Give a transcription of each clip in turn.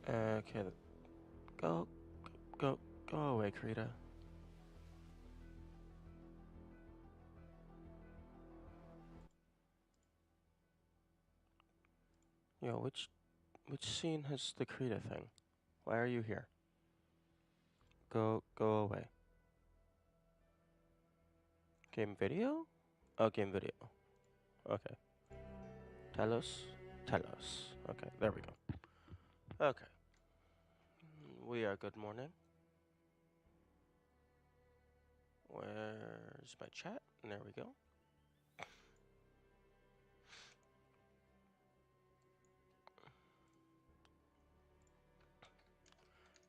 Okay, go, go away, Krita. Yo, which scene has the Krita thing? Why are you here? Go away. Game video? Oh, game video. Okay. Talos? Talos. Okay, there we go. Okay. We are good morning. Where's my chat? There we go.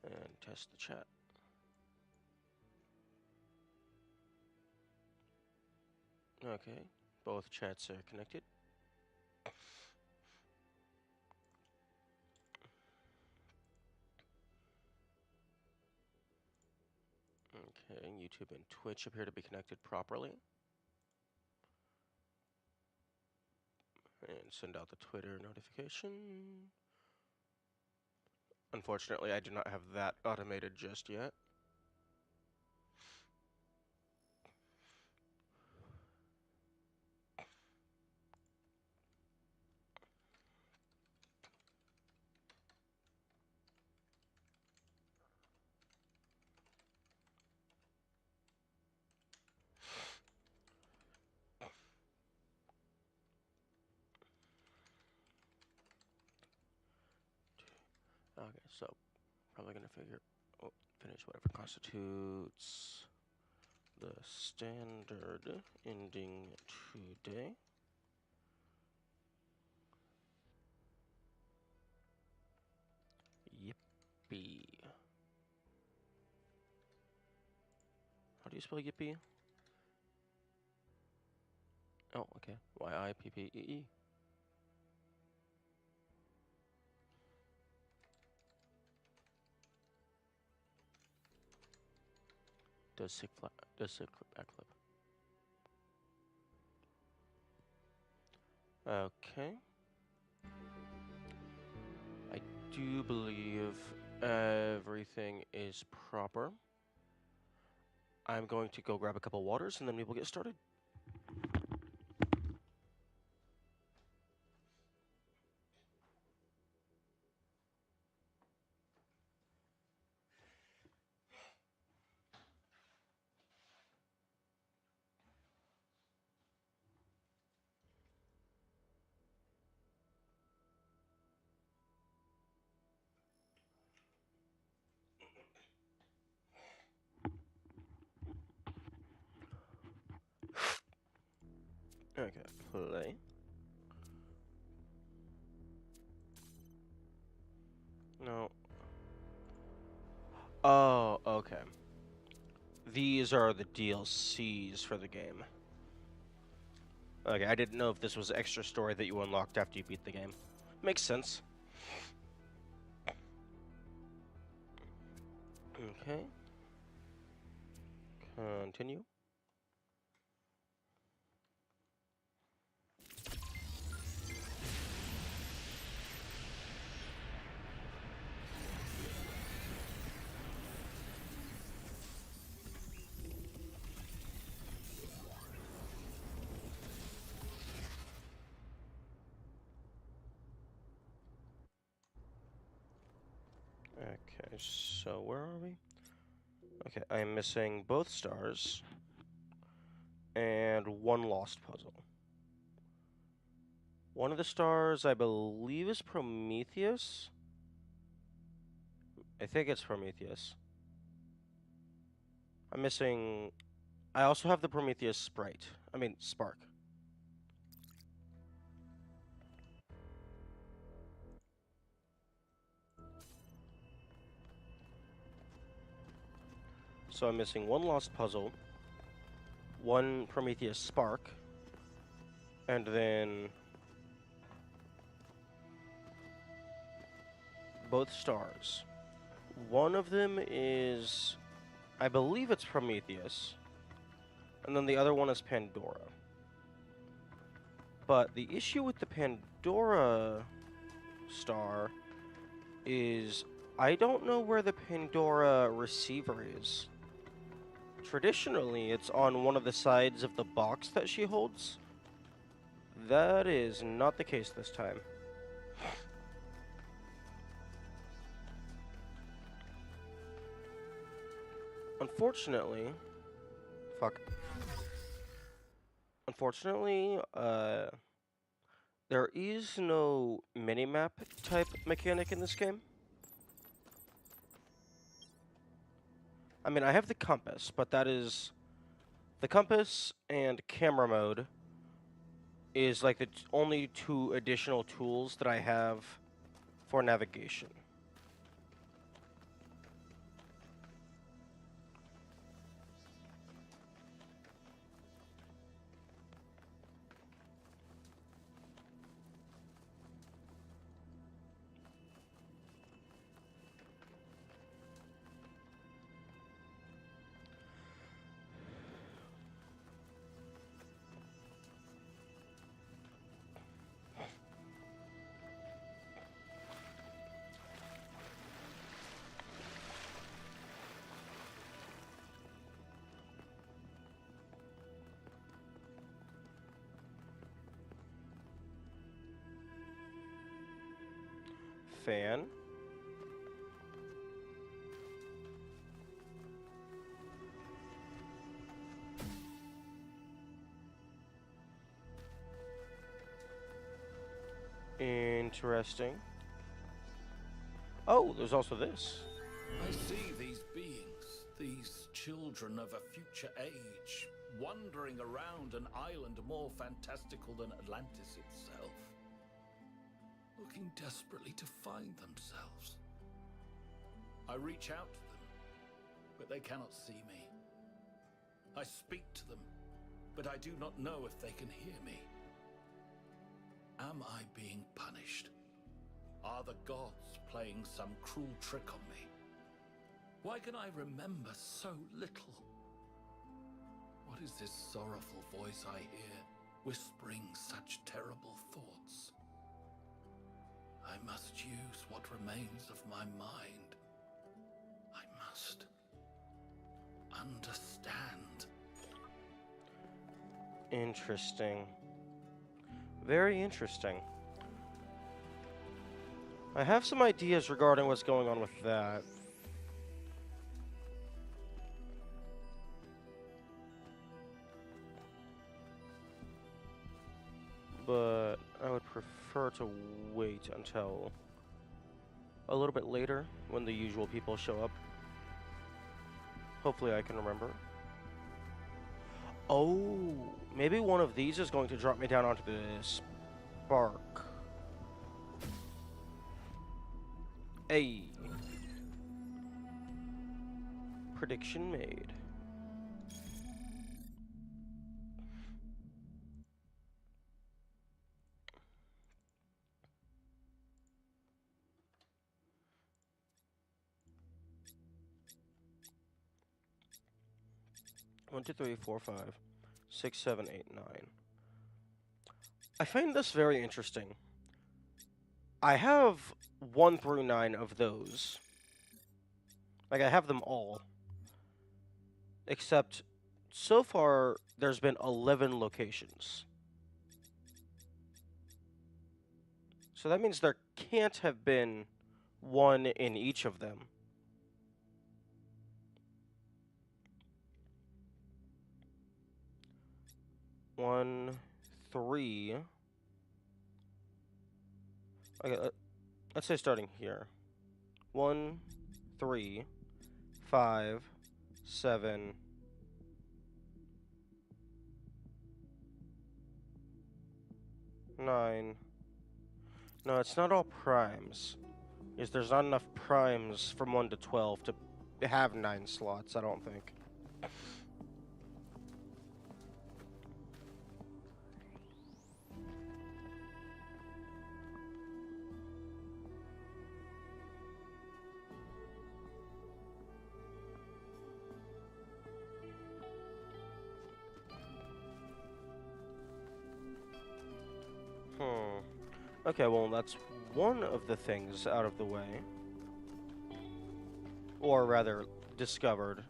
And test the chat. Okay, both chats are connected. Okay, YouTube and Twitch appear to be connected properly. And send out the Twitter notification. Unfortunately, I do not have that automated just yet. Okay, so probably gonna finish whatever constitutes the standard ending today. Yippee. How do you spell yippee? Oh, okay. Y-I-P-P-E-E. Does sick backflip. Okay. I do believe everything is proper. I'm going to go grab a couple waters and then we will get started. Okay, play. No. Oh, okay. These are the DLCs for the game. Okay, I didn't know if this was extra story that you unlocked after you beat the game. Makes sense. Okay. Continue. Okay, so where are we? Okay, I am missing both stars and one lost puzzle. One of the stars, I believe, is Prometheus. I think it's Prometheus. I'm missing... I also have the Prometheus sprite. I mean, spark. So I'm missing one lost puzzle, one Prometheus spark, and then both stars. One of them is, I believe it's Prometheus, and then the other one is Pandora. But the issue with the Pandora star is I don't know where the Pandora receiver is. Traditionally, it's on one of the sides of the box that she holds. That is not the case this time. Unfortunately, fuck. Unfortunately, there is no minimap type mechanic in this game. I mean, I have the compass, but that is... The compass and camera mode is like the only two additional tools that I have for navigation. Fan. Interesting. Oh, there's also this. I see these beings, these children of a future age, wandering around an island more fantastical than Atlantis itself, looking desperately to find themselves. I reach out to them, but they cannot see me. I speak to them, but I do not know if they can hear me. Am I being punished? Are the gods playing some cruel trick on me? Why can I remember so little? What is this sorrowful voice I hear, whispering such terrible thoughts? I must use what remains of my mind. I must understand. Interesting. Very interesting. I have some ideas regarding what's going on with that. But I would prefer to wait until a little bit later when the usual people show up. Hopefully I can remember. Oh, maybe one of these is going to drop me down onto the spark. Hey. Prediction made. One, two, three, four, 5, 6, 7, 8, 9. I find this very interesting. I have 1 through 9 of those. Like, I have them all. Except, so far, there's been 11 locations. So that means there can't have been one in each of them. One, 3. Okay, let's say starting here. 1, 3, 5, 7, 9. No, it's not all primes. Because there's not enough primes from 1 to 12 to have 9 slots, I don't think. Okay, well, that's one of the things out of the way. Or rather, discovered.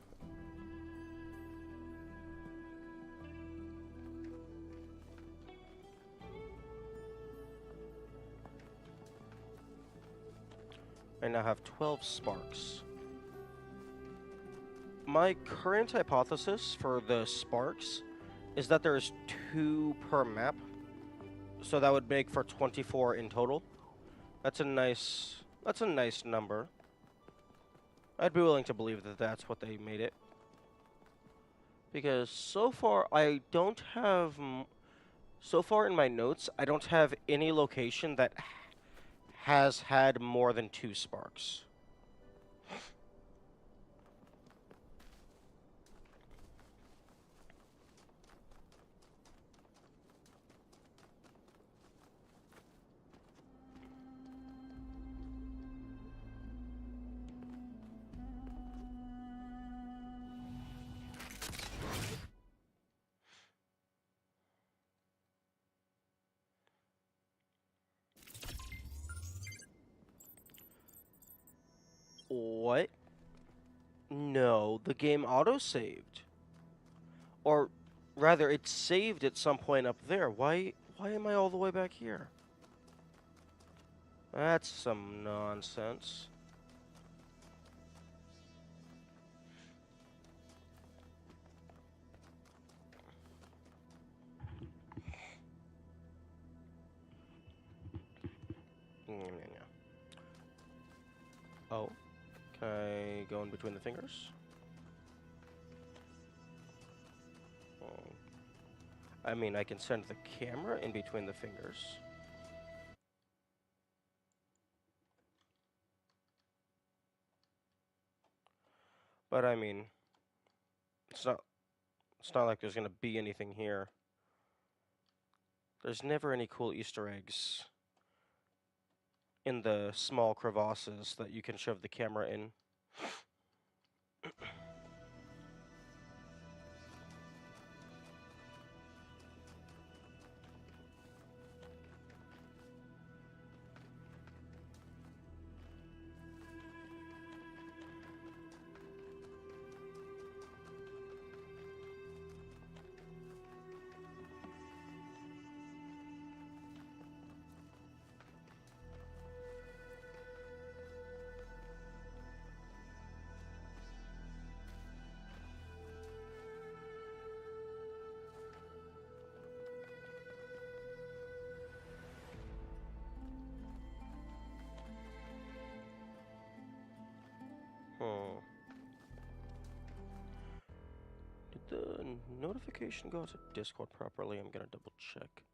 I now have 12 sparks. My current hypothesis for the sparks is that there's 2 per map. So that would make for 24 in total. That's a nice number. I'd be willing to believe that that's what they made it. Because so far I don't have so far in my notes I don't have any location that has had more than 2 sparks. What? No, the game auto-saved. Or rather, it saved at some point up there. Why am I all the way back here? That's some nonsense. Oh, can I go in between the fingers? Oh. I mean, I can send the camera in between the fingers. But I mean, it's not like there's gonna be anything here. There's never any cool Easter eggs in the small crevasses that you can shove the camera in. Hmm. Did the notification go to Discord properly? I'm gonna double check.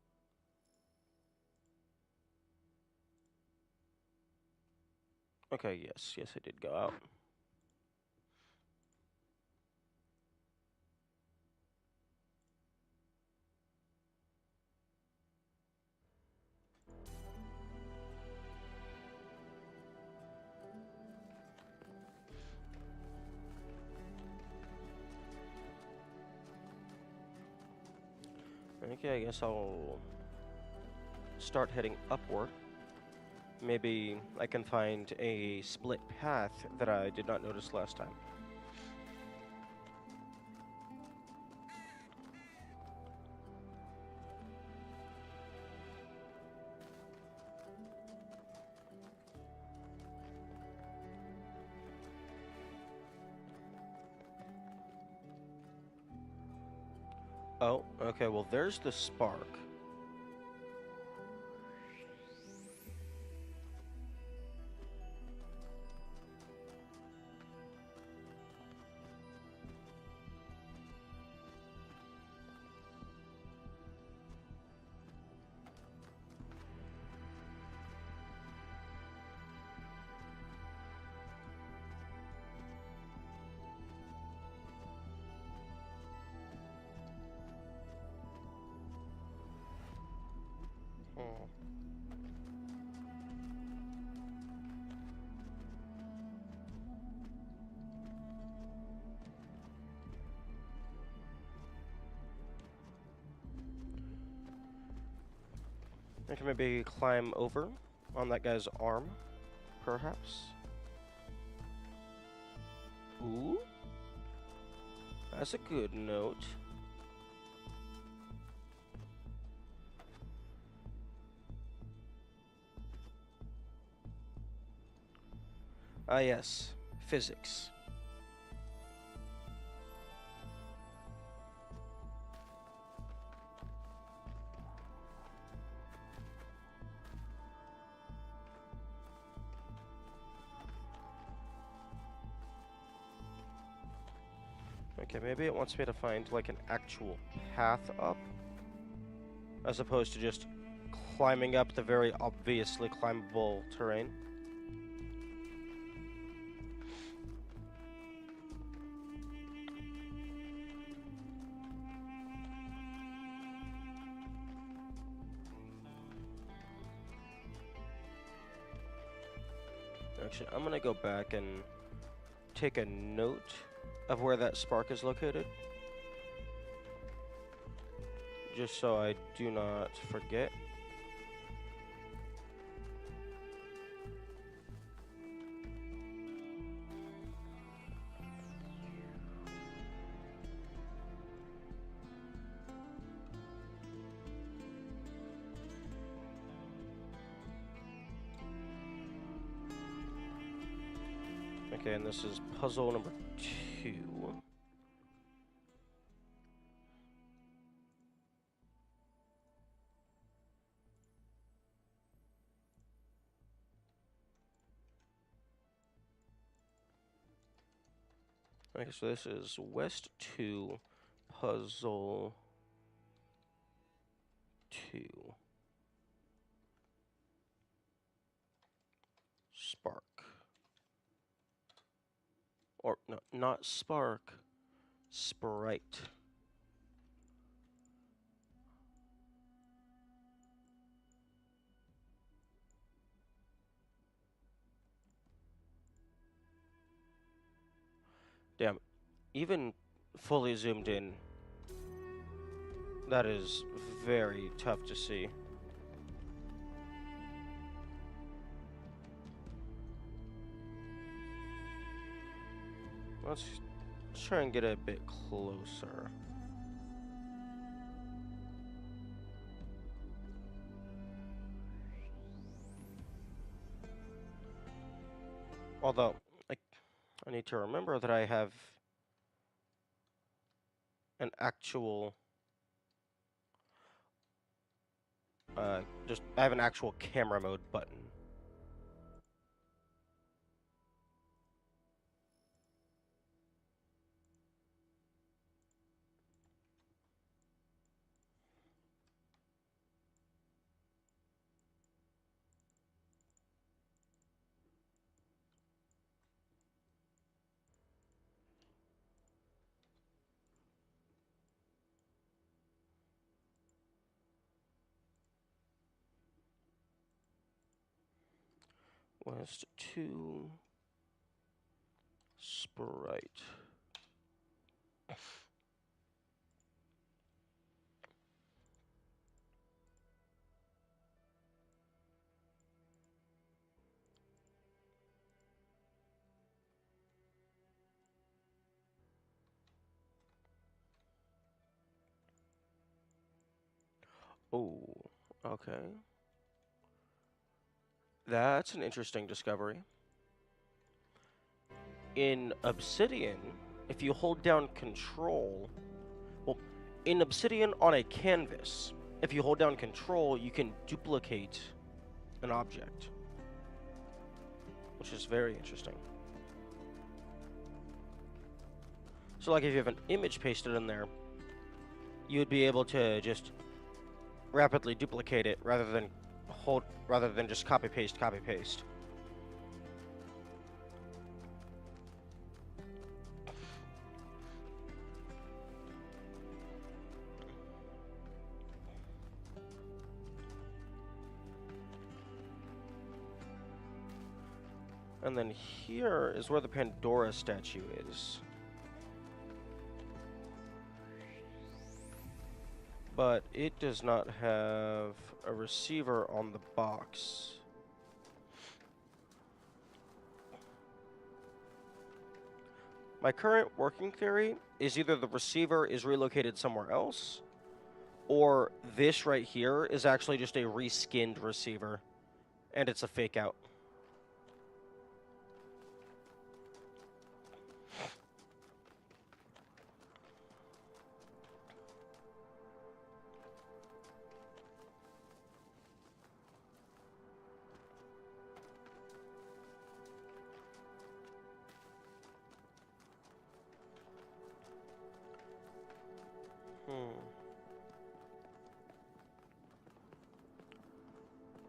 Okay, yes, it did go out. Okay, I guess I'll start heading upward. Maybe I can find a split path that I did not notice last time. Oh, okay, well there's the spark. Hmm. I can maybe climb over on that guy's arm, perhaps. Ooh. That's a good note. Ah, yes. Physics. Okay, maybe it wants me to find, like, an actual path up, as opposed to just climbing up the very obviously climbable terrain. Actually, I'm gonna go back and take a note of where that spark is located, just so I do not forget. Okay, and this is puzzle number 2. Okay, so this is West 2, puzzle 2. Spark. Or, no, not spark. Sprite. Damn, even fully zoomed in, that is very tough to see. Let's try and get a bit closer. Although, I need to remember that I have an actual, I have an actual camera mode button. West 2, Sprite. Oh, okay. That's an interesting discovery. In Obsidian, if you hold down Control, well, in Obsidian on a canvas, if you hold down Control, you can duplicate an object, which is very interesting. So, like, if you have an image pasted in there, you would be able to just rapidly duplicate it rather than just copy paste, copy paste. And then here is where the Pandora statue is. but it does not have a receiver on the box. My current working theory is either the receiver is relocated somewhere else, or this right here is actually just a reskinned receiver, and it's a fake out.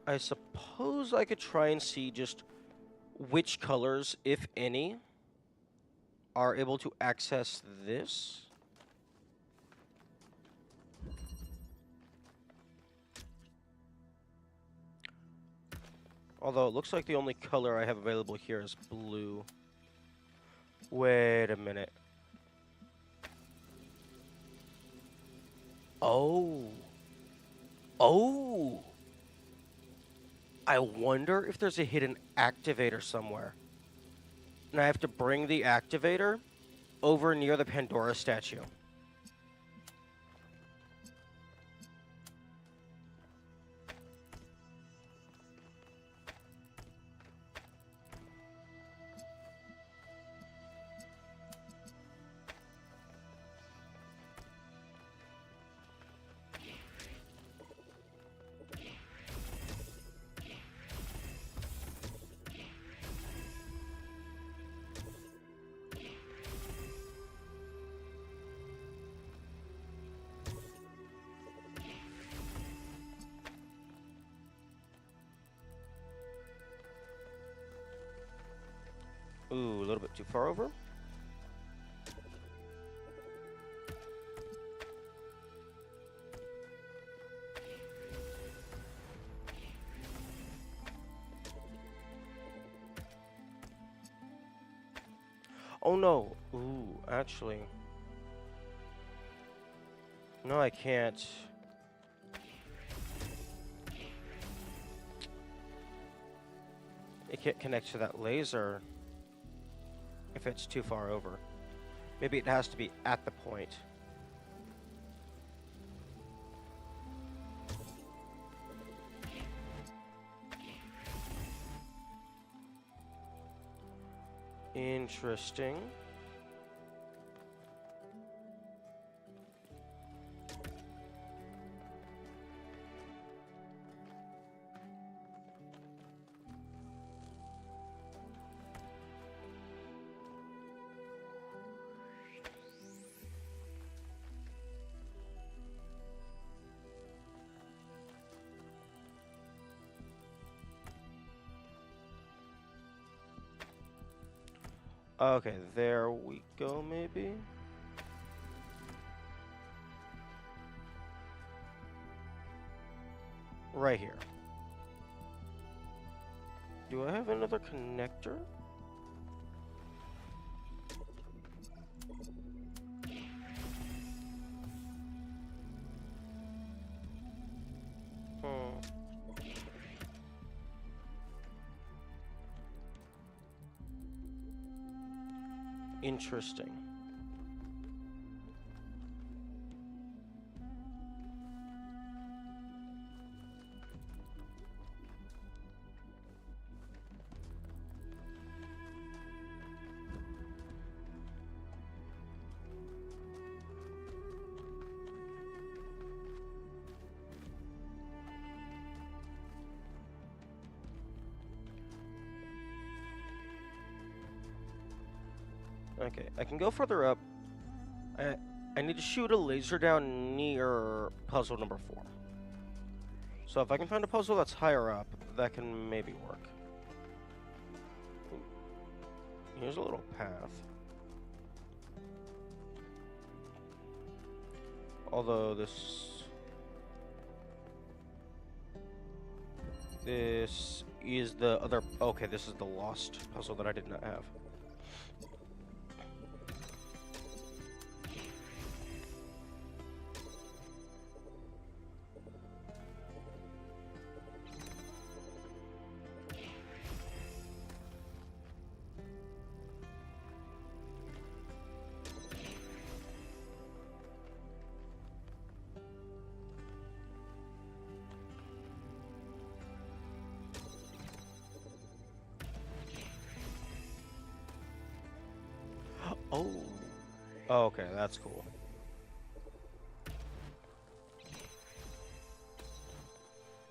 I suppose I could try and see just which colors, if any, are able to access this. Although it looks like the only color I have available here is blue. Wait a minute. Oh. Oh. I wonder if there's a hidden activator somewhere. And I have to bring the activator over near the Pandora statue. Ooh, a little bit too far over. Oh no. Ooh, actually. No, I can't. It can't connect to that laser if it's too far over. Maybe it has to be at the point. Interesting. Okay, there we go, maybe. Right here. Do I have another connector? Interesting. Okay, I can go further up. I need to shoot a laser down near puzzle number 4. So if I can find a puzzle that's higher up, that can maybe work. Here's a little path. Although this is the other... Okay, this is the lost puzzle that I did not have. Oh. Oh, okay, that's cool.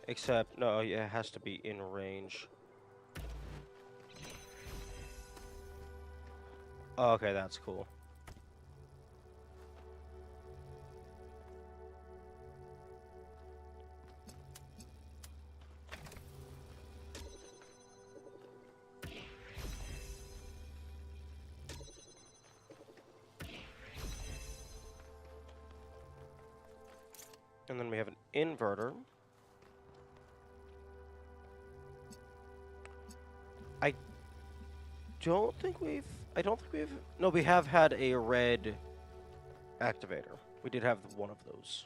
Except, no, yeah, it has to be in range. Oh, okay, that's cool. And then we have an inverter. I don't think we've... I don't think we've... No, we have had a red activator. We did have one of those.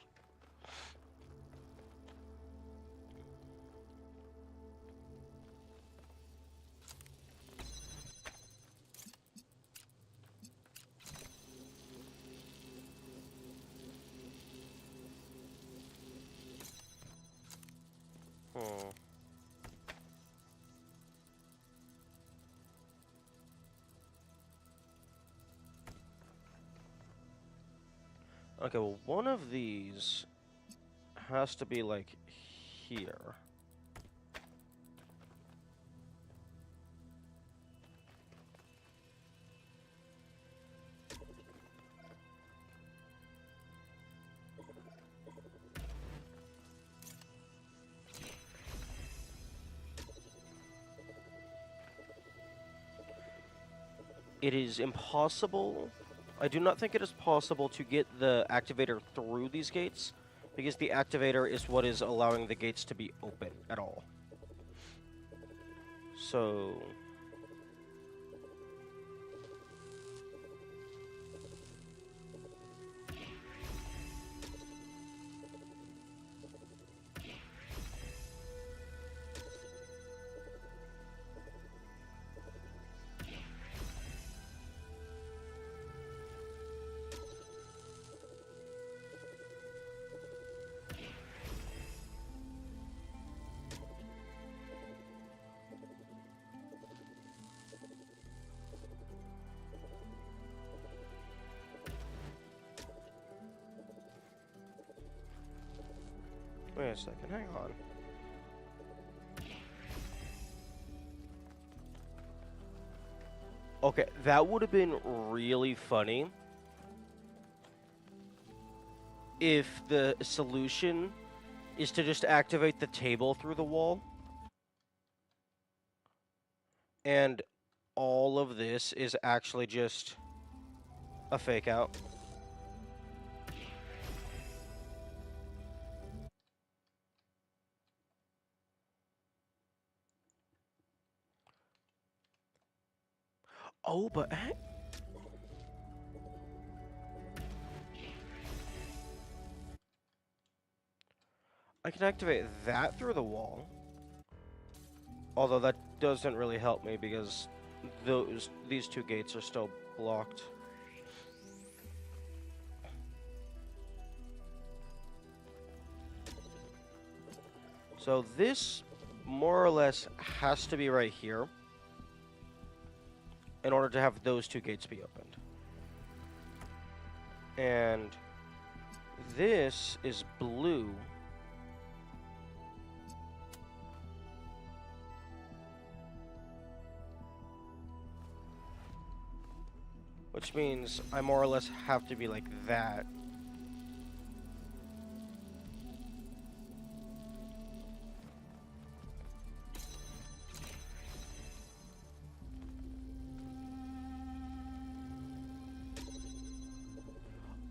Hmm. Okay, well, one of these has to be, like, here. It is impossible. I do not think it is possible to get the activator through these gates, because the activator is what is allowing the gates to be open at all. So... Wait a second, hang on. Okay, that would have been really funny if the solution is to just activate the table through the wall. And all of this is actually just a fake out. Oh, but I can activate that through the wall. Although that doesn't really help me because these two gates are still blocked. So this more or less has to be right here in order to have those two gates be opened. And this is blue. Which means I more or less have to be like that.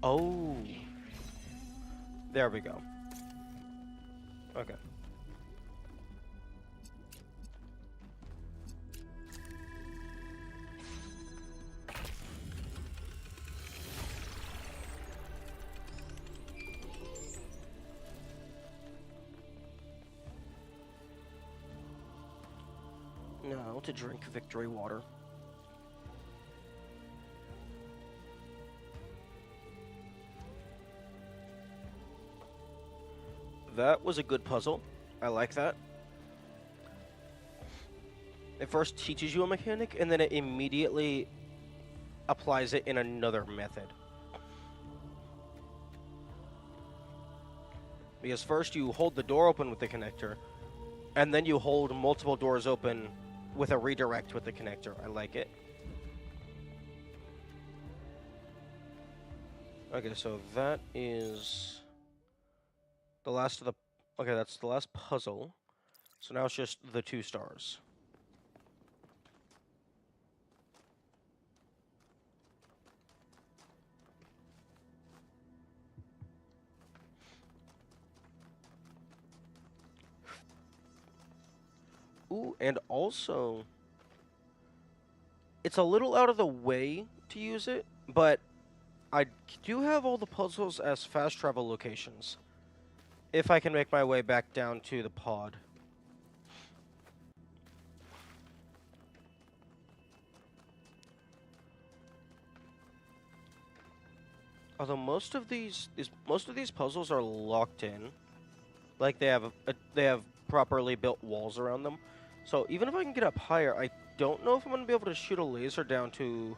Oh. There we go. Okay. Now to drink victory water. That was a good puzzle. I like that. It first teaches you a mechanic, and then it immediately applies it in another method. Because first you hold the door open with the connector, and then you hold multiple doors open with a redirect with the connector. I like it. Okay, so that is the last of the... Okay, that's the last puzzle. So now it's just the 2 stars. Ooh, and also, it's a little out of the way to use it, but I do have all the puzzles as fast travel locations. If I can make my way back down to the pod. Although most of these puzzles are locked in, like they have properly built walls around them. So even if I can get up higher, I don't know if I'm gonna be able to shoot a laser down to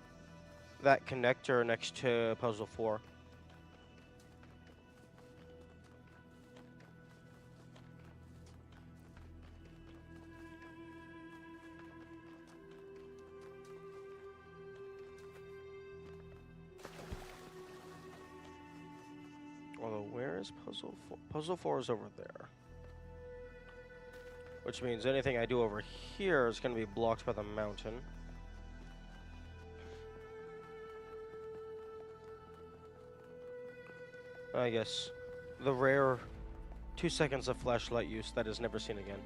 that connector next to puzzle 4. Although, where is puzzle 4? Puzzle 4 is over there. Which means anything I do over here is going to be blocked by the mountain. I guess the rare 2 seconds of flashlight use that is never seen again.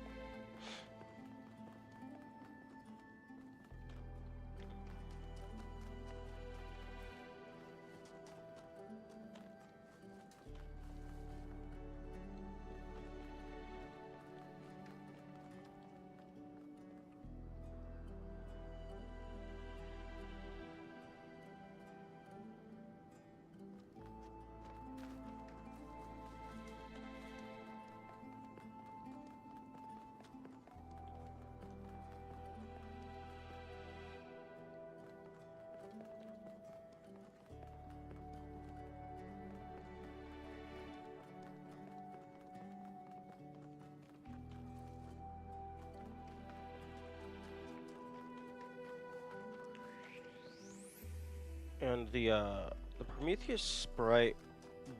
And the Prometheus sprite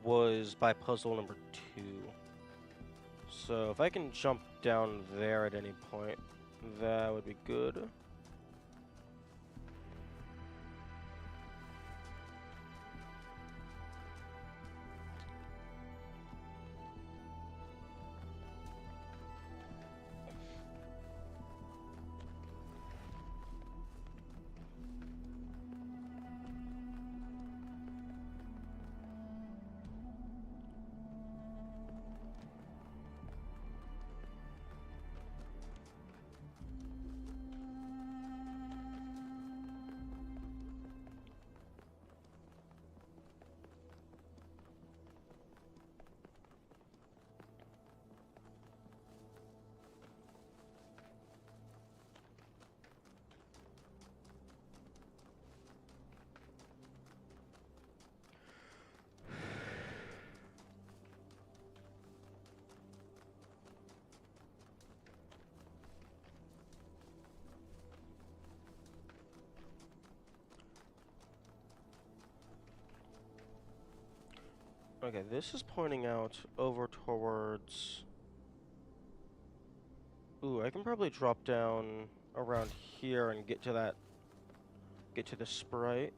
was by puzzle number 2. So if I can jump down there at any point, that would be good. Okay, this is pointing out over towards... Ooh, I can probably drop down around here and get to that... Get to the sprite.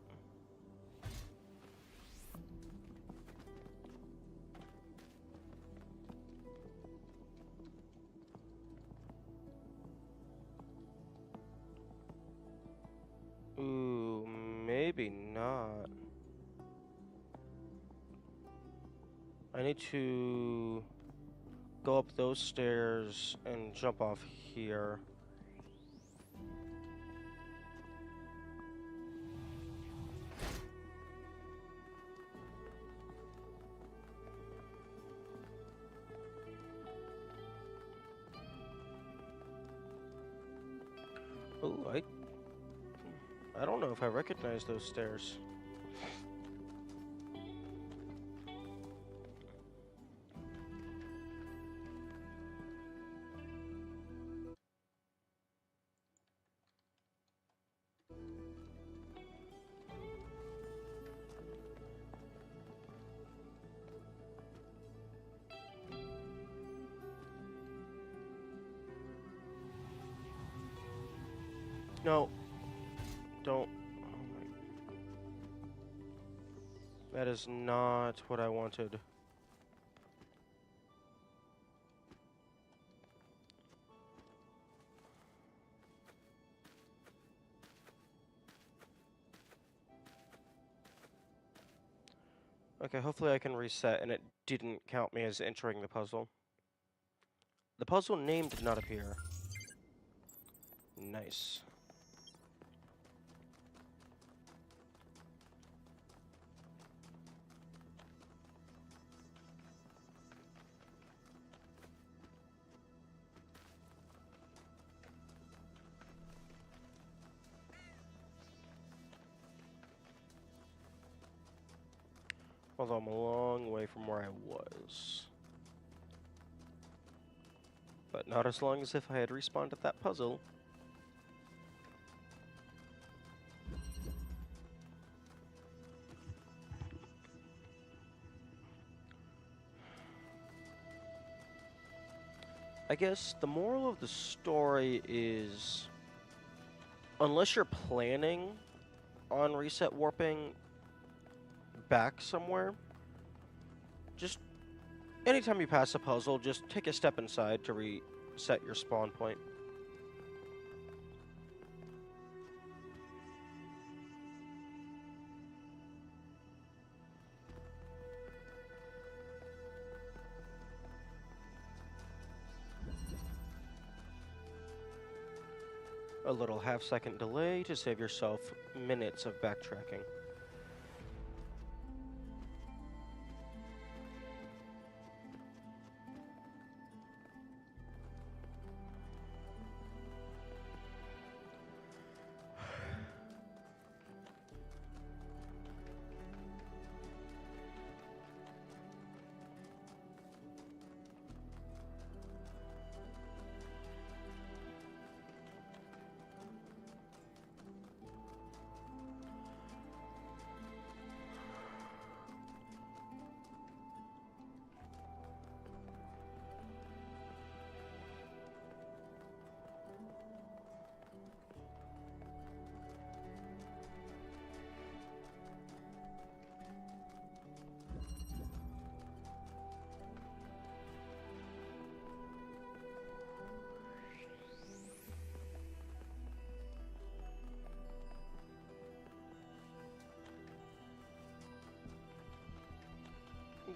Ooh, maybe not. I need to go up those stairs and jump off here. Ooh, I don't know if I recognize those stairs. No, don't. Oh my. That is not what I wanted. Okay, hopefully I can reset and it didn't count me as entering the puzzle. The puzzle name did not appear. Nice. Although I'm a long way from where I was. But not as long as if I had respawned at that puzzle. I guess the moral of the story is, unless you're planning on reset warping back somewhere, just anytime you pass a puzzle, just take a step inside to reset your spawn point. A little half-second delay to save yourself minutes of backtracking.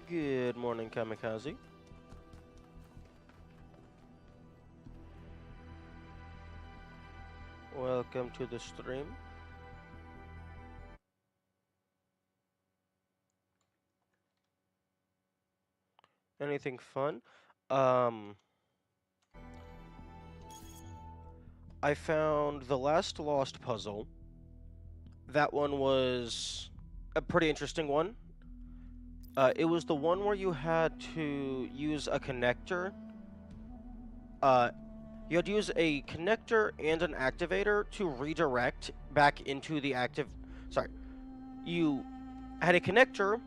Good morning, Kamikaze. Welcome to the stream. Anything fun? Um, I found the last lost puzzle. That one was a pretty interesting one. It was the one where you had to use a connector. You had to use a connector and an activator to redirect back into the active. Sorry. You had a connector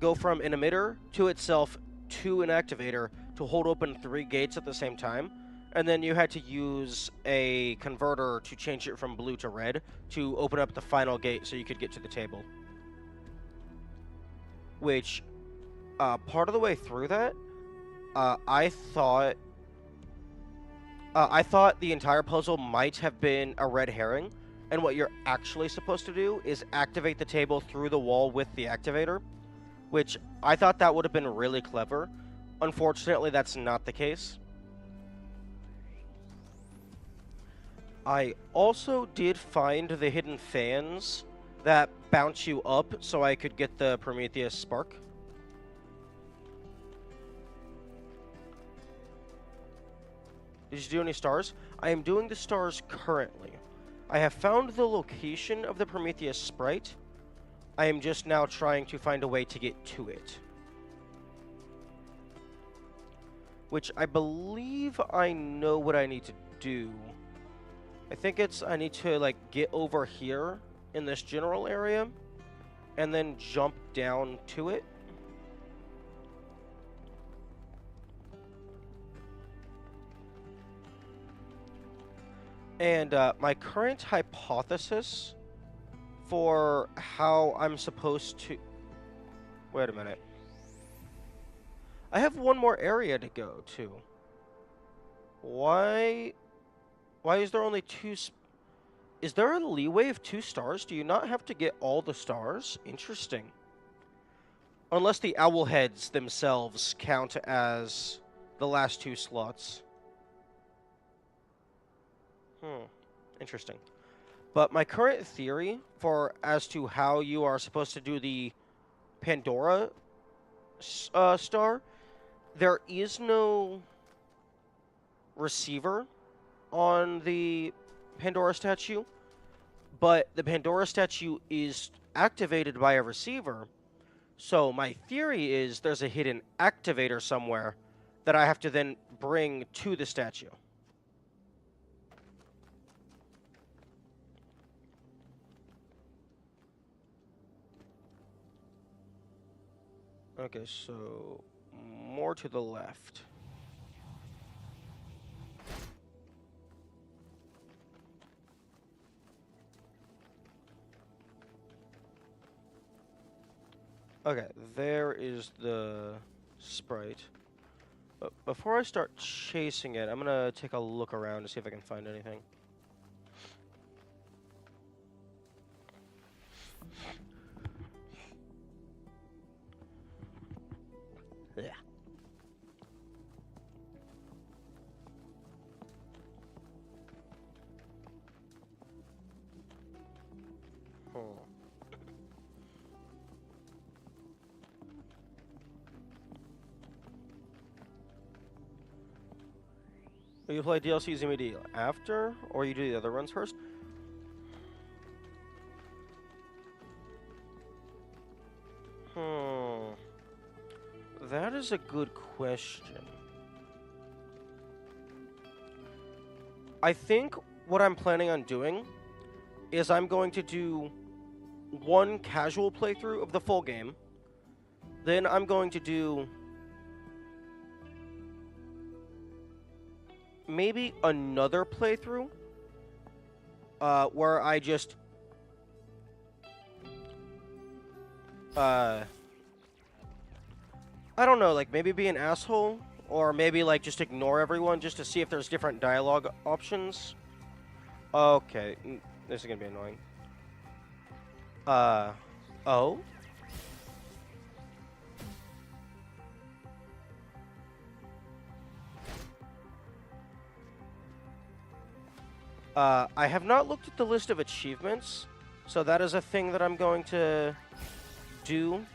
go from an emitter to itself to an activator to hold open 3 gates at the same time. And then you had to use a converter to change it from blue to red to open up the final gate so you could get to the table. Which, part of the way through that, I thought the entire puzzle might have been a red herring, and what you're actually supposed to do is activate the table through the wall with the activator, which I thought that would have been really clever. Unfortunately, that's not the case. I also did find the hidden fans that bounce you up so I could get the Prometheus spark. Did you do any stars? I am doing the stars currently. I have found the location of the Prometheus sprite. I am just now trying to find a way to get to it. Which I believe I know what I need to do. I think I need to like get over here in this general area and then jump down to it. And my current hypothesis for how I'm supposed to... Wait a minute. I have one more area to go to. Why is there only two... Is there a leeway of 2 stars? Do you not have to get all the stars? Interesting. Unless the owl heads themselves count as the last 2 slots. Interesting. But my current theory as to how you are supposed to do the Pandora star, there is no receiver on the Pandora statue, but the Pandora statue is activated by a receiver. So my theory is there's a hidden activator somewhere that I have to then bring to the statue. Okay, so more to the left. Okay, there is the sprite. But before I start chasing it, I'm gonna take a look around to see if I can find anything. Yeah. Will you play DLCs immediately after, or you do the other runs first? That is a good question. I think what I'm planning on doing is I'm going to do one casual playthrough of the full game. Then I'm going to do maybe another playthrough where I just I don't know, like maybe be an asshole or maybe like just ignore everyone just to see if there's different dialogue options. Okay, this is gonna be annoying. Oh? I have not looked at the list of achievements, so that is a thing that I'm going to do.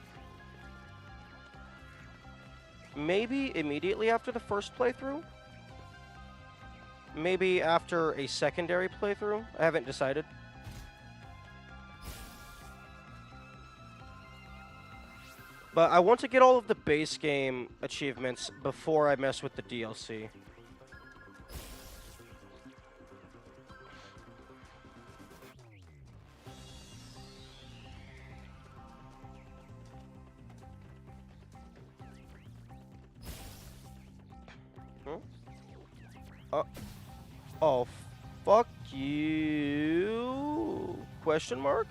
Maybe immediately after the first playthrough? Maybe after a secondary playthrough? I haven't decided. But I want to get all of the base game achievements before I mess with the DLC. Oh, fuck you? Question mark?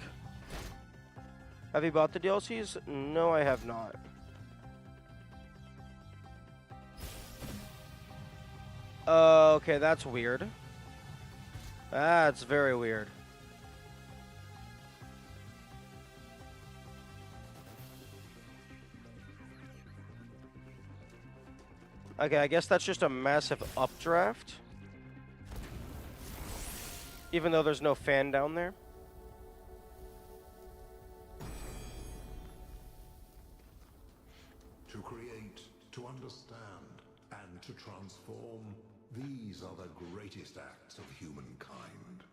Have you bought the DLCs? No, I have not. Okay, that's weird. That's very weird. Okay, I guess that's just a massive updraft. Even though there's no fan down there. To create, to understand, and to transform, these are the greatest acts of humankind.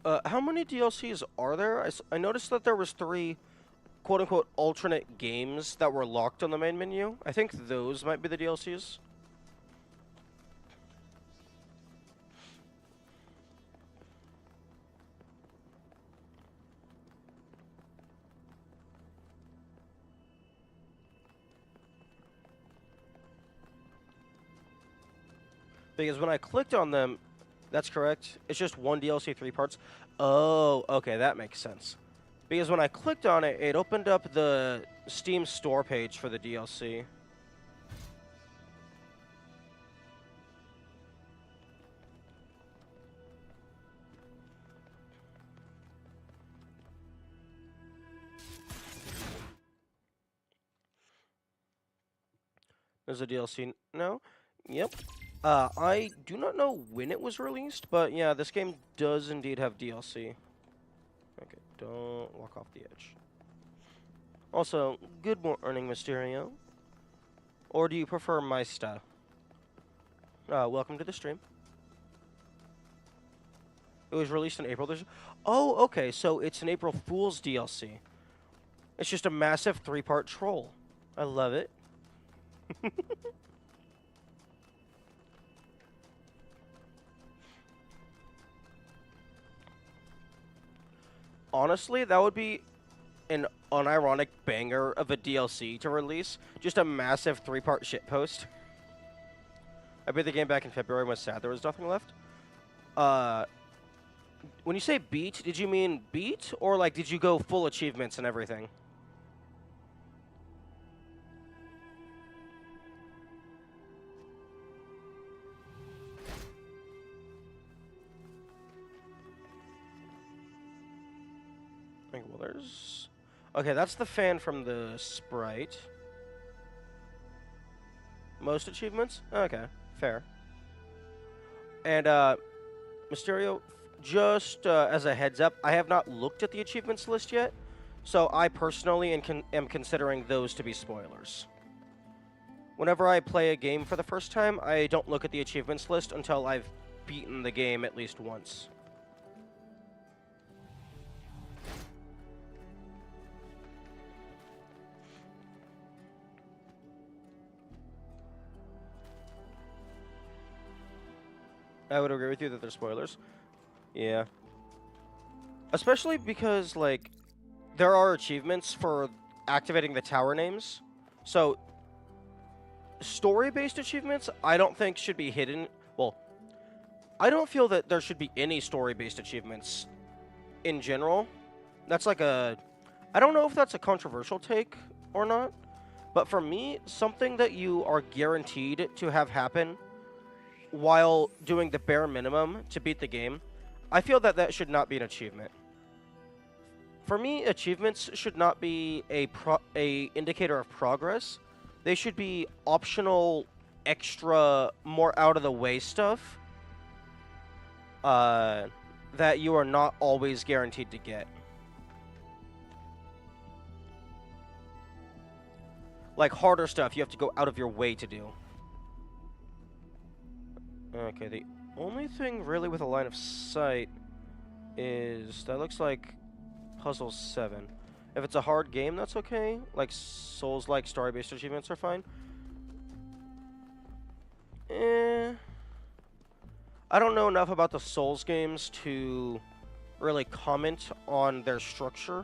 How many DLCs are there? I noticed that there was 3 quote-unquote alternate games that were locked on the main menu. I think those might be the DLCs. Because when I clicked on them, that's correct. It's just one DLC, 3 parts. Oh, okay, that makes sense. Because when I clicked on it, it opened up the Steam store page for the DLC. There's a DLC now. Yep. I do not know when it was released, but yeah, this game does indeed have DLC. Okay, don't walk off the edge. Also, good morning, Mysterio. Or do you prefer my style? Welcome to the stream. It was released in April. Oh, okay, so it's an April Fool's DLC. It's just a massive 3-part troll. I love it. Honestly, that would be an unironic banger of a DLC to release. Just a massive 3-part shitpost. I beat the game back in February and was sad there was nothing left. When you say beat, did you mean beat? Or, like, did you go full achievements and everything? Okay, well, there's... Okay, that's the fan from the sprite. Most achievements? Okay, fair. And, Mysterio, just as a heads up, I have not looked at the achievements list yet, so I personally am considering those to be spoilers. Whenever I play a game for the first time, I don't look at the achievements list until I've beaten the game at least once. I would agree with you that they're spoilers. Yeah. Especially because, like, there are achievements for activating the tower names. So, story-based achievements, I don't think should be hidden. Well, I don't feel that there should be any story-based achievements in general. That's like a... I don't know if that's a controversial take or not. But for me, something that you are guaranteed to have happen while doing the bare minimum to beat the game, I feel that that should not be an achievement. For me, achievements should not be a indicator of progress. They should be optional, extra, more out of the way stuff that you are not always guaranteed to get. Like harder stuff you have to go out of your way to do. Okay, the only thing really with a line of sight is that looks like Puzzle 7. If it's a hard game, that's okay. Like Souls-like story-based achievements are fine. I don't know enough about the Souls games to really comment on their structure.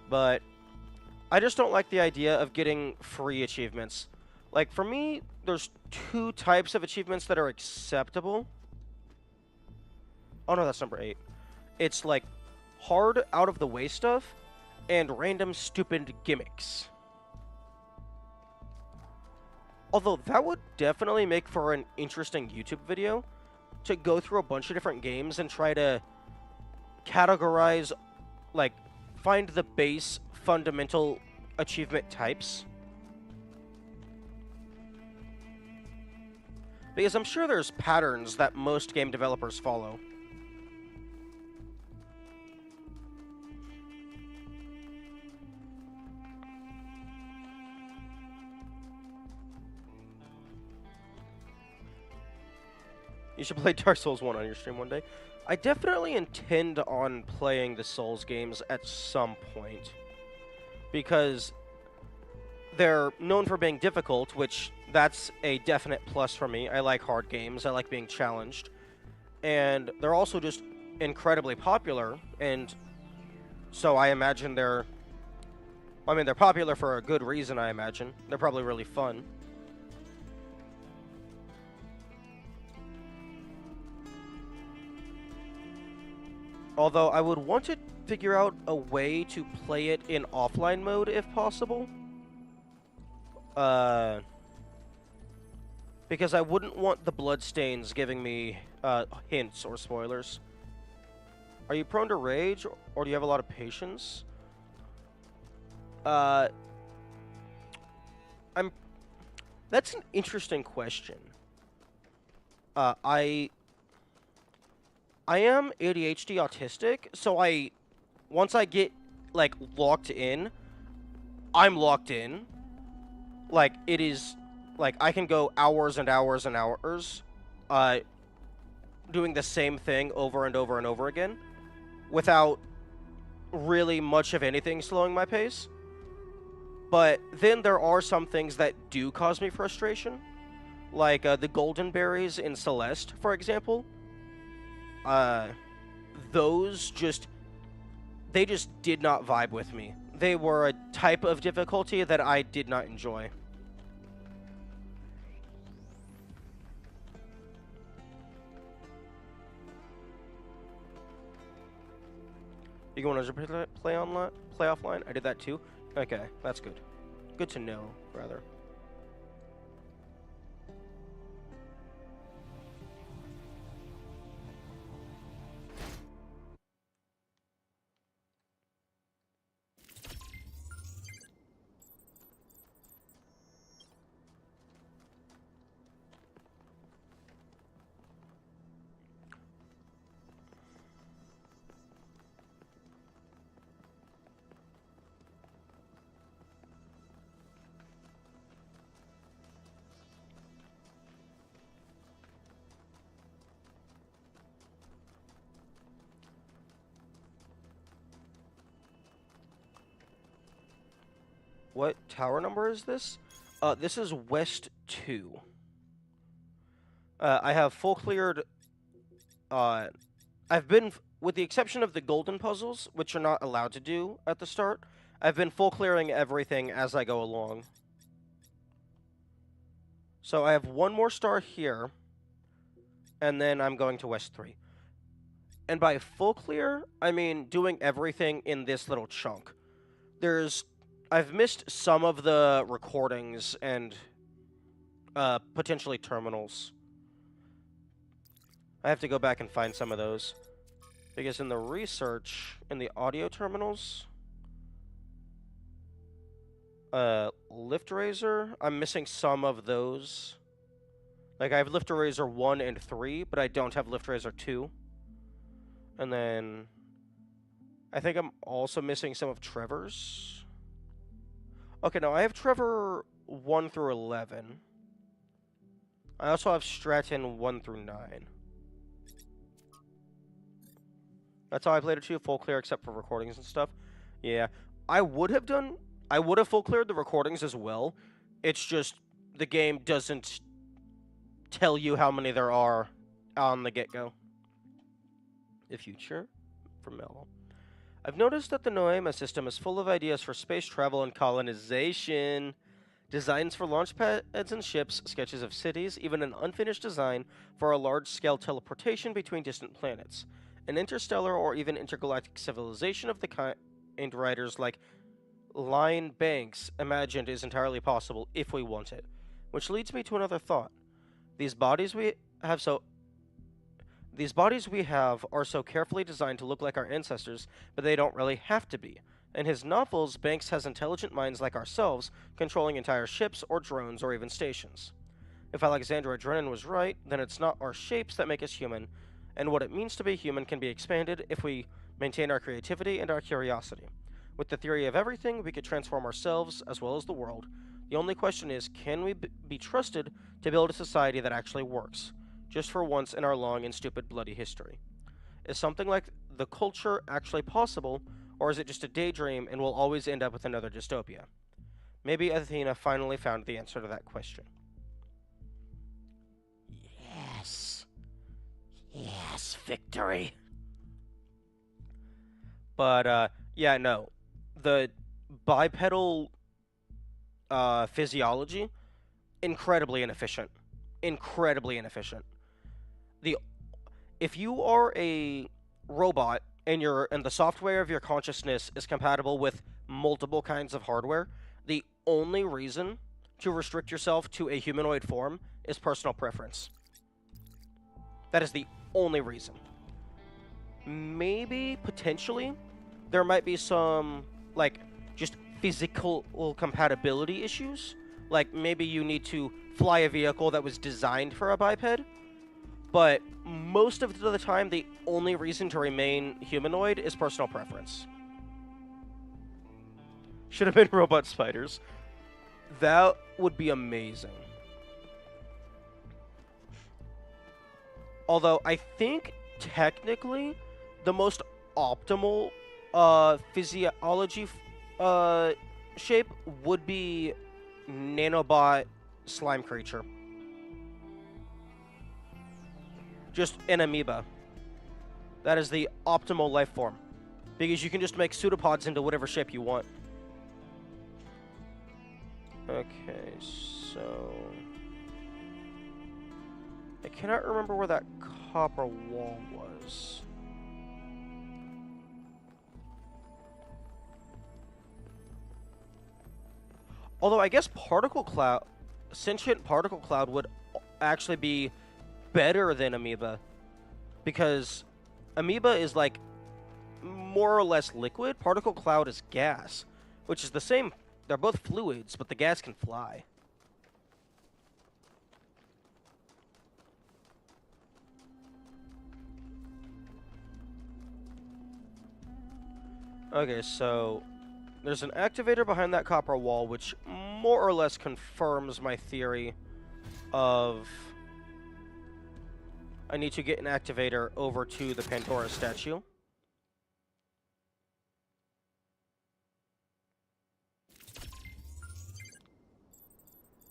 But I just don't like the idea of getting free achievements. Like, for me, there's 2 types of achievements that are acceptable. Oh no, that's number 8. It's like hard, out-of-the-way stuff and random stupid gimmicks. Although that would definitely make for an interesting YouTube video to go through a bunch of different games and try to categorize, like, find the base fundamental achievement types. Because I'm sure there's patterns that most game developers follow. You should play Dark Souls 1 on your stream one day. I definitely intend on playing the Souls games at some point. Because they're known for being difficult, which that's a definite plus for me. I like hard games. I like being challenged. And they're also just incredibly popular, and so I imagine they're popular for a good reason, I imagine. They're probably really fun. Although I would want to figure out a way to play it in offline mode if possible. Because I wouldn't want the bloodstains giving me hints or spoilers. Are you prone to rage, or do you have a lot of patience? That's an interesting question. I am ADHD autistic, so once I get, like, locked in, I'm locked in. Like, it is, like, I can go hours and hours and hours, doing the same thing over and over and over again, without really much of anything slowing my pace. But then there are some things that do cause me frustration, like the golden berries in Celeste, for example. Those they just did not vibe with me. They were a type of difficulty that I did not enjoy. You going to play offline? I did that too. Okay, that's good. Good to know, rather. What tower number is this? This is West 2. I have full cleared... I've been, with the exception of the golden puzzles, which are not allowed to do at the start, I've been full clearing everything as I go along. So I have one more star here, and then I'm going to West 3. And by full clear, I mean doing everything in this little chunk. I've missed some of the recordings and potentially terminals. I have to go back and find some of those. Because in the research, in the audio terminals, Lift Razor, I'm missing some of those. Like, I have Lift Razor 1 and 3, but I don't have Lift Razor 2. And then I think I'm also missing some of Trevor's. Okay, no, I have Trevor 1 through 11. I also have Stratton 1 through 9. That's how I played it too, full clear except for recordings and stuff. Yeah, I would have full cleared the recordings as well. It's just the game doesn't tell you how many there are on the get-go. The future from Mello. I've noticed that the Noema system is full of ideas for space travel and colonization. Designs for launch pads and ships, sketches of cities, even an unfinished design for a large-scale teleportation between distant planets. An interstellar or even intergalactic civilization of the kind writers like Lion Banks imagined is entirely possible if we want it. Which leads me to another thought. These bodies we have are so carefully designed to look like our ancestors, but they don't really have to be. In his novels, Banks has intelligent minds like ourselves, controlling entire ships or drones or even stations. If Alexandra Drennan was right, then it's not our shapes that make us human, and what it means to be human can be expanded if we maintain our creativity and our curiosity. With the theory of everything, we could transform ourselves as well as the world. The only question is, can we be trusted to build a society that actually works? just for once in our long and stupid bloody history? Is something like the culture actually possible, or is it just a daydream and we'll always end up with another dystopia? Maybe Athena finally found the answer to that question. Yes. Yes, victory. But, yeah, no. The bipedal physiology, incredibly inefficient. Incredibly inefficient. The If you are a robot and the software of your consciousness is compatible with multiple kinds of hardware, the only reason to restrict yourself to a humanoid form is personal preference. That is the only reason. Maybe potentially there might be some like just physical compatibility issues. Like maybe you need to fly a vehicle that was designed for a biped, but most of the time the only reason to remain humanoid is personal preference. Should have been robot spiders. That would be amazing. Although I think technically the most optimal physiology shape would be nanobot slime creature. Just an amoeba. That is the optimal life form. Because you can just make pseudopods into whatever shape you want. Okay, so... I cannot remember where that copper wall was. Although I guess sentient particle cloud would actually be better than amoeba. Because amoeba is like more or less liquid. Particle cloud is gas, which is the same. They're both fluids, but the gas can fly. Okay, so there's an activator behind that copper wall, which more or less confirms my theory of I need to get an activator over to the Pandora statue.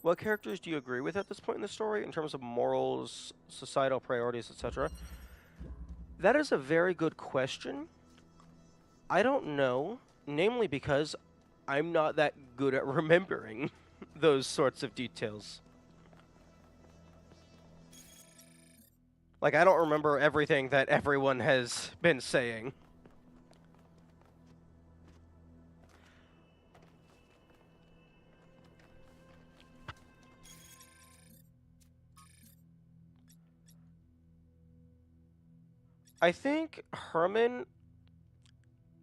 What characters do you agree with at this point in the story in terms of morals, societal priorities, etc.? That is a very good question. I don't know, namely because I'm not that good at remembering those sorts of details. Like, I don't remember everything that everyone has been saying. I think Herman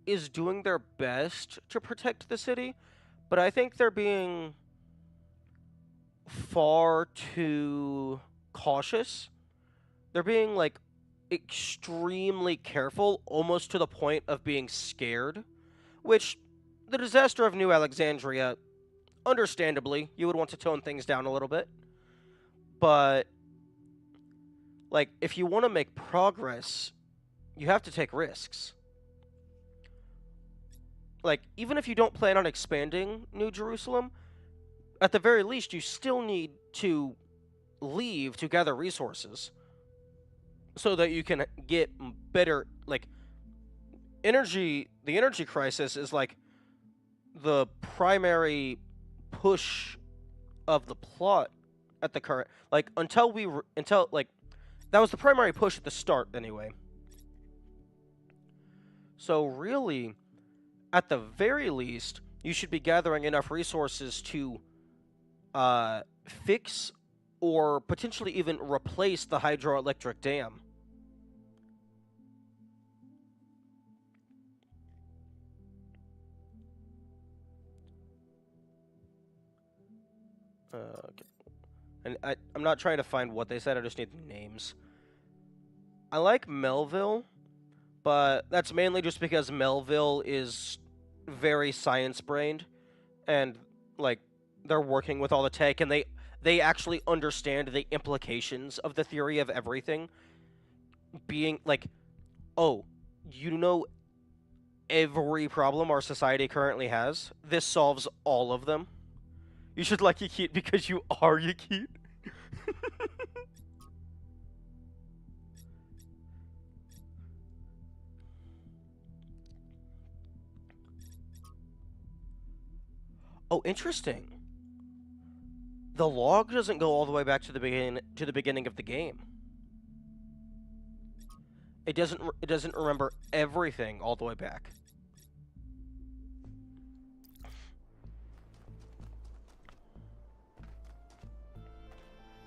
is doing their best to protect the city, but I think they're being far too cautious. They're being, like, extremely careful, almost to the point of being scared, which the disaster of New Alexandria, understandably, you would want to tone things down a little bit. But, like, if you want to make progress, you have to take risks. Like, even if you don't plan on expanding New Jerusalem, at the very least, you still need to leave to gather resources so that you can get better, like, energy. The energy crisis is, like, the primary push of the plot at the current, like, until like, that was the primary push at the start, anyway. So, really, at the very least, you should be gathering enough resources to fix or potentially even replace the hydroelectric dam. Okay. And I'm not trying to find what they said, I just need names. I like Melville, but that's mainly just because Melville is very science-brained, and, like, they're working with all the tech, and they actually understand the implications of the theory of everything being like, oh, you know every problem our society currently has. This solves all of them. You should like Yakit because you are Yakit. Oh, interesting. The log doesn't go all the way back to the beginning of the game. It doesn't remember everything all the way back.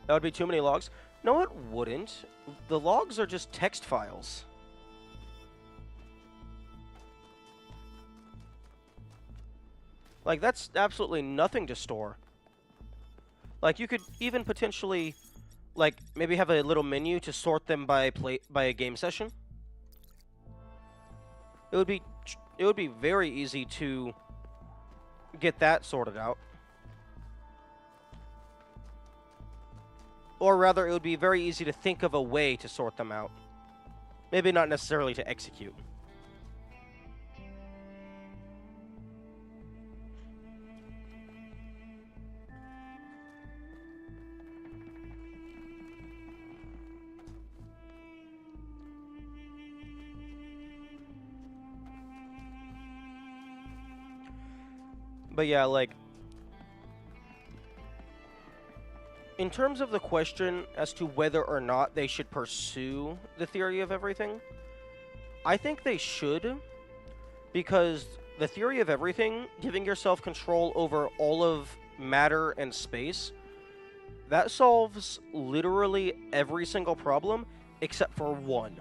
That would be too many logs. No, it wouldn't. The logs are just text files. Like, that's absolutely nothing to store. Like, you could even potentially, like, maybe have a little menu to sort them by a game session. It would be very easy to get that sorted out. Or rather, it would be very easy to think of a way to sort them out. Maybe not necessarily to execute. But yeah, like, in terms of the question as to whether or not they should pursue the theory of everything, I think they should, because the theory of everything, giving yourself control over all of matter and space, that solves literally every single problem except for one.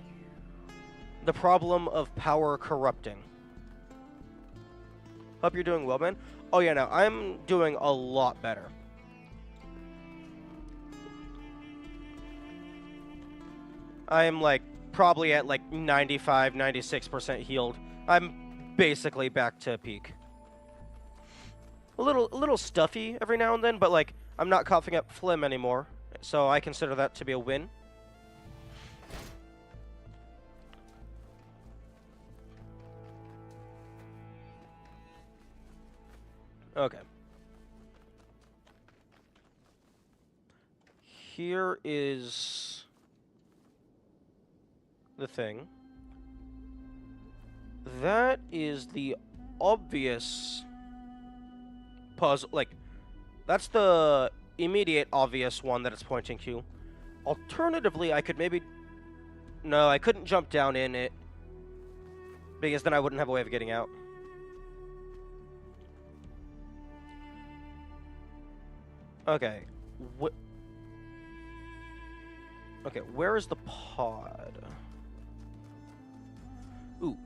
The problem of power corrupting. Hope you're doing well, man. Oh yeah, no, I'm doing a lot better. I'm like probably at like 95, 96% healed. I'm basically back to peak. A little stuffy every now and then, but like I'm not coughing up phlegm anymore, so I consider that to be a win. Okay. Here is the thing. That is the obvious puzzle. Like, that's the immediate obvious one that it's pointing to. Alternatively, I could maybe... No, I couldn't jump down in it, because then I wouldn't have a way of getting out. Okay. Okay, where is the pod? Ooh.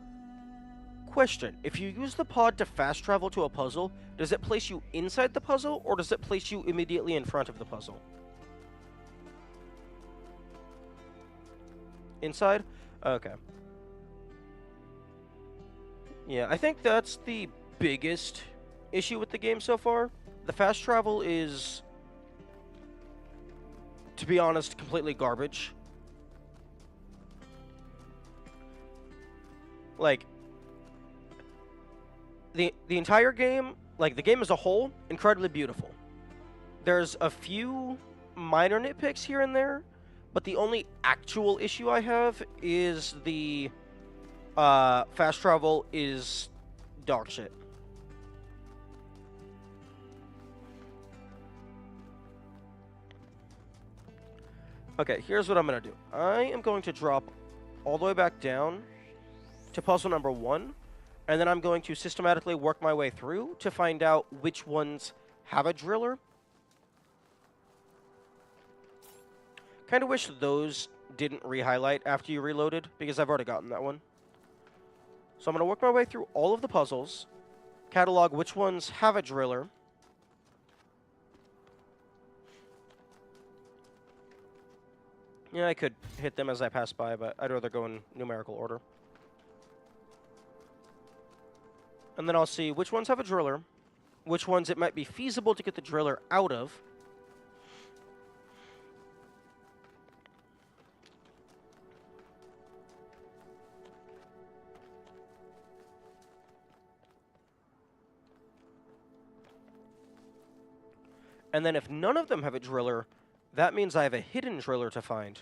Question. If you use the pod to fast travel to a puzzle, does it place you inside the puzzle, or does it place you immediately in front of the puzzle? Inside? Okay. Yeah, I think that's the biggest issue with the game so far. The fast travel is, to be honest, completely garbage. Like, the entire game, like the game as a whole, incredibly beautiful. There's a few minor nitpicks here and there, but the only actual issue I have is the fast travel is dog shit. Okay, here's what I'm going to do. I am going to drop all the way back down to puzzle number 1, and then I'm going to systematically work my way through to find out which ones have a driller. Kind of wish those didn't re-highlight after you reloaded, because I've already gotten that one. So I'm going to work my way through all of the puzzles, catalog which ones have a driller, yeah, I could hit them as I pass by, but I'd rather go in numerical order. And then I'll see which ones have a driller, which ones it might be feasible to get the driller out of. And then if none of them have a driller, that means I have a hidden driller to find.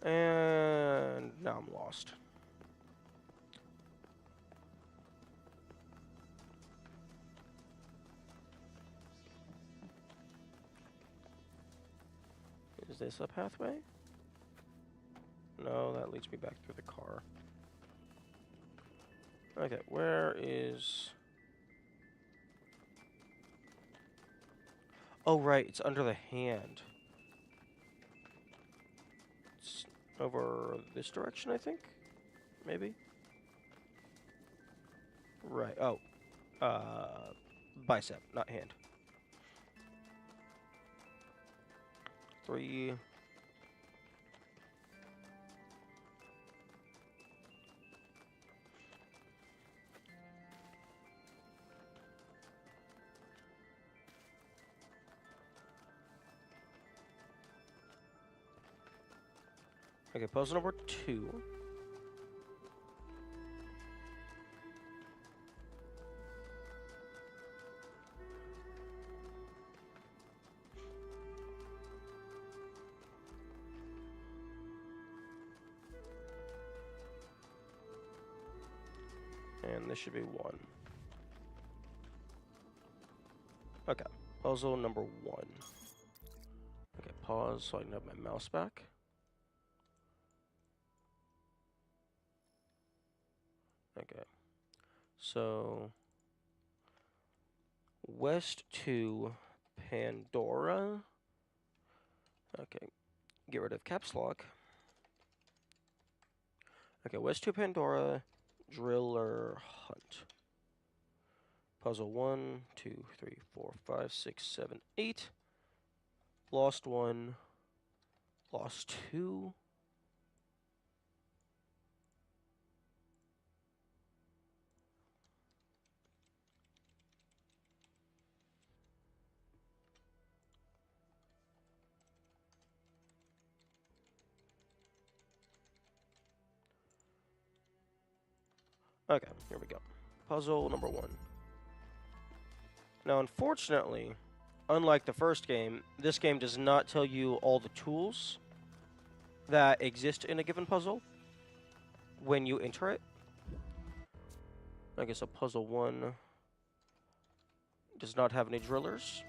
And now I'm lost. Is this a pathway? No, that leads me back through the car. Okay, where is... Oh, right, it's under the hand. It's over this direction, I think? Maybe? Right, oh. Bicep, not hand. 3... Okay, puzzle number 2. And this should be 1. Okay, puzzle number 1. Okay, pause so I can have my mouse back. Okay, so West to Pandora. Okay, get rid of caps lock. Okay, West to Pandora, Driller Hunt. Puzzle 1, 2, 3, 4, 5, 6, 7, 8. Lost 1. Lost 2. Okay, here we go. Puzzle number 1. Now, unfortunately, unlike the first game, this game does not tell you all the tools that exist in a given puzzle when you enter it. I guess a puzzle 1 does not have any drillers.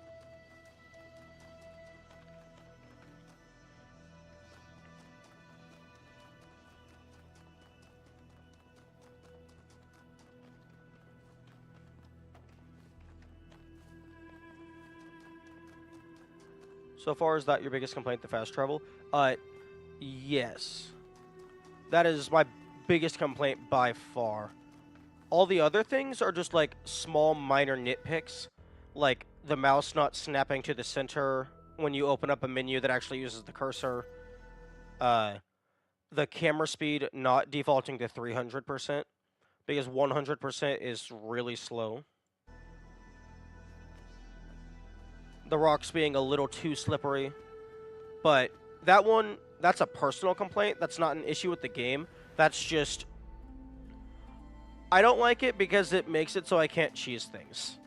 So far, is that your biggest complaint, the fast travel? Yes. That is my biggest complaint by far. All the other things are just like small minor nitpicks, like the mouse not snapping to the center when you open up a menu that actually uses the cursor. The camera speed not defaulting to 300%, because 100% is really slow. The rocks being a little too slippery. But that one, that's a personal complaint. That's not an issue with the game. That's just... I don't like it because it makes it so I can't cheese things.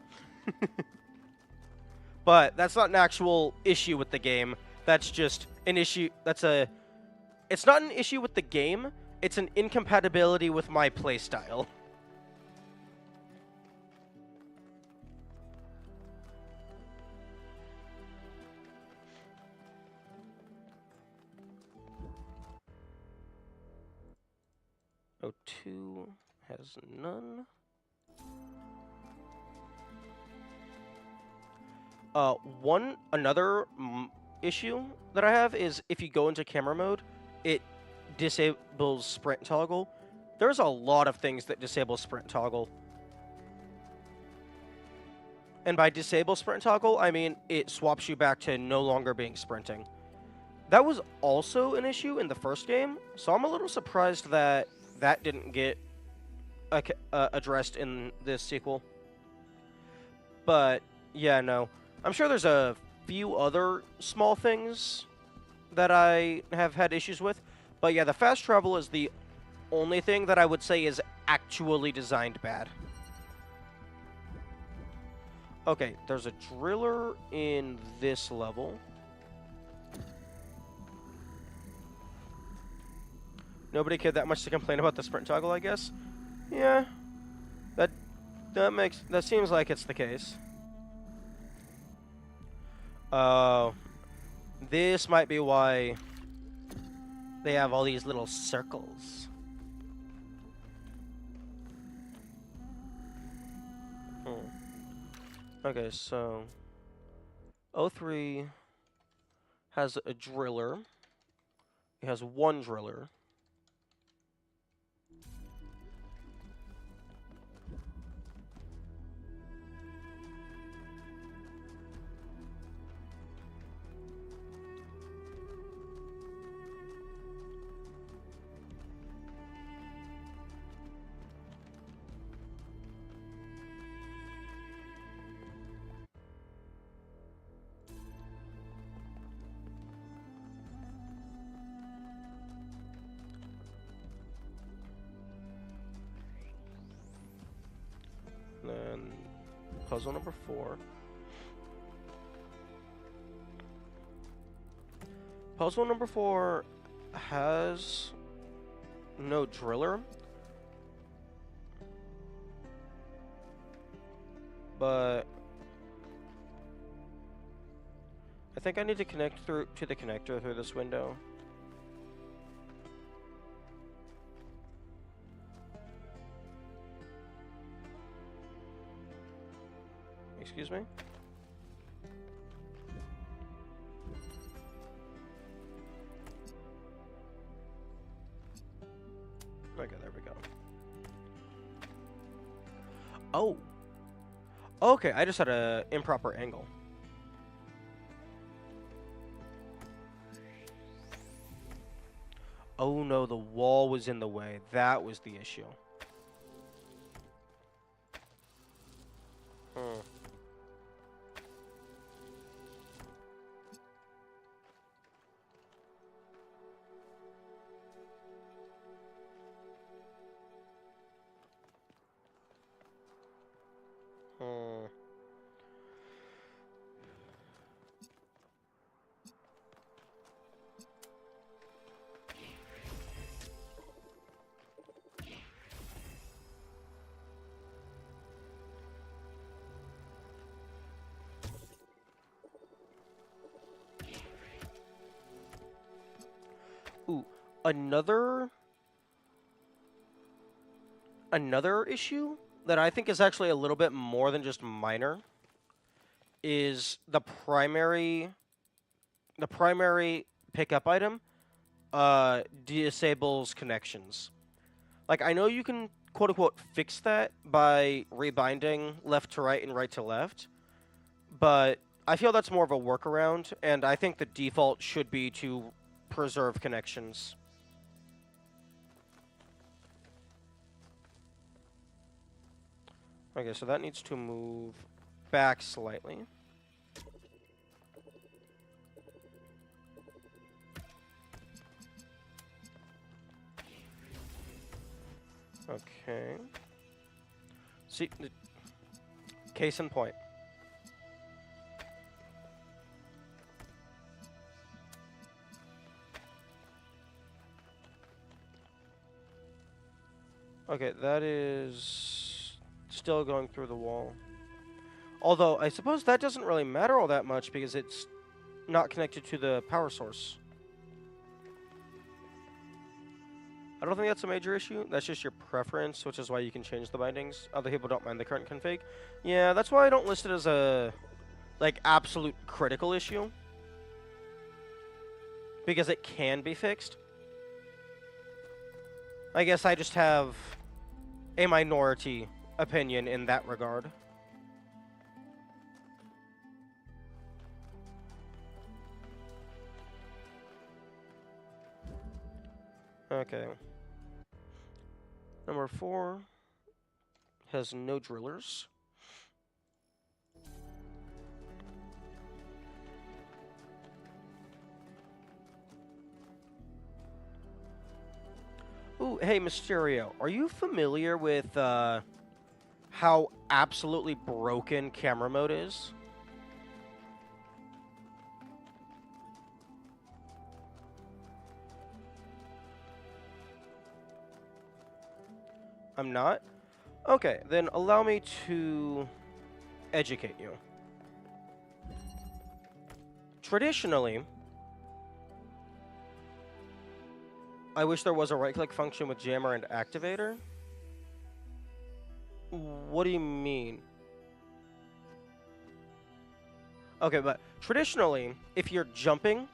But that's not an actual issue with the game. That's just an issue... It's not an issue with the game. It's an incompatibility with my playstyle. O2 has none. Another issue that I have is if you go into camera mode, it disables sprint toggle. There's a lot of things that disable sprint toggle. And by disable sprint toggle, I mean it swaps you back to no longer being sprinting. That was also an issue in the first game, so I'm a little surprised that that didn't get addressed in this sequel. But, yeah, no. I'm sure there's a few other small things that I have had issues with. But yeah, the fast travel is the only thing that I would say is actually designed bad. Okay, there's a driller in this level. Nobody cared that much to complain about the sprint toggle, I guess. Yeah, that that seems like it's the case. This might be why they have all these little circles. Okay, so O3 has a driller. It has one driller. Then puzzle number 4. Puzzle number 4 has no driller, but I think I need to connect through to the connector through this window. Excuse me? Okay, there we go. Oh. Okay, I just had an improper angle. Oh no, the wall was in the way. That was the issue. Hmm. Hmm. Ooh, another issue that I think is actually a little bit more than just minor is the primary pickup item disables connections. Like, I know you can quote unquote fix that by rebinding left to right and right to left, but I feel that's more of a workaround, and I think the default should be to preserve connections. Okay, so that needs to move back slightly. Okay. See, case in point. Okay, that is still going through the wall. Although, I suppose that doesn't really matter all that much because it's not connected to the power source. I don't think that's a major issue. That's just your preference, which is why you can change the bindings. Other people don't mind the current config. Yeah, that's why I don't list it as a, like, absolute critical issue. Because it can be fixed. I guess I just have a minority opinion in that regard. Okay. Number 4 has no drillers. Ooh, hey, Mysterio, are you familiar with how absolutely broken camera mode is? I'm not? Okay, then allow me to educate you. Traditionally, I wish there was a right-click function with jammer and activator. What do you mean? Okay, but traditionally, if you're jumping,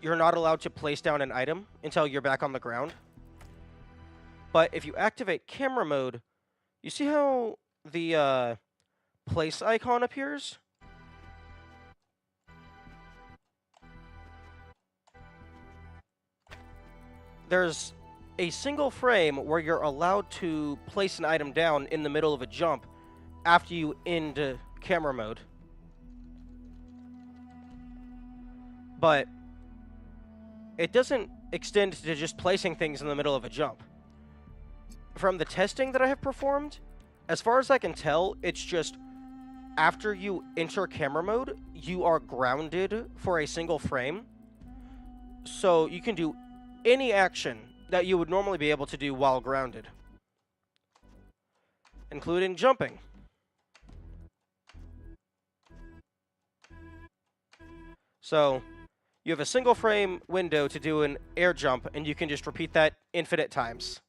you're not allowed to place down an item until you're back on the ground. But if you activate camera mode, you see how the place icon appears? There's a single frame where you're allowed to place an item down in the middle of a jump after you end camera mode. But it doesn't extend to just placing things in the middle of a jump. From the testing that I have performed, as far as I can tell, it's just after you enter camera mode, you are grounded for a single frame. So you can do any action that you would normally be able to do while grounded, including jumping. So you have a single frame window to do an air jump, and you can just repeat that infinite times.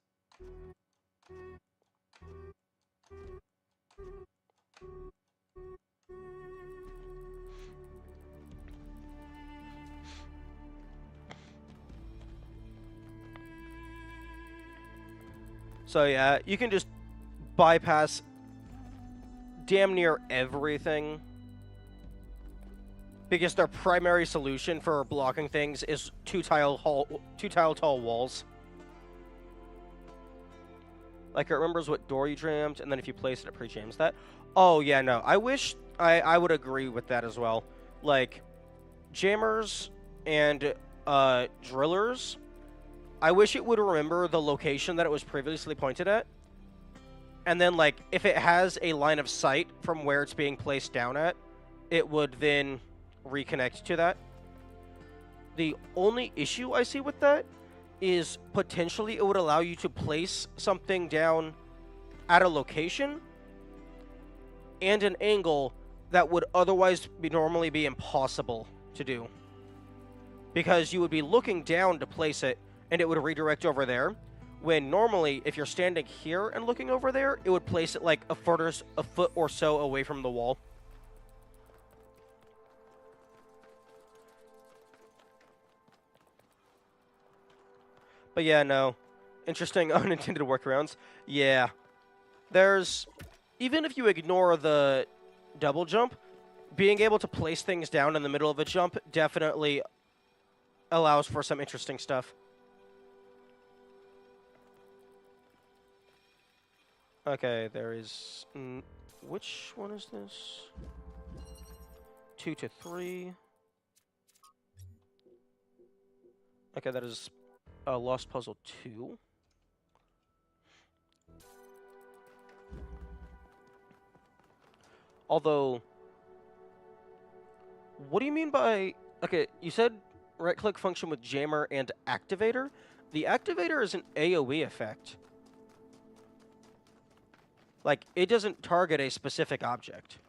So yeah, you can just bypass damn near everything, because their primary solution for blocking things is two tile tall walls. Like, it remembers what door you jammed, and then if you place it, it pre-jams that. Oh, yeah, no. I wish I would agree with that as well. Like, jammers and drillers, I wish it would remember the location that it was previously pointed at. And then, like, if it has a line of sight from where it's being placed down at, it would then reconnect to that. The only issue I see with that is potentially it would allow you to place something down at a location and an angle that would otherwise normally be impossible to do. Because you would be looking down to place it, and it would redirect over there, when normally, if you're standing here and looking over there, it would place it like a foot or so away from the wall. But yeah, no. Interesting unintended workarounds. Yeah. There's... Even if you ignore the double jump, being able to place things down in the middle of a jump definitely allows for some interesting stuff. Okay, there is... which one is this? 2 to 3. Okay, that is Lost Puzzle 2. Although, what do you mean by... Okay, you said right-click function with jammer and activator? The activator is an AoE effect. Like, it doesn't target a specific object.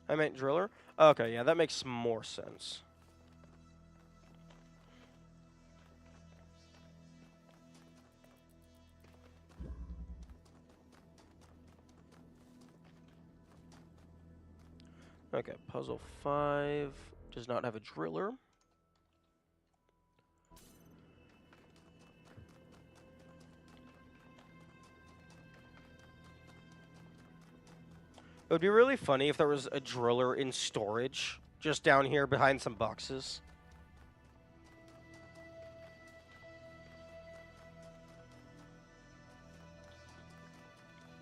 I meant driller? Okay, yeah, that makes more sense. Okay, puzzle 5 does not have a driller. It would be really funny if there was a driller in storage, just down here behind some boxes.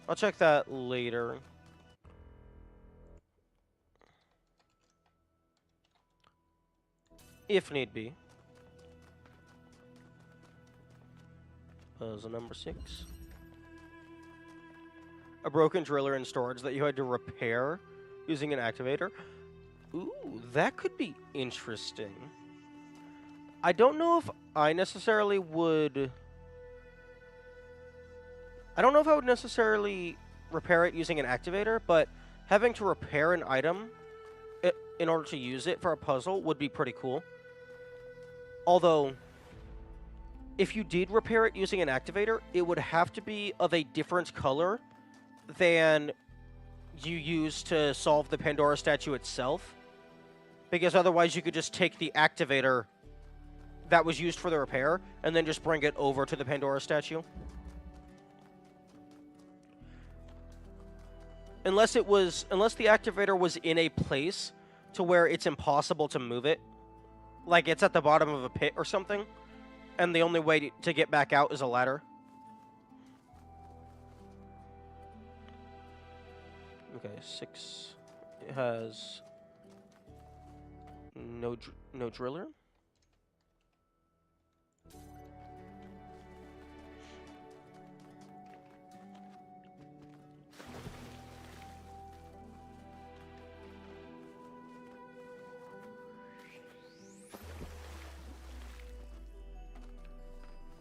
I'll check that later. If need be. Puzzle number 6. A broken driller in storage that you had to repair using an activator. Ooh, that could be interesting. I don't know if I necessarily would... I don't know if I would necessarily repair it using an activator, but having to repair an item in order to use it for a puzzle would be pretty cool. Although, if you did repair it using an activator, it would have to be of a different color than you use to solve the Pandora statue itself. Because otherwise you could just take the activator that was used for the repair and then just bring it over to the Pandora statue. Unless the activator was in a place to where it's impossible to move it. Like it's at the bottom of a pit or something. And the only way to get back out is a ladder. Okay, 6 has no driller.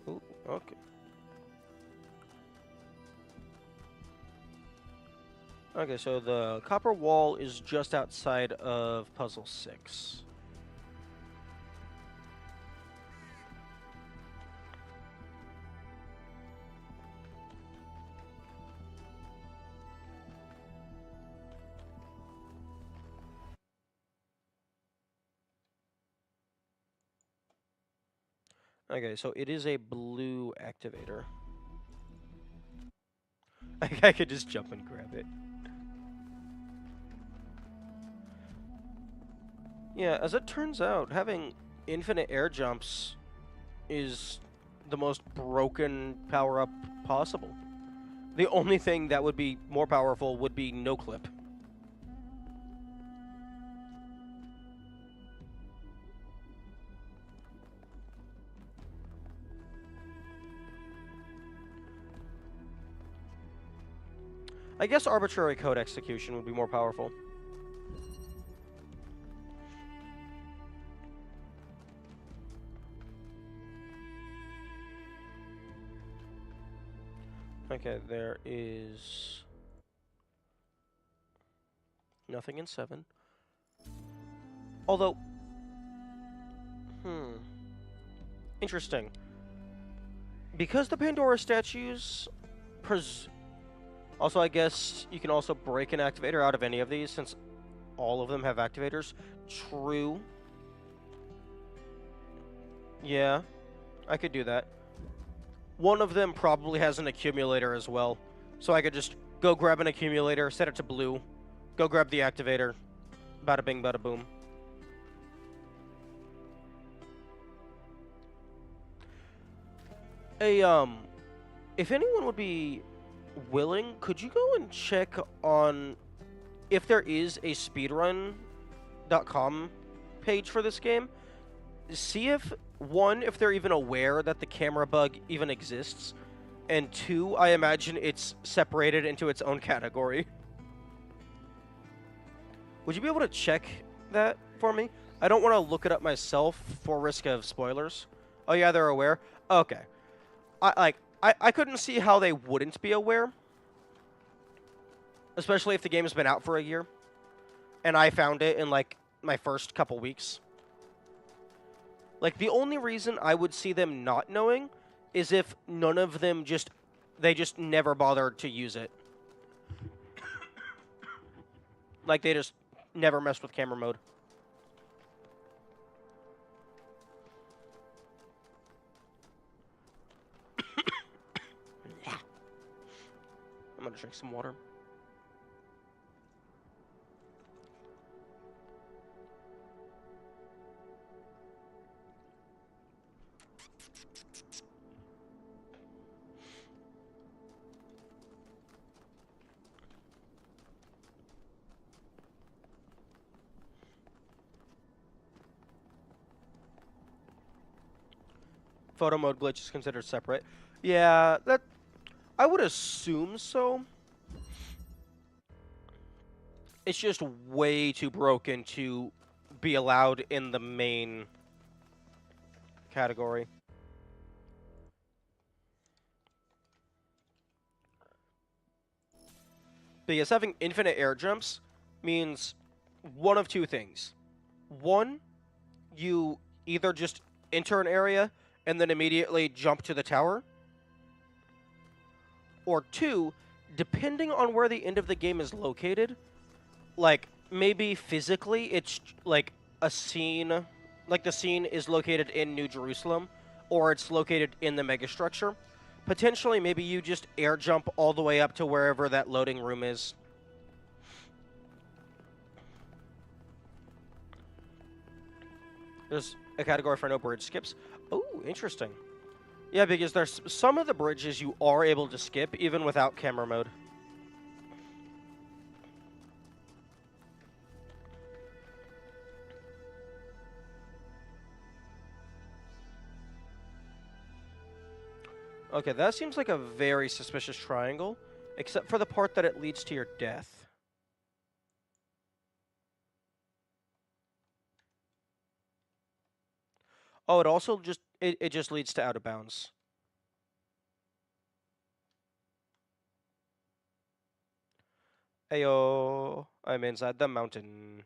Ooh, okay. Okay, so the copper wall is just outside of puzzle 6. Okay, so it is a blue activator. I could just jump and grab it. Yeah, as it turns out, having infinite air jumps is the most broken power-up possible. The only thing that would be more powerful would be no clip. I guess arbitrary code execution would be more powerful. Okay, there is nothing in 7. Although, interesting. Because the Pandora statues also, I guess you can also break an activator out of any of these, since all of them have activators. True. Yeah, I could do that. One of them probably has an accumulator as well, so I could just go grab an accumulator, set it to blue, go grab the activator, bada bing, bada boom. If anyone would be willing, could you go and check on if there is a speedrun.com page for this game? See if, 1, if they're even aware that the camera bug even exists, and 2, I imagine it's separated into its own category. Would you be able to check that for me? I don't want to look it up myself for risk of spoilers. Oh yeah, they're aware? Okay. I couldn't see how they wouldn't be aware. Especially if the game has been out for a year. And I found it in, like, my first couple weeks. Like, the only reason I would see them not knowing is if none of them they just never bothered to use it. Like, they just never messed with camera mode. I'm gonna drink some water. Photo mode glitch is considered separate. Yeah, that I would assume so. It's just way too broken to be allowed in the main category. Because having infinite air jumps means one of two things. One, you either just enter an area and then immediately jump to the tower. Or two, depending on where the end of the game is located, like maybe physically it's like a scene, like the scene is located in New Jerusalem or it's located in the megastructure. Potentially, maybe you just air jump all the way up to wherever that loading room is. There's a category for no bridge skips. Oh, interesting. Yeah, because there's some of the bridges you are able to skip even without camera mode. Okay, that seems like a very suspicious triangle, except for the part that it leads to your death. Oh, it also it just leads to out of bounds. Ayo, I'm inside the mountain.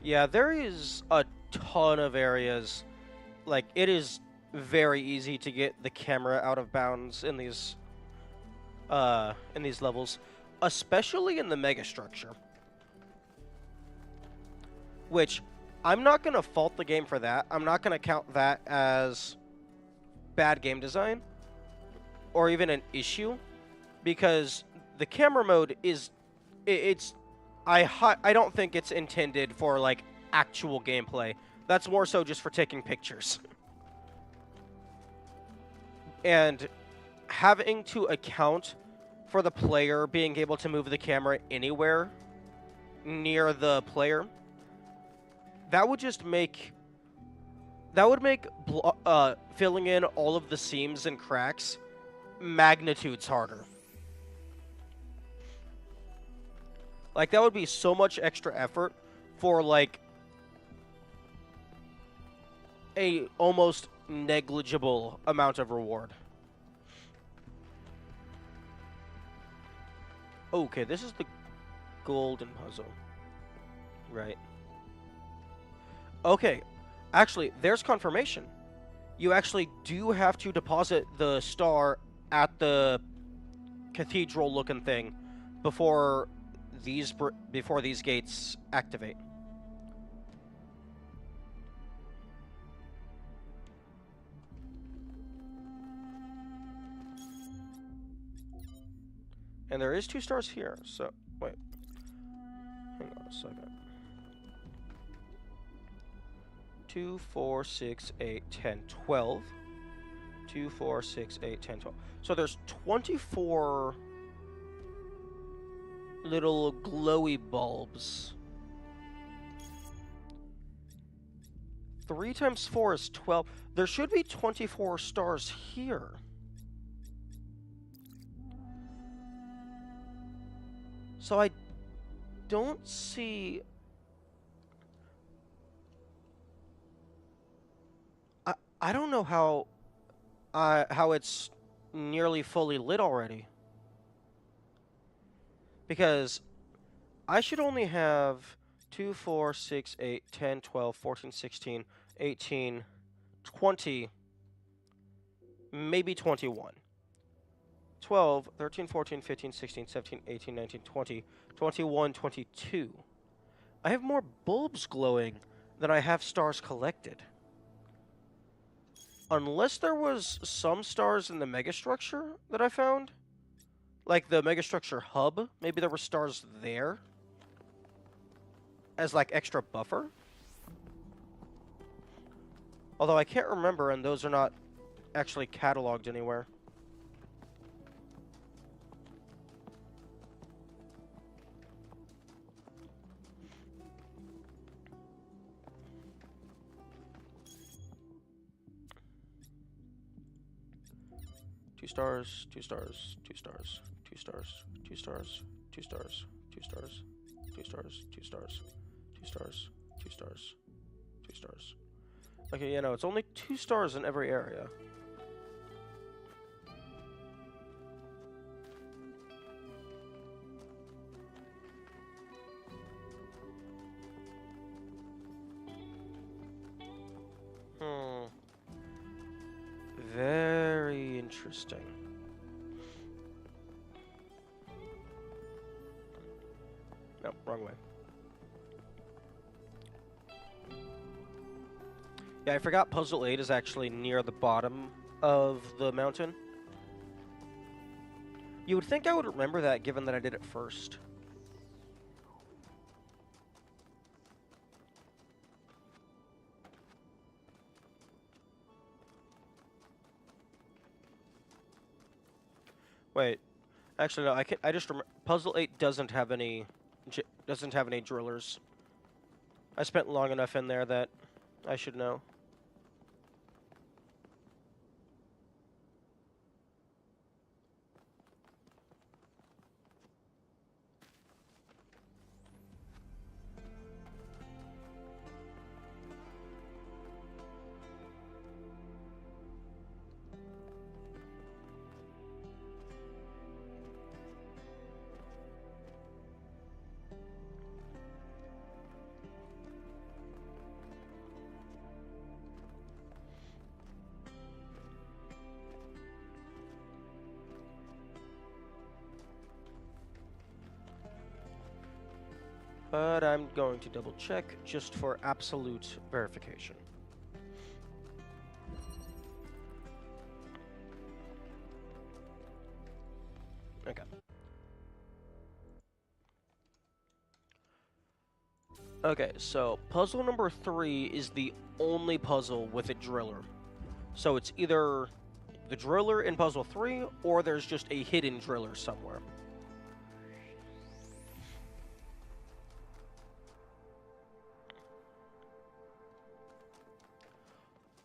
Yeah, there is a ton of areas. Like, it is very easy to get the camera out of bounds in these levels, especially in the megastructure. Which I'm not gonna fault the game for that. I'm not gonna count that as bad game design or even an issue because the camera mode is it's I don't think it's intended for like actual gameplay. That's more so just for taking pictures. And having to account for the player being able to move the camera anywhere near the player, that would just make filling in all of the seams and cracks magnitudes harder. Like, that would be so much extra effort for like a almost negligible amount of reward. Okay, this is the golden puzzle. Right. Okay, actually, there's confirmation. You actually do have to deposit the star at the cathedral-looking thing before these gates activate. And there is 2 stars here, so wait. Hang on a second. 2, 4, 6, 8, 10, 12. 2, 4, 6, 8, 10, 12. So there's 24 little glowy bulbs. 3 times 4 is 12. There should be 24 stars here. So I don't see... I don't know how it's nearly fully lit already. Because I should only have 2, 4, 6, 8, 10, 12, 14, 16, 18, 20, maybe 21. 12, 13, 14, 15, 16, 17, 18, 19, 20, 21, 22. I have more bulbs glowing than I have stars collected. Unless there was some stars in the megastructure that I found. Like the megastructure hub. Maybe there were stars there. As like extra buffer. Although I can't remember, and those are not actually cataloged anywhere. Two stars, two stars, two stars, two stars, two stars, two stars, two stars, two stars, two stars, two stars, two stars, two stars. Okay, you know, it's only 2 stars in every area. Very interesting. No, wrong way. Yeah, I forgot Puzzle 8 is actually near the bottom of the mountain. You would think I would remember that, given that I did it first. Wait, actually no. I just remember Puzzle 8 doesn't have any drillers. I spent long enough in there that I should know. But I'm going to double check just for absolute verification. Okay. Okay, so puzzle number 3 is the only puzzle with a driller. So it's either the driller in puzzle 3, or there's just a hidden driller somewhere.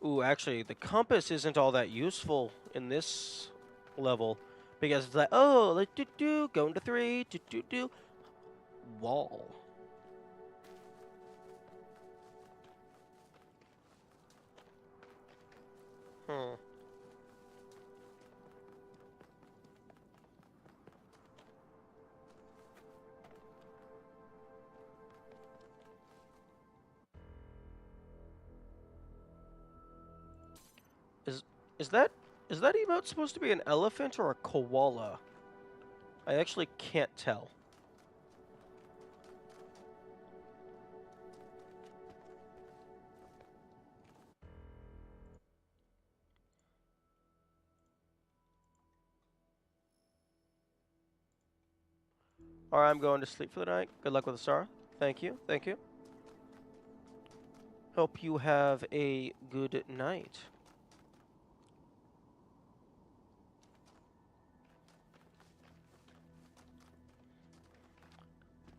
Ooh, actually, the compass isn't all that useful in this level. Because it's like, oh, like, do-do, going to 3, do-do-do. Wall. Hmm. Is is that is that emote supposed to be an elephant or a koala? I actually can't tell. Alright, I'm going to sleep for the night. Good luck with the star. Thank you. Thank you. Hope you have a good night.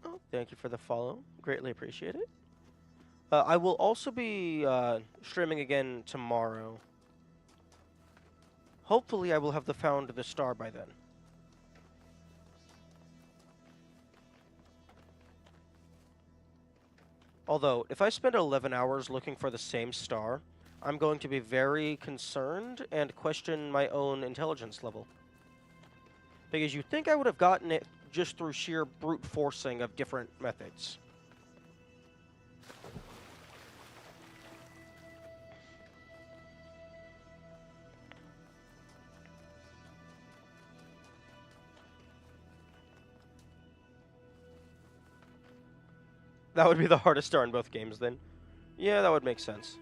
Oh, thank you for the follow. Greatly appreciate it. I will also be streaming again tomorrow. Hopefully, I will have found the star by then. Although, if I spend 11 hours looking for the same star, I'm going to be very concerned and question my own intelligence level. Because you'd think I would have gotten it just through sheer brute forcing of different methods. That would be the hardest star in both games, then. Yeah, that would make sense.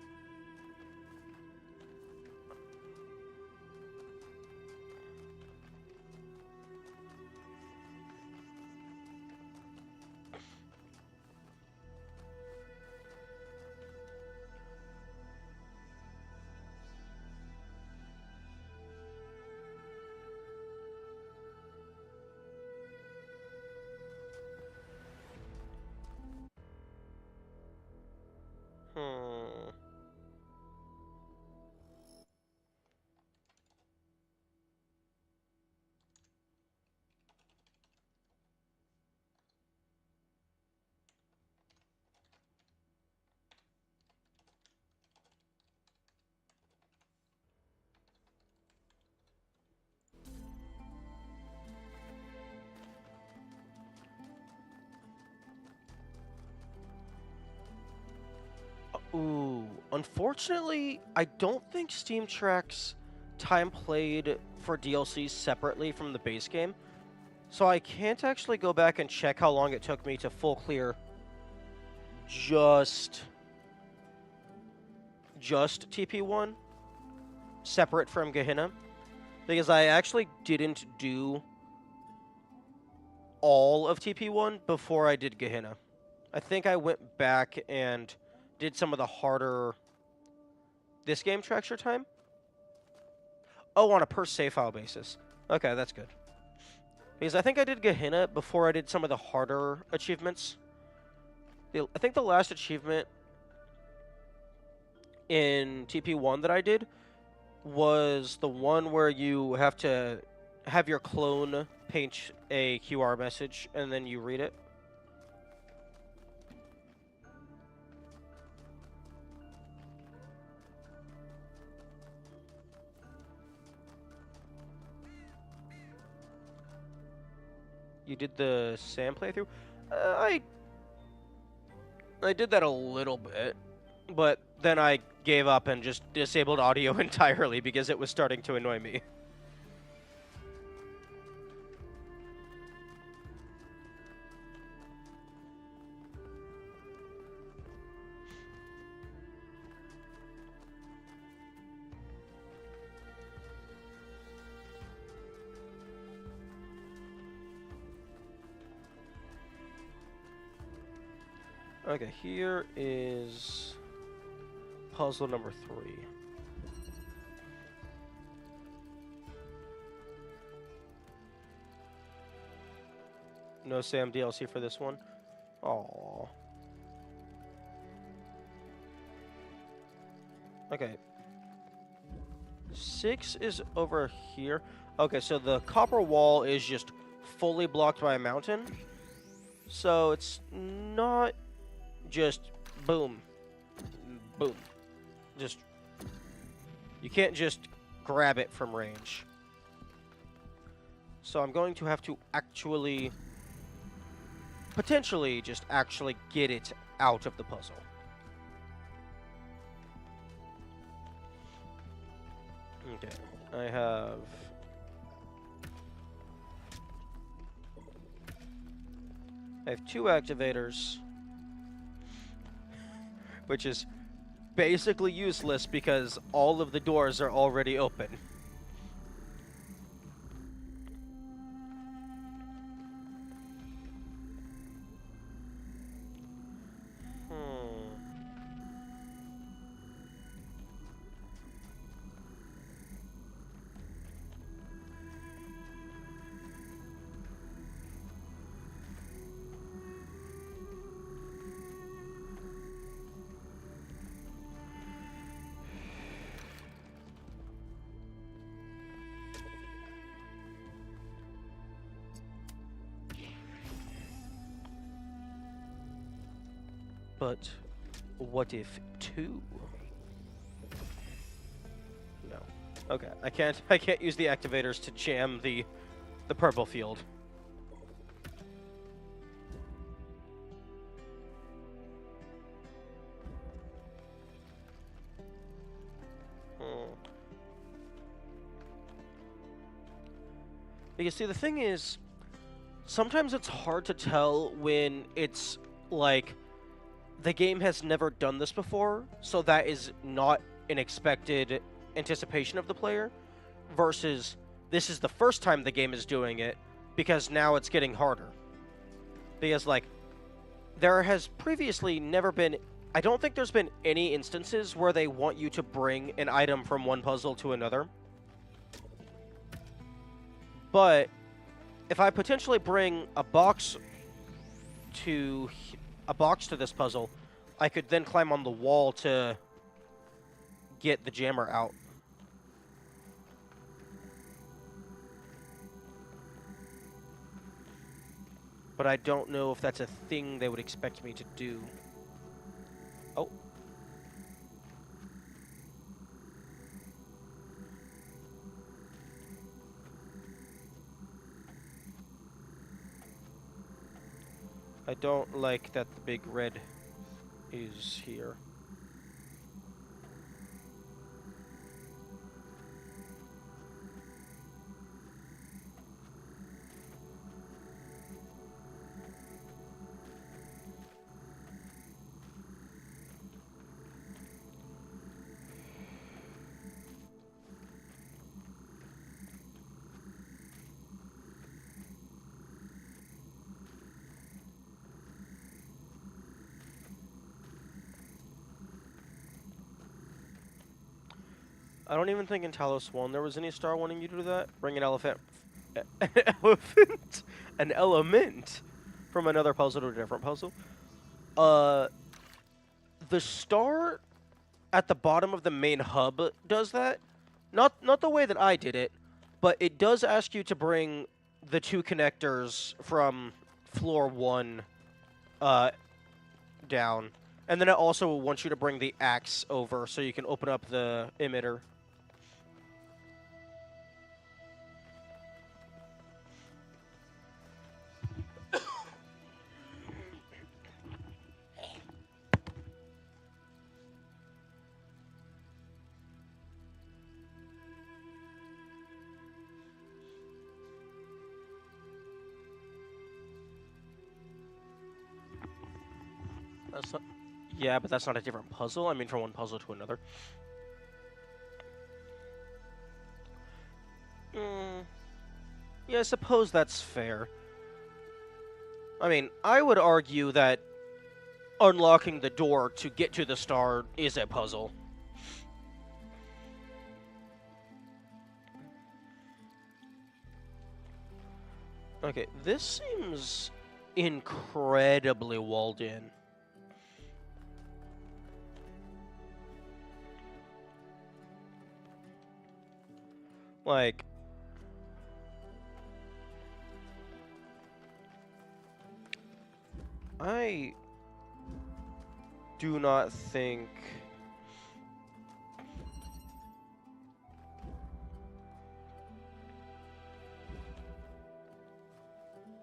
Unfortunately, I don't think Steam tracks time played for DLCs separately from the base game, so I can't actually go back and check how long it took me to full clear just TP1 separate from Gehenna, because I actually didn't do all of TP1 before I did Gehenna. I think I went back and did some of the harder this game tracks your time. Oh, on a per save file basis. Okay, that's good. Because I think I did Gehenna before I did some of the harder achievements. I think the last achievement in TP1 that I did was the one where you have to have your clone paint a QR message and then you read it. You did the Sam playthrough? I did that a little bit, but then I gave up and just disabled audio entirely because it was starting to annoy me. Okay, here is puzzle number 3. No Sam DLC for this one. Aww. Okay. 6 is over here. Okay, so the copper wall is just fully blocked by a mountain. So it's not just boom, boom. Just, you can't just grab it from range. So I'm going to have to actually, potentially just actually get it out of the puzzle. Okay, I have two activators, which is basically useless because all of the doors are already open. But what if 2? No. Okay, I can't use the activators to jam the purple field. Because see, the thing is, sometimes it's hard to tell when it's like the game has never done this before, so that is not an expected anticipation of the player, versus this is the first time the game is doing it because now it's getting harder. Because, like, there has previously never been, I don't think there's been any instances where they want you to bring an item from one puzzle to another. But if I potentially bring a box to this puzzle, I could then climb on the wall to get the jammer out. But I don't know if that's a thing they would expect me to do. Oh. I don't like that the big red is here. I don't even think in Talos 1 there was any star wanting you to do that. Bring an elephant. An elephant? An element from another puzzle to a different puzzle. Uh, the star at the bottom of the main hub does that. Not the way that I did it, but it does ask you to bring the two connectors from floor 1 down. And then it also wants you to bring the axe over so you can open up the emitter. That's not, yeah, but that's not a different puzzle. I mean, from one puzzle to another. Yeah, I suppose that's fair. I mean, I would argue that unlocking the door to get to the star is a puzzle. Okay, this seems incredibly walled in. Like, I do not think...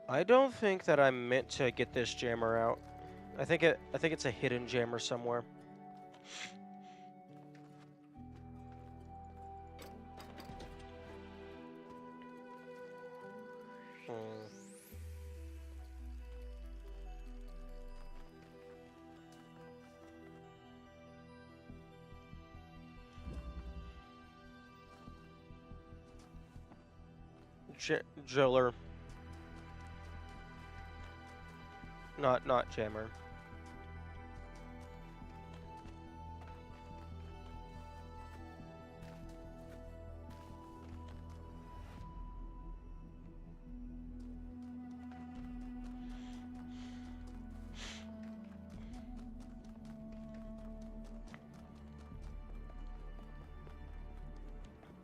I don't think that I'm meant to get this jammer out. I think it's a hidden jammer somewhere. Driller. Not jammer.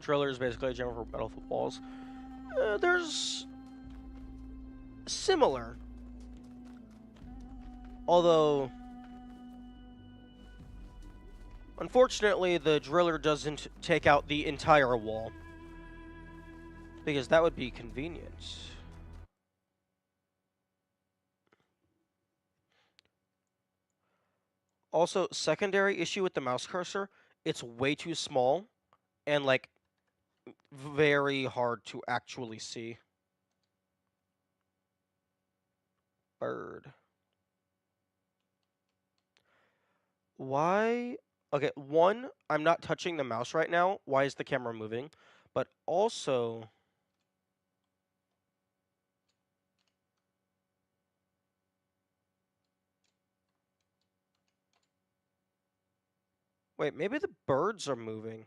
Driller is basically a jammer for battlefield walls. There's similar, although unfortunately the driller doesn't take out the entire wall because that would be convenient. Also, secondary issue with the mouse cursor, it's way too small and like very hard to actually see. Bird. Why? Okay, one, I'm not touching the mouse right now. Why is the camera moving? But also... Wait, maybe the birds are moving.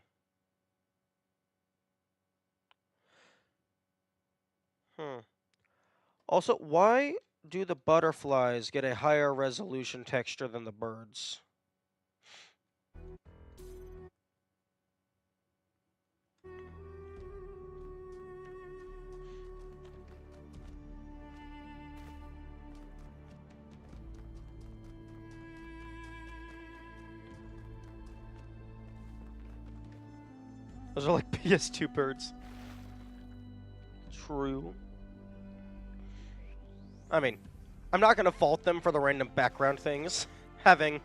Also, why do the butterflies get a higher resolution texture than the birds? Those are like PS2 birds. True. I mean, I'm not gonna fault them for the random background things, having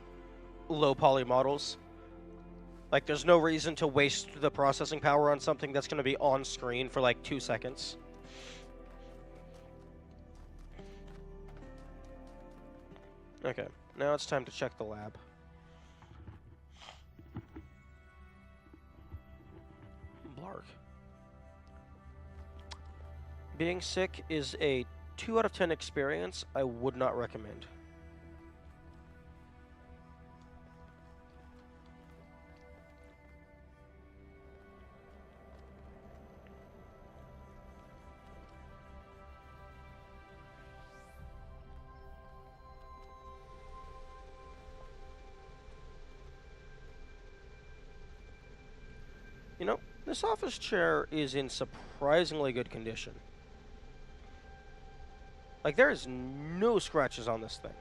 low poly models. Like, there's no reason to waste the processing power on something that's gonna be on screen for like 2 seconds. Okay, now it's time to check the lab. Blark. Being sick is a 2 out of 10 experience I would not recommend. This office chair is in surprisingly good condition. Like, there is no scratches on this thing.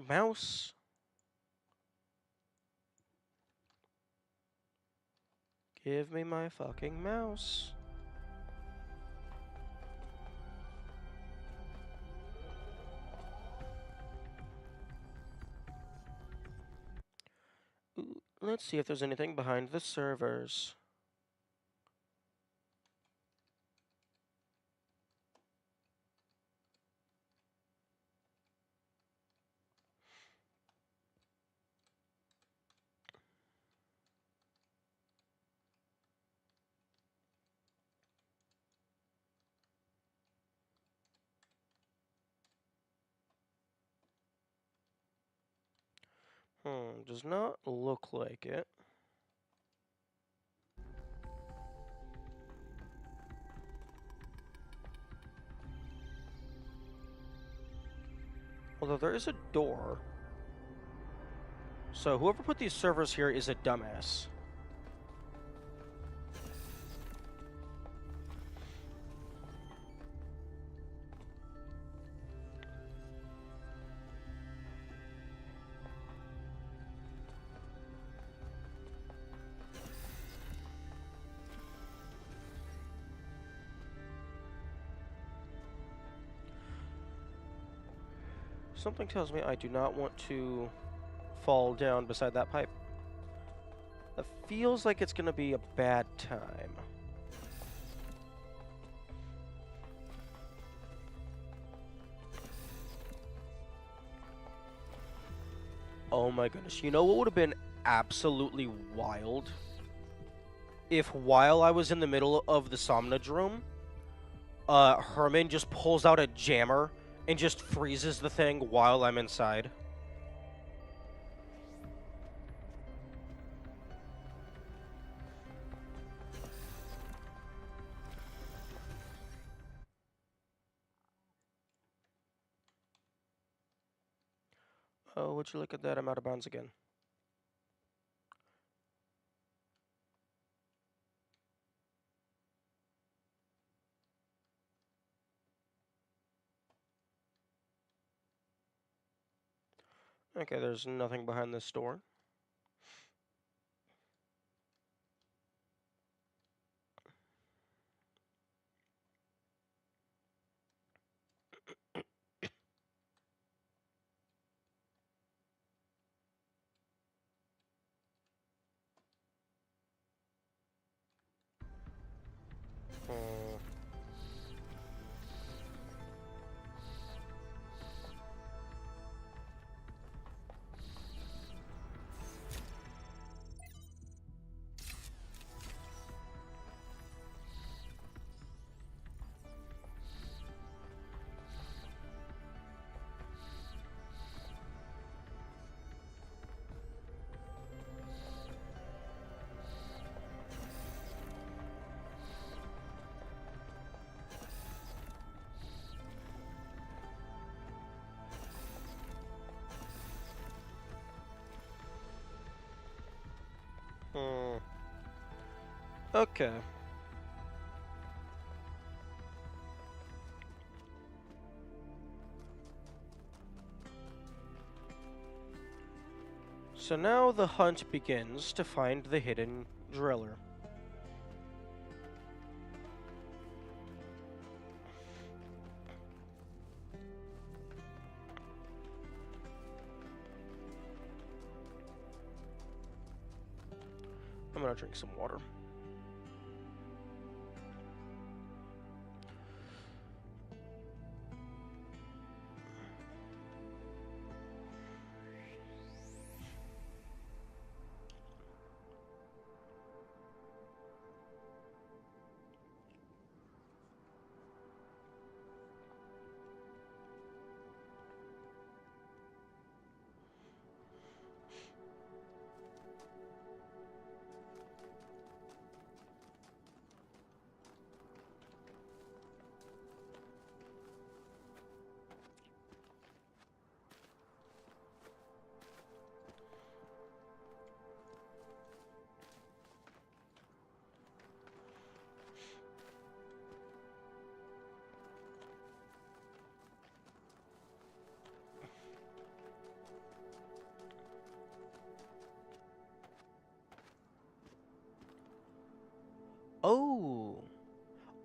Mouse. Give me my fucking mouse. Ooh, let's see if there's anything behind the servers. Does not look like it. Although there is a door. So whoever put these servers here is a dumbass. Something tells me I do not want to fall down beside that pipe. That feels like it's gonna be a bad time. Oh my goodness. You know what would have been absolutely wild? If while I was in the middle of the Somnodrome, Herman just pulls out a jammer and just freezes the thing while I'm inside. Oh, would you look at that? I'm out of bounds again. Okay, there's nothing behind this door. Hmm. Hmm. Okay. So now the hunt begins to find the hidden driller. I'm gonna drink some water.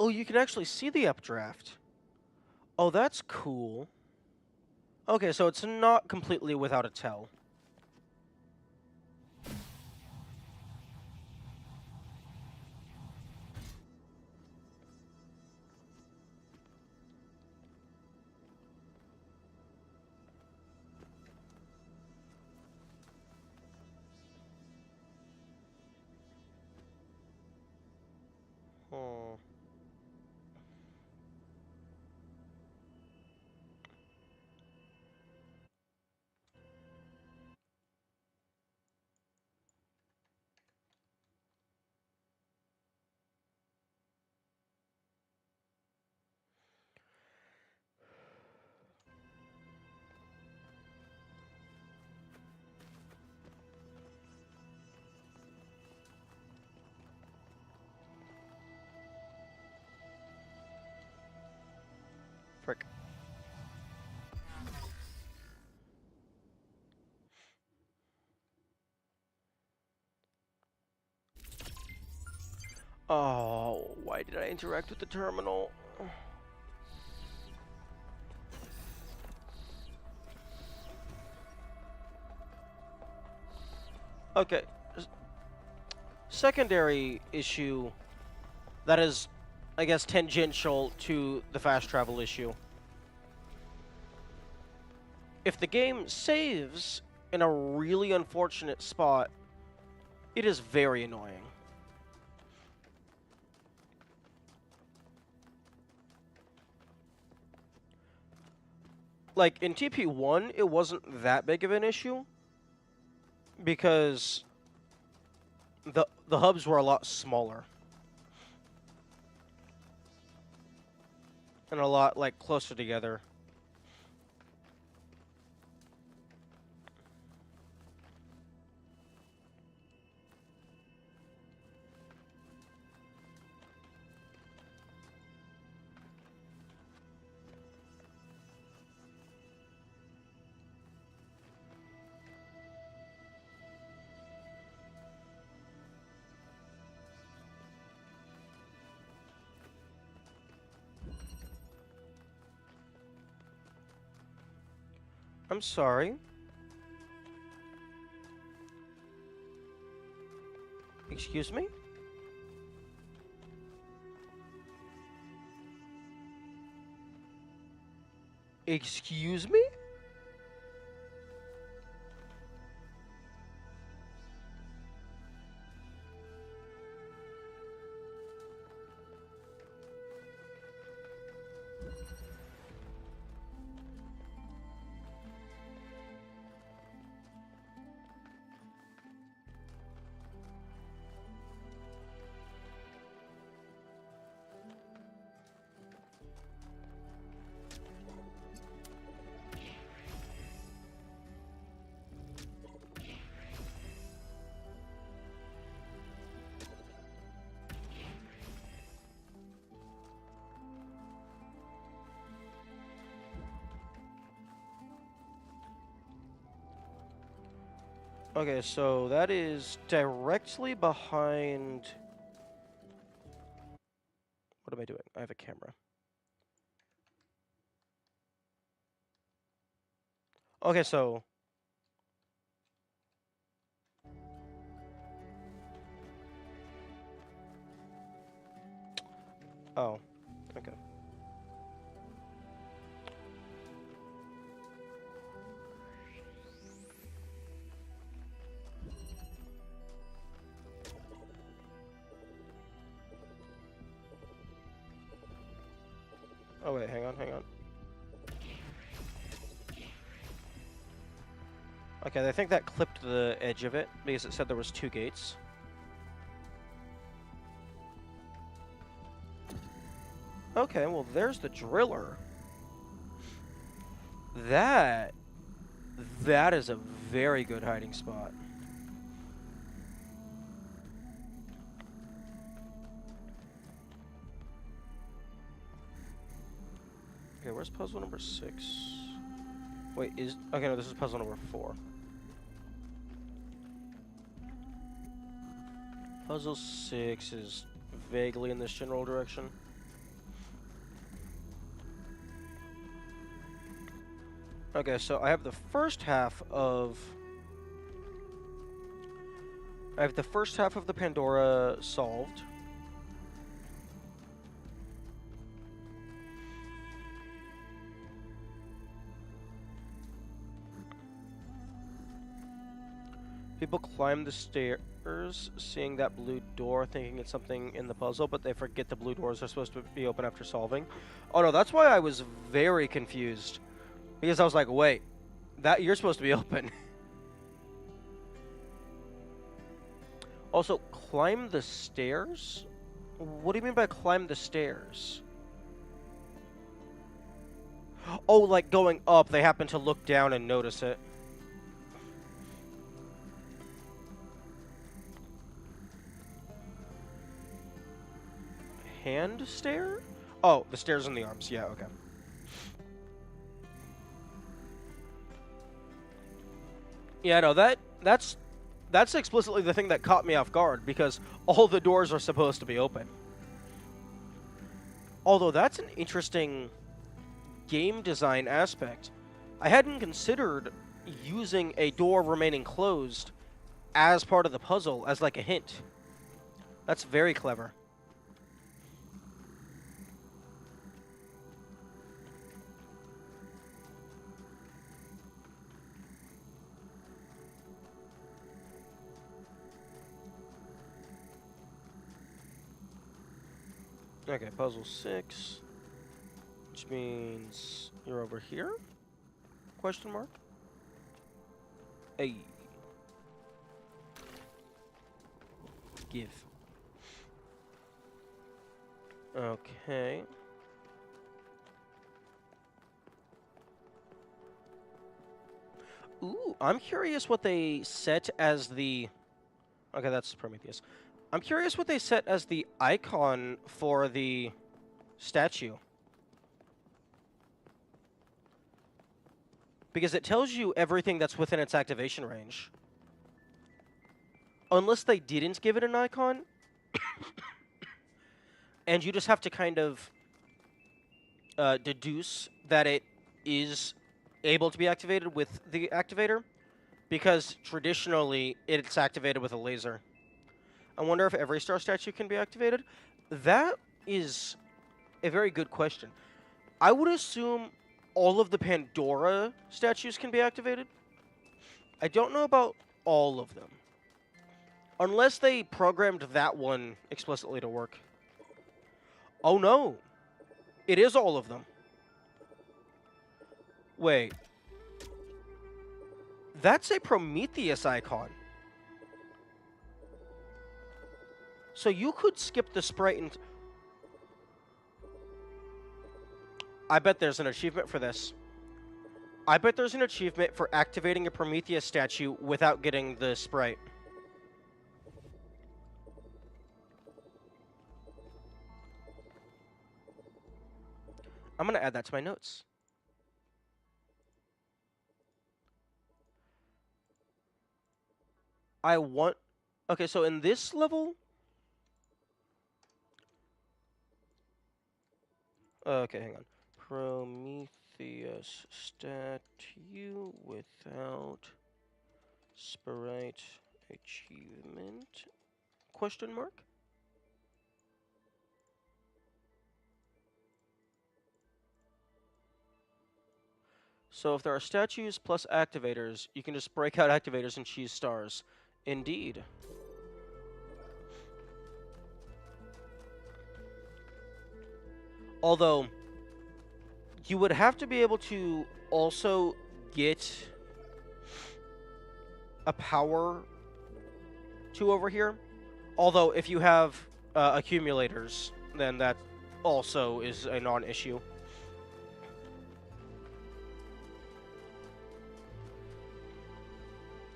Oh, you can actually see the updraft. Oh, that's cool. Okay, so it's not completely without a tell. Hmm. Frick. Oh, why did I interact with the terminal? Okay. Secondary issue that is, I guess, tangential to the fast travel issue. If the game saves in a really unfortunate spot, it is very annoying. Like, in TP1, it wasn't that big of an issue because the hubs were a lot smaller and a lot, like, closer together. I'm sorry. Excuse me? Excuse me? Okay, so that is directly behind... What am I doing? I have a camera. Okay, so... Oh, okay. Oh wait, hang on, hang on. Okay, I think that clipped the edge of it because it said there was 2 gates. Okay, well there's the driller. That is a very good hiding spot. Okay, where's puzzle number 6? Wait, okay, no, this is puzzle number 4. Puzzle 6 is vaguely in this general direction. Okay, so I have the first half of... I have the first half of the Pandora solved. People climb the stairs, seeing that blue door, thinking it's something in the puzzle, but they forget the blue doors are supposed to be open after solving. Oh no, that's why I was very confused. Because I was like, wait, that you're supposed to be open. Also, climb the stairs? What do you mean by climb the stairs? Oh, like going up, they happen to look down and notice it. Hand stair? Oh, the stairs and the arms. Yeah, okay. Yeah, no, that's explicitly the thing that caught me off guard because all the doors are supposed to be open. Although that's an interesting game design aspect. I hadn't considered using a door remaining closed as part of the puzzle as like a hint. That's very clever. Okay, puzzle 6, which means you're over here? Question mark? Hey. Give. Okay. Ooh, I'm curious what they set as the... Okay, that's Prometheus. I'm curious what they set as the icon for the statue. Because it tells you everything that's within its activation range. Unless they didn't give it an icon, and you just have to kind of deduce that it is able to be activated with the activator, because traditionally it's activated with a laser. I wonder if every star statue can be activated. That is a very good question. I would assume all of the Pandora statues can be activated. I don't know about all of them. Unless they programmed that one explicitly to work. Oh no! It is all of them. Wait. That's a Prometheus icon. So you could skip the sprite and... I bet there's an achievement for this. I bet there's an achievement for activating a Prometheus statue without getting the sprite. I'm going to add that to my notes. I want... Okay, so in this level... Okay, hang on. Prometheus statue without sprite achievement? Question mark? So if there are statues plus activators, you can just break out activators and choose stars. Indeed. Although, you would have to be able to also get a power to over here. Although, if you have accumulators, then that also is a non-issue.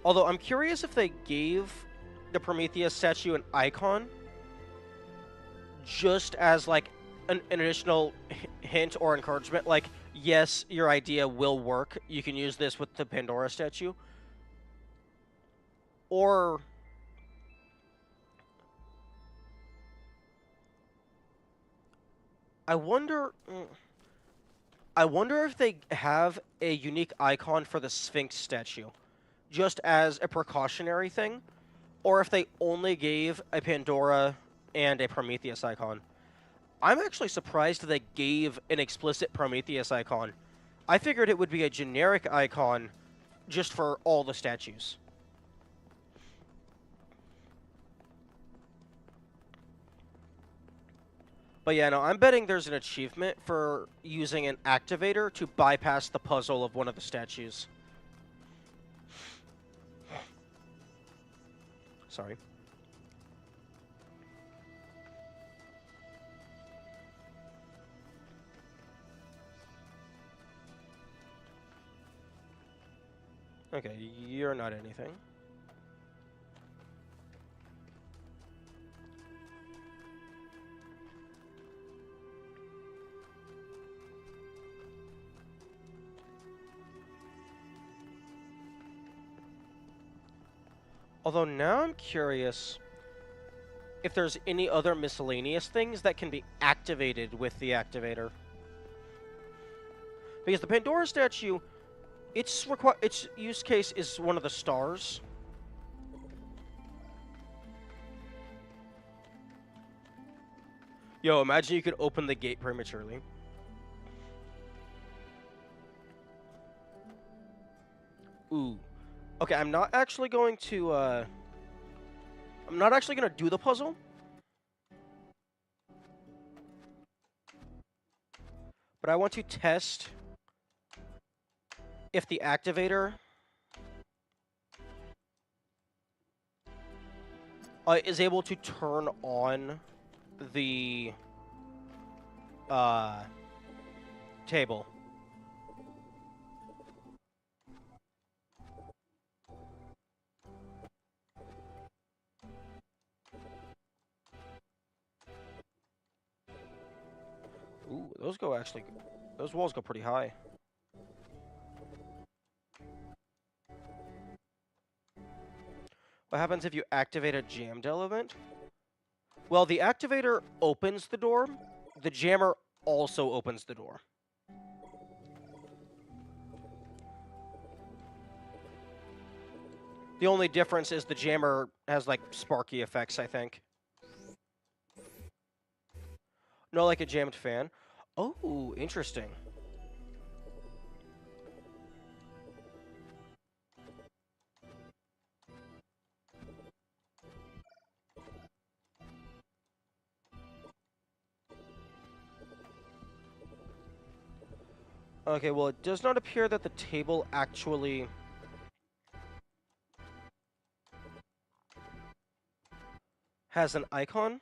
Although, I'm curious if they gave the Prometheus statue an icon just as, like, an additional hint or encouragement. Like, yes, your idea will work. You can use this with the Pandora statue. Or... I wonder... I wonder if they have a unique icon for the Sphinx statue, just as a precautionary thing, or if they only gave a Pandora and a Prometheus icon. I'm actually surprised they gave an explicit Prometheus icon. I figured it would be a generic icon just for all the statues. But yeah, no, I'm betting there's an achievement for using an activator to bypass the puzzle of one of the statues. Sorry. Okay, you're not anything. Although now I'm curious if there's any other miscellaneous things that can be activated with the activator. Because the Pandora statue, its use case is one of the stars. Yo, imagine you could open the gate prematurely. Ooh. Okay, I'm not actually going to, I'm not actually going to do the puzzle. But I want to test if the activator is able to turn on the table. Ooh, those walls go pretty high. What happens if you activate a jammed element? Well, the activator opens the door. The jammer also opens the door. The only difference is the jammer has, like, sparky effects, I think. No, like a jammed fan. Oh, interesting. Okay, well, it does not appear that the table actually has an icon.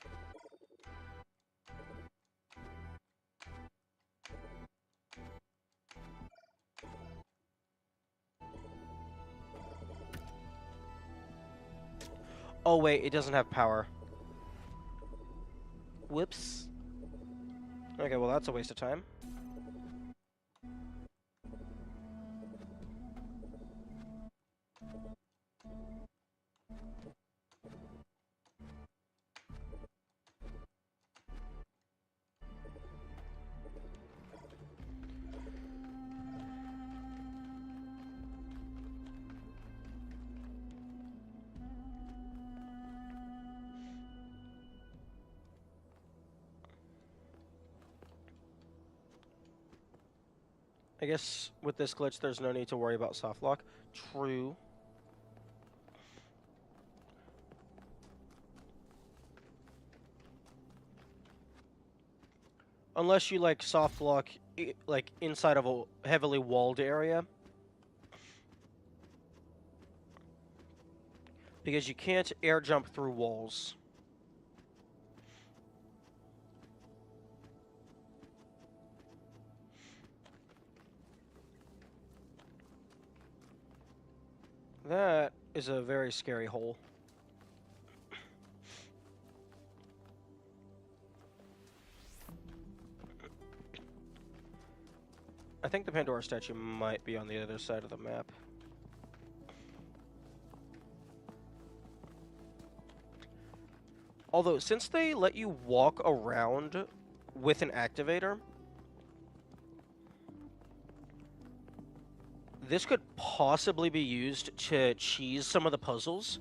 Oh, wait, it doesn't have power. Whoops. Okay, well, that's a waste of time. I guess with this glitch, there's no need to worry about soft lock. True. Unless you, like, soft lock, like, inside of a heavily walled area. Because you can't air jump through walls. That is a very scary hole. I think the Pandora statue might be on the other side of the map. Although, since they let you walk around with an activator, this could possibly be used to cheese some of the puzzles.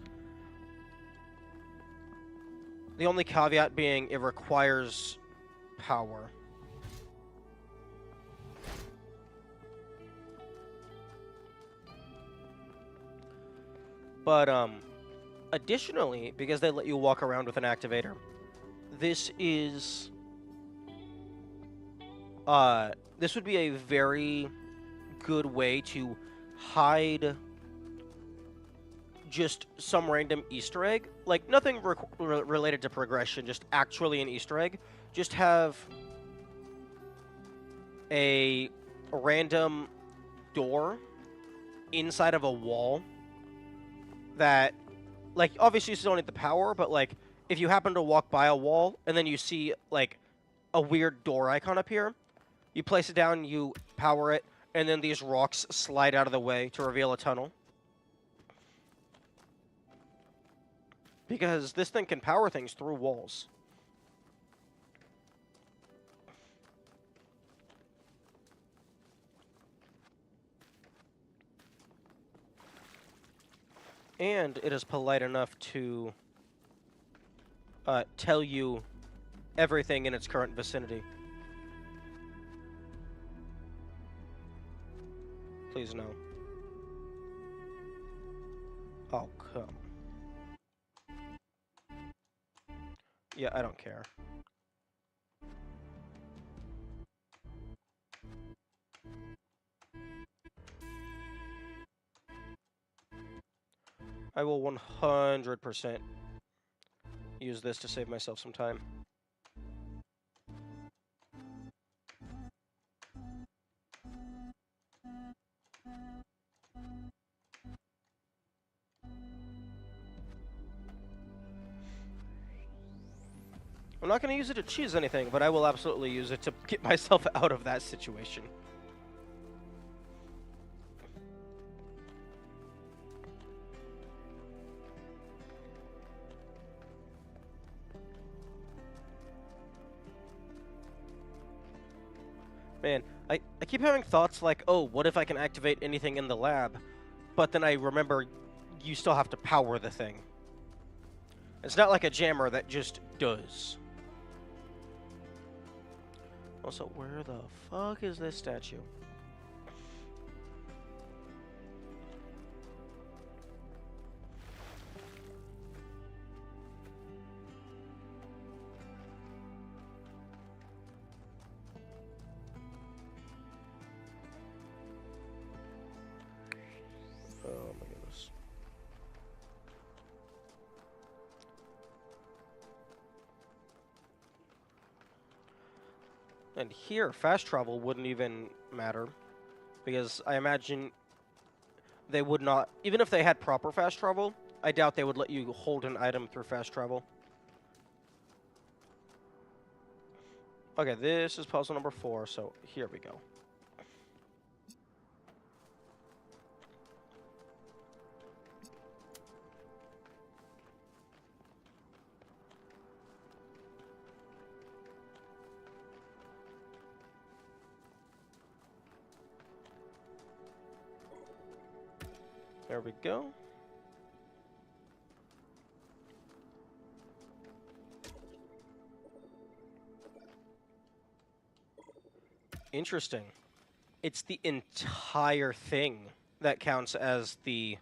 The only caveat being it requires power. But, additionally, because they let you walk around with an activator, this is, this would be a very good way to hide just some random Easter egg. Like, nothing related to progression, just actually an Easter egg. Just have a random door inside of a wall that, like, obviously you still need the power, but, like, if you happen to walk by a wall and then you see, like, a weird door icon appear, you place it down, you power it, and then these rocks slide out of the way to reveal a tunnel. Because this thing can power things through walls. And it is polite enough to tell you everything in its current vicinity. Please no. Oh, come. Yeah, I don't care. I will 100% use this to save myself some time. I'm not going to use it to cheese anything, but I will absolutely use it to get myself out of that situation. Man, I keep having thoughts like, oh, what if I can activate anything in the lab? But then I remember you still have to power the thing. It's not like a jammer that just does. Also, where the fuck is this statue? Oh my goodness. And here, fast travel wouldn't even matter. Because I imagine they would not... Even if they had proper fast travel, I doubt they would let you hold an item through fast travel. Okay, this is puzzle number 4, so here we go. There we go. Interesting. It's the entire thing that counts as the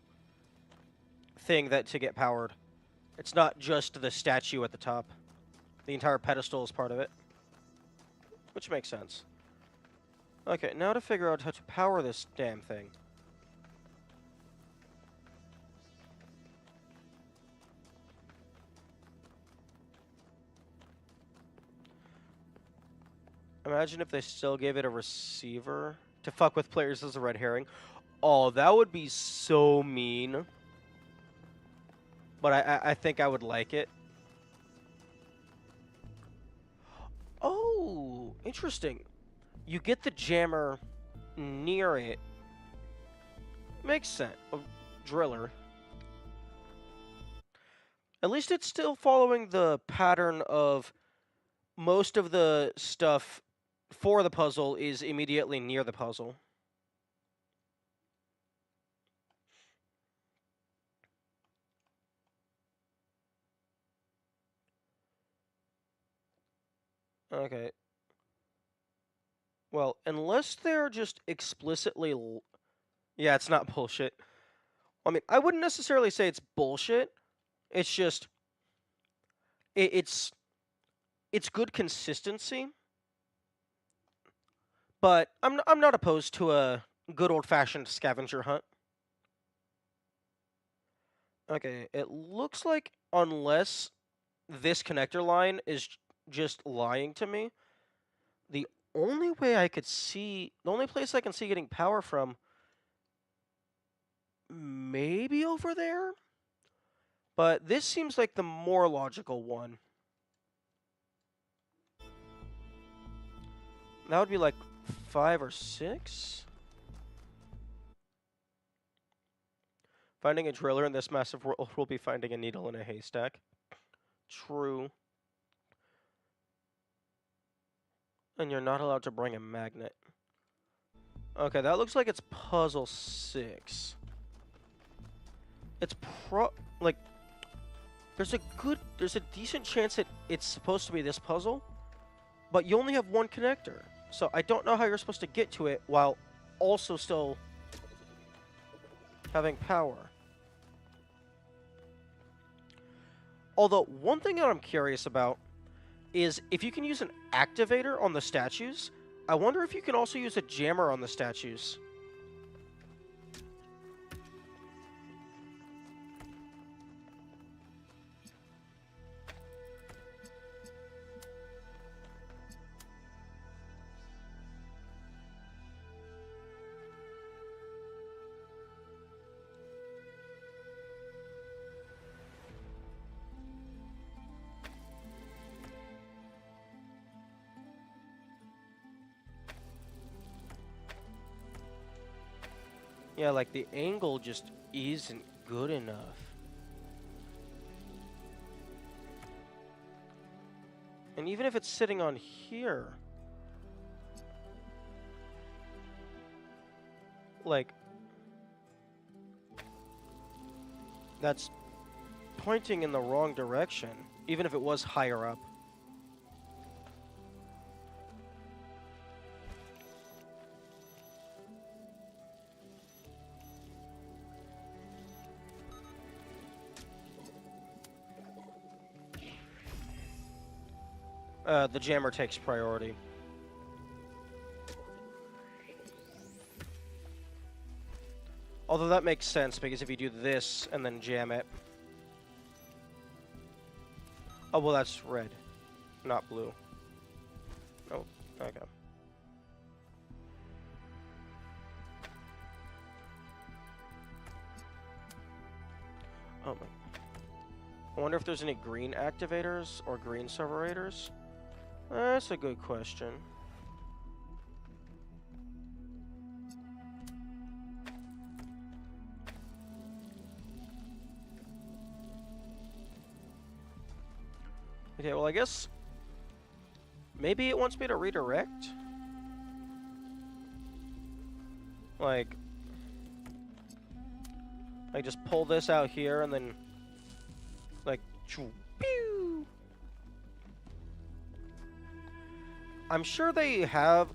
thing that to get powered. It's not just the statue at the top. The entire pedestal is part of it. Which makes sense. Okay, now to figure out how to power this damn thing. Imagine if they still gave it a receiver to fuck with players as a red herring. Oh, that would be so mean. But I think I would like it. Oh, interesting. You get the jammer near it. Makes sense. A driller. At least it's still following the pattern of most of the stuff for the puzzle is immediately near the puzzle. Okay. Well, unless they're just explicitly... Yeah, it's not bullshit. I mean, I wouldn't necessarily say it's bullshit. It's just... It's... It's good consistency. But I'm not opposed to a good old-fashioned scavenger hunt. Okay, it looks like unless this connector line is just lying to me, the only way I could see... The only place I can see getting power from... Maybe over there? But this seems like the more logical one. That would be like 5 or 6? Finding a driller in this massive world will be finding a needle in a haystack. True. And you're not allowed to bring a magnet. Okay, that looks like it's puzzle 6. It's like, there's a decent chance that it's supposed to be this puzzle, but you only have one connector. So I don't know how you're supposed to get to it while also still having power. Although, one thing that I'm curious about is if you can use an activator on the statues, I wonder if you can also use a jammer on the statues. Yeah, like the angle just isn't good enough. And even if it's sitting on here, like, that's pointing in the wrong direction, even if it was higher up. The jammer takes priority. Although that makes sense, because if you do this and then jam it... Oh, well, that's red, not blue. Oh, okay. Oh my... I wonder if there's any green activators or green serverators? That's a good question. Okay, well, I guess maybe it wants me to redirect? Like, I just pull this out here and then, like, pew! I'm sure they have,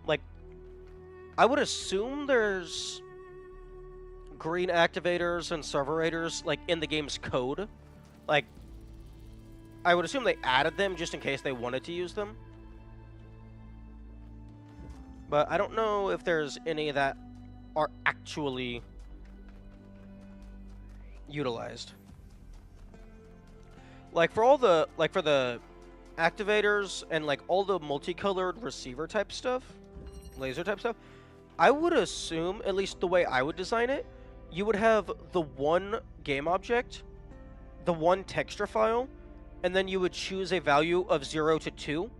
like, I would assume there's green activators and serverators, like, in the game's code. Like, I would assume they added them just in case they wanted to use them. But I don't know if there's any that are actually utilized. Like, for all the, like, for the activators and, like, all the multicolored receiver type stuff, laser type stuff, I would assume, at least the way I would design it, you would have the one game object, the one texture file, and then you would choose a value of 0 to 2,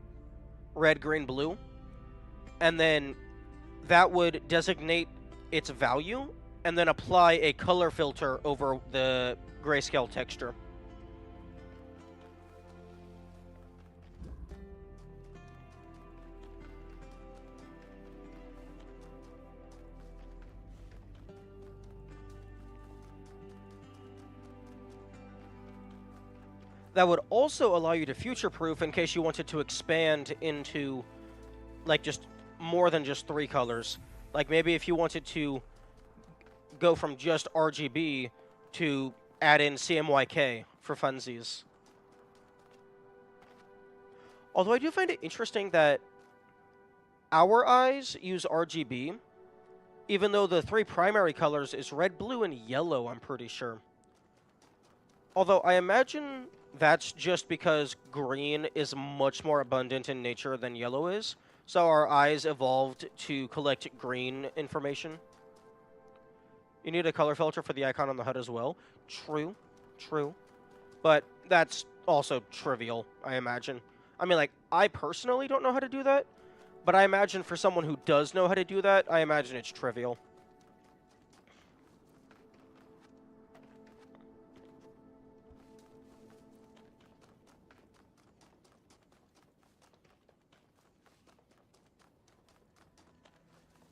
red, green, blue, and then that would designate its value, and then apply a color filter over the grayscale texture. that would also allow you to future-proof in case you wanted to expand into, like, just more than just 3 colors. Like, maybe if you wanted to go from just RGB to add in CMYK for funsies. Although I do find it interesting that our eyes use RGB, even though the 3 primary colors is red, blue, and yellow, I'm pretty sure. Although I imagine that's just because green is much more abundant in nature than yellow is, so our eyes evolved to collect green information. You need a color filter for the icon on the HUD as well. True, true. But that's also trivial, I imagine. I mean, like, I personally don't know how to do that, but I imagine for someone who does know how to do that, I imagine it's trivial.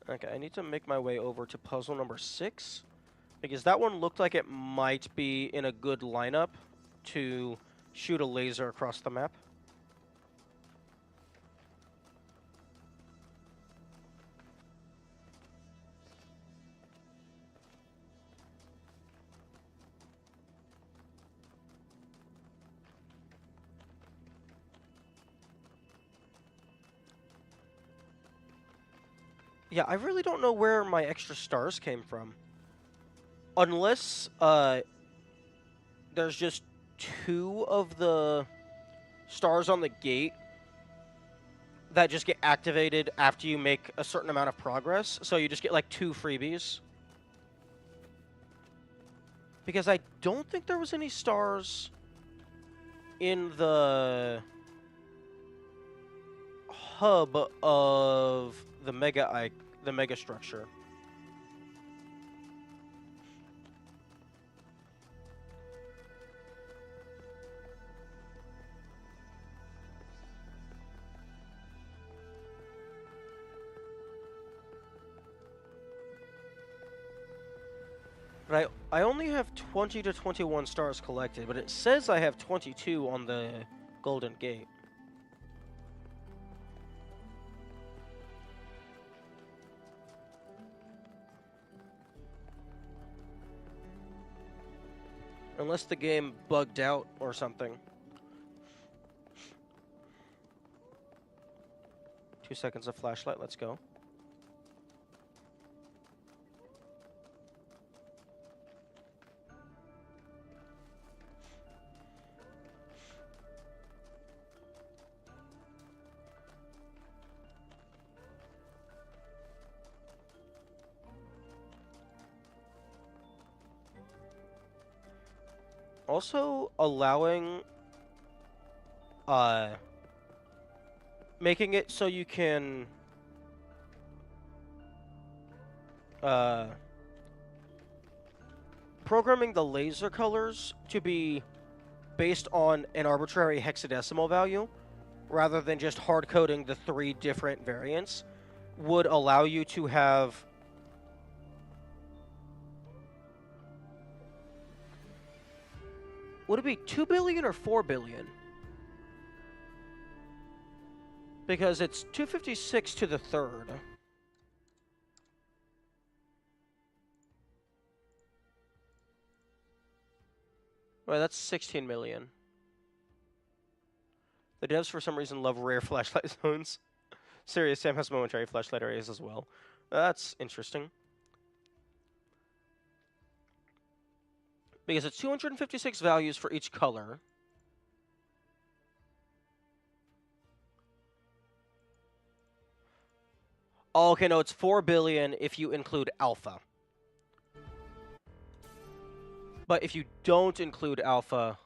Okay, I need to make my way over to puzzle number 6, because that one looked like it might be in a good lineup to shoot a laser across the map. Yeah, I really don't know where my extra stars came from. Unless, there's just 2 of the stars on the gate that just get activated after you make a certain amount of progress. So you just get, like, 2 freebies. Because I don't think there was any stars in the hub of the mega structure. But I only have 20 to 21 stars collected, but it says I have 22 on the Golden Gate. Unless the game bugged out or something. 2 seconds of flashlight, let's go. Also allowing making it so you can programming the laser colors to be based on an arbitrary hexadecimal value rather than just hard coding the 3 different variants would allow you to have would it be 2 billion or 4 billion? Because it's 256 to the 3rd. Well, that's 16 million. The devs, for some reason, love rare flashlight zones. Serious Sam has momentary flashlight areas as well. That's interesting. Because it's 256 values for each color. Oh, okay, no, it's 4 billion if you include alpha. But if you don't include alpha,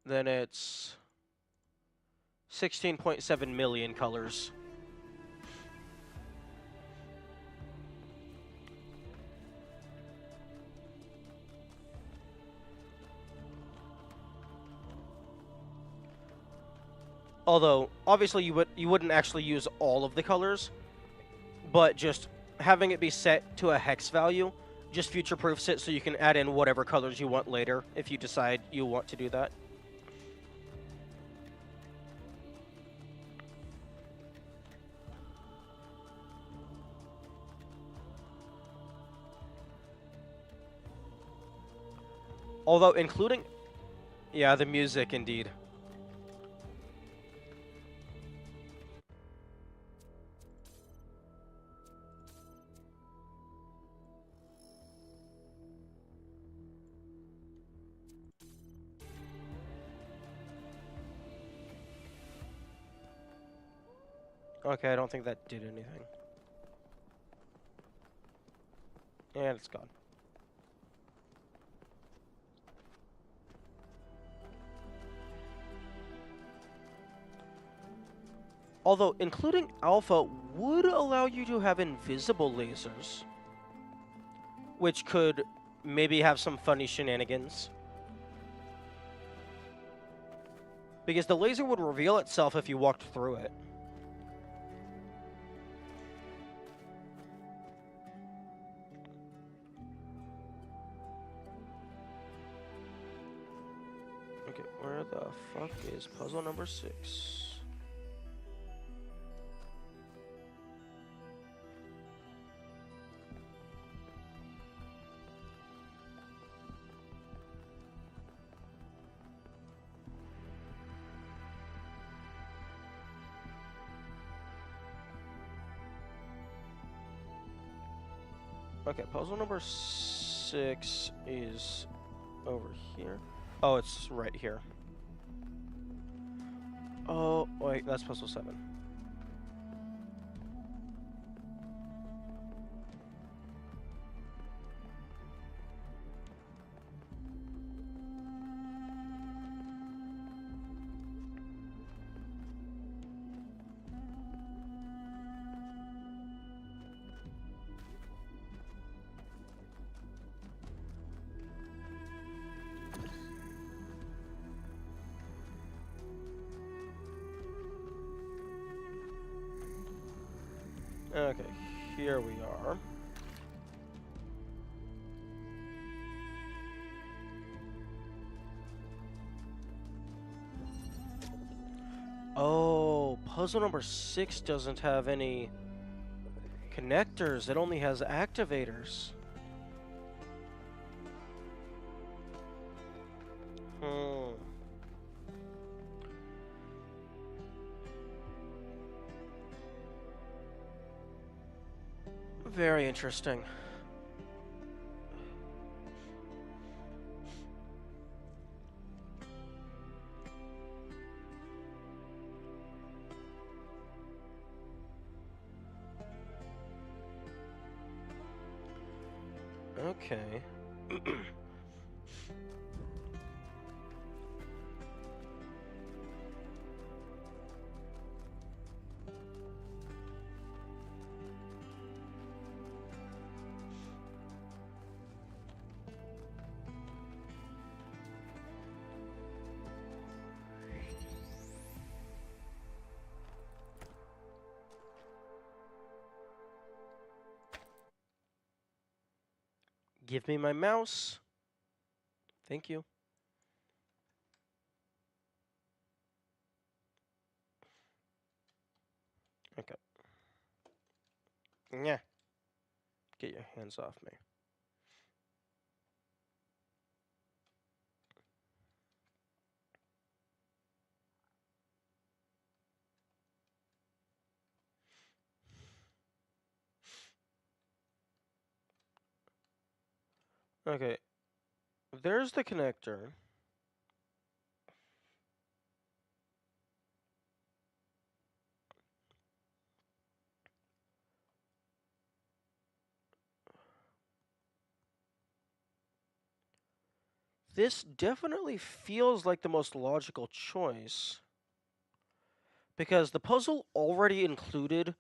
then it's 16.7 million colors. Although, obviously, you wouldn't actually use all of the colors, but just having it be set to a hex value just future proofs it so you can add in whatever colors you want later if you decide you want to do that. Although including, yeah, the music indeed. Okay, I don't think that did anything. And it's gone. Although including alpha would allow you to have invisible lasers, which could maybe have some funny shenanigans. Because the laser would reveal itself if you walked through it. Okay, where the fuck is puzzle number 6? Okay, puzzle number 6 is over here. Oh, it's right here. Oh, wait, that's puzzle 7. Okay, here we are. Oh, puzzle number 6 doesn't have any connectors. It only has activators. Hmm. Very interesting. Okay. Give me my mouse. Thank you. Okay. Yeah. Get your hands off me. Okay. There's the connector. This definitely feels like the most logical choice. Because the puzzle already included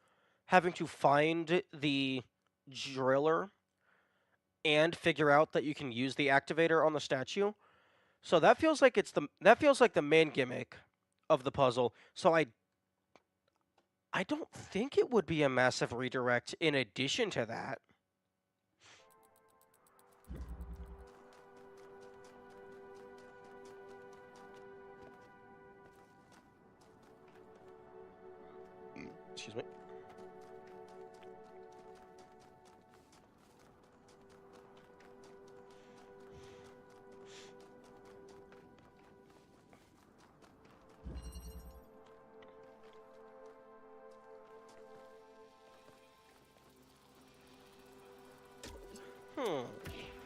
having to find the driller and figure out that you can use the activator on the statue. So that feels like that feels like the main gimmick of the puzzle. So I I don't think it would be a massive redirect in addition to that. Excuse me.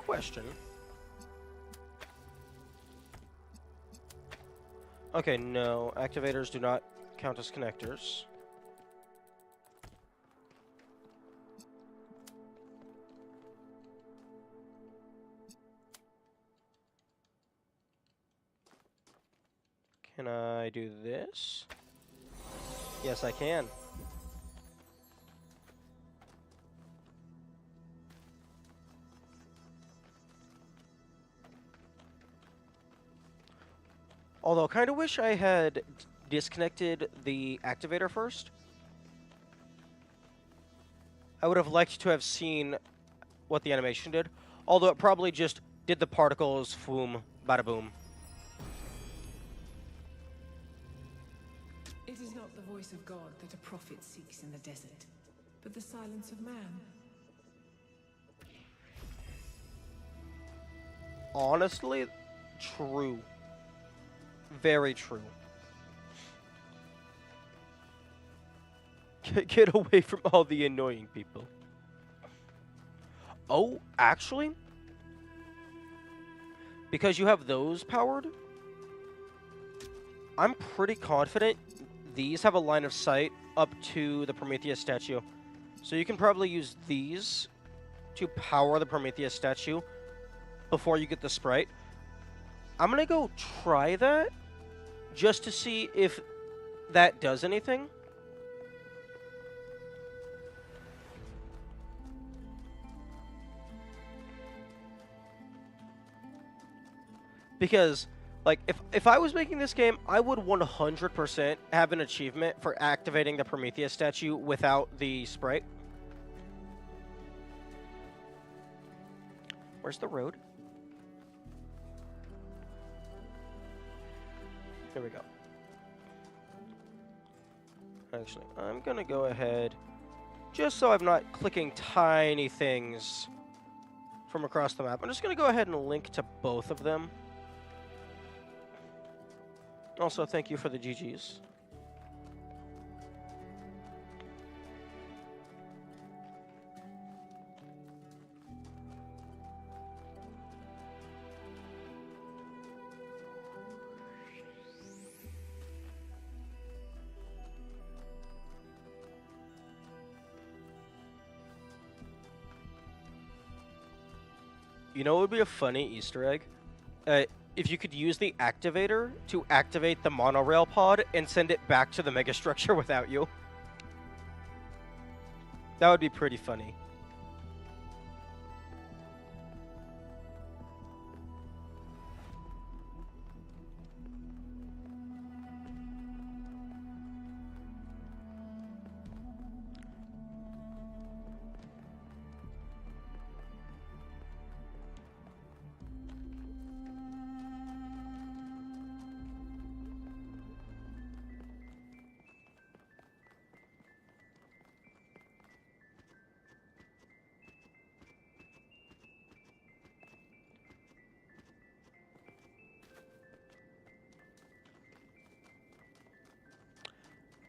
Question. Okay, no. Activators do not count as connectors. Can I do this? Yes, I can. Although, I kind of wish I had disconnected the activator first. I would have liked to have seen what the animation did. Although, it probably just did the particles, foom, bada boom. It is not the voice of God that a prophet seeks in the desert, but the silence of man. Honestly, true. Very true. Get away from all the annoying people. Oh, actually, because you have those powered, I'm pretty confident these have a line of sight up to the Prometheus statue. So you can probably use these to power the Prometheus statue before you get the sprite. I'm going to go try that just to see if that does anything. Because, like, if I was making this game, I would 100% have an achievement for activating the Prometheus statue without the sprite. Where's the road? Here we go. Actually, I'm going to go ahead, just so I'm not clicking tiny things from across the map. I'm just going to go ahead and link to both of them. Also, thank you for the GGs. You know what would be a funny Easter egg? If you could use the activator to activate the monorail pod and send it back to the megastructure without you. That would be pretty funny.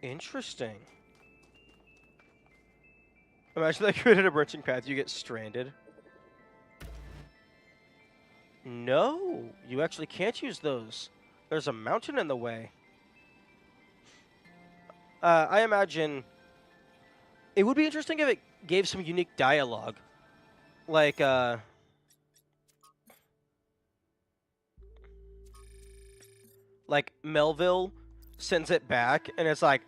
Interesting. Imagine they created a branching path, you get stranded. No, you actually can't use those. There's a mountain in the way. I imagine it would be interesting if it gave some unique dialogue. Like, Melville sends it back, and it's like,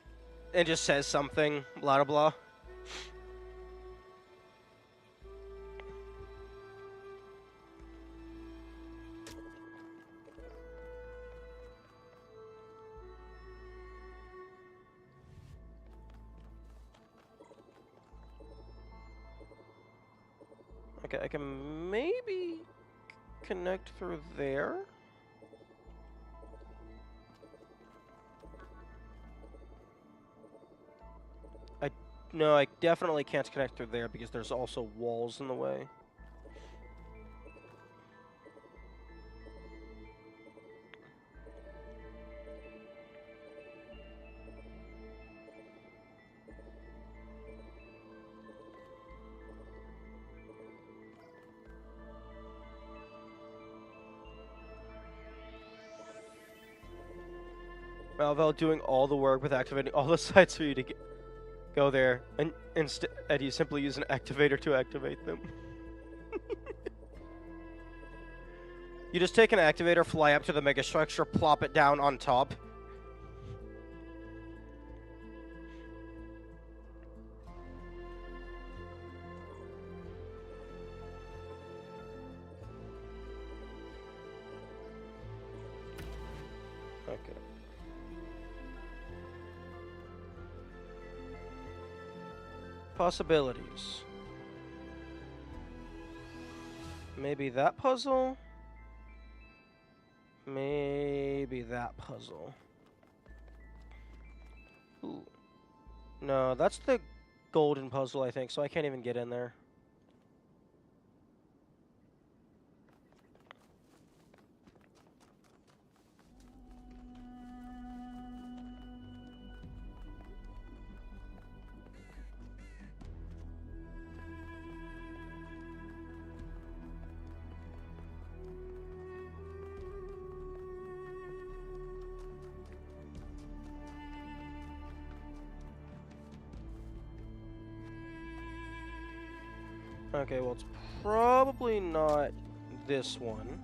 it just says something, blah, blah, blah. I can maybe connect through there. No, I definitely can't connect through there because there's also walls in the way. Malvel doing all the work with activating all the sites for you to go there, and instead you simply use an activator to activate them. You just take an activator, fly up to the megastructure, plop it down on top. Okay. Possibilities. Maybe that puzzle? Maybe that puzzle. Ooh. No, that's the golden puzzle, I think, so I can't even get in there. Okay, well, it's probably not this one.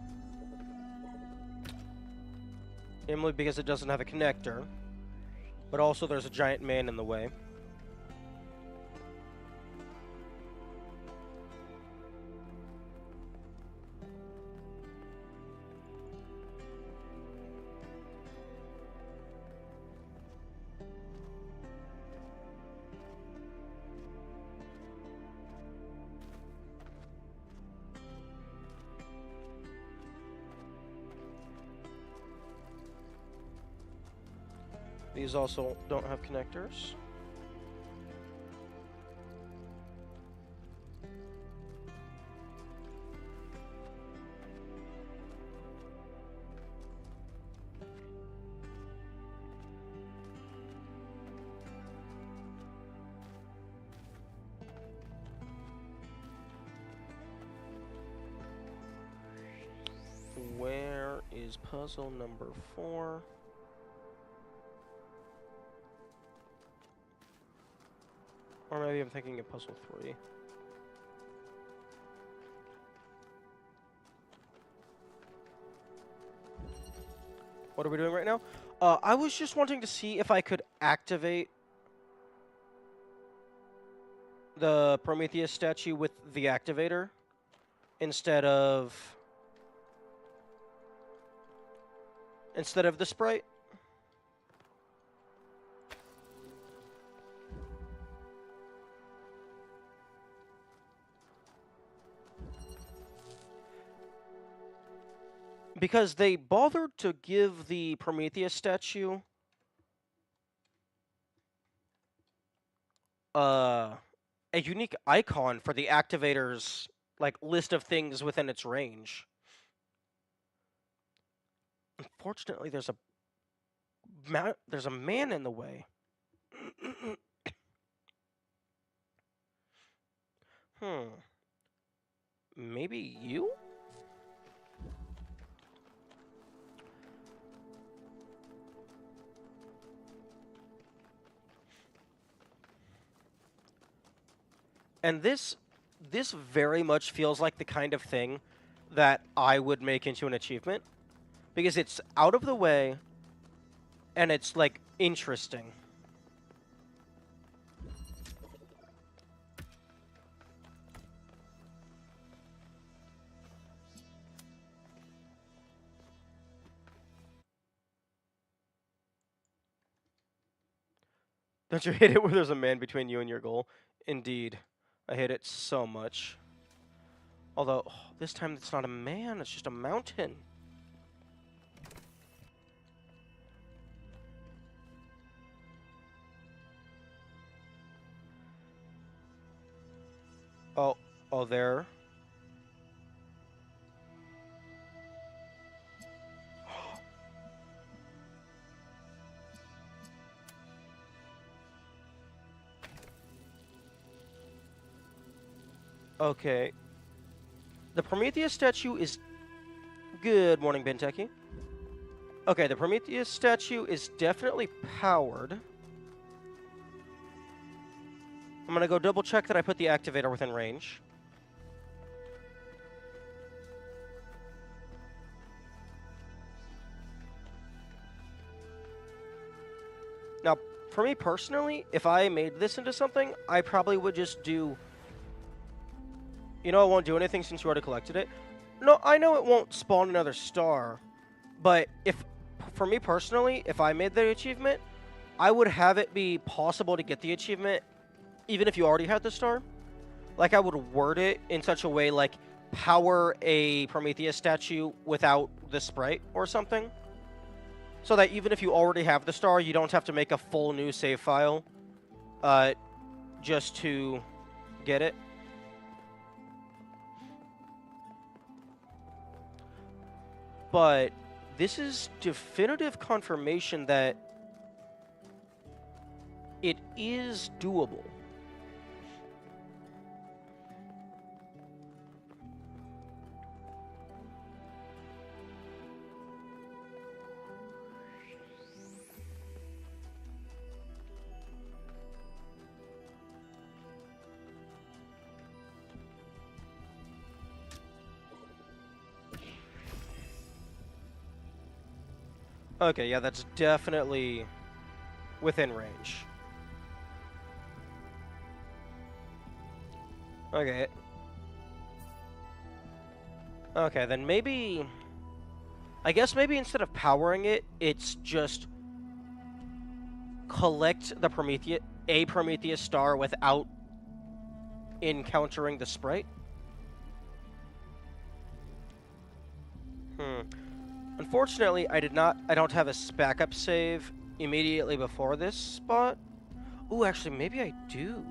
Namely because it doesn't have a connector. But also there's a giant man in the way. These also don't have connectors. Where is puzzle number 4? Or maybe I'm thinking of puzzle 3. What are we doing right now? I was just wanting to see if I could activate the Prometheus statue with the activator instead of the sprite. Because they bothered to give the Prometheus statue a unique icon for the activator's like list of things within its range. Unfortunately, there's a man in the way. Maybe you? And this very much feels like the kind of thing that I would make into an achievement because it's out of the way and it's like interesting. Don't you hate it where there's a man between you and your goal? Indeed. I hate it so much. Although, this time it's not a man, it's just a mountain. Oh, oh, there. Okay. The Prometheus statue is... Good morning, Benteki. Okay, the Prometheus statue is definitely powered. I'm gonna go double check that I put the activator within range. Now, for me personally, if I made this into something, I probably would just do... You know, it won't do anything since you already collected it. No, I know it won't spawn another star, but for me personally, if I made the achievement, I would have it be possible to get the achievement even if you already had the star. Like, I would word it in such a way like, power a Prometheus statue without the sprite or something. So that even if you already have the star, you don't have to make a full new save file just to get it. But this is definitive confirmation that it is doable. Okay, yeah, that's definitely within range. Okay. Okay, then maybe... I guess maybe instead of powering it, it's just collect the Prometheus star without encountering the sprite. Unfortunately, I don't have a backup save immediately before this spot. Ooh, actually, maybe I do.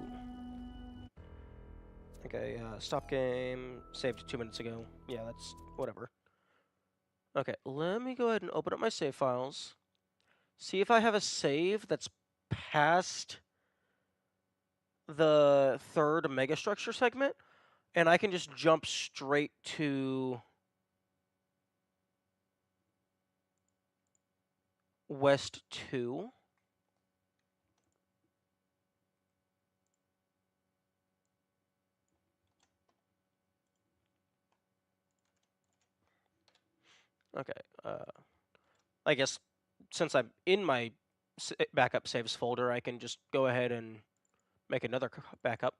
Okay, stop game, saved 2 minutes ago. Yeah, that's whatever. Okay, let me go ahead and open up my save files. See if I have a save that's past the third megastructure segment, and I can just jump straight to West 2. Okay, I guess since I'm in my backup saves folder, I can just go ahead and make another backup.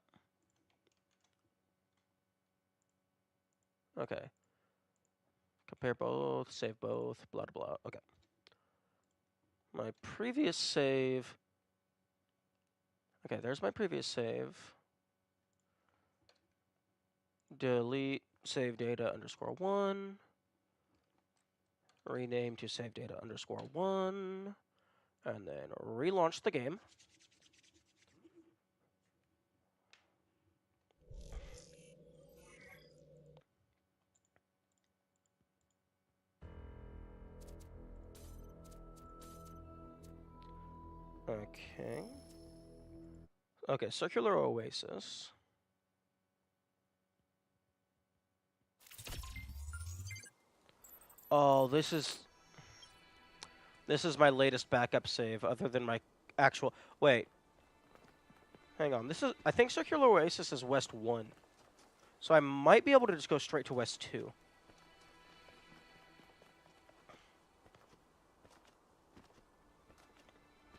Okay. Compare both, save both, blah, blah, blah. Okay. My previous save. Okay, there's my previous save. Delete save data _1. Rename to save data _1. And then relaunch the game. Okay. Okay, Circular Oasis. Oh, this is my latest backup save, other than my actual... Wait. Hang on. I think Circular Oasis is West 1. So I might be able to just go straight to West 2.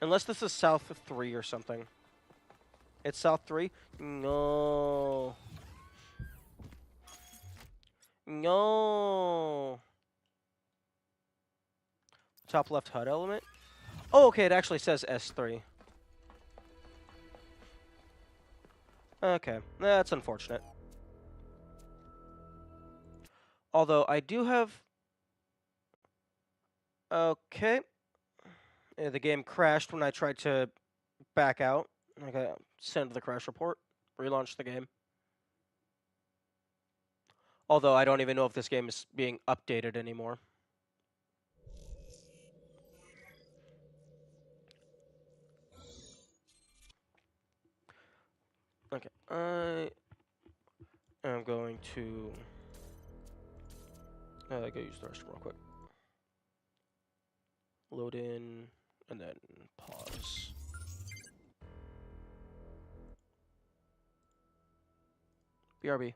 Unless this is South 3 or something. It's South 3? No. No. Top left HUD element? Oh, okay, it actually says S3. Okay, that's unfortunate. Although I do have... Okay. The game crashed when I tried to back out. I got send the crash report. Relaunch the game. Although I don't even know if this game is being updated anymore. Okay, I am going to go use the restroom real quick. Load in, and then pause. BRB.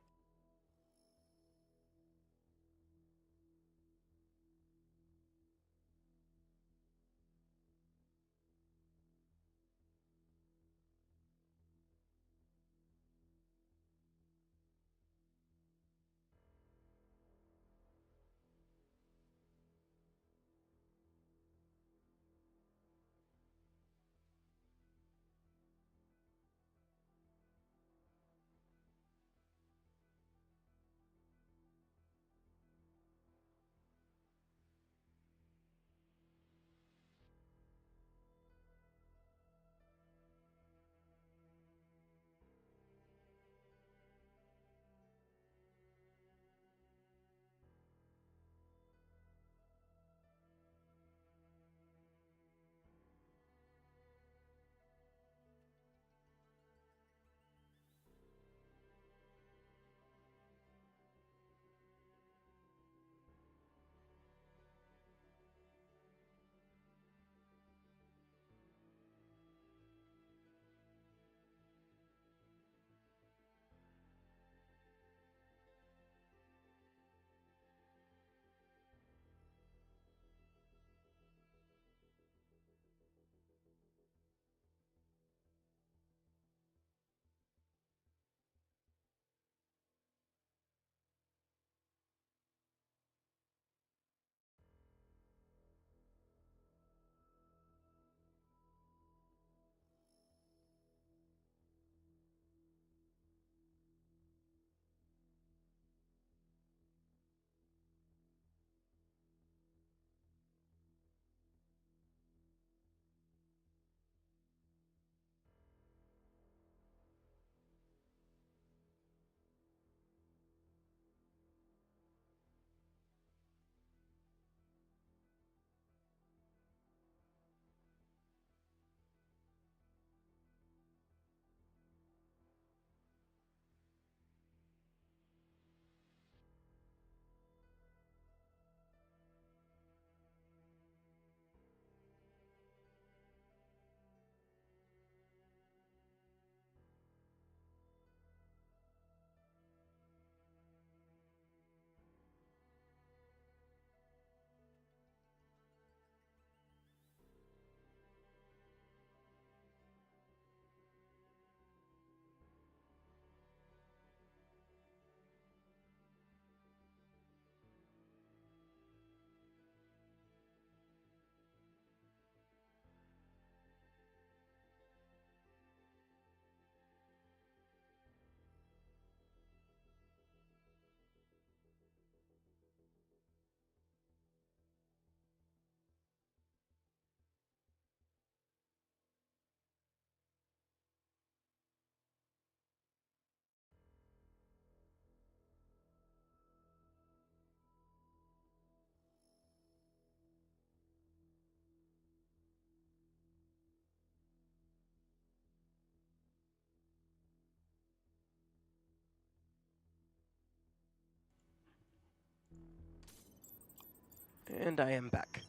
And I am back.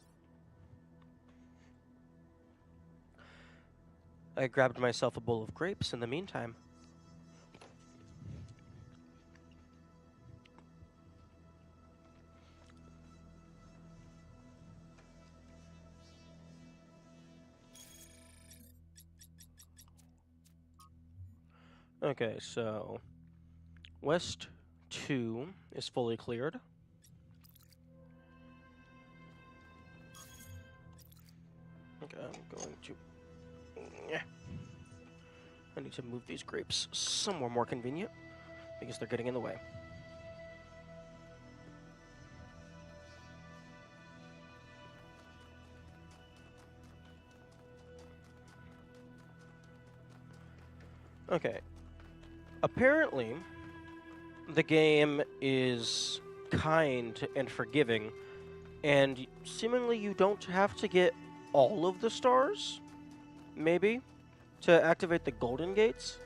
I grabbed myself a bowl of grapes in the meantime. Okay, so West 2 is fully cleared. Okay, I'm going to... Yeah. I need to move these grapes somewhere more convenient because they're getting in the way. Okay. Apparently, the game is kind and forgiving, and seemingly you don't have to get all of the stars, maybe, to activate the golden gates.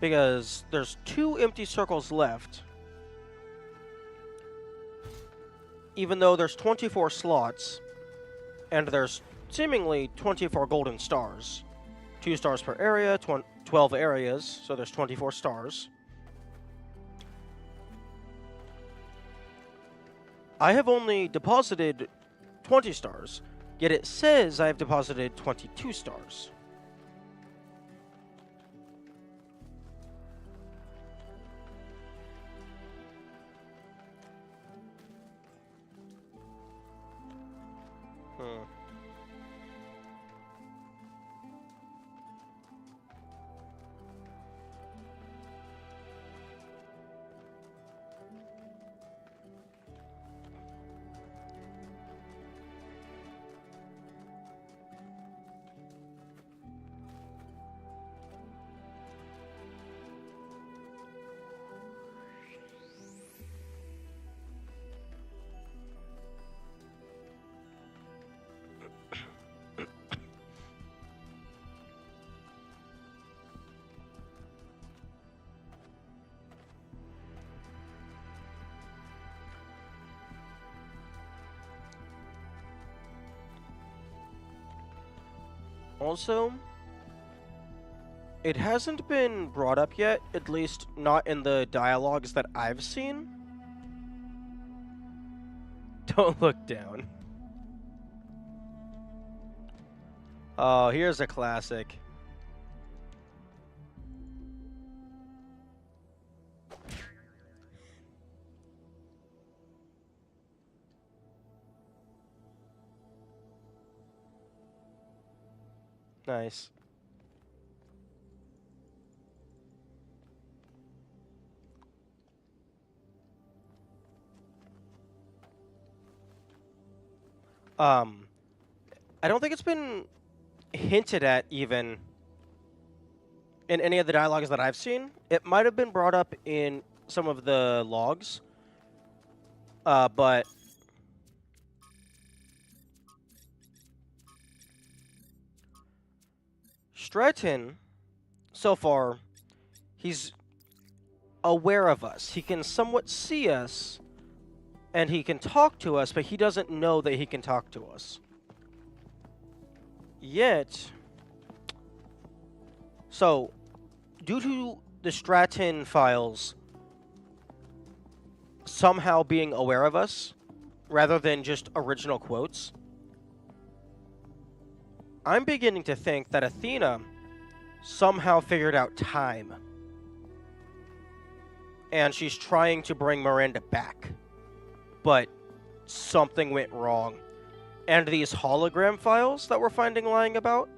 Because there's 2 empty circles left, even though there's 24 slots, and there's seemingly 24 golden stars. 2 stars per area, 12 areas, so there's 24 stars. I have only deposited 20 stars, yet it says I have deposited 22 stars. Hmm. Also, it hasn't been brought up yet, at least not in the dialogues that I've seen. Don't look down. Oh, here's a classic. Nice. Um, I don't think it's been hinted at even in any of the dialogues that I've seen. It might have been brought up in some of the logs, but Stratton, so far, he's aware of us. He can somewhat see us, and he can talk to us, but he doesn't know that he can talk to us. Yet, so, due to the Stratton files somehow being aware of us, rather than just original quotes, I'm beginning to think that Athena somehow figured out time. And she's trying to bring Miranda back. But something went wrong. And these hologram files that we're finding lying about,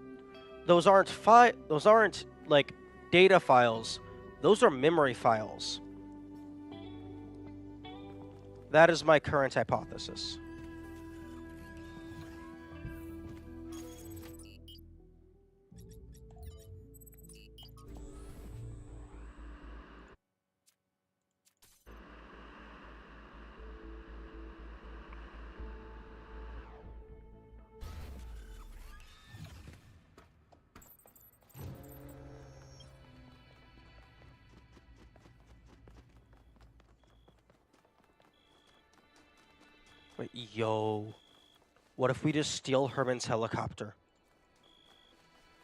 those aren't like data files. Those are memory files. That is my current hypothesis. Wait, yo. What if we just steal Herman's helicopter?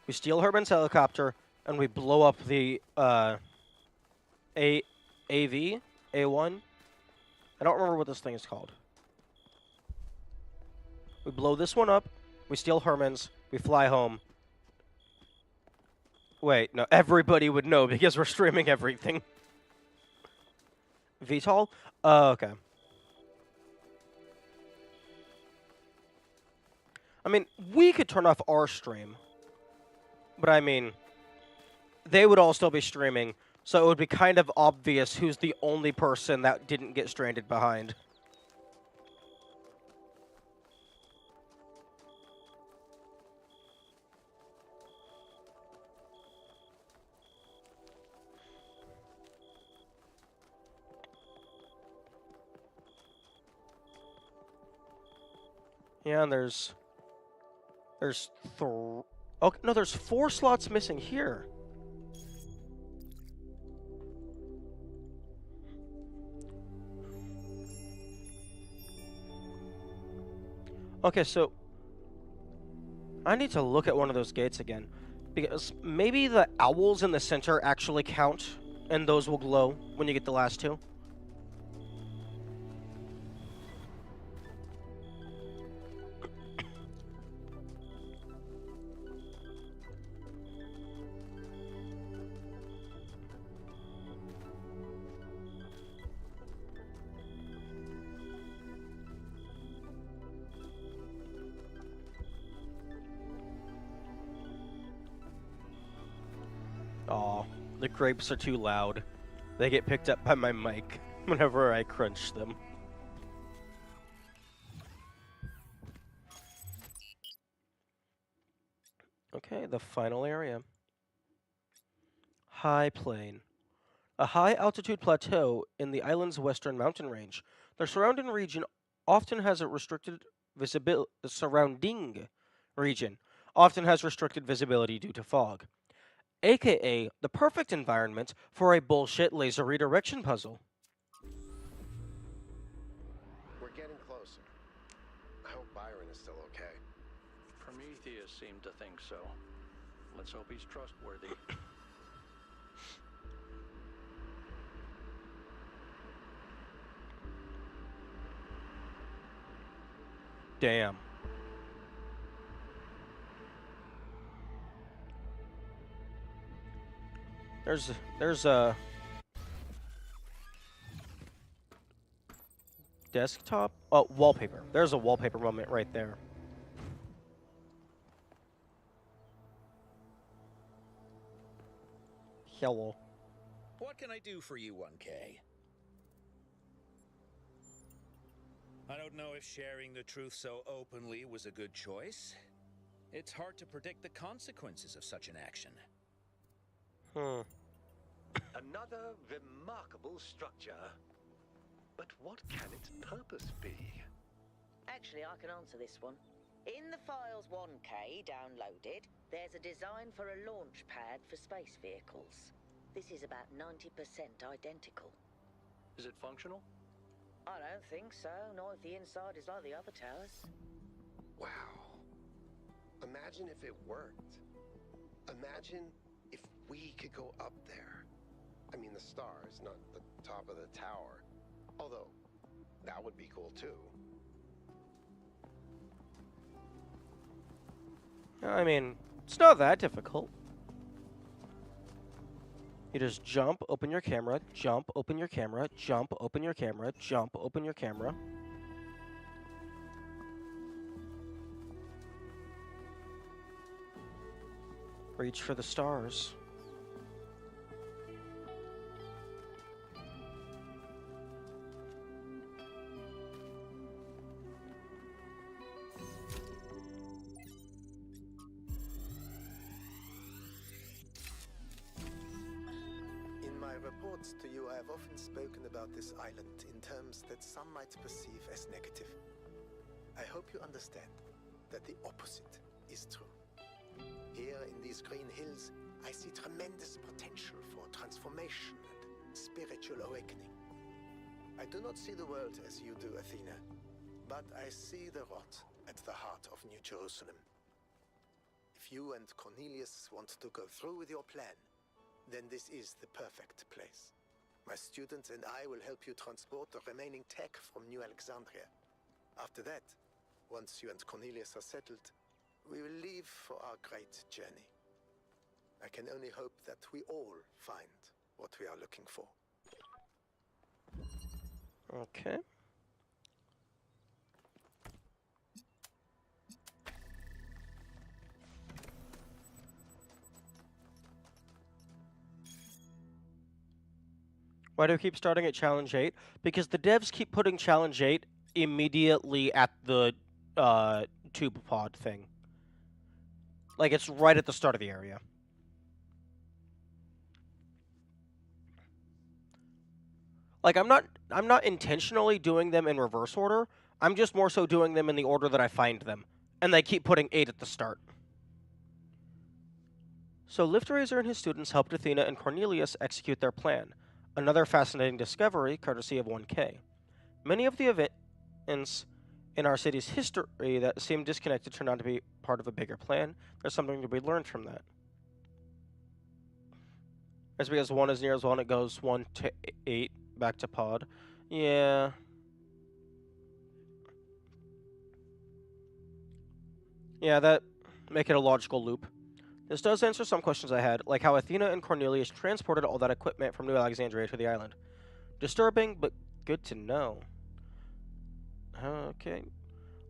We steal Herman's helicopter and we blow up the AV A1. I don't remember what this thing is called. We blow this one up. We steal Herman's. We fly home. Wait, no, everybody would know because we're streaming everything. VTOL? Oh, okay. I mean, we could turn off our stream. But I mean, they would all still be streaming, so it would be kind of obvious who's the only person that didn't get stranded behind. Yeah, and there's okay, no, there's 4 slots missing here. Okay, so I need to look at one of those gates again, because maybe the owls in the center actually count, and those will glow when you get the last 2. Aw, the grapes are too loud. They get picked up by my mic whenever I crunch them. Okay, the final area. High Plain. A high-altitude plateau in the island's western mountain range. The surrounding region often has a restricted visibility. The surrounding region often has restricted visibility due to fog, aka the perfect environment for a bullshit laser redirection puzzle. We're getting closer. I hope Byron is still okay. Prometheus seemed to think so. Let's hope he's trustworthy. Damn. There's a desktop. Oh, wallpaper. There's a wallpaper moment right there. Hello. What can I do for you, 1K? I don't know if sharing the truth so openly was a good choice. It's hard to predict the consequences of such an action. Another remarkable structure. But what can its purpose be? Actually, I can answer this one. In the files 1K downloaded, there's a design for a launch pad for space vehicles. This is about 90% identical. Is it functional? I don't think so, not if the inside is like the other towers. Wow. Imagine if it worked. Imagine if we could go up there. I mean, the stars, not the top of the tower. Although, that would be cool too. I mean, it's not that difficult. You just jump, open your camera, jump, open your camera, jump, open your camera, jump, open your camera. Reach for the stars. In my reports to you, I have often spoken about this island in terms that some might perceive as negative. I hope you understand that the opposite is true. Here in these green hills, I see tremendous potential for transformation and spiritual awakening. I do not see the world as you do, Athena, but I see the rot at the heart of New Jerusalem. If you and Cornelius want to go through with your plan, then this is the perfect place. My students and I will help you transport the remaining tech from New Alexandria. After that, once you and Cornelius are settled, we will leave for our great journey. I can only hope that we all find what we are looking for. Okay. Why do we keep starting at Challenge 8? Because the devs keep putting Challenge 8 immediately at the tube pod thing. Like, it's right at the start of the area. Like, I'm not intentionally doing them in reverse order. I'm just more so doing them in the order that I find them. And they keep putting 8 at the start. So Liftraiser and his students helped Athena and Cornelius execute their plan. Another fascinating discovery, courtesy of 1K. Many of the events in our city's history that seem disconnected turned out to be part of a bigger plan. There's something to be learned from that. That's because 1 is near as well, and it goes 1 to 8 back to pod. Yeah. Yeah, that make it a logical loop. This does answer some questions I had, like how Athena and Cornelius transported all that equipment from New Alexandria to the island. Disturbing, but good to know. Okay.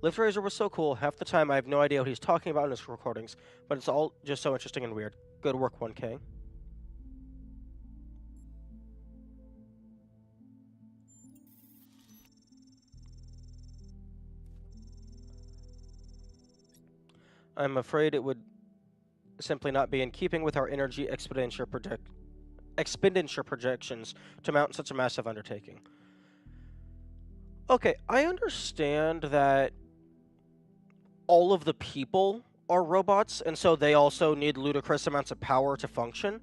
Liftraiser was so cool. Half the time I have no idea what he's talking about in his recordings, but it's all just so interesting and weird. Good work, 1K. I'm afraid it would simply not be in keeping with our energy expenditure projections to mount such a massive undertaking. Okay, I understand that all of the people are robots, and so they also need ludicrous amounts of power to function.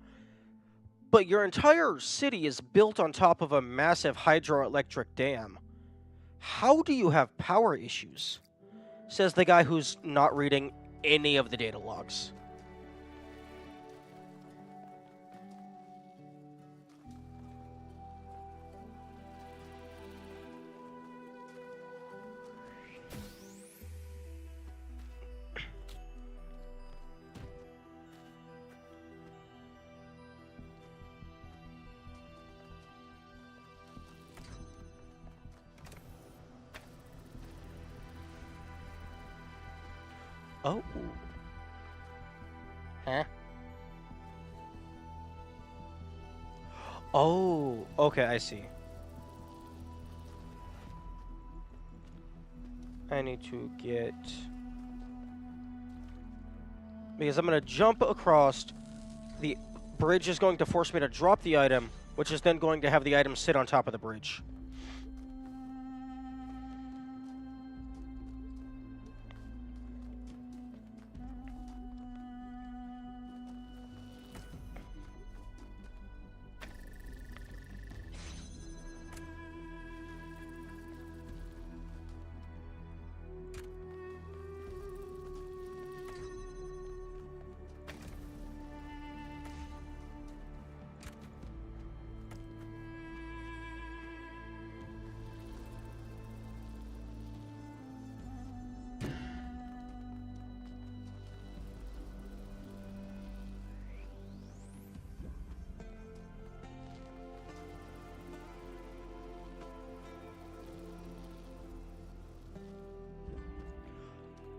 But your entire city is built on top of a massive hydroelectric dam. How do you have power issues? Says the guy who's not reading any of the data logs. Oh. Huh? Oh, okay, I see. I need to get... Because I'm going to jump across. The bridge is going to force me to drop the item, which is then going to have the item sit on top of the bridge.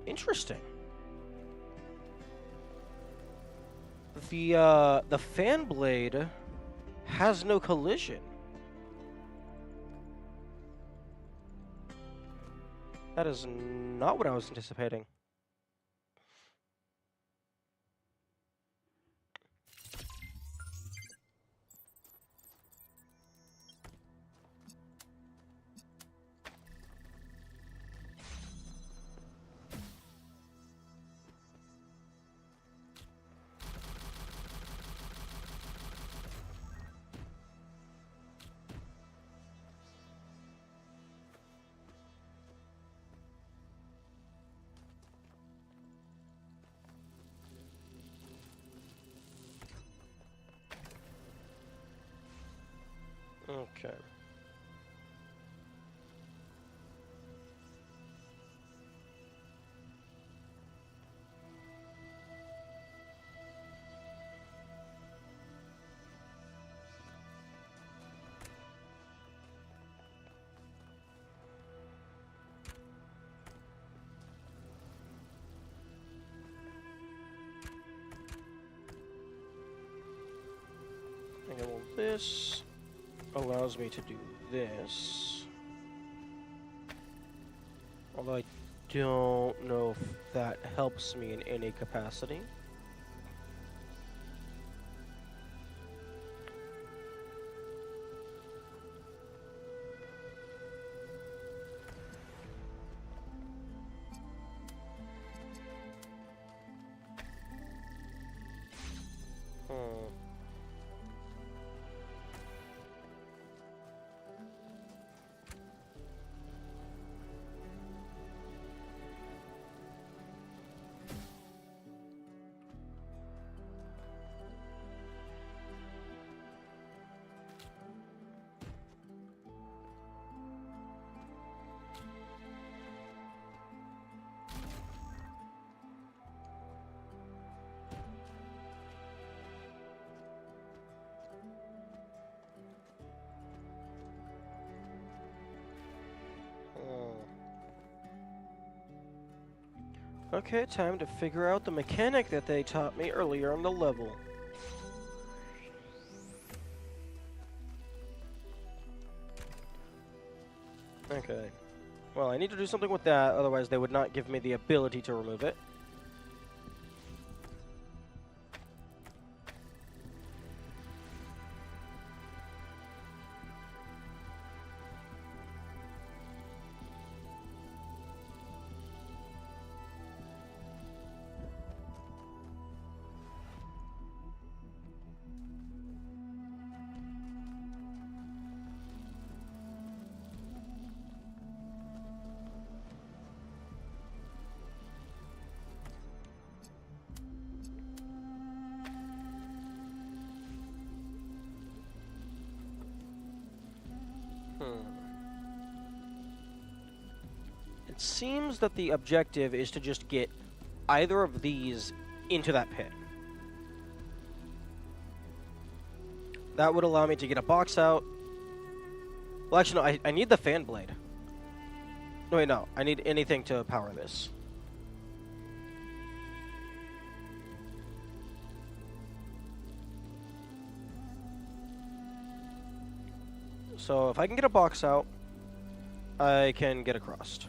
Interesting. The fan blade has no collision. That is not what I was anticipating. Okay. Okay, well, this allows me to do this. Although I don't know if that helps me in any capacity. Okay, time to figure out the mechanic that they taught me earlier on the level. Okay. Well, I need to do something with that, otherwise they would not give me the ability to remove it. It seems that the objective is to just get either of these into that pit. That would allow me to get a box out. Well, actually, no, I need the fan blade. No, wait, no. I need anything to power this. So if I can get a box out, I can get across.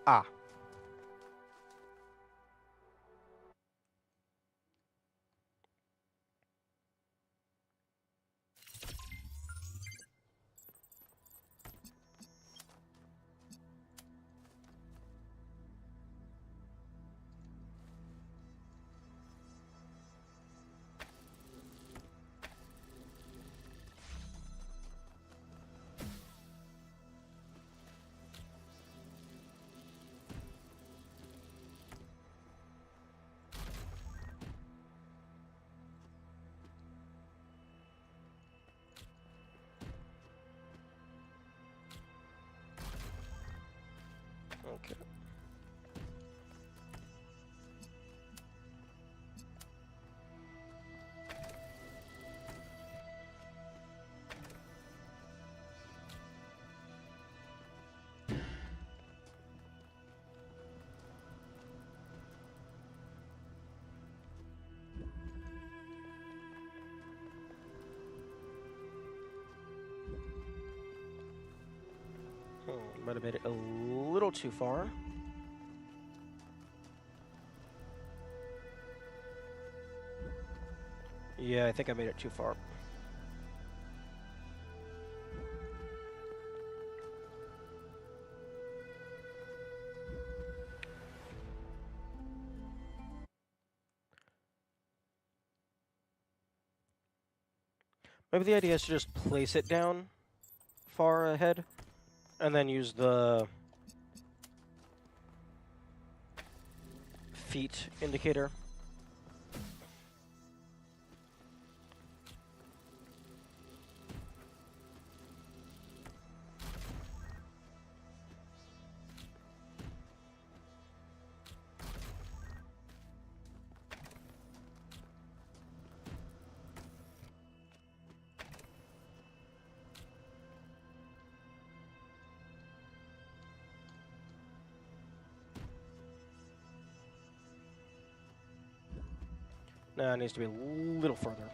Ah. Okay. Might have made it a little too far. Yeah, I think I made it too far. Maybe the idea is to just place it down far ahead and then use the feet indicator. Nah, it needs to be a little further.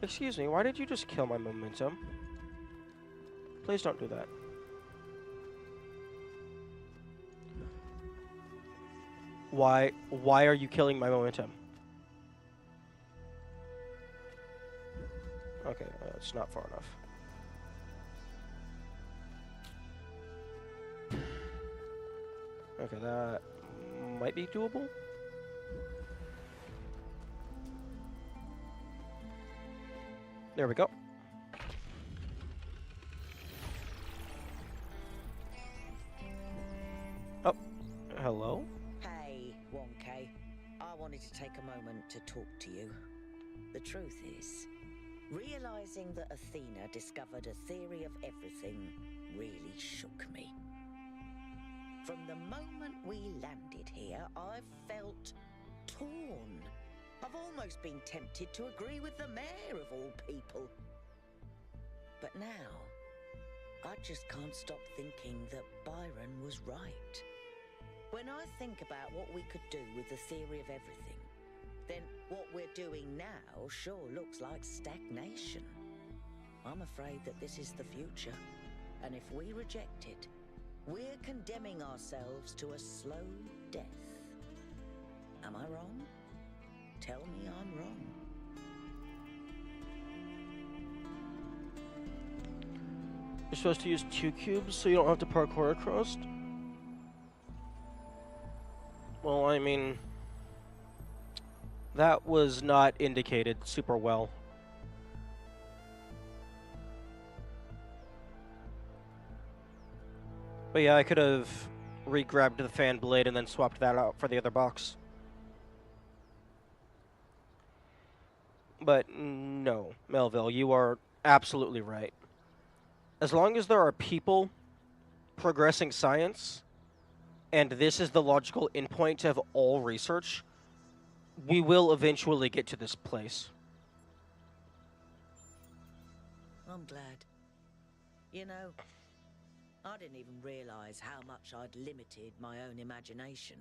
Excuse me, why did you just kill my momentum? Please don't do that. Why are you killing my momentum? Okay, it's not far enough. Okay, that might be doable. There we go. Oh, hello? Hey, 1K. I wanted to take a moment to talk to you. The truth is, realizing that Athena discovered a theory of everything really shook me. From the moment we landed here, I've felt torn. I've almost been tempted to agree with the mayor of all people. But now, I just can't stop thinking that Byron was right. When I think about what we could do with the theory of everything, then what we're doing now sure looks like stagnation. I'm afraid that this is the future, and if we reject it, we're condemning ourselves to a slow death. Am I wrong? Tell me I'm wrong. You're supposed to use 2 cubes so you don't have to parkour across? Well, I mean, that was not indicated super well. But yeah, I could have re-grabbed the fan blade and then swapped that out for the other box. But no, Melville, you are absolutely right. As long as there are people progressing science, and this is the logical endpoint of all research, we will eventually get to this place. I'm glad. You know, I didn't even realize how much I'd limited my own imagination.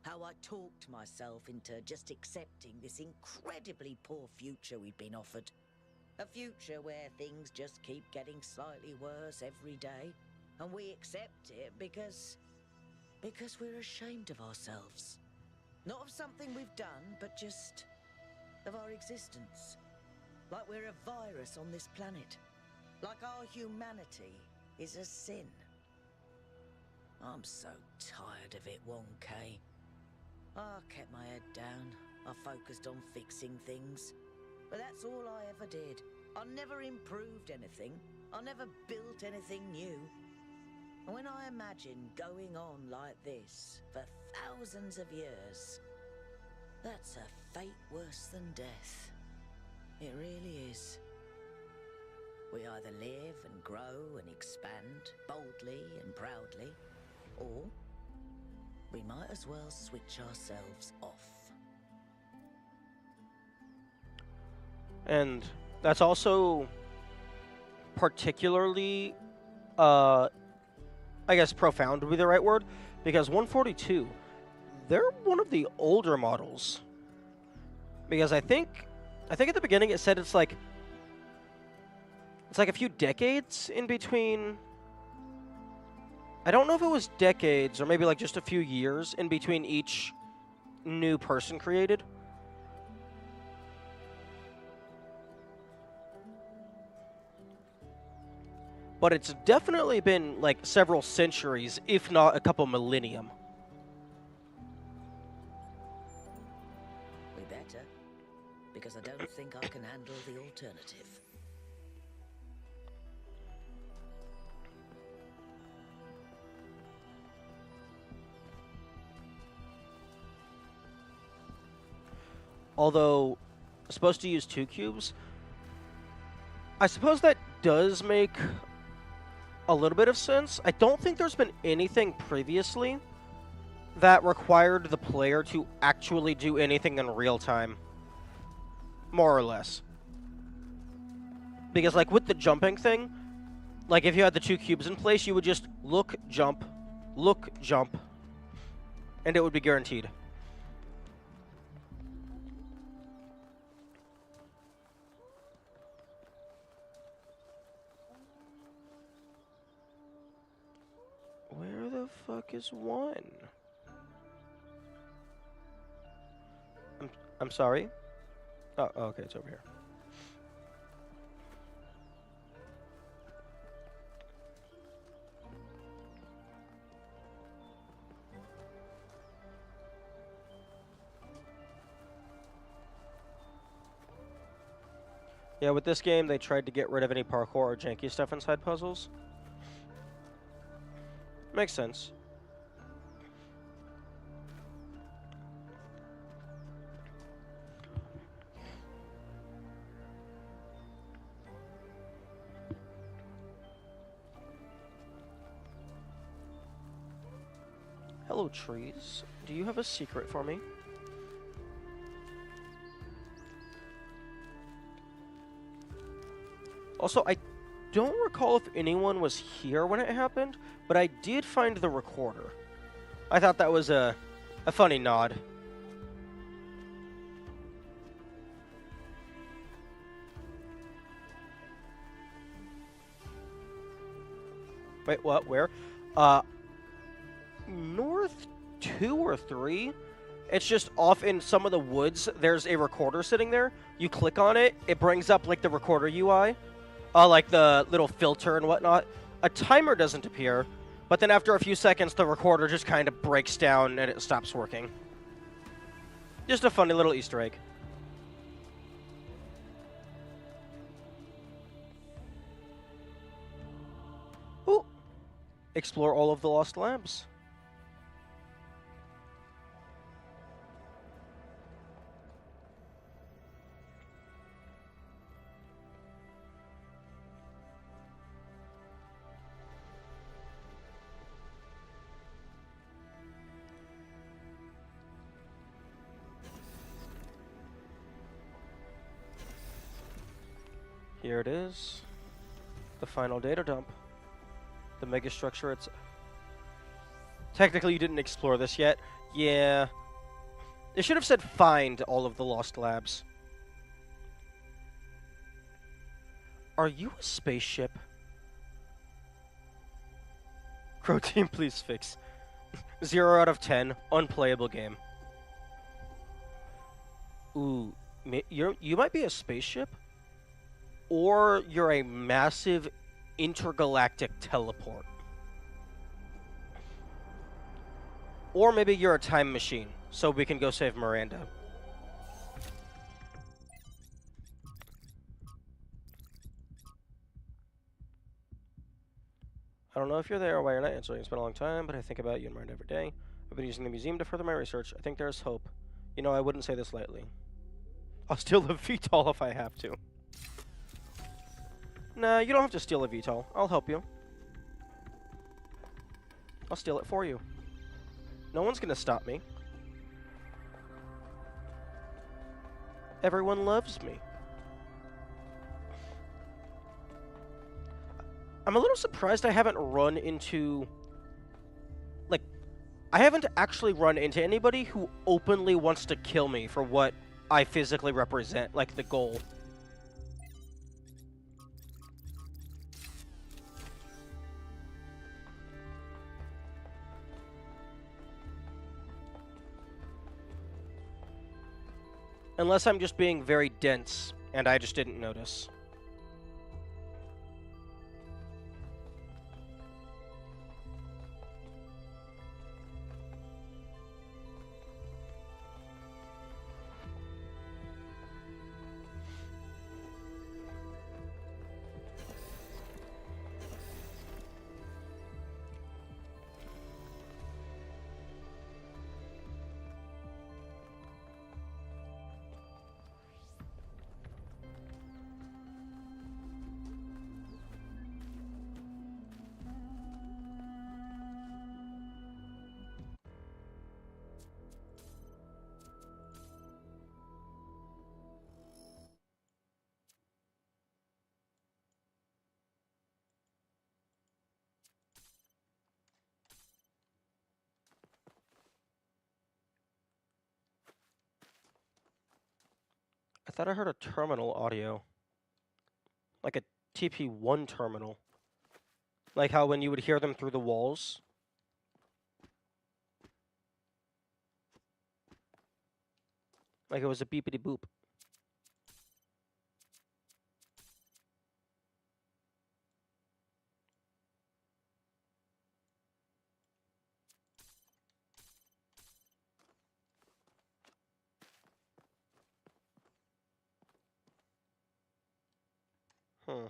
How I talked myself into just accepting this incredibly poor future we'd been offered. A future where things just keep getting slightly worse every day, and we accept it because we're ashamed of ourselves. Not of something we've done, but just of our existence. Like we're a virus on this planet. Like our humanity is a sin. I'm so tired of it, 1K. I kept my head down. I focused on fixing things. But that's all I ever did. I never improved anything. I never built anything new. And when I imagine going on like this for thousands of years, that's a fate worse than death. It really is. We either live and grow and expand boldly and proudly, or we might as well switch ourselves off. And that's also particularly, I guess profound would be the right word, because 142, they're one of the older models. Because I think at the beginning it said it's like a few decades in between. I don't know if it was decades or maybe like just a few years in between each new person created. But it's definitely been like several centuries, if not a couple millennium. We better, because I don't think I can handle the alternative. Although supposed to use 2 cubes, I suppose that does make a little bit of sense. I don't think there's been anything previously that required the player to actually do anything in real time. More or less. Because like with the jumping thing, like if you had the 2 cubes in place, you would just look, jump, and it would be guaranteed. fuck is 1? I'm sorry? Oh, okay, it's over here. Yeah, with this game, they tried to get rid of any parkour or janky stuff inside puzzles. Makes sense. Hello, trees. Do you have a secret for me? Also, I don't recall if anyone was here when it happened, but I did find the recorder. I thought that was a funny nod. Wait, what? Where? North 2 or 3? It's just off in some of the woods. There's a recorder sitting there. You click on it, it brings up like the recorder UI. Like the little filter and whatnot. A timer doesn't appear, but then after a few seconds, the recorder just kind of breaks down and it stops working. Just a funny little Easter egg. Ooh. Explore all of the lost labs. Here it is. The final data dump. The megastructure, it's... Technically, you didn't explore this yet. Yeah. They should have said find all of the lost labs. Are you a spaceship? Crow Team, please fix. 0 out of 10. Unplayable game. Ooh. You might be a spaceship? Or you're a massive intergalactic teleport. Or maybe you're a time machine, so we can go save Miranda. I don't know if you're there or why you're not answering. It's been a long time, but I think about you in mind every day. I've been using the museum to further my research. I think there's hope. You know, I wouldn't say this lightly. I'll steal the VTOL if I have to. Nah, you don't have to steal a VTOL. I'll help you. I'll steal it for you. No one's gonna stop me. Everyone loves me. I'm a little surprised I haven't run into... Like, I haven't actually run into anybody who openly wants to kill me for what I physically represent, like the goal. Unless I'm just being very dense, and I just didn't notice. I thought I heard a terminal audio. Like a TP1 terminal. Like how when you would hear them through the walls. Like it was a beepity boop. Hmm.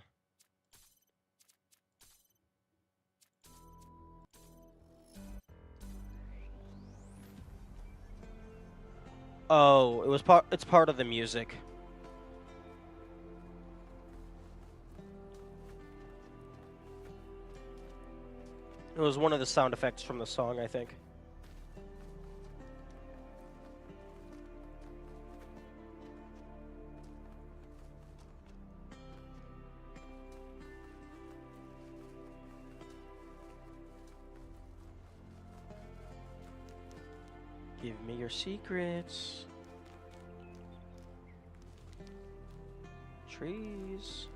Oh, it's part of the music. It was one of the sound effects from the song, I think. Give me your secrets. Trees.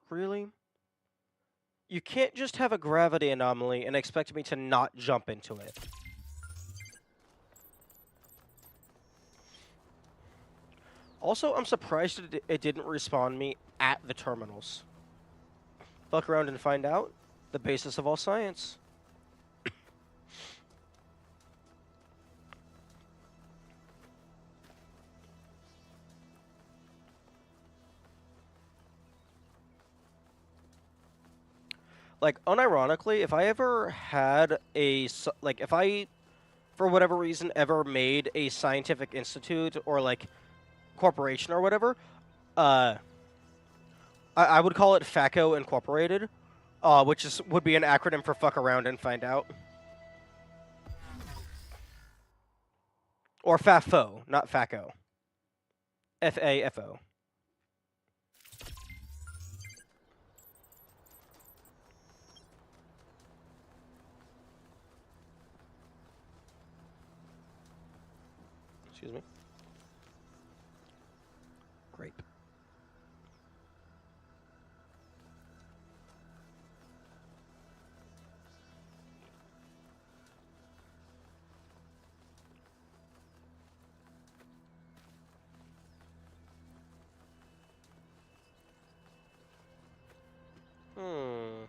Really? You can't just have a gravity anomaly and expect me to not jump into it. Also, I'm surprised it didn't respawn me at the terminals. Fuck around and find out. The basis of all science. Like, unironically, if I ever had if I, for whatever reason, ever made a scientific institute or, like, corporation or whatever, I would call it FACO Incorporated, would be an acronym for fuck around and find out. Or FAFO, not FACO. FAFO. Excuse me. Grape. Hmm.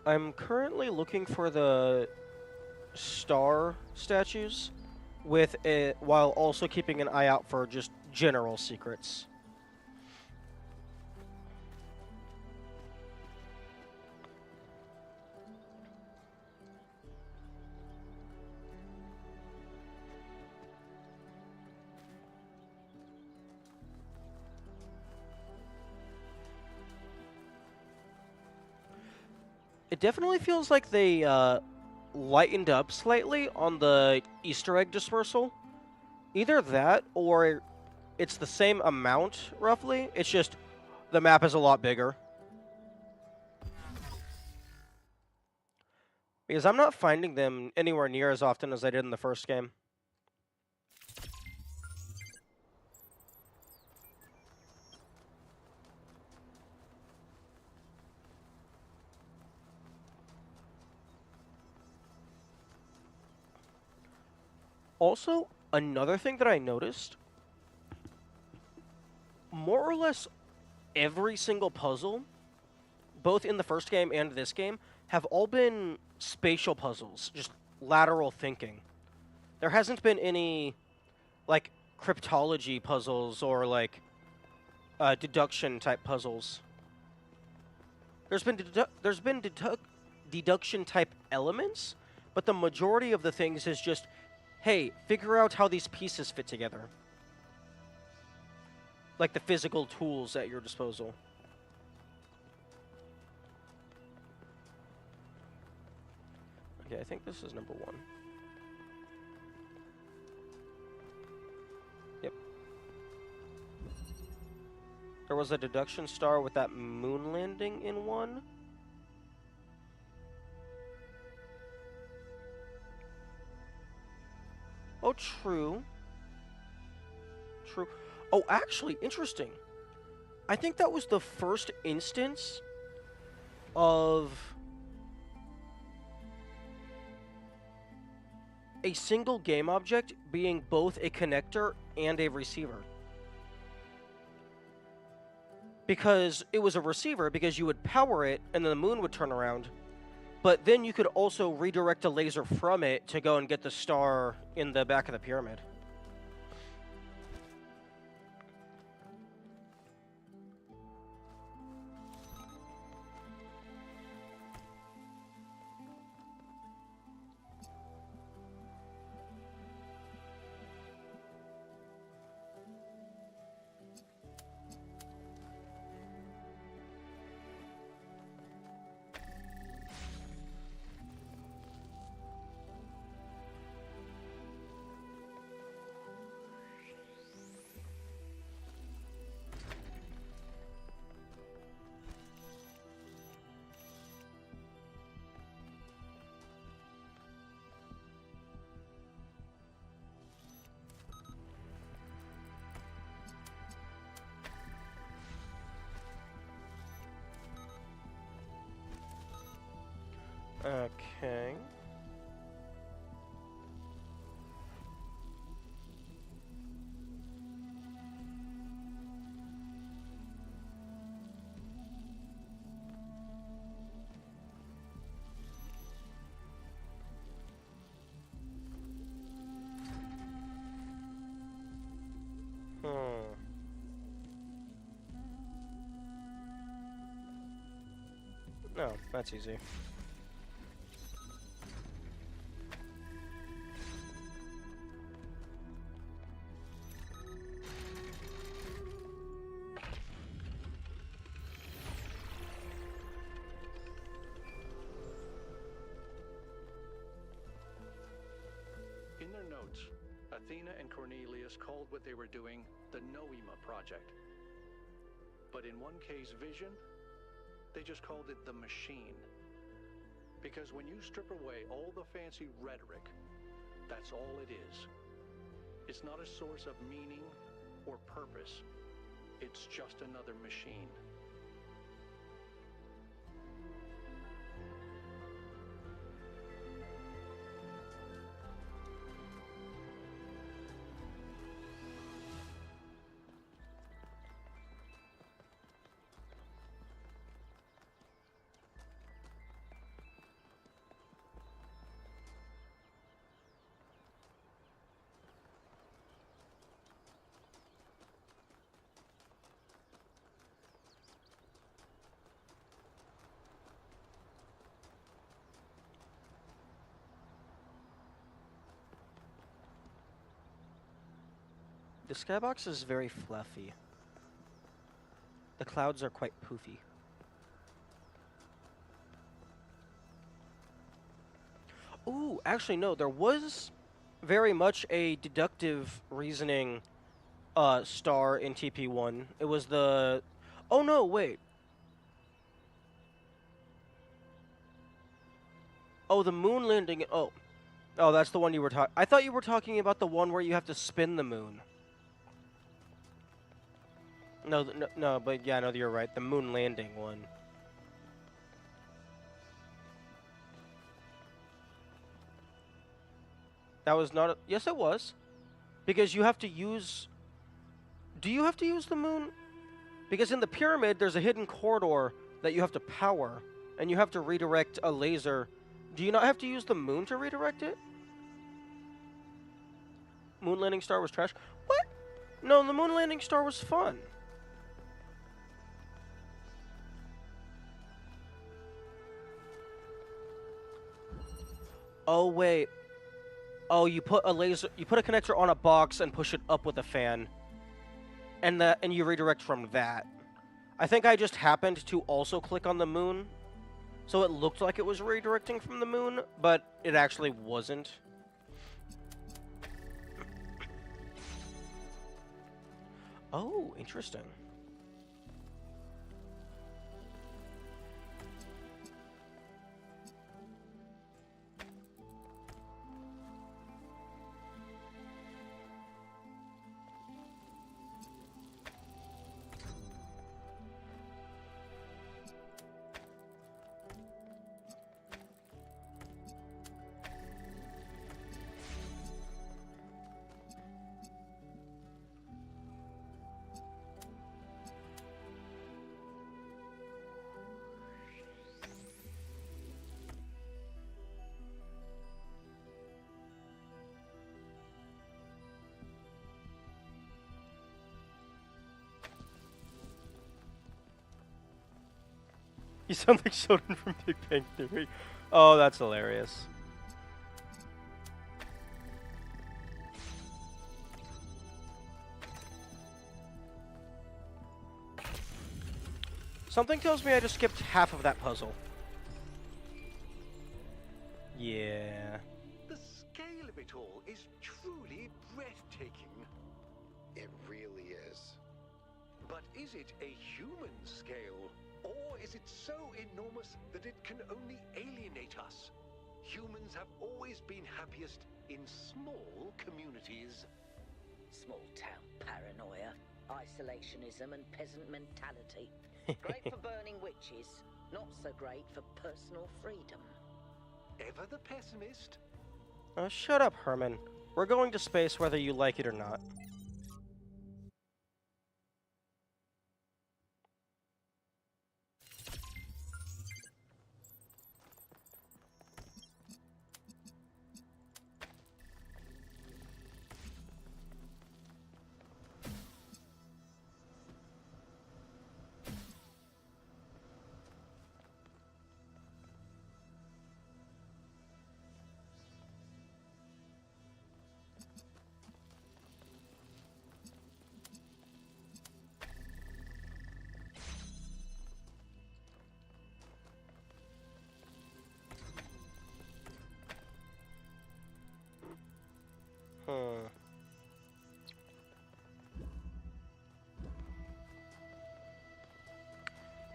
I'm currently looking for the star statues with it while also keeping an eye out for just general secrets. It definitely feels like they lightened up slightly on the Easter egg dispersal. Either that or it's the same amount, roughly. It's just the map is a lot bigger. Because I'm not finding them anywhere near as often as I did in the first game. Also, another thing that I noticed, more or less every single puzzle, both in the first game and this game, have all been spatial puzzles, just lateral thinking. There hasn't been any like cryptology puzzles or like deduction type puzzles. There's been deduction type elements, but the majority of the things is just, hey, figure out how these pieces fit together. Like the physical tools at your disposal. Okay, I think this is number 1. Yep. There was a deduction star with that moon landing in one. Oh, true. True. Oh, actually, interesting. I think that was the first instance of a single game object being both a connector and a receiver. Because it was a receiver, because you would power it and then the moon would turn around. But then you could also redirect a laser from it to go and get the star in the back of the pyramid. Okay. No, that's easy. In their notes, Athena and Cornelius called what they were doing the Noema Project. But in 1K's vision, they just called it the Machine. Because when you strip away all the fancy rhetoric, that's all it is. It's not a source of meaning or purpose. It's just another machine. The skybox is very fluffy. The clouds are quite poofy. Ooh, actually no, there was very much a deductive reasoning star in TP1. It was the... Oh no, wait. Oh, the moon landing... Oh. Oh, that's the one you were talking... I thought you were talking about the one where you have to spin the moon. No, but yeah, no, you're right. The moon landing one. That was not... Yes, it was. Because you have to use... Do you have to use the moon? Because in the pyramid, there's a hidden corridor that you have to power. And you have to redirect a laser. Do you not have to use the moon to redirect it? moon landing star was trash. What? No, the moon landing star was fun. Oh wait. Oh, you put a connector on a box and push it up with a fan, and you redirect from that. I think I just happened to also click on the moon, so it looked like it was redirecting from the moon, but it actually wasn't. Oh, interesting. You sound like Sheldon from Big Bang Theory. Oh, that's hilarious. Something tells me I just skipped half of that puzzle. Yeah. The scale of it all is truly breathtaking. It really is. But is it a human scale? Or is it so enormous that it can only alienate us? Humans have always been happiest in small communities. Small town paranoia, isolationism, and peasant mentality. Great for burning witches, not so great for personal freedom. Ever the pessimist? Shut up, Herman. We're going to space whether you like it or not.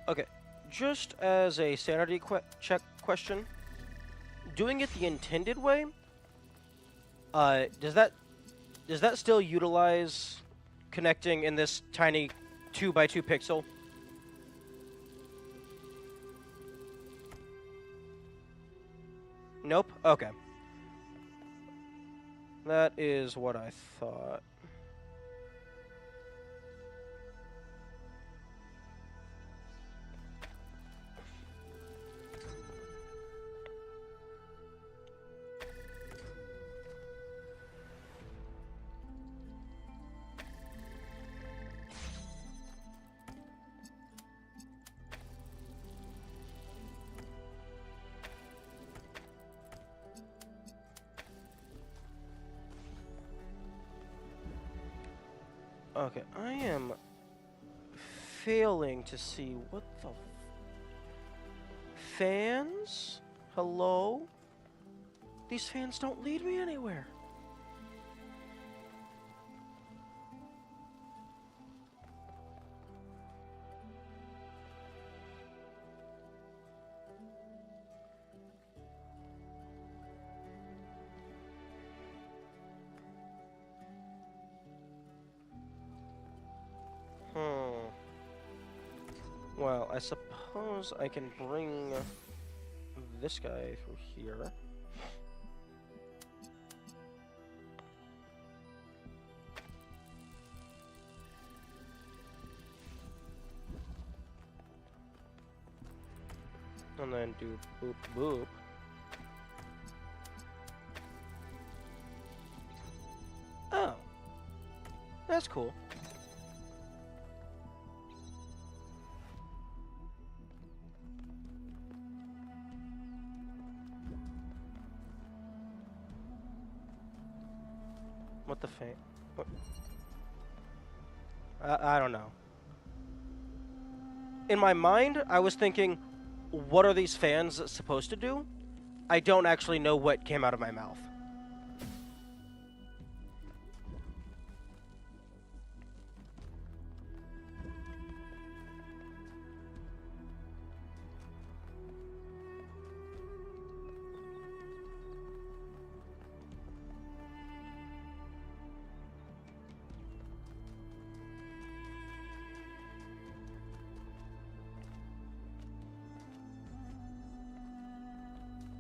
Okay, just as a sanity check question, doing it the intended way, does that still utilize connecting in this tiny 2x2 pixel? Nope? Okay. That is what I thought. Okay, I am failing to see what the fans? Hello? These fans don't lead me anywhere. Well, I suppose I can bring this guy through here. And then do boop boop. That's cool. What the fan? What? I don't know. In my mind, I was thinking, what are these fans supposed to do? I don't actually know what came out of my mouth.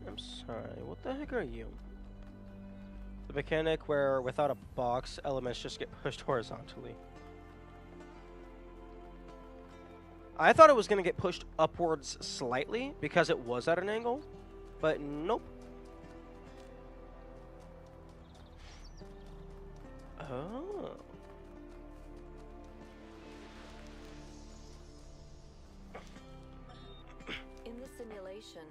I'm sorry, what the heck are you? The mechanic where without a box, elements just get pushed horizontally. I thought it was going to get pushed upwards slightly because it was at an angle, but nope. Oh. In the simulation,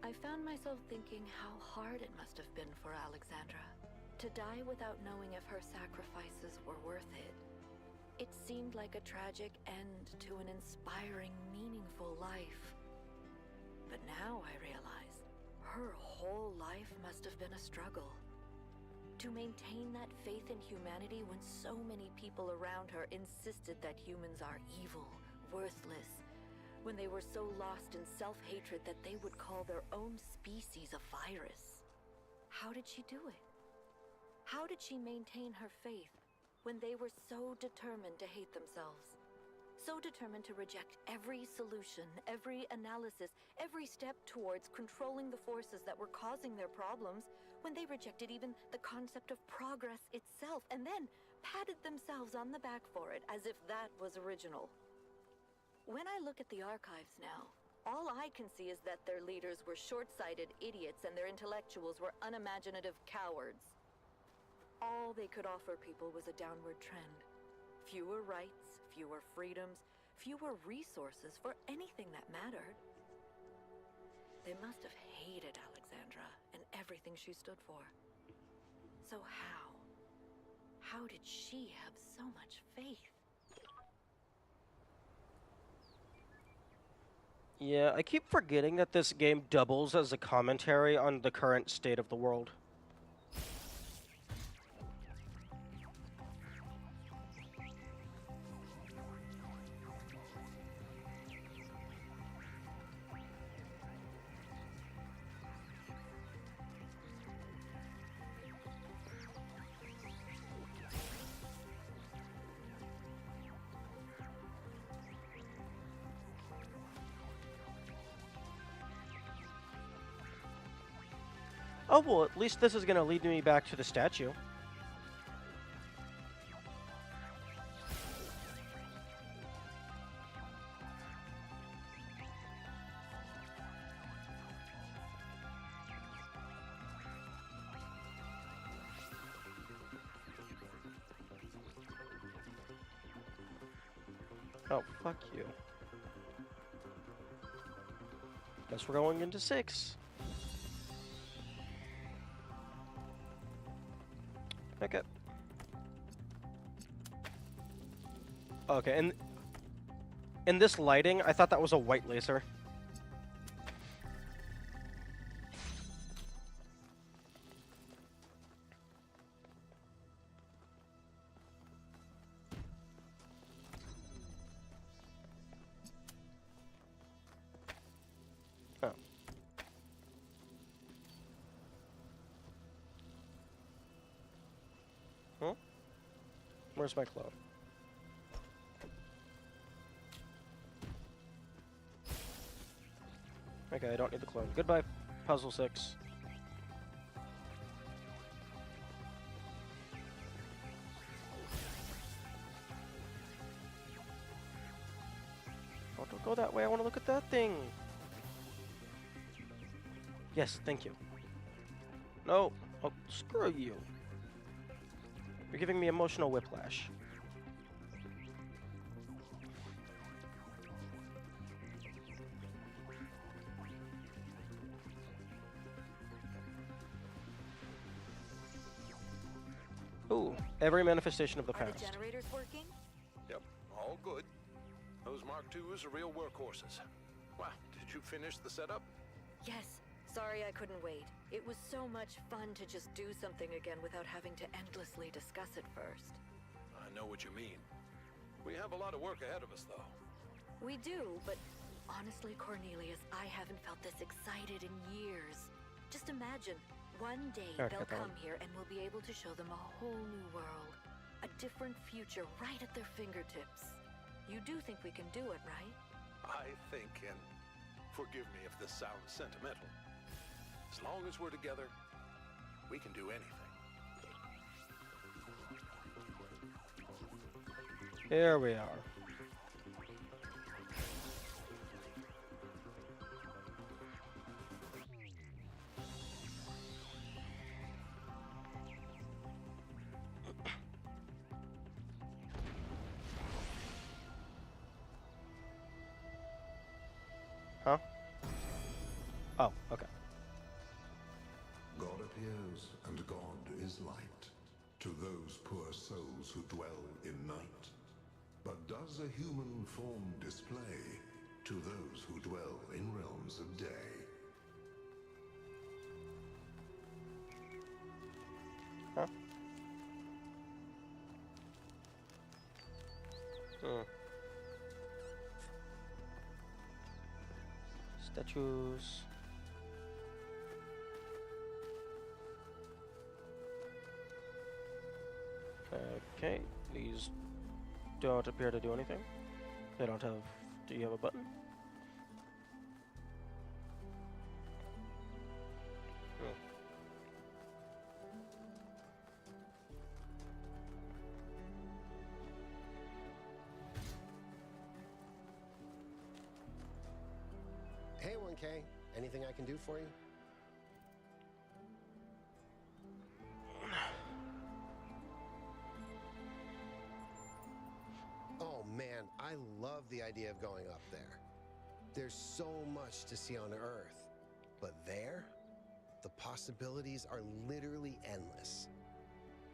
I found myself thinking how hard it must have been for Alexandra to die without knowing if her sacrifices were worth it. It seemed like a tragic end to an inspiring, meaningful life. But now I realize her whole life must have been a struggle. To maintain that faith in humanity when so many people around her insisted that humans are evil, worthless, when they were so lost in self-hatred that they would call their own species a virus. How did she do it? How did she maintain her faith when they were so determined to hate themselves? So determined to reject every solution, every analysis, every step towards controlling the forces that were causing their problems, when they rejected even the concept of progress itself, and then patted themselves on the back for it as if that was original. When I look at the archives now, all I can see is that their leaders were short-sighted idiots and their intellectuals were unimaginative cowards. All they could offer people was a downward trend. Fewer rights, fewer freedoms, fewer resources for anything that mattered. They must have hated Alexandra and everything she stood for. So how did she have so much faith? Yeah, I keep forgetting that this game doubles as a commentary on the current state of the world. Oh, well, at least this is going to lead me back to the statue. Oh, fuck you. Guess we're going into 6. Okay. Okay, and in this lighting, I thought that was a white laser. Oh. Huh? Where's my clone? Okay, I don't need the clone. Goodbye, Puzzle 6. Oh, don't go that way. I want to look at that thing. Yes, thank you. No. Oh, screw you. You're giving me emotional whiplash. Ooh, every manifestation of the Are the past. generators working? Yep, all good. Those Mark IIs are real workhorses. Wow, did you finish the setup? Yes. Sorry I couldn't wait. It was so much fun to just do something again without having to endlessly discuss it first. I know what you mean. We have a lot of work ahead of us, though. We do, but honestly, Cornelius, I haven't felt this excited in years. Just imagine, one day Alright, they'll got that come here and we'll be able to show them a whole new world. A different future right at their fingertips. You do think we can do it, right? I think, and forgive me if this sounds sentimental, as long as we're together, we can do anything. Here we are. Huh? Oh, okay. God appears, and God is light to those poor souls who dwell in night. But does a human form display to those who dwell in realms of day? Huh? Statues. Okay, these don't appear to do anything. They don't have... Do you have a button? Oh. Hey, 1K. Anything I can do for you? Oh man, I love the idea of going up there. There's so much to see on Earth. But there, the possibilities are literally endless.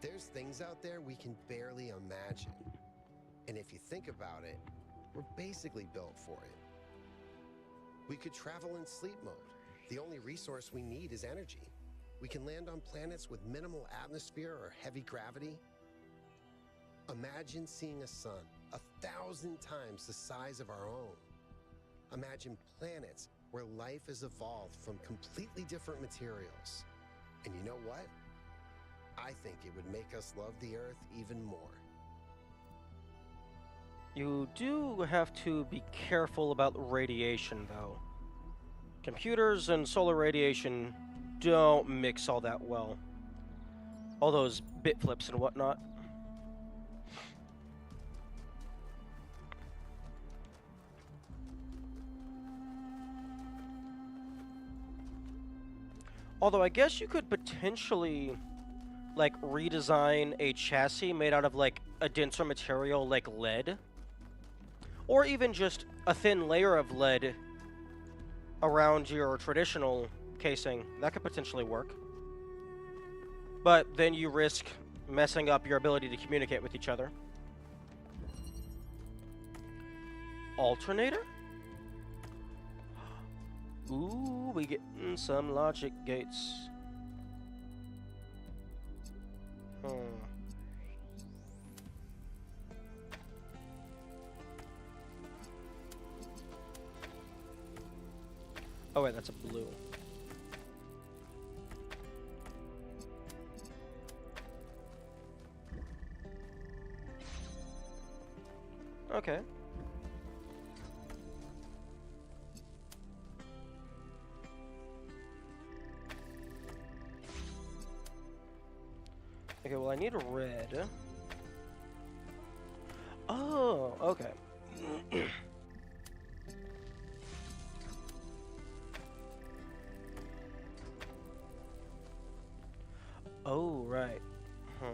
There's things out there we can barely imagine. And if you think about it, we're basically built for it. We could travel in sleep mode. The only resource we need is energy. We can land on planets with minimal atmosphere or heavy gravity. Imagine seeing a sun 1,000 times the size of our own. Imagine planets where life has evolved from completely different materials. And you know what? I think it would make us love the Earth even more. You do have to be careful about radiation, though. Computers and solar radiation don't mix all that well. All those bit flips and whatnot. Although I guess you could potentially, like, redesign a chassis made out of, like, a denser material like lead. Or even just a thin layer of lead around your traditional casing. That could potentially work. But then you risk messing up your ability to communicate with each other. Alternator? Ooh, we getting some logic gates. Oh wait, that's a blue. Okay. Okay, well I need a red. Oh, okay. Oh, right. Huh.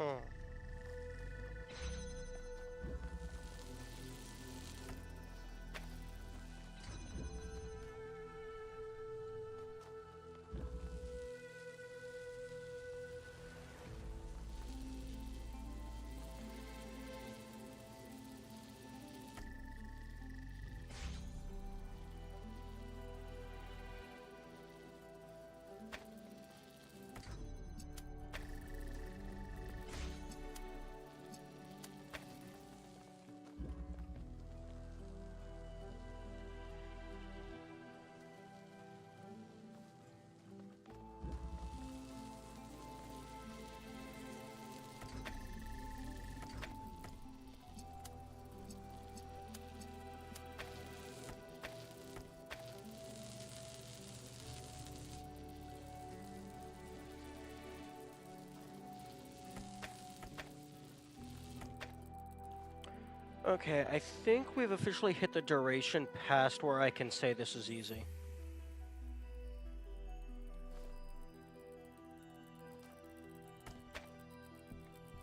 Huh. Okay, I think we've officially hit the duration past where I can say this is easy.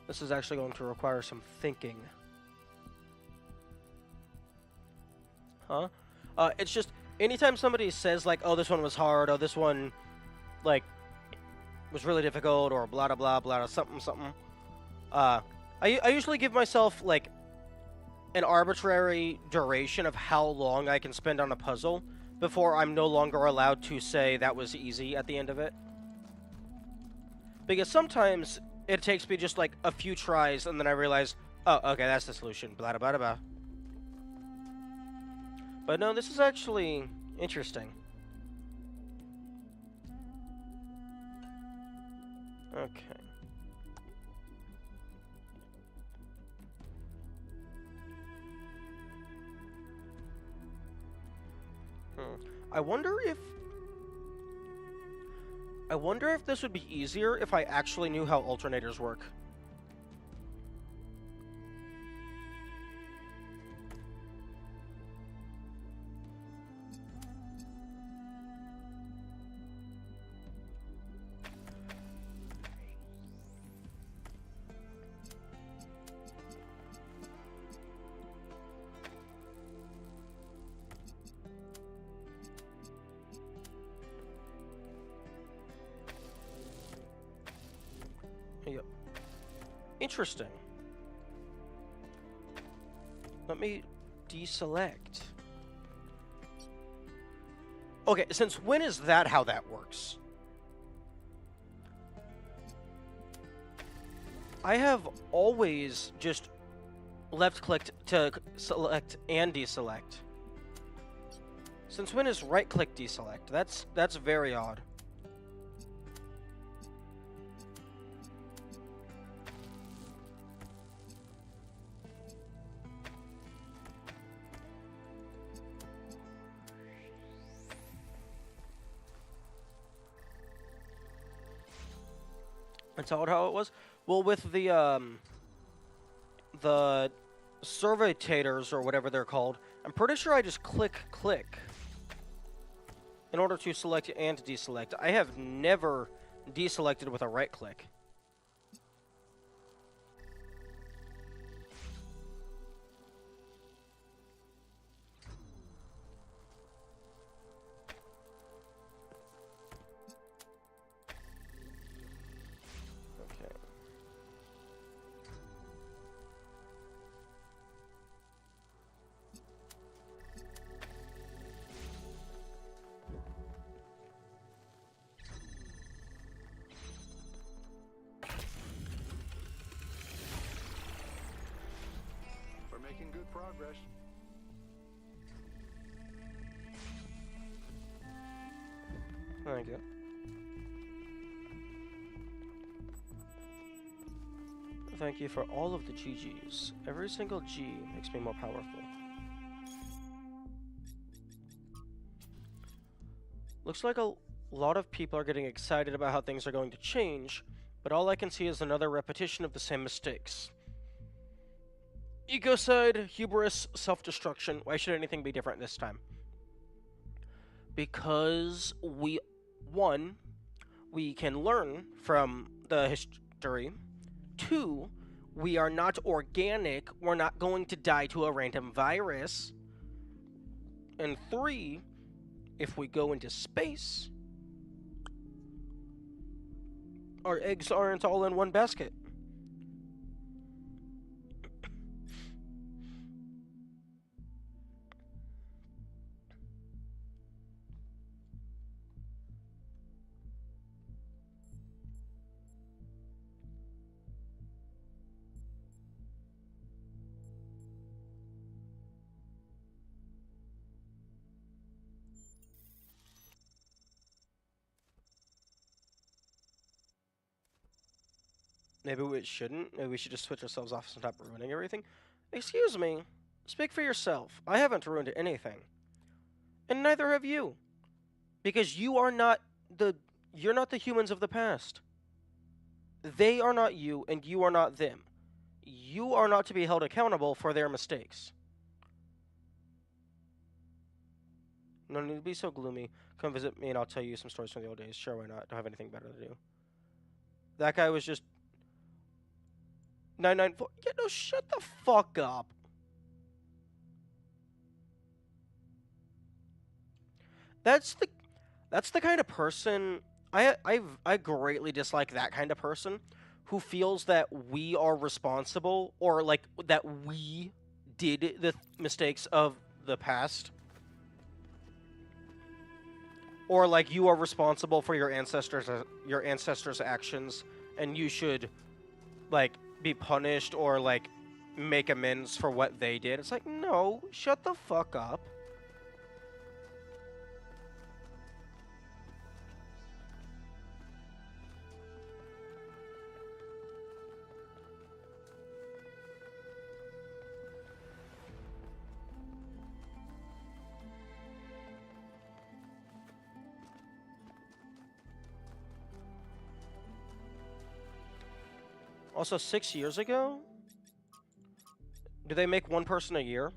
This is actually going to require some thinking. Huh? It's just, anytime somebody says, like, oh, this one was hard, oh, this one, like, was really difficult, or blah, blah, blah, blah, something, something, I usually give myself, like, an arbitrary duration of how long I can spend on a puzzle before I'm no longer allowed to say that was easy at the end of it. Because sometimes it takes me just like a few tries and then I realize, oh, okay, that's the solution, blah, blah, blah, blah. But no, this is actually interesting. Okay. I wonder if this would be easier if I actually knew how alternators work. Yep. Interesting. Let me deselect. Okay, since when is that how that works? I have always just left-clicked to select and deselect. Since when is right-click deselect? That's very odd. That's how it was? Well, with the servitators, or whatever they're called, I'm pretty sure I just click in order to select and deselect. I have never deselected with a right click. Making good progress. Thank you. Thank you for all of the GGs. Every single G makes me more powerful. Looks like a lot of people are getting excited about how things are going to change, but all I can see is another repetition of the same mistakes. Ecocide, hubris, self-destruction. Why should anything be different this time? Because we can learn from the history. 2, we are not organic. We're not going to die to a random virus. And 3, if we go into space, our eggs aren't all in one basket. Maybe we shouldn't. Maybe we should just switch ourselves off and stop ruining everything. Excuse me. Speak for yourself. I haven't ruined anything. And neither have you. Because you're not the humans of the past. They are not you, and you are not them. You are not to be held accountable for their mistakes. No need to be so gloomy. Come visit me and I'll tell you some stories from the old days. Sure, why not? Don't have anything better to do. That guy was just 994. Yeah, no, shut the fuck up. That's the kind of person I greatly dislike. That kind of person who feels that we are responsible, or like that we did the mistakes of the past, or like you are responsible for your ancestors' actions, and you should like be punished or like make amends for what they did. It's like, no, shut the fuck up. Also, 6 years ago, do they make one person a year?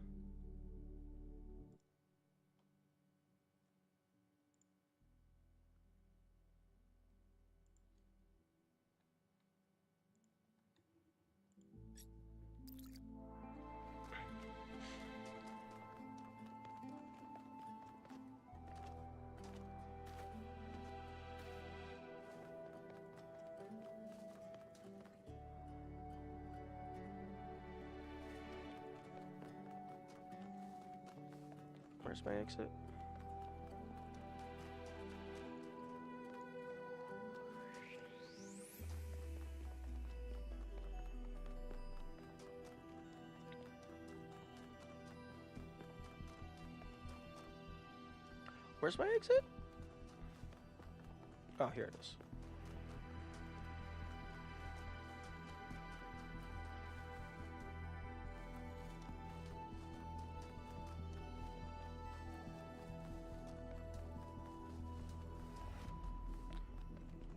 Where's my exit? Where's my exit? Oh, here it is.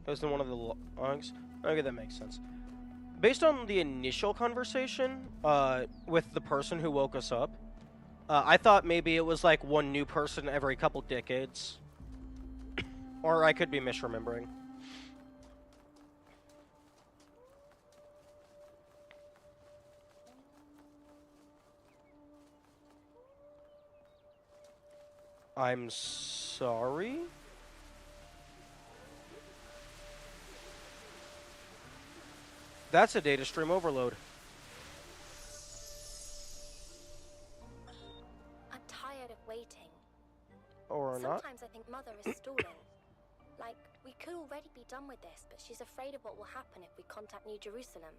It was in one of the logs. Okay, that makes sense. Based on the initial conversation with the person who woke us up, I thought maybe it was like one new person every couple decades. Or I could be misremembering. I'm sorry? That's a data stream overload. I'm tired of waiting. Or not. Sometimes I think Mother is stalling. Like, we could already be done with this, but she's afraid of what will happen if we contact New Jerusalem.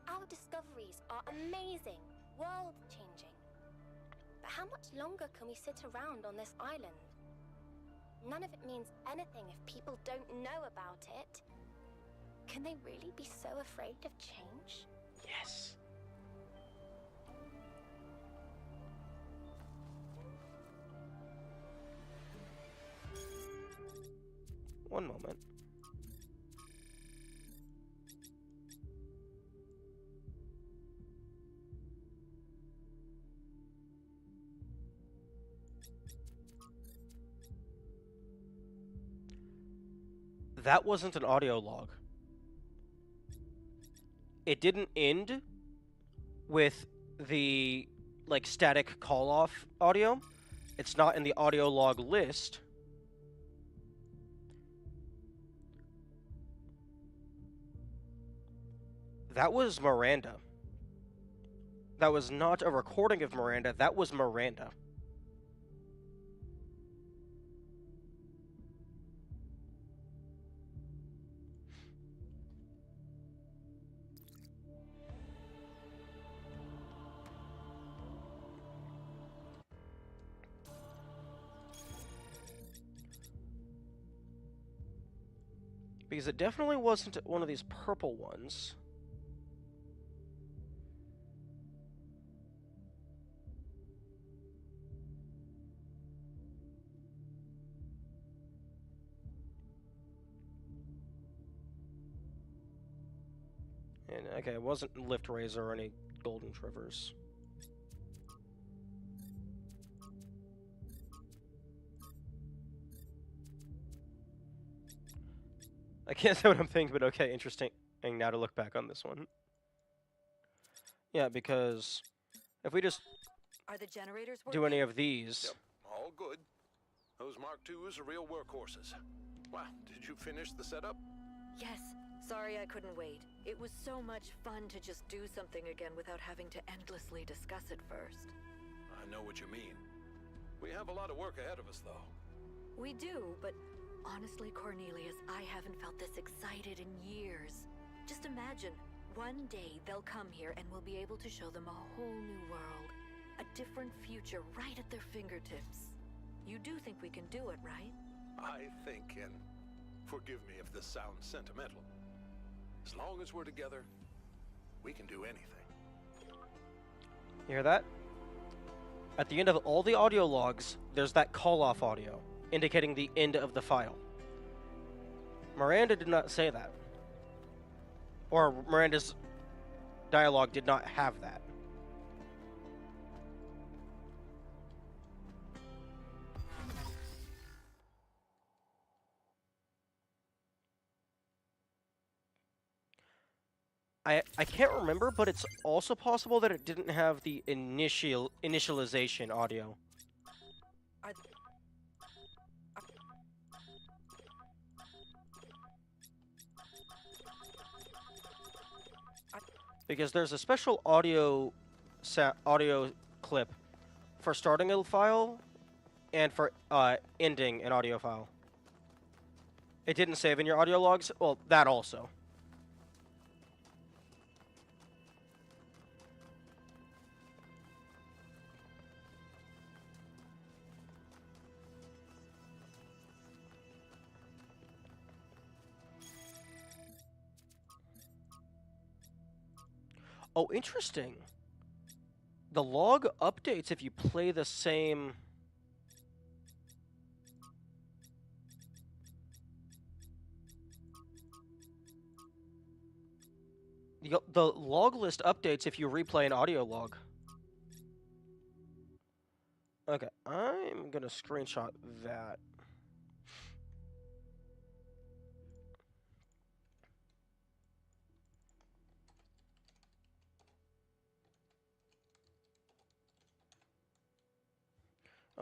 Our discoveries are amazing, world-changing. But how much longer can we sit around on this island? None of it means anything if people don't know about it. Can they really be so afraid of change? Yes. One moment. That wasn't an audio log. it didn't end with the like static call off audio. It's not in the audio log list. That was Miranda. That was not a recording of Miranda. That was Miranda. Because it definitely wasn't one of these purple ones. And okay, it wasn't Lift Razor or any Golden Trivers. I can't say what I'm thinking, but okay, interesting now to look back on this one. Yeah, because if we just Are the generators do any of these... Yep, all good. Those Mark IIs are real workhorses. Wow, did you finish the setup? Yes. Sorry I couldn't wait. It was so much fun to just do something again without having to endlessly discuss it first. I know what you mean. We have a lot of work ahead of us, though. We do, but honestly, Cornelius, I haven't felt this excited in years. Just imagine, one day they'll come here and we'll be able to show them a whole new world. A different future right at their fingertips. You do think we can do it, right? I think, and forgive me if this sounds sentimental, as long as we're together, we can do anything. You hear that? At the end of all the audio logs, there's that call-off audio, indicating the end of the file. Miranda did not say that. Or Miranda's dialogue did not have that. I can't remember, but it's also possible that it didn't have the initialization audio. Because there's a special audio clip for starting a file and for ending an audio file. It didn't save in your audio logs. Well, that also. Oh, interesting. The log updates if you play the same... The log list updates if you replay an audio log. Okay, I'm gonna screenshot that.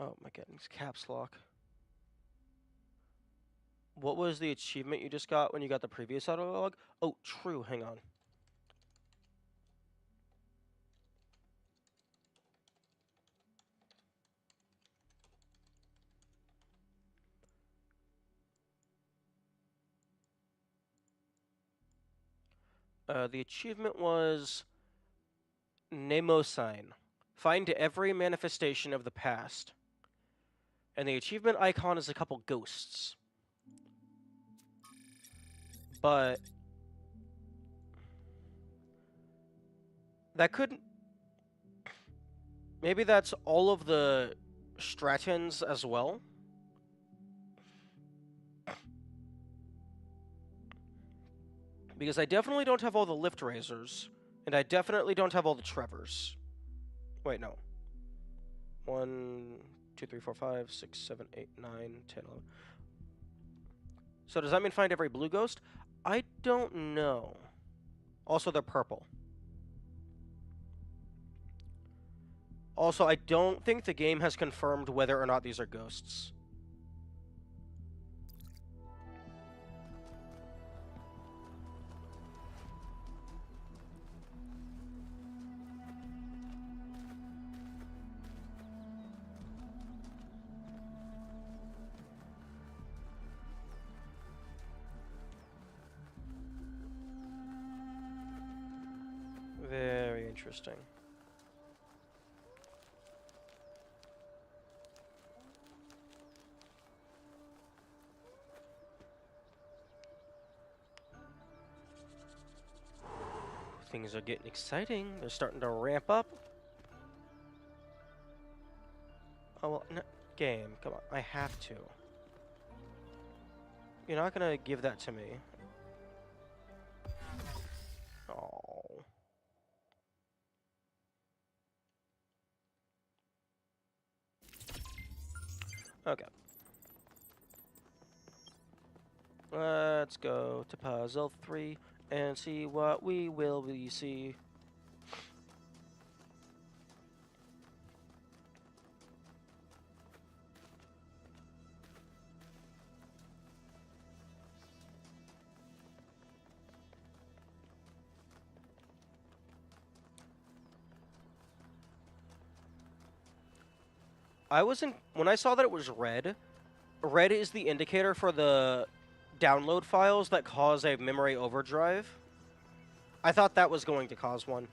Oh my goodness, caps lock. What was the achievement you just got when you got the previous audio log? Oh, true, hang on. The achievement was Mnemosyne. Find every manifestation of the past. And the achievement icon is a couple ghosts. But that couldn't... Maybe that's all of the Stratons as well? Because I definitely don't have all the Lift Razors, and I definitely don't have all the Trevors. Wait, no. 1, 2, 3, 4, 5, 6, 7, 8, 9, 10, 11. So does that mean find every blue ghost? I don't know. Also, they're purple. Also, I don't think the game has confirmed whether or not these are ghosts. Very interesting. Things are getting exciting. They're starting to ramp up. Oh, well, no, game, come on. I have to. You're not gonna give that to me. Oh. Okay. Let's go to puzzle 3 and see what we will see. When I saw that it was red, red is the indicator for the download files that cause a memory overdrive. I thought that was going to cause one.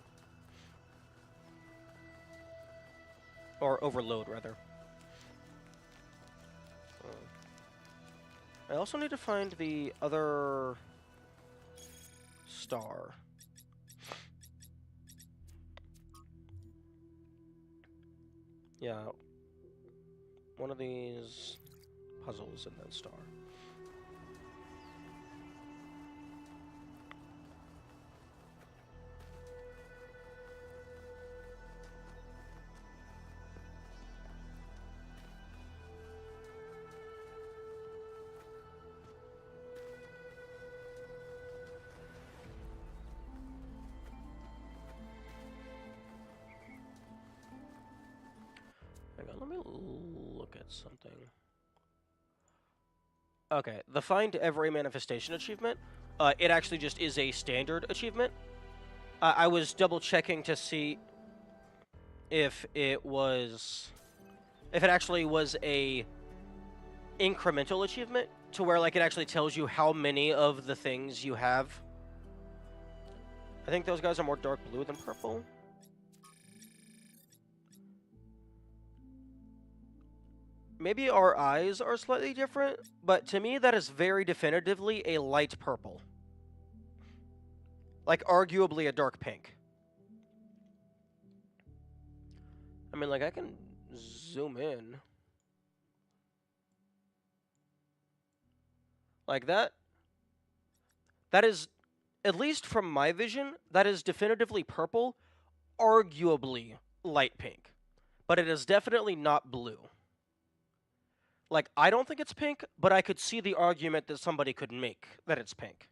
Or overload, rather. I also need to find the other star. Yeah. One of these puzzles and then star. Hang on, let me look at something. Okay, the Find Every Manifestation achievement, it actually just is a standard achievement. I was double checking to see if it actually was a incremental achievement to where like it actually tells you how many of the things you have. I think those guys are more dark blue than purple. Maybe our eyes are slightly different, but to me that is very definitively a light purple. Like arguably a dark pink. I mean, like I can zoom in. Like that is, at least from my vision, that is definitively purple, arguably light pink. But it is definitely not blue. Like, I don't think it's pink, but I could see the argument that somebody could make that it's pink.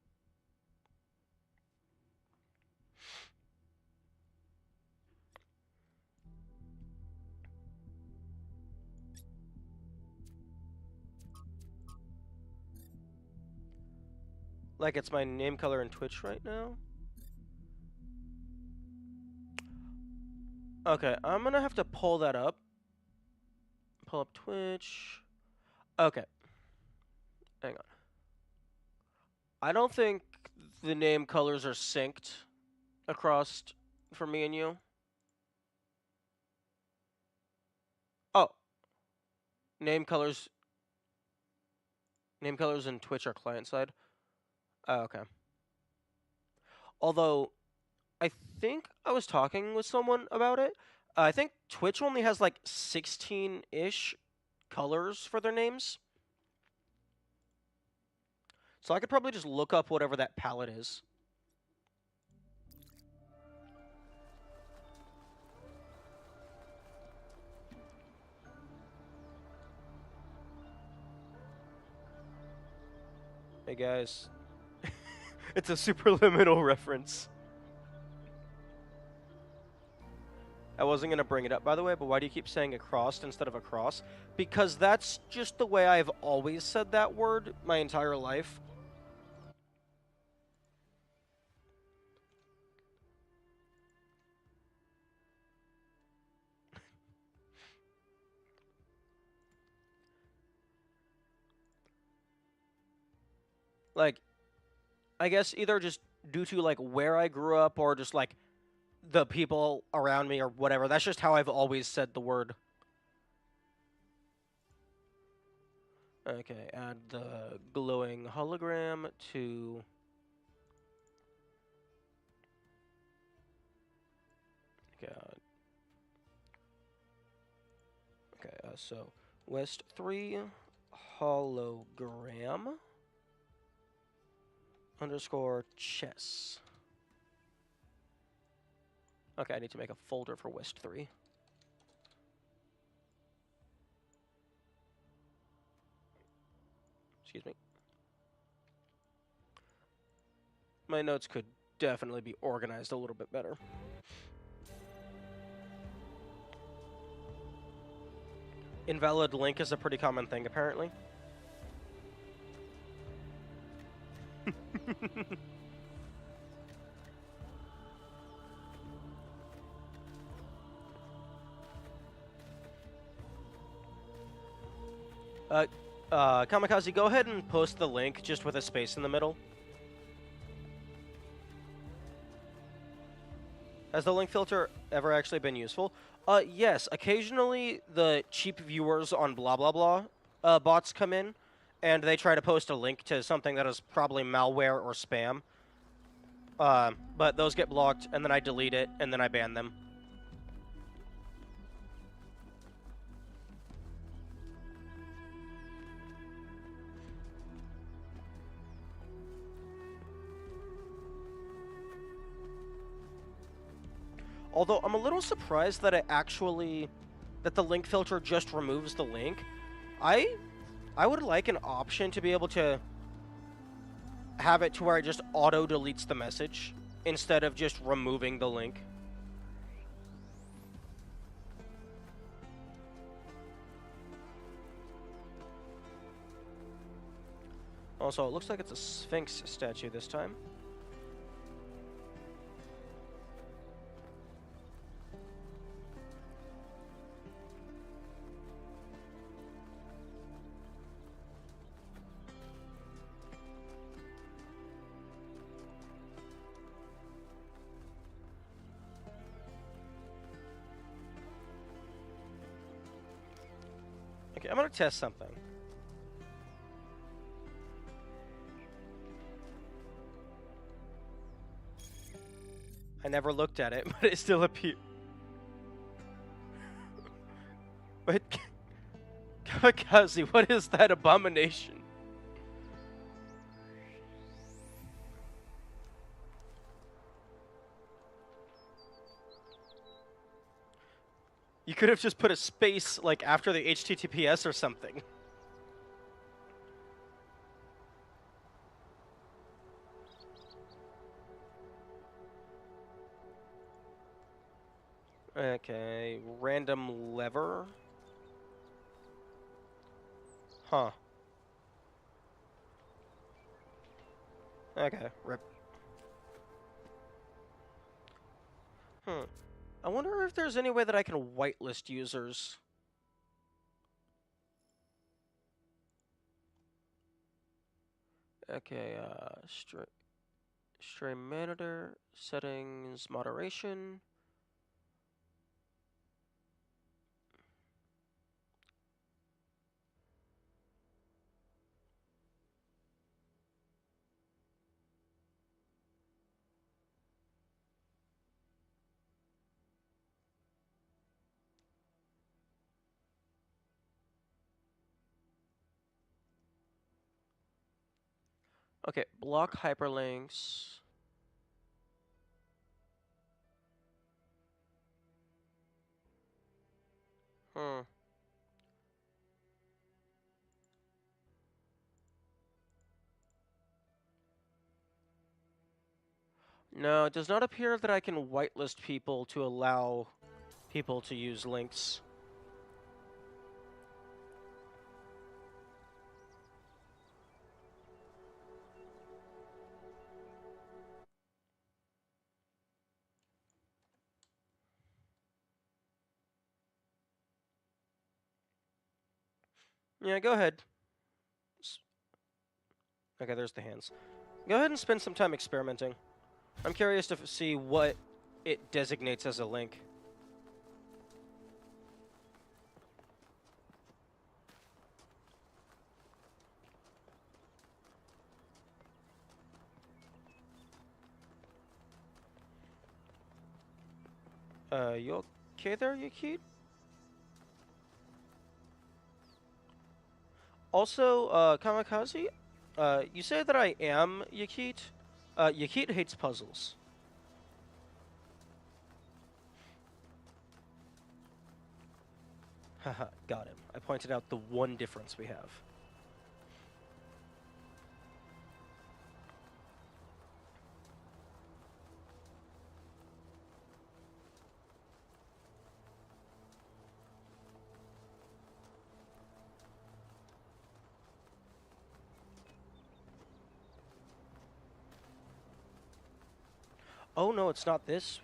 Like, it's my name color in Twitch right now. Okay, I'm gonna have to pull that up. Pull up Twitch. Okay. Hang on. I don't think the name colors are synced across for me and you. Oh. Name colors in Twitch are client side. Oh, okay. Although, I think I was talking with someone about it. I think Twitch only has like 16-ish colors for their names. So I could probably just look up whatever that palette is. Hey guys. It's a superliminal reference. I wasn't going to bring it up, by the way, but why do you keep saying across instead of across? Because that's just the way I've always said that word my entire life. Like, I guess either just due to, like, where I grew up or just, like, the people around me or whatever. That's just how I've always said the word. Okay, add the glowing hologram to... Okay, so West 3 hologram underscore chess. Okay, I need to make a folder for West 3. Excuse me. My notes could definitely be organized a little bit better. Invalid link is a pretty common thing, apparently. Kamikaze, go ahead and post the link just with a space in the middle. Has the link filter ever actually been useful? Yes. Occasionally, the cheap viewers on blah blah blah bots come in, and they try to post a link to something that is probably malware or spam. But those get blocked, and then I delete it, and then I ban them. Although I'm a little surprised that that the link filter just removes the link. I would like an option to be able to have it to where it just auto deletes the message instead of just removing the link. Also, it looks like it's a Sphinx statue this time. Okay, I'm gonna test something. I never looked at it, but it still appeared. Wait, Kamikaze, what is that abomination? You could have just put a space, like, after the HTTPS or something. Okay, random lever. Huh. Okay, rip. I wonder if there's any way that I can whitelist users. Okay, stream monitor, settings, moderation. Okay, block hyperlinks. No, it does not appear that I can whitelist people to allow people to use links. Yeah, go ahead. Okay, there's the hands. Go ahead and spend some time experimenting. I'm curious to see what it designates as a link. You okay there, Yakit? Also, Kamikaze, you say that I am Yakit? Yakit hates puzzles. Haha, got him. I pointed out the one difference we have. Oh no, it's not this.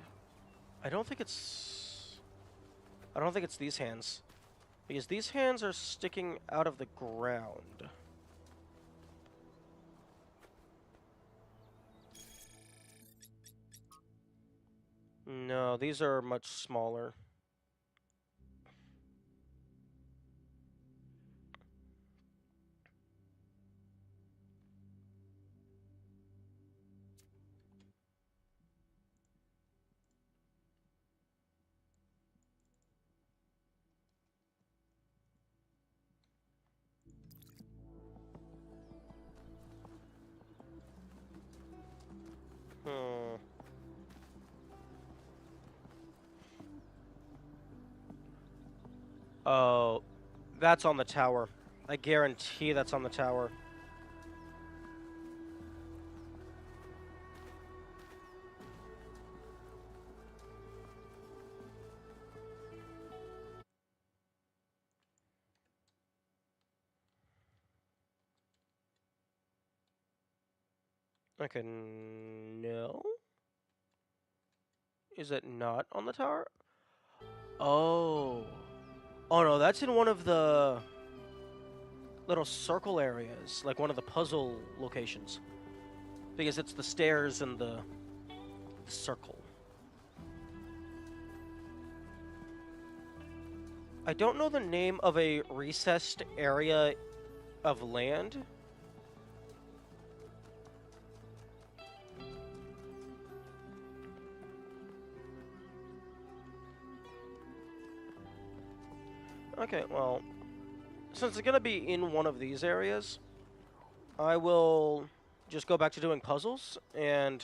I don't think it's these hands. Because these hands are sticking out of the ground. No, these are much smaller. Hmm. Oh, that's on the tower. I guarantee that's on the tower. Okay, no. Is it not on the tower? Oh. Oh no, that's in one of the little circle areas, like one of the puzzle locations. Because it's the stairs and the circle. I don't know the name of a recessed area of land. Okay, well, since it's gonna be in one of these areas, I will just go back to doing puzzles, and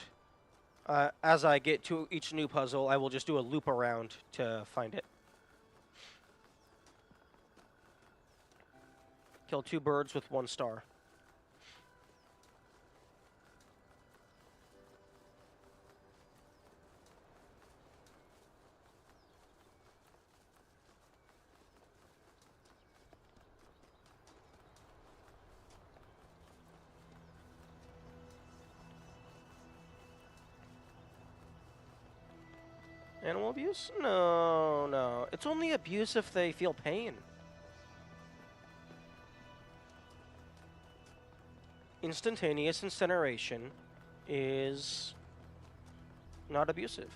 as I get to each new puzzle, I will just do a loop around to find it. Kill 2 birds with 1 star. Animal abuse? No, no. It's only abuse if they feel pain. Instantaneous incineration is not abusive.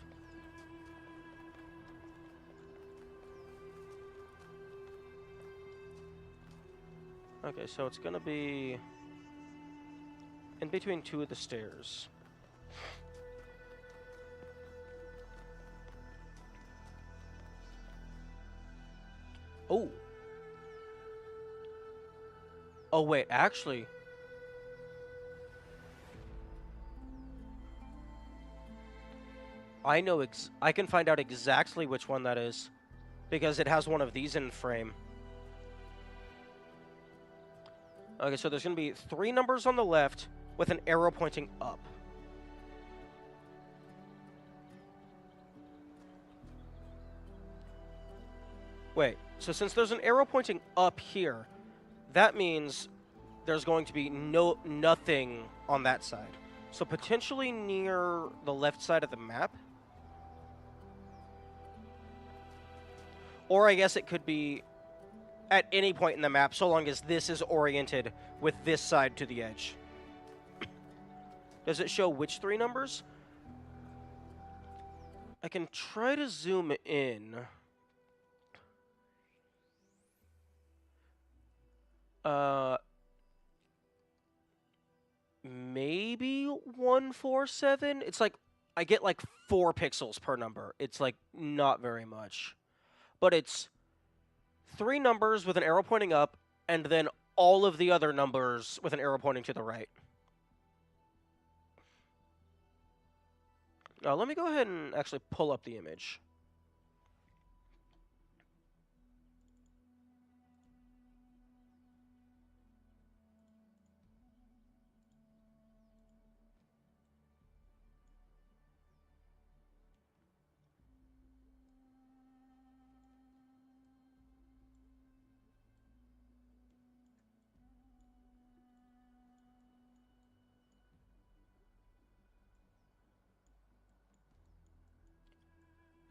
Okay, so it's gonna be in between 2 of the stairs. Oh. Oh, wait, actually. I know I can find out exactly which one that is. Because it has one of these in frame. Okay, so there's going to be 3 numbers on the left with an arrow pointing up. Wait, so since there's an arrow pointing up here, that means there's going to be nothing on that side. So potentially near the left side of the map. Or I guess it could be at any point in the map, so long as this is oriented with this side to the edge. Does it show which 3 numbers? I can try to zoom in. Maybe 147? It's like, I get like 4 pixels per number. It's like not very much. But it's 3 numbers with an arrow pointing up, and then all of the other numbers with an arrow pointing to the right. Let me go ahead and actually pull up the image.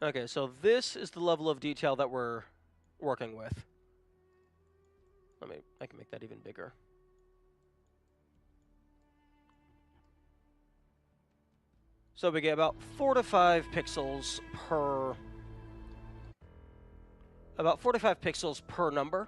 Okay, so this is the level of detail that we're working with. I can make that even bigger. So we get about 4 to 5 pixels per... About 4 to 5 pixels per number.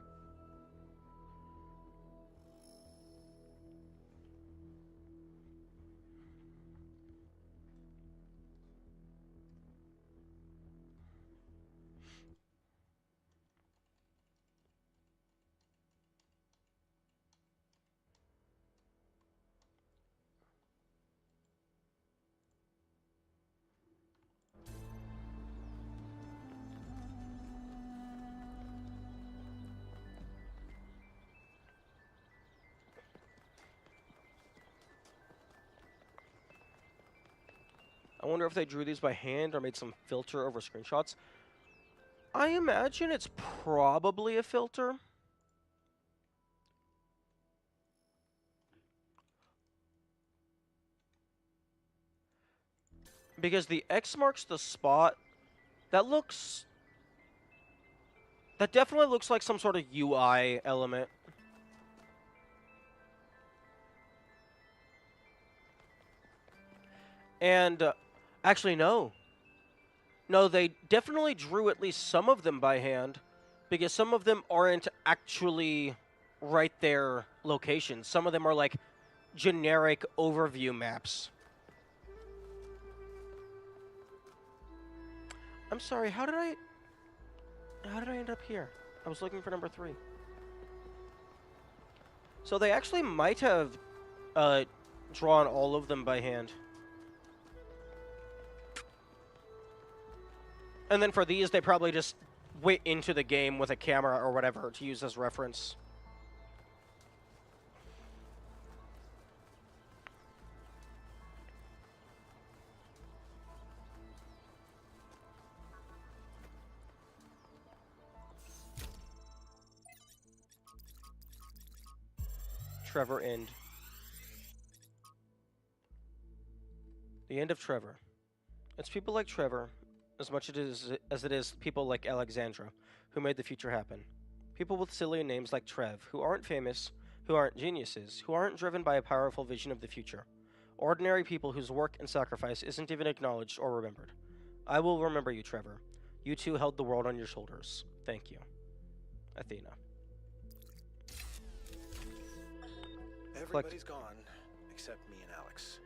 I wonder if they drew these by hand or made some filter over screenshots. I imagine it's probably a filter. Because the X marks the spot. That definitely looks like some sort of UI element. And, actually, no. No, they definitely drew at least some of them by hand, because some of them aren't actually right there locations. Some of them are like generic overview maps. I'm sorry, how did I end up here? I was looking for number 3. So they actually might have drawn all of them by hand. And then for these, they probably just went into the game with a camera or whatever to use as reference. Trevor end. The end of Trevor. It's people like Trevor, as much as it is people like Alexandra, who made the future happen. People with silly names like Trev, who aren't famous, who aren't geniuses, who aren't driven by a powerful vision of the future. Ordinary people whose work and sacrifice isn't even acknowledged or remembered. I will remember you, Trevor. You two held the world on your shoulders. Thank you. Athena. Everybody's gone, except me and Alex.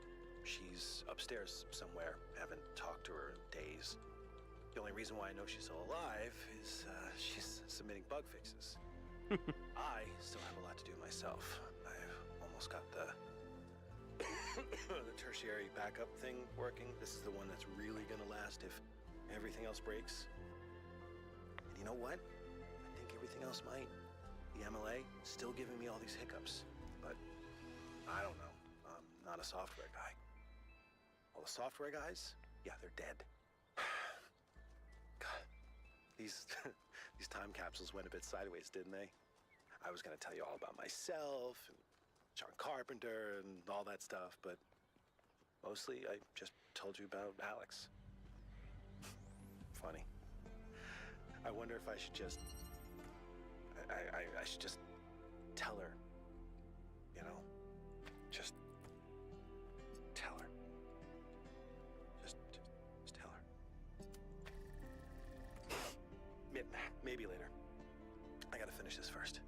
She's upstairs somewhere. Haven't talked to her in days. The only reason why I know she's still alive is she's submitting bug fixes. I still have a lot to do myself. I've almost got the the tertiary backup thing working. This is the one that's really gonna last if everything else breaks. And you know what? I think everything else might. The MLA still giving me all these hiccups, but I don't know. I'm not a software guy. All the software guys, yeah, they're dead. God, these these time capsules went a bit sideways, didn't they? I was gonna tell you all about myself and John Carpenter and all that stuff, but mostly I just told you about Alex. Funny. I wonder if I should just... I should just tell her. You know? Just tell her. Just tell her. Maybe later. I gotta finish this first.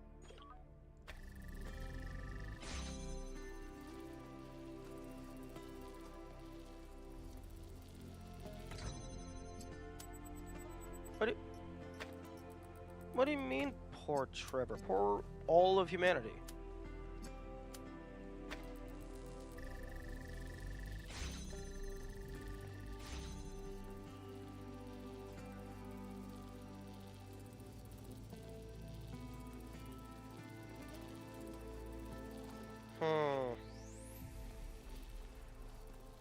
What do you mean, poor Trevor? Poor all of humanity.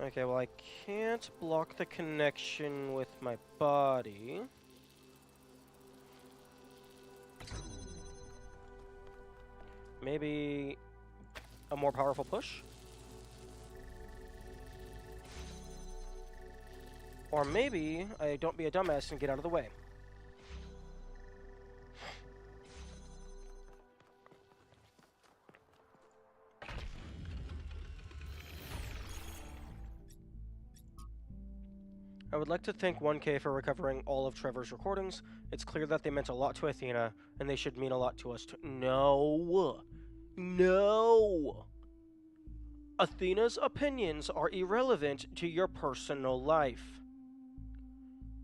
Okay, well, I can't block the connection with my body. Maybe a more powerful push? Or maybe I don't be a dumbass and get out of the way. I would like to thank 1K for recovering all of Trevor's recordings. It's clear that they meant a lot to Athena, and they should mean a lot to us too. No! No! Athena's opinions are irrelevant to your personal life.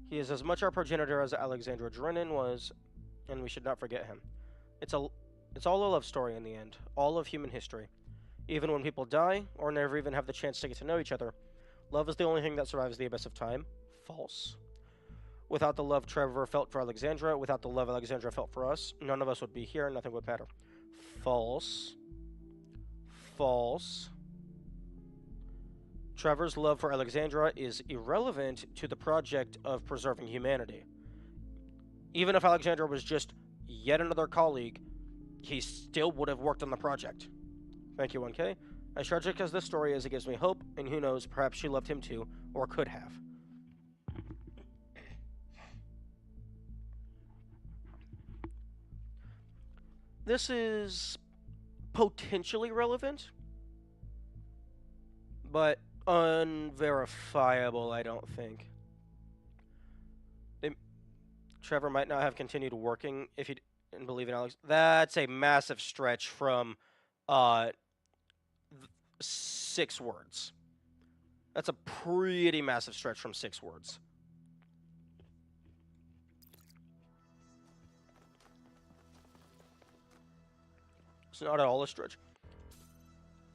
He is as much our progenitor as Alexandra Drennan was, and we should not forget him. It's all a love story in the end, all of human history. Even when people die, or never even have the chance to get to know each other, love is the only thing that survives the abyss of time. False. Without the love Trevor felt for Alexandra, without the love Alexandra felt for us, none of us would be here and nothing would matter. False. False. Trevor's love for Alexandra is irrelevant to the project of preserving humanity. Even if Alexandra was just yet another colleague, he still would have worked on the project. Thank you, 1K. As tragic as this story is, it gives me hope, and who knows, perhaps she loved him too, or could have. This is potentially relevant, but unverifiable, I don't think. Trevor might not have continued working if he didn't believe in Alex. That's a massive stretch from 6 words. That's a pretty massive stretch from 6 words. It's not at all a stretch.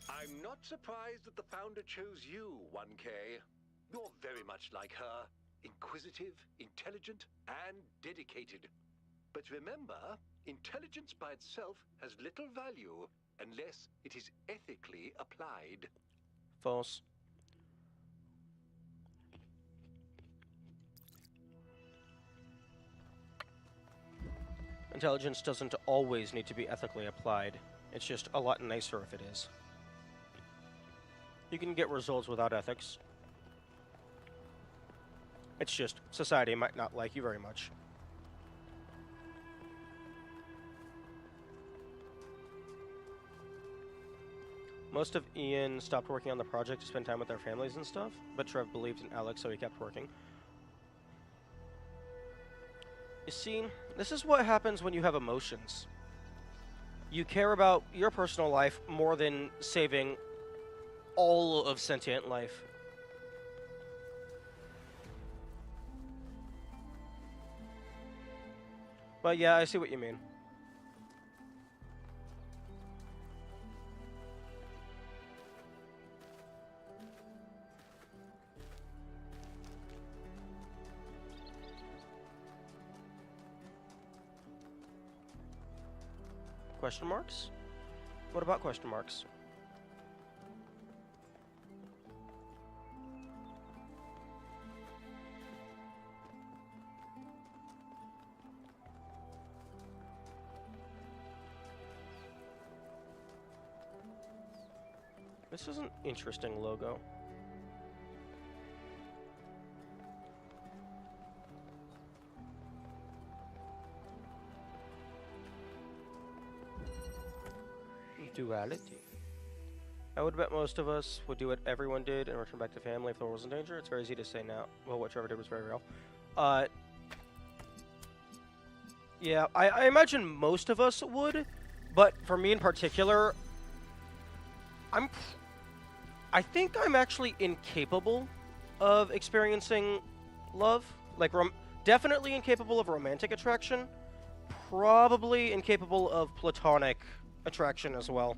I'm not surprised that the founder chose you, 1K. You're very much like her. Inquisitive, intelligent, and dedicated. But remember, intelligence by itself has little value unless it is ethically applied. False. Intelligence doesn't always need to be ethically applied. It's just a lot nicer if it is. You can get results without ethics. It's just society might not like you very much. Most of Ian stopped working on the project to spend time with their families and stuff, but Trev believed in Alex, so he kept working. You see, this is what happens when you have emotions. You care about your personal life more than saving all of sentient life. But yeah, I see what you mean. Question marks? What about question marks? This is an interesting logo. Duality. I would bet most of us would do what everyone did and return back to family if the world was in danger. It's very easy to say now. Well, what Trevor did was very real. Yeah, I imagine most of us would, but for me in particular, I think I'm actually incapable of experiencing love. Like, definitely incapable of romantic attraction. Probably incapable of platonic attraction as well.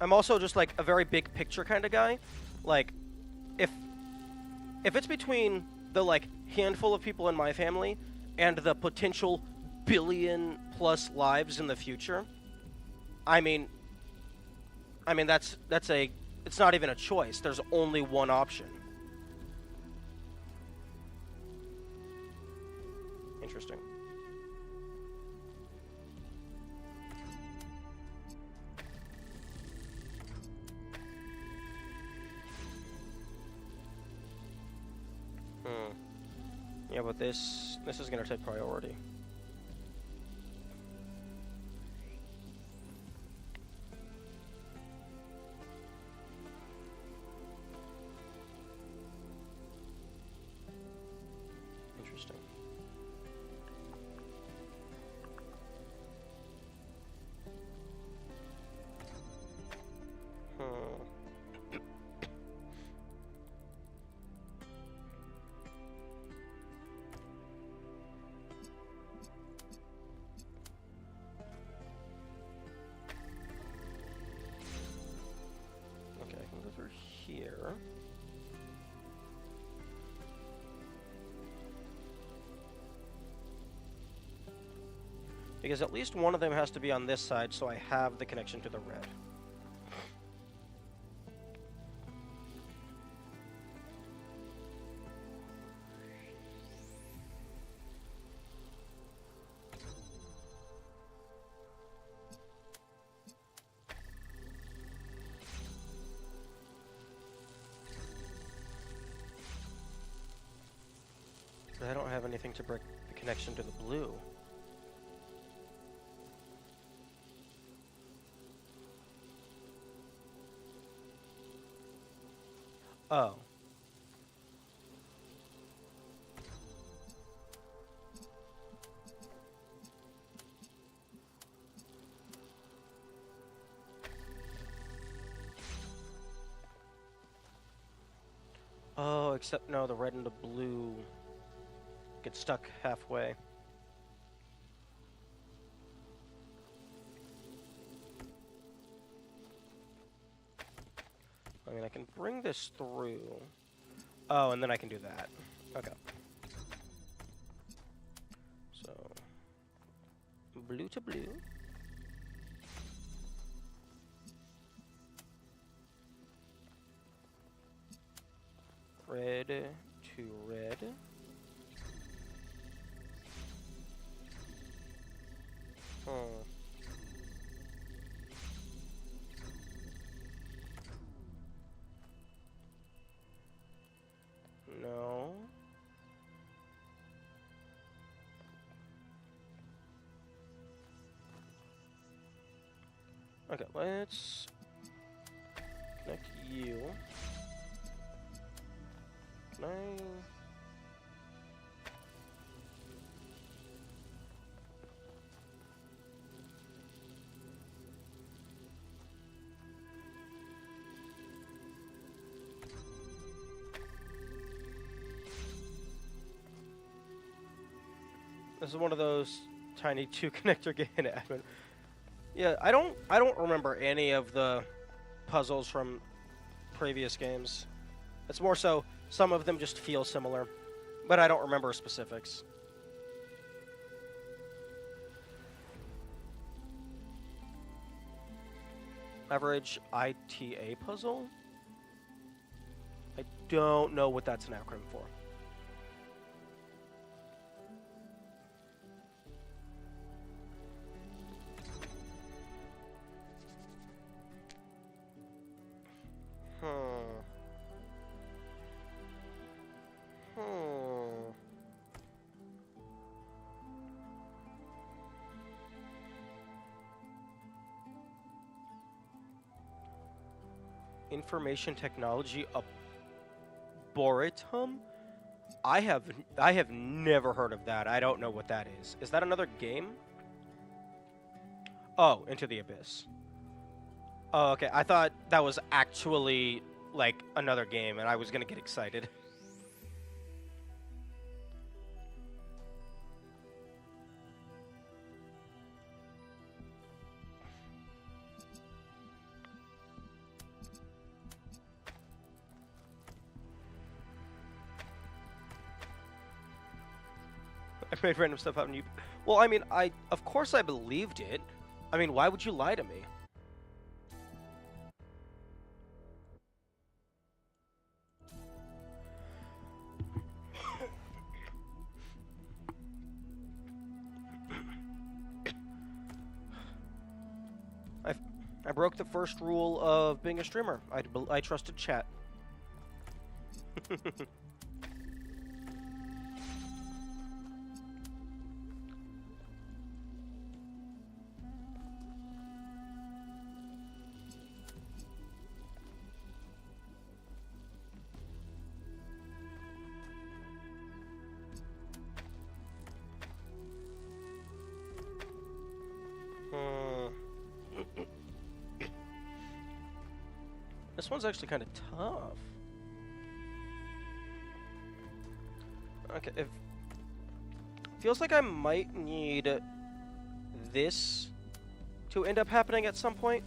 I'm also just like a very big picture kind of guy. Like, if it's between the like handful of people in my family and the potential billion plus lives in the future, I mean that's it's not even a choice. There's only one option. Interesting. Yeah, but this is gonna take priority. Interesting. Here. Because at least one of them has to be on this side, so I have the connection to the red. I don't have anything to break the connection to the blue. Oh. Oh, except no, the red and the blue get stuck halfway. I mean, I can bring this through. Oh, and then I can do that. Okay. So, blue to blue. Red to red. No. Okay, let's connect you. Can I... This is one of those tiny two connector game admin. Yeah, I don't remember any of the puzzles from previous games. It's more so some of them just feel similar, but I don't remember specifics. Average ITA puzzle? I don't know what that's an acronym for. Information Technology Arboretum? I have never heard of that. I don't know what that is. Is that another game? Oh, Into the Abyss. Oh, okay. I thought that was actually like another game, and I was gonna get excited. I made random stuff up, and you. Well, I mean, of course I believed it. I mean, why would you lie to me? I broke the first rule of being a streamer. I trusted chat. This one's actually kind of tough. Okay, it feels like I might need this to end up happening at some point.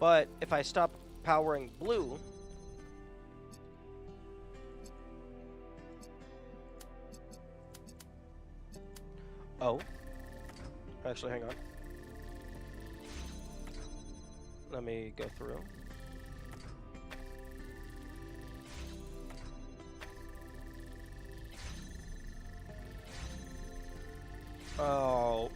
But if I stop powering blue, oh, actually, hang on. Let me go through. Oh.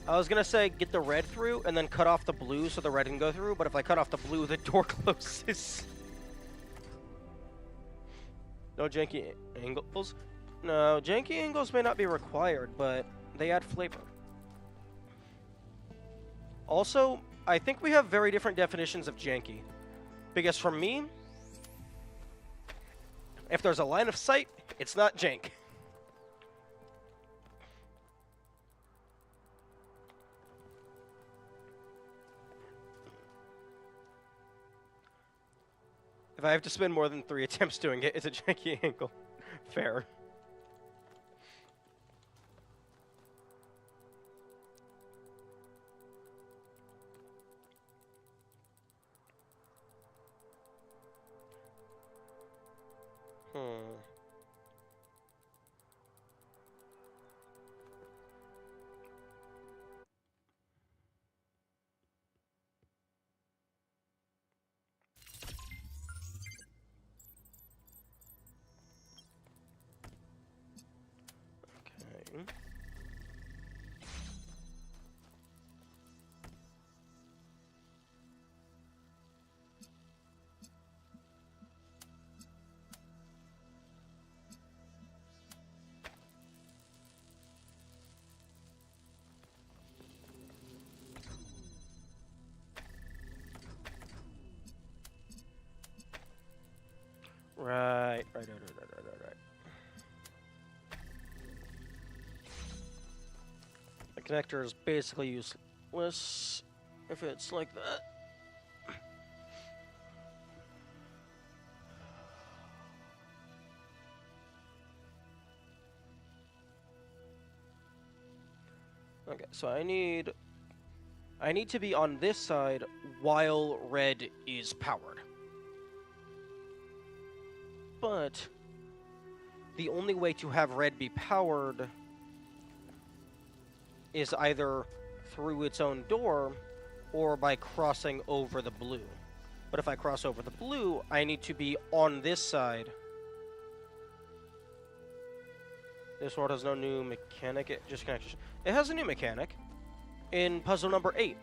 I was gonna say get the red through and then cut off the blue so the red can go through, but if I cut off the blue, the door closes. No janky angles? No, janky angles may not be required, but they add flavor. Also, I think we have very different definitions of janky. Because for me, if there's a line of sight, it's not jank. If I have to spend more than 3 attempts doing it, it's a janky angle. Fair. Okay. Right. The connector is basically useless if it's like that. Okay, so I need to be on this side while red is powered. But the only way to have red be powered is either through its own door or by crossing over the blue. But if I cross over the blue, I need to be on this side. This world has no new mechanic, it just connects. It has a new mechanic in puzzle number 8.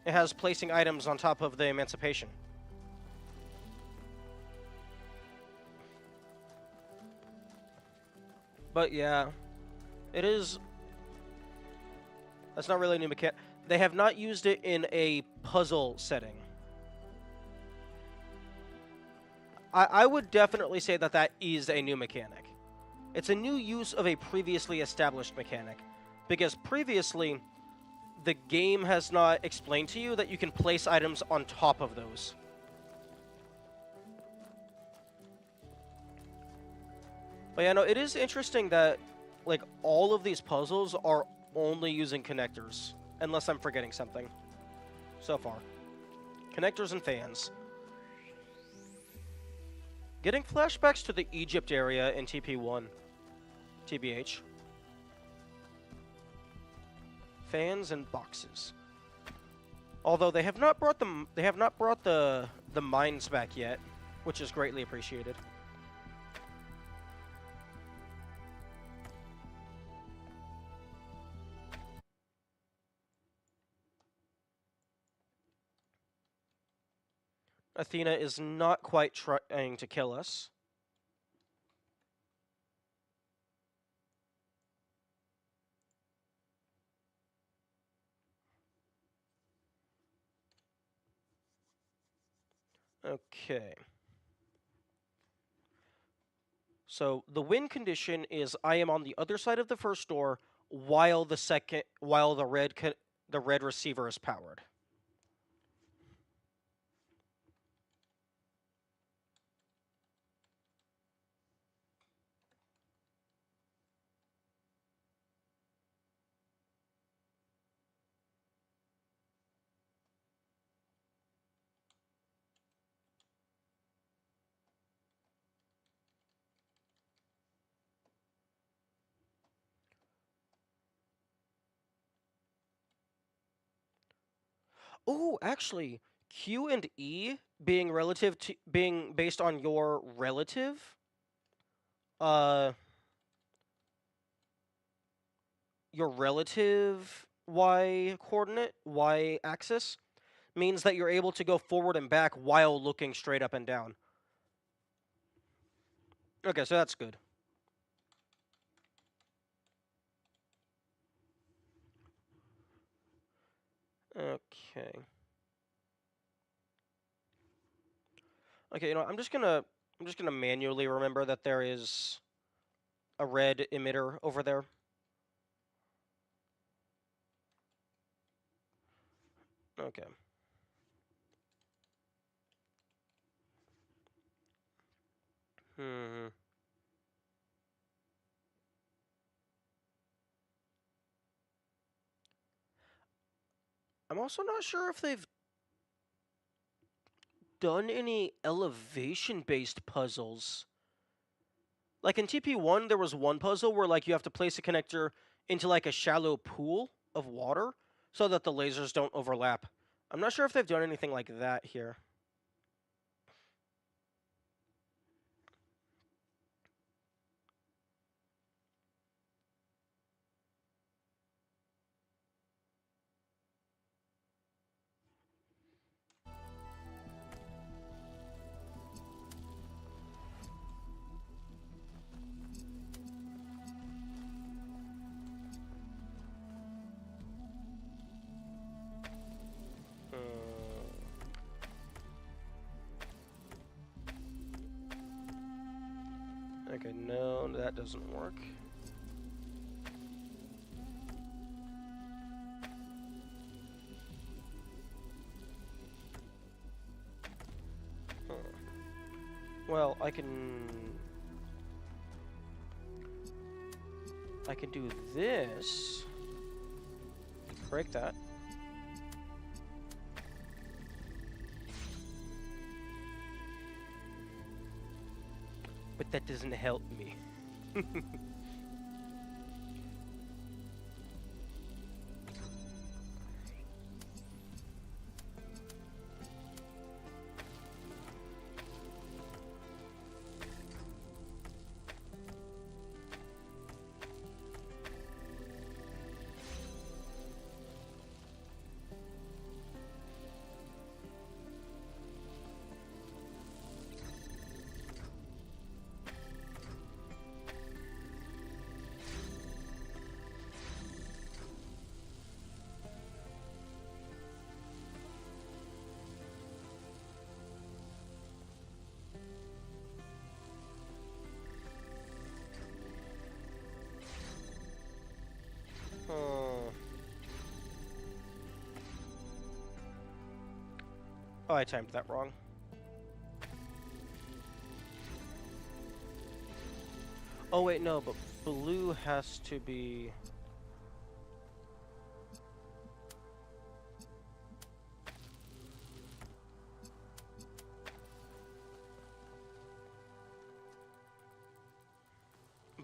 It has placing items on top of the emancipation. But yeah, It is... That's not really a new mechanic. They have not used it in a puzzle setting. I would definitely say that that is a new mechanic. It's a new use of a previously established mechanic. Because previously, the game has not explained to you that you can place items on top of those. But yeah, no, it is interesting that, like, all of these puzzles are only using connectors. Unless I'm forgetting something. So far. Connectors and fans. Getting flashbacks to the Egypt area in TP1. TBH. Fans and boxes. Although they have not brought them, they have not brought the mines back yet, which is greatly appreciated. Athena is not quite trying to kill us. Okay. So the win condition is I am on the other side of the first door while the red receiver is powered. Oh, actually, Q and E being based on your relative, uh, your relative y coordinate, y axis, means that you're able to go forward and back while looking straight up and down. Okay, so that's good. Okay. Okay, you know, I'm just gonna manually remember that there is a red emitter over there. Okay. Hmm. I'm also not sure if they've done any elevation-based puzzles. Like in TP1, there was one puzzle where like you have to place a connector into like a shallow pool of water so that the lasers don't overlap. I'm not sure if they've done anything like that here. Okay, no, that doesn't work. Huh. Well, I can do this. Break that. But that doesn't help me. Oh, I timed that wrong. Oh wait, no, but blue has to be...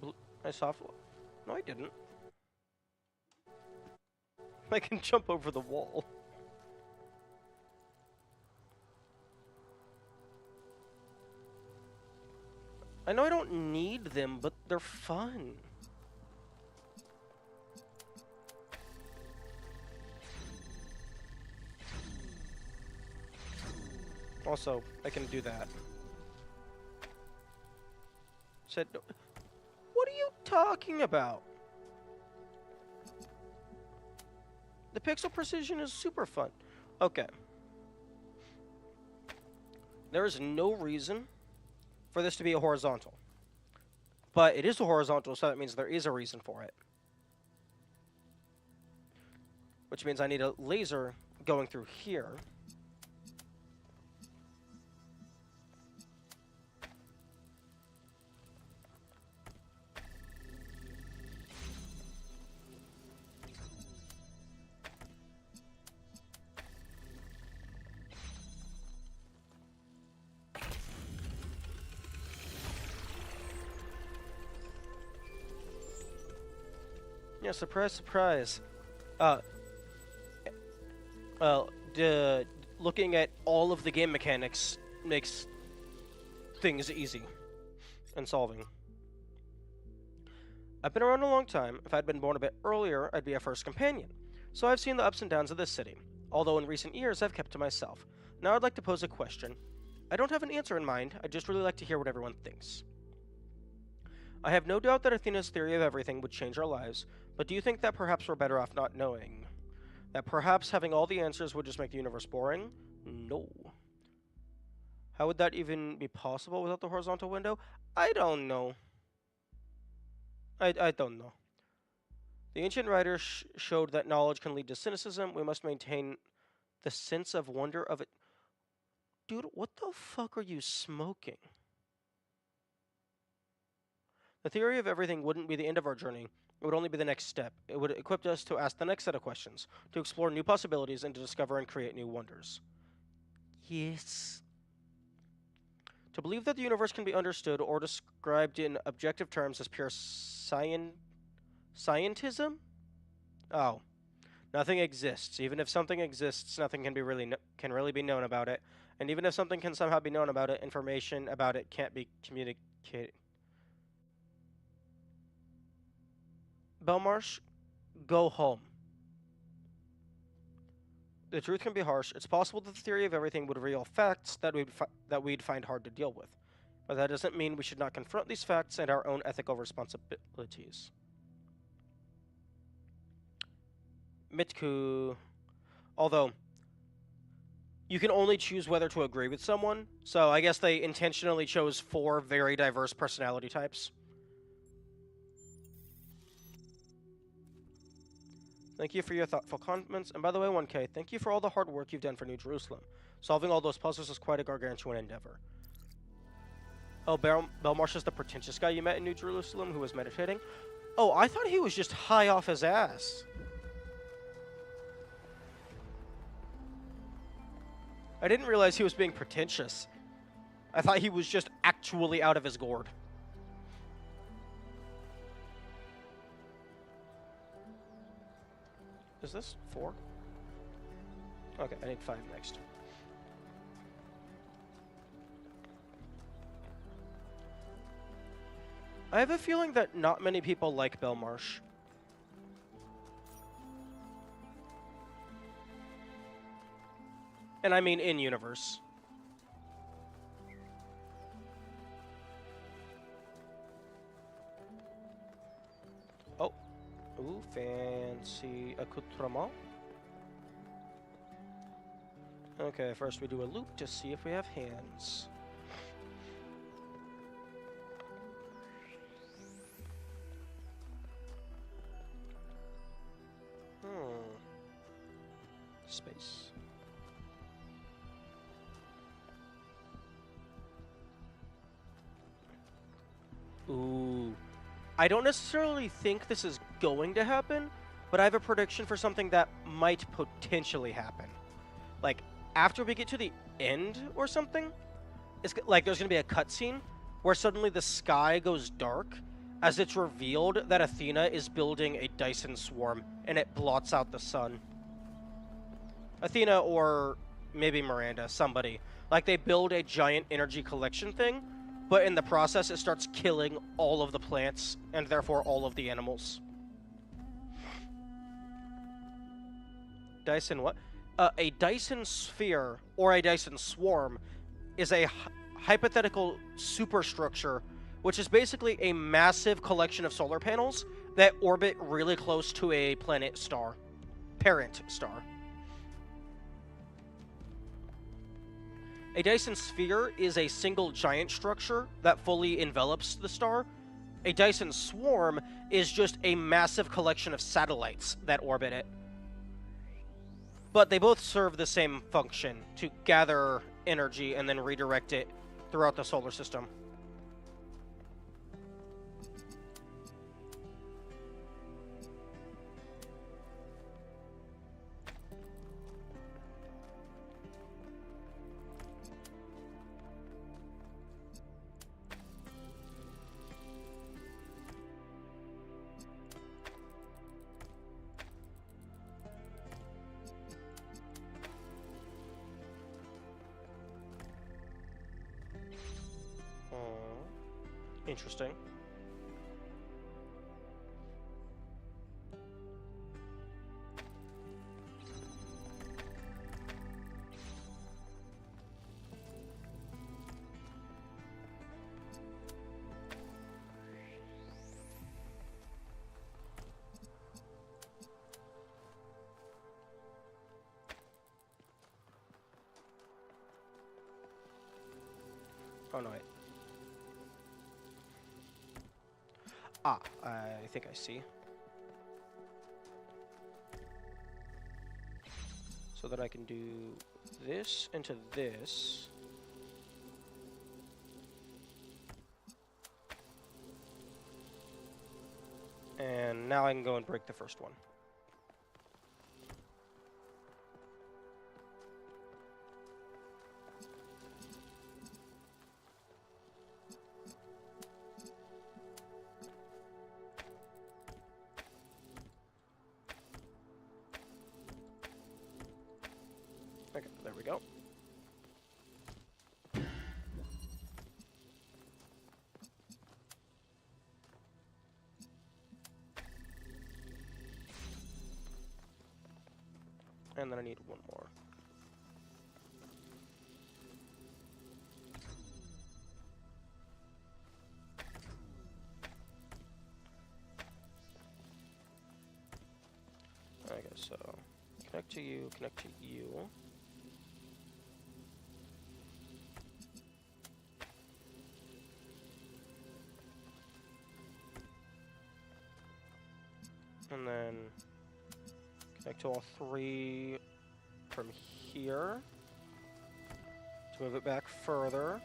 Blue... I soft... No, I didn't. I can jump over the wall. I know I don't need them, but they're fun. Also, I can do that. Said, what are you talking about? The pixel precision is super fun. Okay. There is no reason for this to be a horizontal. But it is a horizontal, so that means there is a reason for it. Which means I need a laser going through here. Yeah, surprise, surprise. Well, looking at all of the game mechanics makes things easy and solving. I've been around a long time. If I'd been born a bit earlier, I'd be a first companion. So I've seen the ups and downs of this city, although in recent years I've kept to myself. Now I'd like to pose a question. I don't have an answer in mind, I'd just really like to hear what everyone thinks. I have no doubt that Athena's theory of everything would change our lives, but do you think that perhaps we're better off not knowing? That perhaps having all the answers would just make the universe boring? No. How would that even be possible without the horizontal window? I don't know. I don't know. The ancient writers showed that knowledge can lead to cynicism. We must maintain the sense of wonder of it. Dude, what the fuck are you smoking? The theory of everything wouldn't be the end of our journey. It would only be the next step. It would equip us to ask the next set of questions, to explore new possibilities, and to discover and create new wonders. Yes. To believe that the universe can be understood or described in objective terms as pure scientism? Oh. Nothing exists. Even if something exists, nothing can really be known about it. And even if something can somehow be known about it, information about it can't be communicated. Belmarsh, go home. The truth can be harsh. It's possible that the theory of everything would reveal facts that we'd find hard to deal with. But that doesn't mean we should not confront these facts and our own ethical responsibilities. Mitku. Although, you can only choose whether to agree with someone, so I guess they intentionally chose 4 very diverse personality types. Thank you for your thoughtful comments, and by the way, 1K, thank you for all the hard work you've done for New Jerusalem. Solving all those puzzles is quite a gargantuan endeavor. Oh, Belmarsh is the pretentious guy you met in New Jerusalem who was meditating? Oh, I thought he was just high off his ass. I didn't realize he was being pretentious. I thought he was just actually out of his gourd. Is this 4? Okay, I need 5 next. I have a feeling that not many people like Belmarsh. And I mean in-universe. Oh. Ooh, fancy accoutrement. Okay, first we do a loop to see if we have hands. Space. I don't necessarily think this is going to happen, but I have a prediction for something that might potentially happen. Like, after we get to the end or something, it's like there's going to be a cutscene where suddenly the sky goes dark as it's revealed that Athena is building a Dyson swarm and it blots out the sun. Athena or maybe Miranda, somebody. Like, they build a giant energy collection thing, but in the process it starts killing all of the plants and therefore all of the animals. Dyson what? A Dyson sphere or a Dyson swarm is a hypothetical superstructure, which is basically a massive collection of solar panels that orbit really close to a planet star. Parent star. A Dyson sphere is a single giant structure that fully envelops the star. A Dyson swarm is just a massive collection of satellites that orbit it. But they both serve the same function, to gather energy and then redirect it throughout the solar system. Interesting. Oh no, wait. Ah, I think I see. So that I can do this into this. And now I can go and break the first one. Okay, there we go. And then I need one more. Okay, so connect to you, connect to you. And then connect to all three from here to move it back further.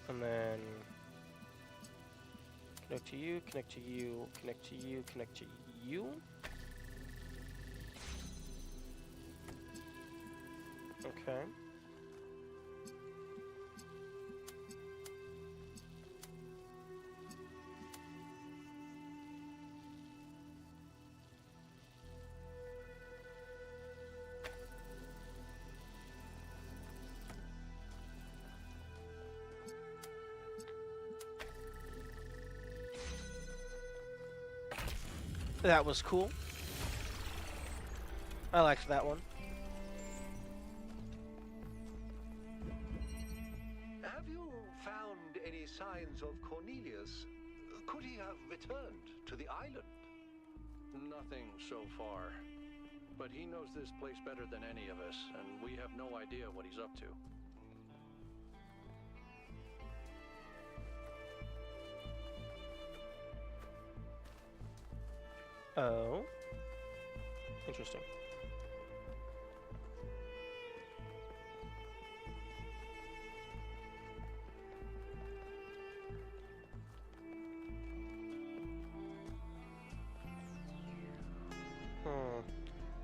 And then connect to you, connect to you, connect to you, connect to you. Okay. That was cool. I liked that one. Have you found any signs of Cornelius? Could he have returned to the island? Nothing so far. But he knows this place better than any of us, and we have no idea what he's up to. Oh. Interesting.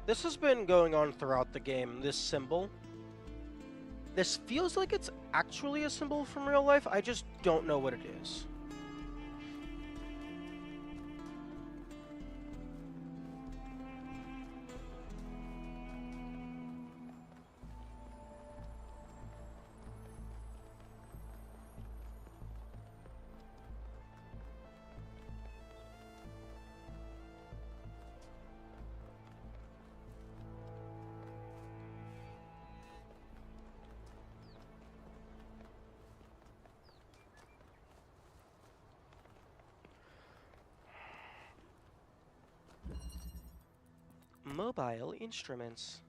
This has been going on throughout the game, this symbol. This feels like it's actually a symbol from real life, I just don't know what it is. Mobile instruments.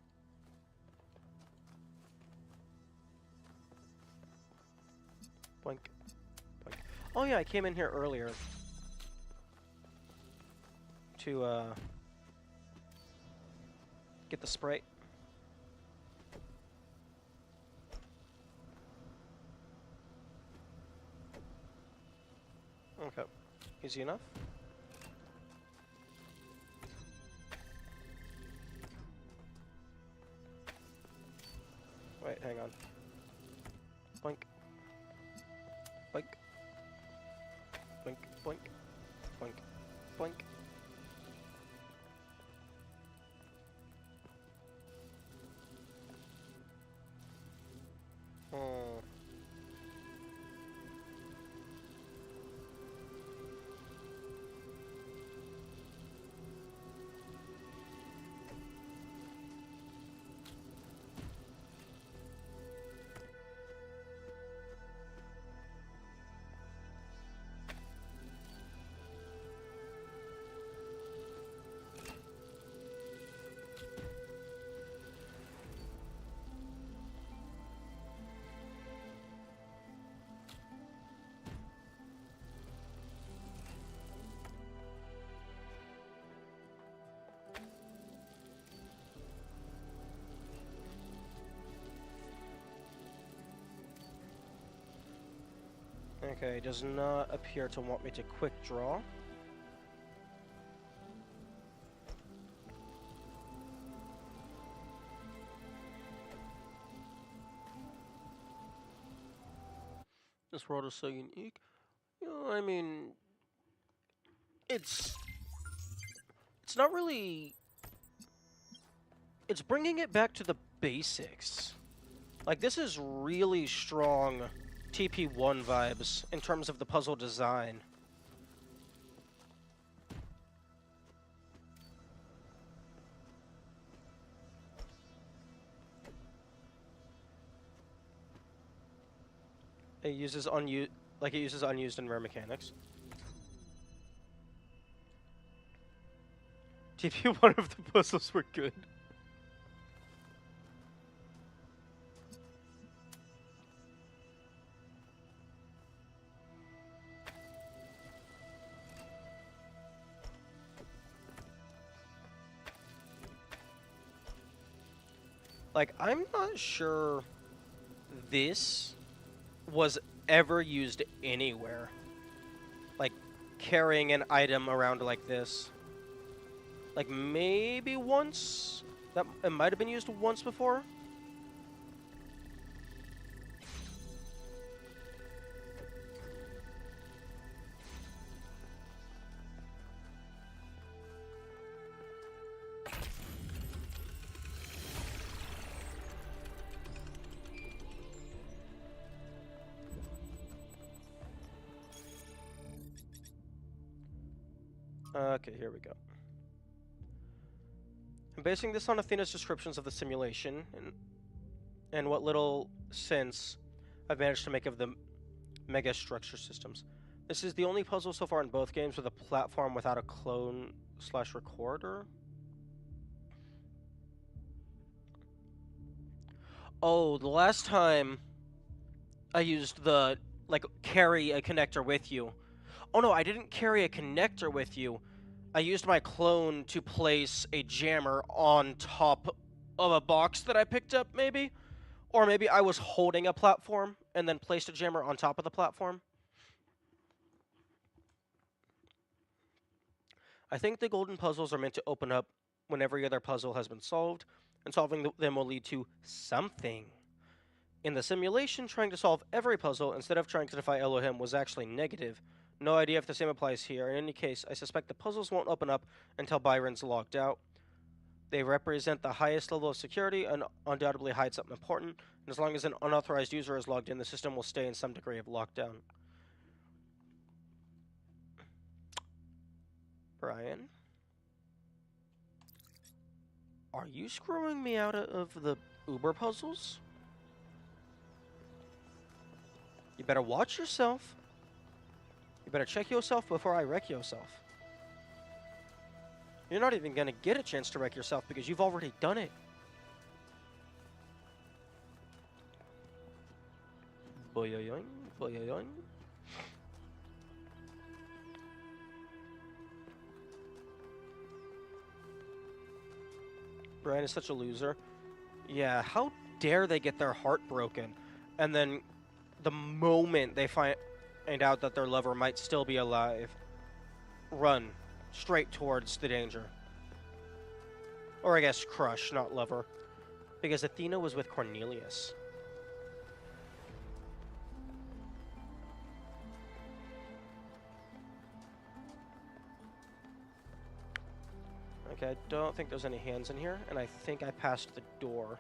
Boink. Boink. Oh yeah, I came in here earlier to get the Sprite. Okay. Easy enough? Wait, hang on. Boink. Boink. Boink, boink. Boink. Boink. Hmm. Okay, does not appear to want me to quick draw. This world is so unique. You know, I mean, it's not really. It's bringing it back to the basics. Like, this is really strong TP1 vibes in terms of the puzzle design. It uses unused and rare mechanics. TP1 of the puzzles were good. Like, I'm not sure this was ever used anywhere. Like, carrying an item around like this. Like, maybe once? That it might have been used once before? Okay, here we go. I'm basing this on Athena's descriptions of the simulation and what little sense I've managed to make of the mega structure systems. This is the only puzzle so far in both games with a platform without a clone/recorder. Oh, the last time I used the, like, carry a connector with you. Oh no, I didn't carry a connector with you. I used my clone to place a jammer on top of a box that I picked up, maybe? Or maybe I was holding a platform and then placed a jammer on top of the platform. I think the golden puzzles are meant to open up when every other puzzle has been solved, and solving them will lead to something. In the simulation, trying to solve every puzzle instead of trying to defy Elohim was actually negative. No idea if the same applies here. In any case, I suspect the puzzles won't open up until Byron's logged out. They represent the highest level of security and undoubtedly hide something important, and as long as an unauthorized user is logged in, the system will stay in some degree of lockdown. Brian? Are you screwing me out of the Uber puzzles? You better watch yourself. You better check yourself before I wreck yourself. You're not even gonna get a chance to wreck yourself because you've already done it. Boyoyoing, boyoyoing. Brian is such a loser. Yeah, how dare they get their heart broken, and then the moment they find out that their lover might still be alive, run straight towards the danger. Or I guess crush, not lover. Because Athena was with Cornelius. Okay, I don't think there's any hands in here, and I think I passed the door.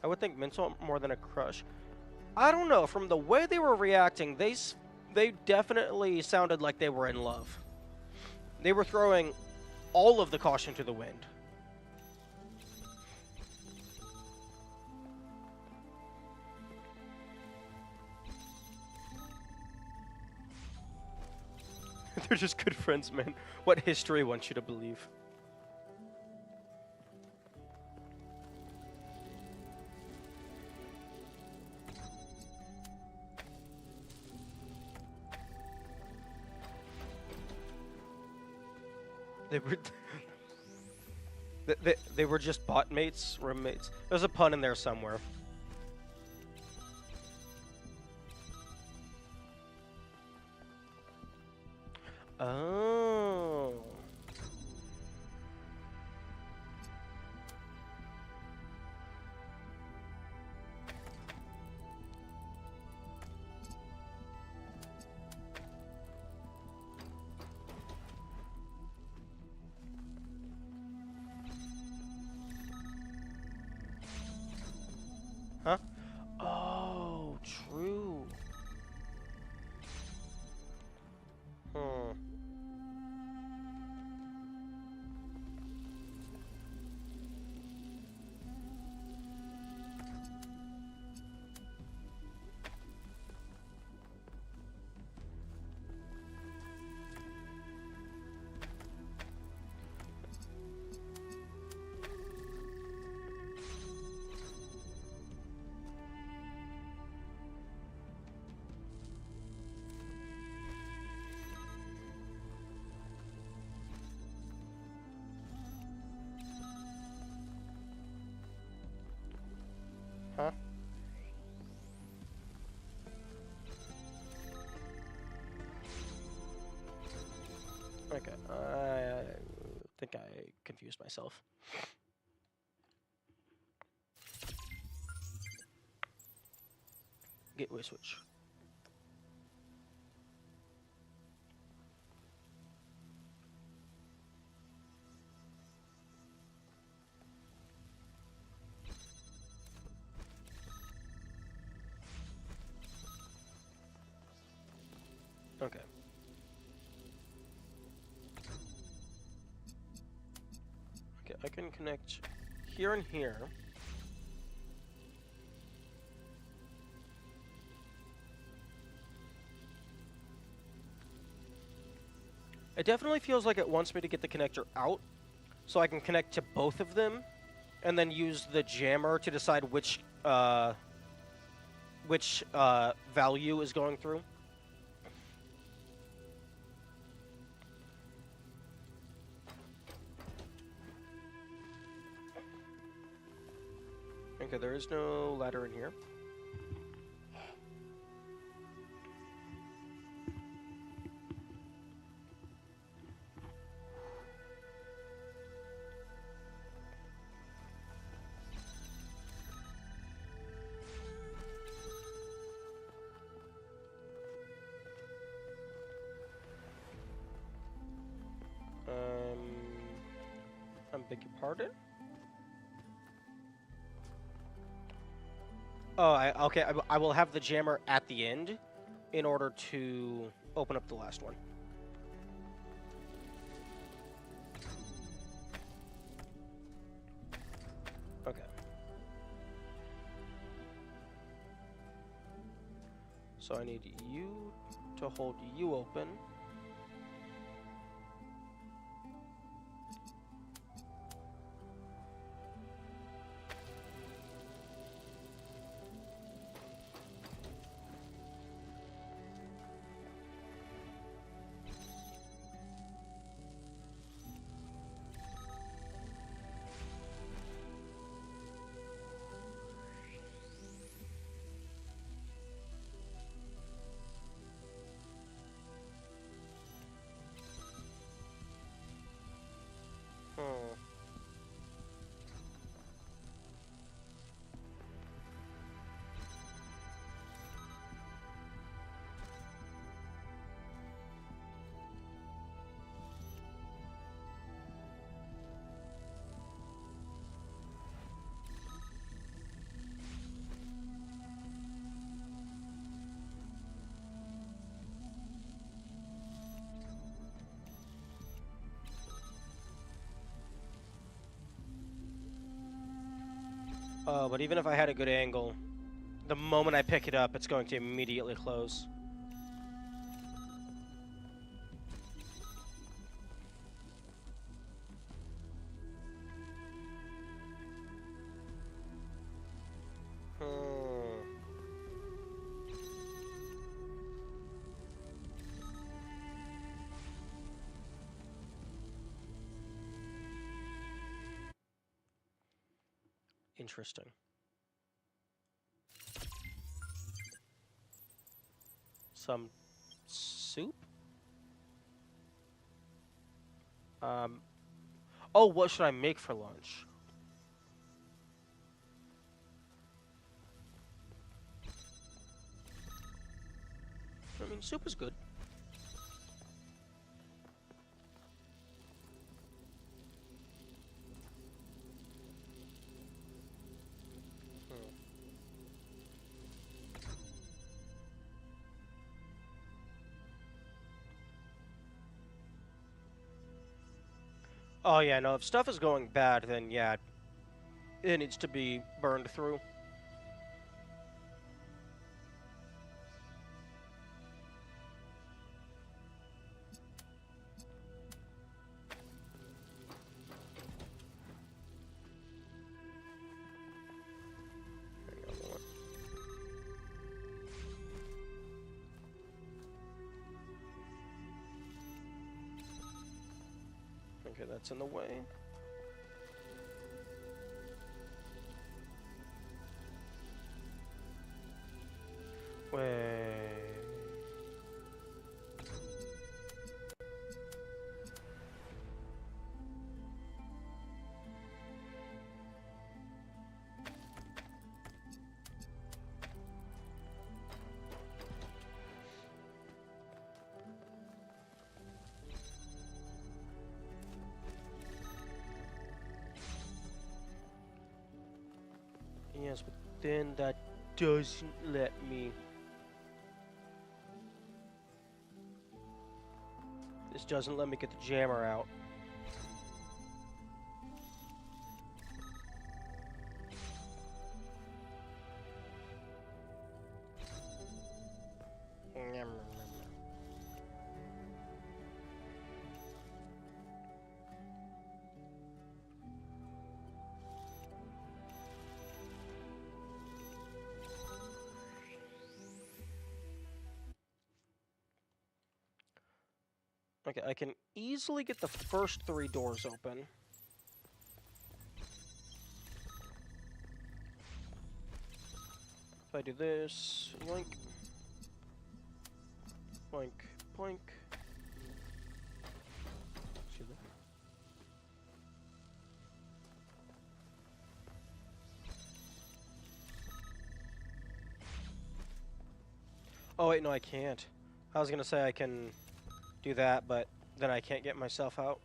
I would think mental more than a crush. I don't know, from the way they were reacting, they definitely sounded like they were in love. They were throwing all of the caution to the wind. They're just good friends, man. What history wants you to believe. They were... they were just bot mates, roommates. There's a pun in there somewhere. Oh. Huh? Oh, true. Hmm. Huh? Okay, I think I confused myself. Gateway switch. Okay. Okay, I can connect here and here. It definitely feels like it wants me to get the connector out, so I can connect to both of them, and then use the jammer to decide which value is going through. Okay, there is no ladder in here. Beg your pardon? Oh, okay. I will have the jammer at the end in order to open up the last one. Okay. So I need you to hold you open. But even if I had a good angle, the moment I pick it up, it's going to immediately close. Interesting. Some soup? Oh, what should I make for lunch? I mean, soup is good. Oh yeah, no, if stuff is going bad, then yeah, it needs to be burned through. Okay, that's in the way. Wait. Yes, but then that doesn't let me. This doesn't let me get the jammer out. Okay, I can easily get the first 3 doors open. If I do this, yoink, boink, boink. Excuse me. Oh wait, no, I can't. I was gonna say I can do that, but then I can't get myself out.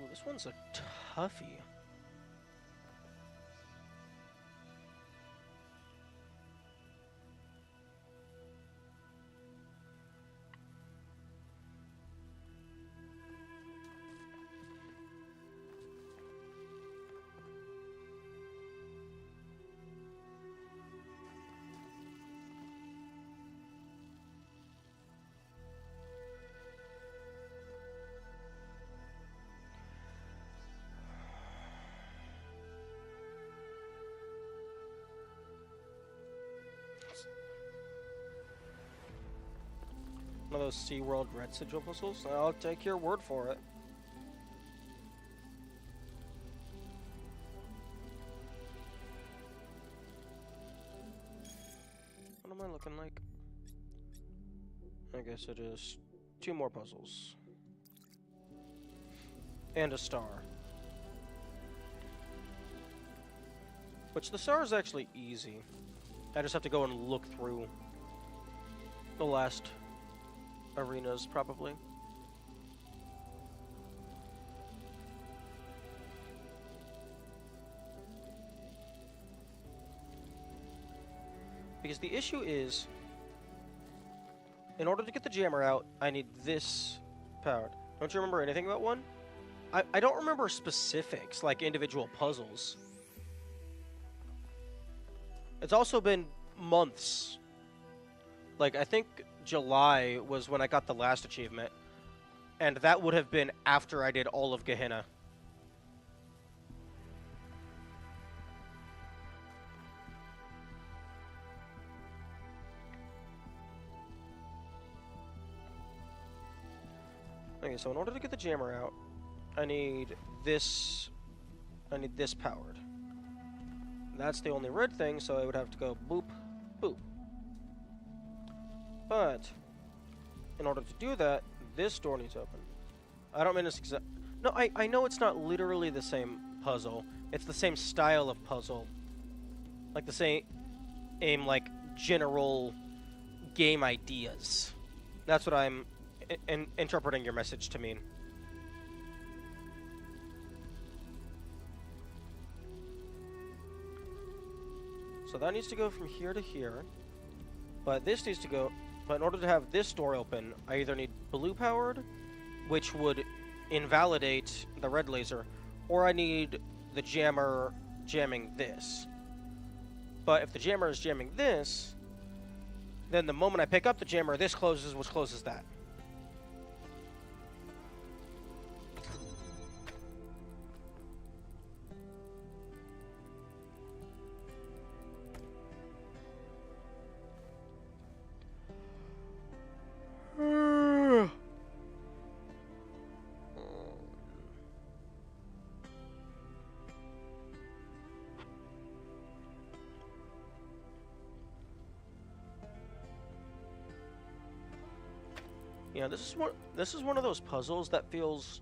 this one's a toughie. One of those SeaWorld red sigil puzzles? I'll take your word for it. What am I looking like? I guess it is 2 more puzzles. And a star. Which the star is actually easy. I just have to go and look through the last arenas, probably. Because the issue is, in order to get the jammer out, I need this powered. Don't you remember anything about one? I don't remember specifics, like individual puzzles. It's also been months. Like, I think July was when I got the last achievement, and that would have been after I did all of Gehenna. Okay, so in order to get the jammer out, I need this powered. That's the only red thing, so I would have to go boop, boop. But in order to do that, this door needs to open. I don't mean this exact... No, I know it's not literally the same puzzle. It's the same style of puzzle. Like the same, like, general game ideas. That's what I'm interpreting your message to mean. So that needs to go from here to here. But this needs to go... But in order to have this door open, I either need blue powered, which would invalidate the red laser, or I need the jammer jamming this. But if the jammer is jamming this, then the moment I pick up the jammer, this closes, which closes that. Yeah, this is one of those puzzles that feels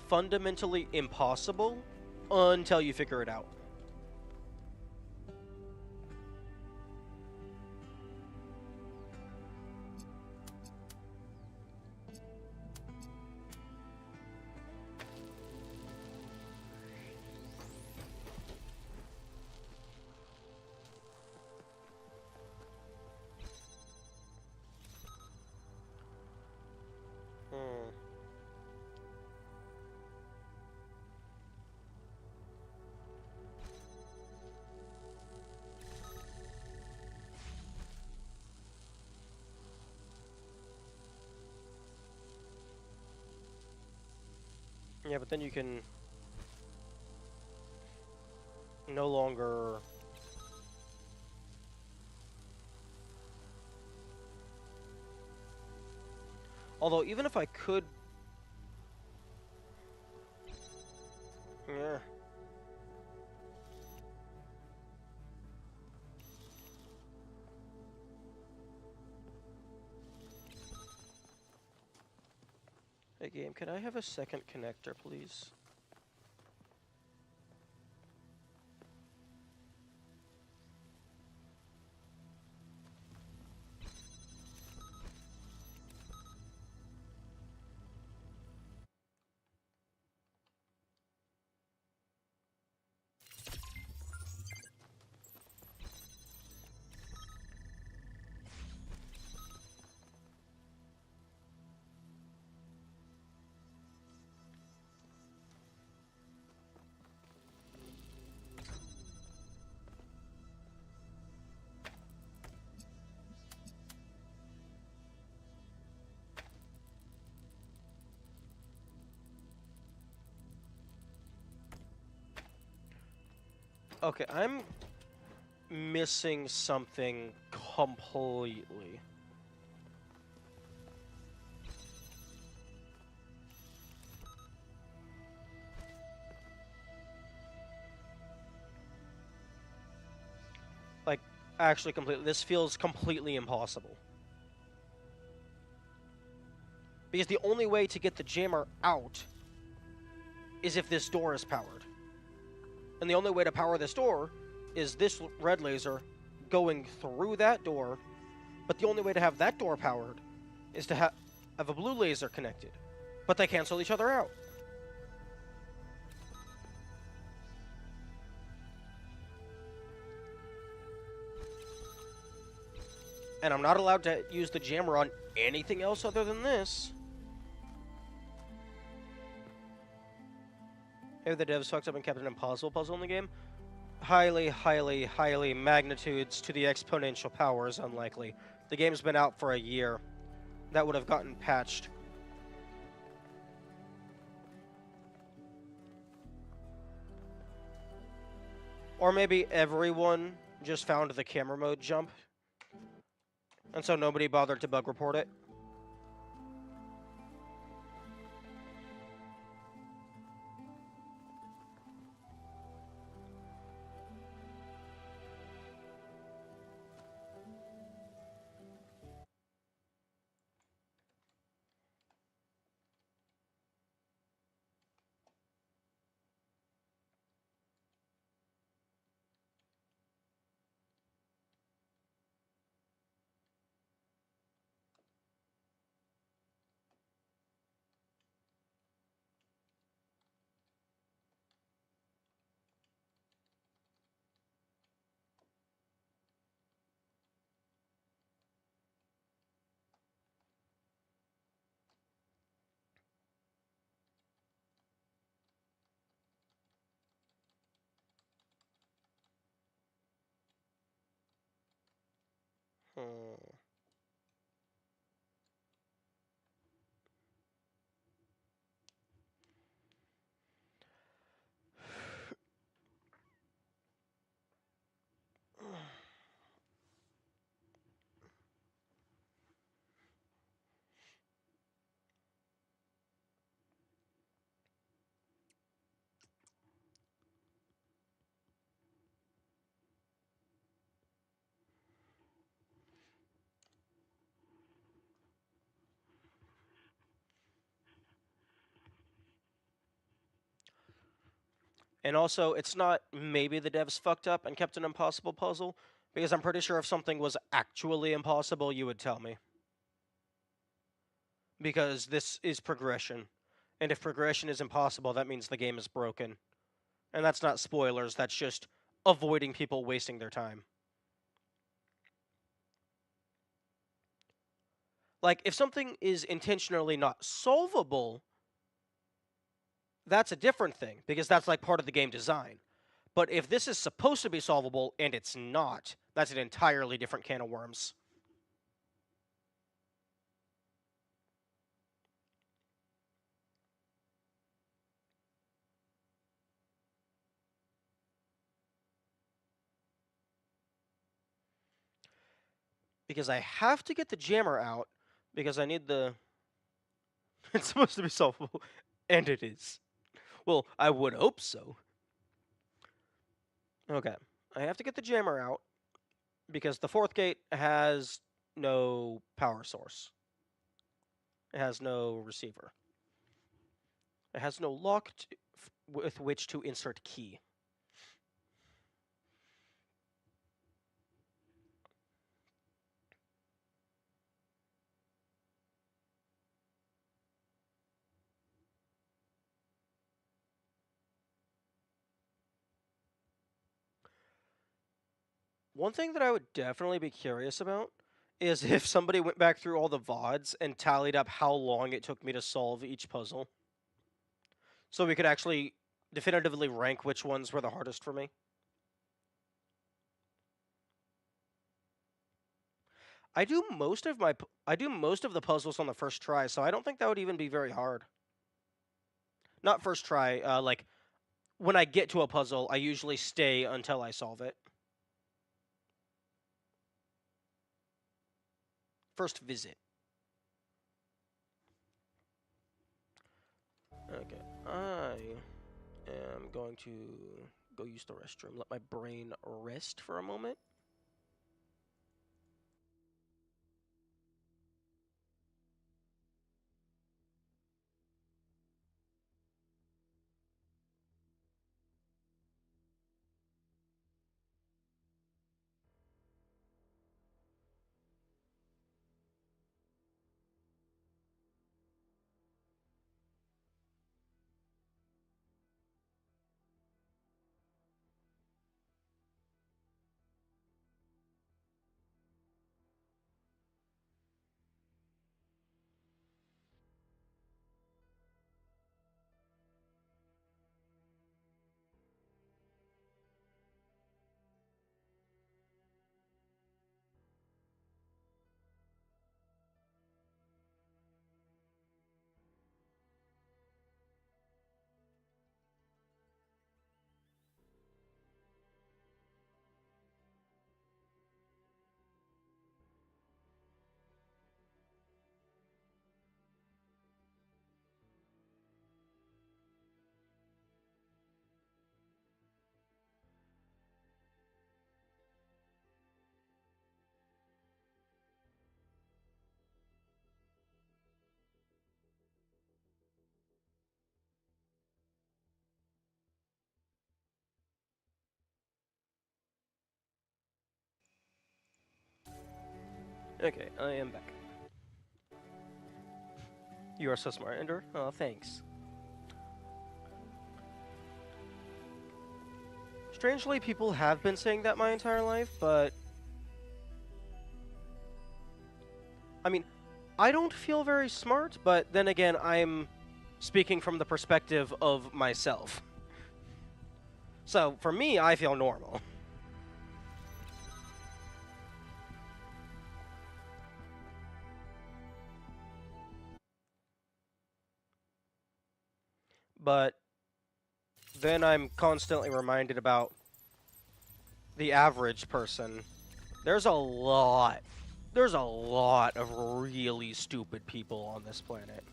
fundamentally impossible until you figure it out. Yeah, but then you can no longer... Although, even if I could... Yeah. Hey, game, can I have a second connector, please? Okay, I'm missing something completely. Like, actually completely. This feels completely impossible. Because the only way to get the jammer out is if this door is powered. And the only way to power this door is this red laser going through that door. But the only way to have that door powered is to have a blue laser connected. But they cancel each other out. And I'm not allowed to use the jammer on anything else other than this. Have the devs fucked up and kept an impossible puzzle in the game? Highly, highly, highly magnitudes to the exponential power is unlikely. The game's been out for a year. That would have gotten patched. Or maybe everyone just found the camera mode jump, and so nobody bothered to bug report it. Hmm. And also, it's not maybe the devs fucked up and kept an impossible puzzle, because I'm pretty sure if something was actually impossible, you would tell me. Because this is progression. And if progression is impossible, that means the game is broken. And that's not spoilers, that's just avoiding people wasting their time. Like, if something is intentionally not solvable, that's a different thing, because that's like part of the game design. But if this is supposed to be solvable and it's not, that's an entirely different can of worms. Because I have to get the jammer out, because I need the... It's supposed to be solvable, and it is. Well, I would hope so. Okay, I have to get the jammer out, because the fourth gate has no power source. It has no receiver. It has no lock with which to insert key. One thing that I would definitely be curious about is if somebody went back through all the VODs and tallied up how long it took me to solve each puzzle. So we could actually definitively rank which ones were the hardest for me. I do most of the puzzles on the first try, so I don't think that would even be very hard. Not first try, like when I get to a puzzle, I usually stay until I solve it. First visit. Okay, I am going to go use the restroom. Let my brain rest for a moment. Okay, I am back. You are so smart, Ender. Oh, thanks. Strangely, people have been saying that my entire life, but... I mean, I don't feel very smart, but then again, I'm speaking from the perspective of myself. So, for me, I feel normal. But then I'm constantly reminded about the average person. There's a lot of really stupid people on this planet.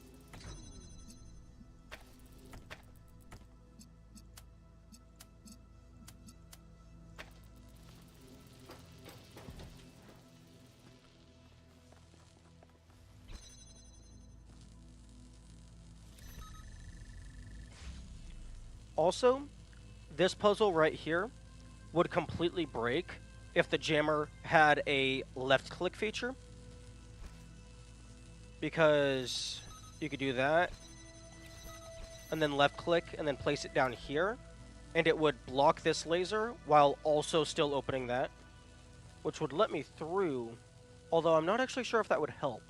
Also, this puzzle right here would completely break if the jammer had a left click feature. Because you could do that, and then left click, and then place it down here, and it would block this laser while also still opening that, which would let me through, although I'm not actually sure if that would help.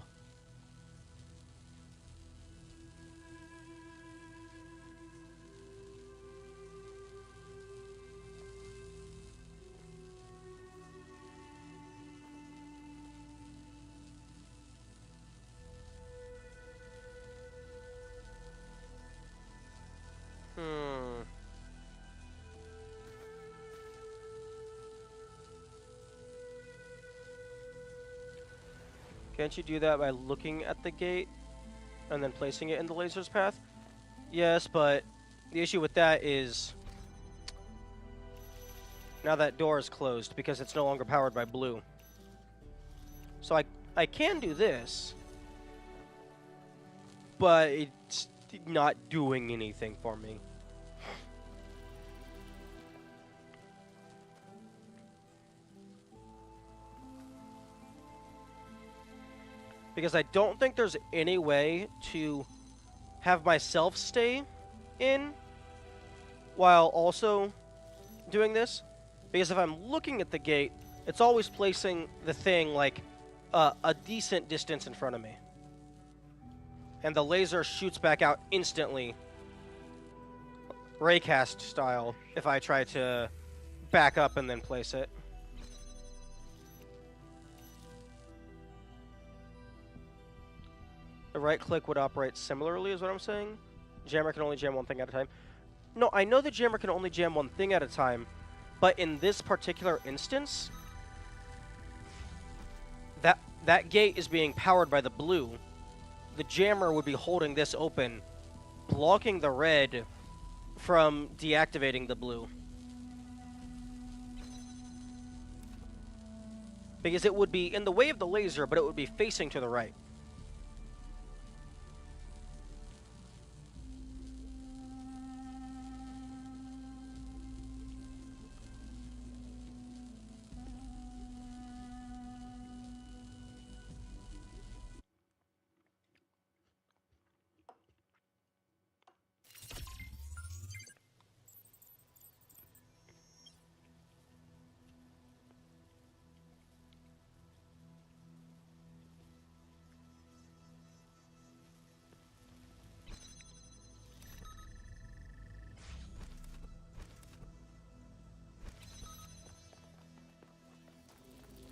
Can't you do that by looking at the gate and then placing it in the laser's path? Yes, but the issue with that is now that door is closed because it's no longer powered by blue. So I can do this, but it's not doing anything for me. Because I don't think there's any way to have myself stay in while also doing this. Because if I'm looking at the gate, it's always placing the thing like a decent distance in front of me. And the laser shoots back out instantly, raycast style, if I try to back up and then place it. The right click would operate similarly, is what I'm saying. Jammer can only jam one thing at a time. No, I know the jammer can only jam one thing at a time, but in this particular instance, that gate is being powered by the blue. The jammer would be holding this open, blocking the red from deactivating the blue. Because it would be in the way of the laser, but it would be facing to the right.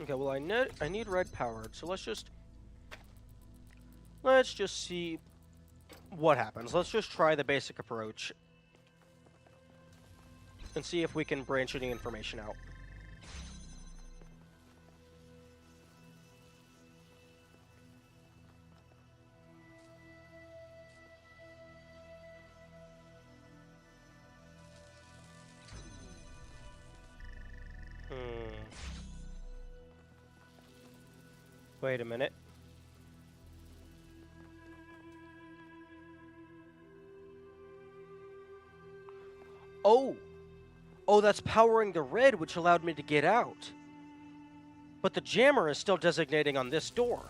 Okay, well I need red powered, so let's just see what happens. Let's just try the basic approach and see if we can branch any information out. Wait a minute. Oh! Oh, that's powering the red, which allowed me to get out. But the jammer is still designating on this door.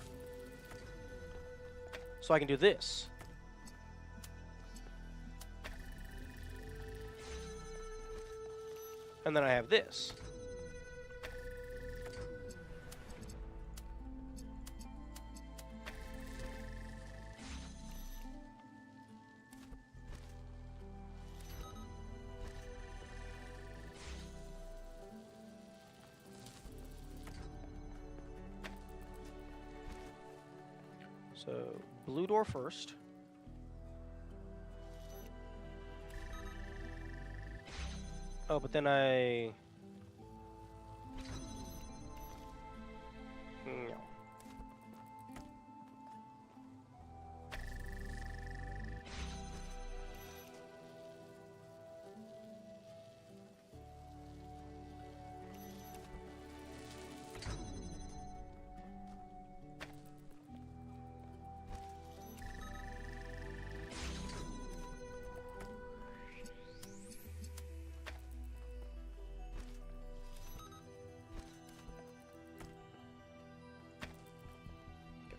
So I can do this. And then I have this. So, blue door first. Oh, but then I... No.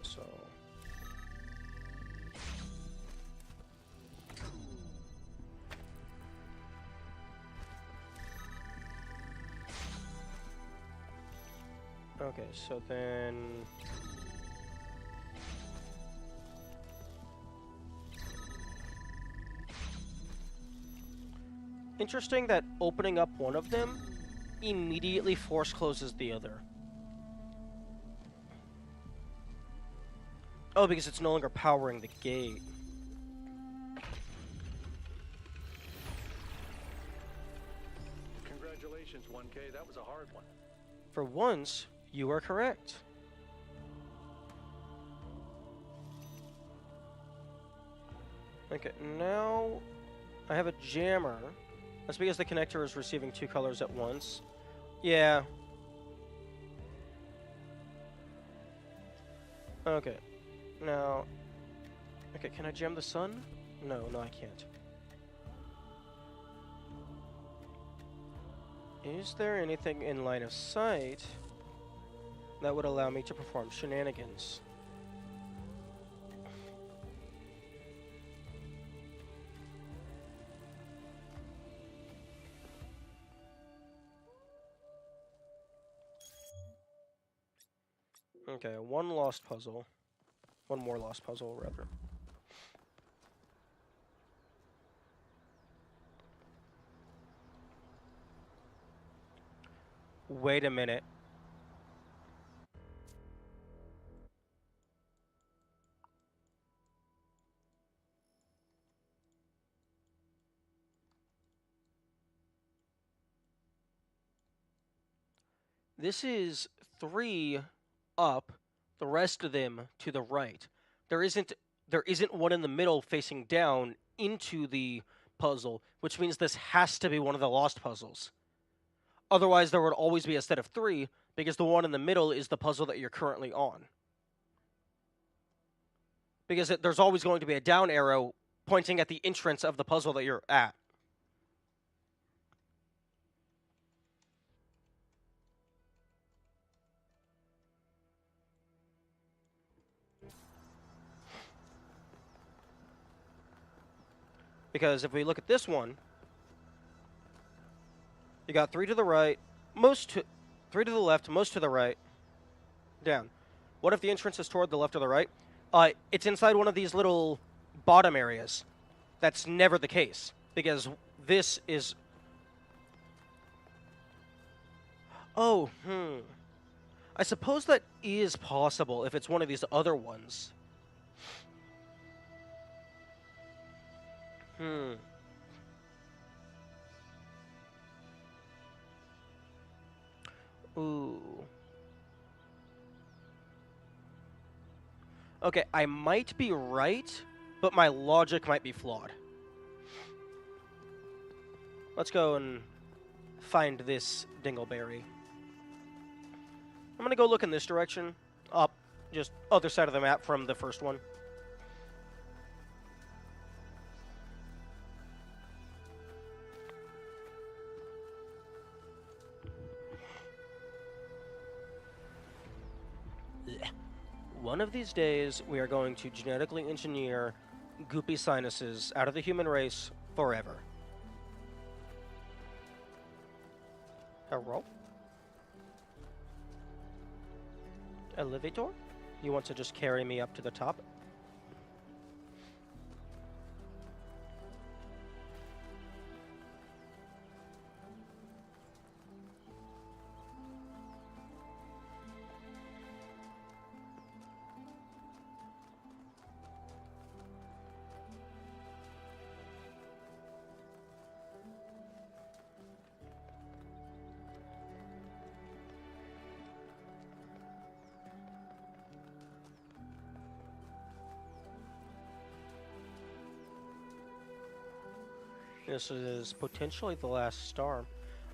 So okay, so then interesting that opening up one of them immediately force closes the other. Oh, because it's no longer powering the gate. Congratulations, 1K. That was a hard one. For once, you are correct. Okay, now I have a jammer. That's because the connector is receiving two colors at once. Yeah. Okay. Now... Okay, can I jam the sun? No, I can't. Is there anything in line of sight that would allow me to perform shenanigans? Okay, one lost puzzle. One more lost puzzle, rather. Wait a minute. This is 3 up, the rest of them to the right. There isn't one in the middle facing down into the puzzle, which means this has to be one of the lost puzzles. Otherwise, there would always be a set of 3, because the one in the middle is the puzzle that you're currently on. Because there's always going to be a down arrow pointing at the entrance of the puzzle that you're at. Because if we look at this one, you got 3 to the right, 3 to the left, most to the right, down. What if the entrance is toward the left or the right? It's inside one of these little bottom areas. That's never the case, because this is... Oh, I suppose that is possible if it's one of these other ones. Ooh. Okay, I might be right, but my logic might be flawed. Let's go and find this dingleberry. I'm gonna go look in this direction, up, just other side of the map from the first one. One of these days, we are going to genetically engineer goopy sinuses out of the human race forever. Hello? Elevator? You want to just carry me up to the top? This is potentially the last star.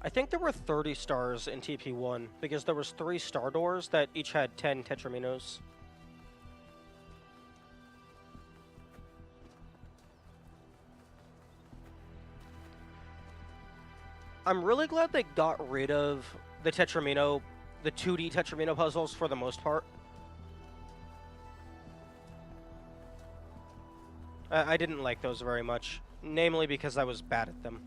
I think there were 30 stars in TP1 because there was 3 star doors that each had 10 tetraminos. I'm really glad they got rid of the tetramino, the 2D tetramino puzzles for the most part. I didn't like those very much. Namely because I was bad at them.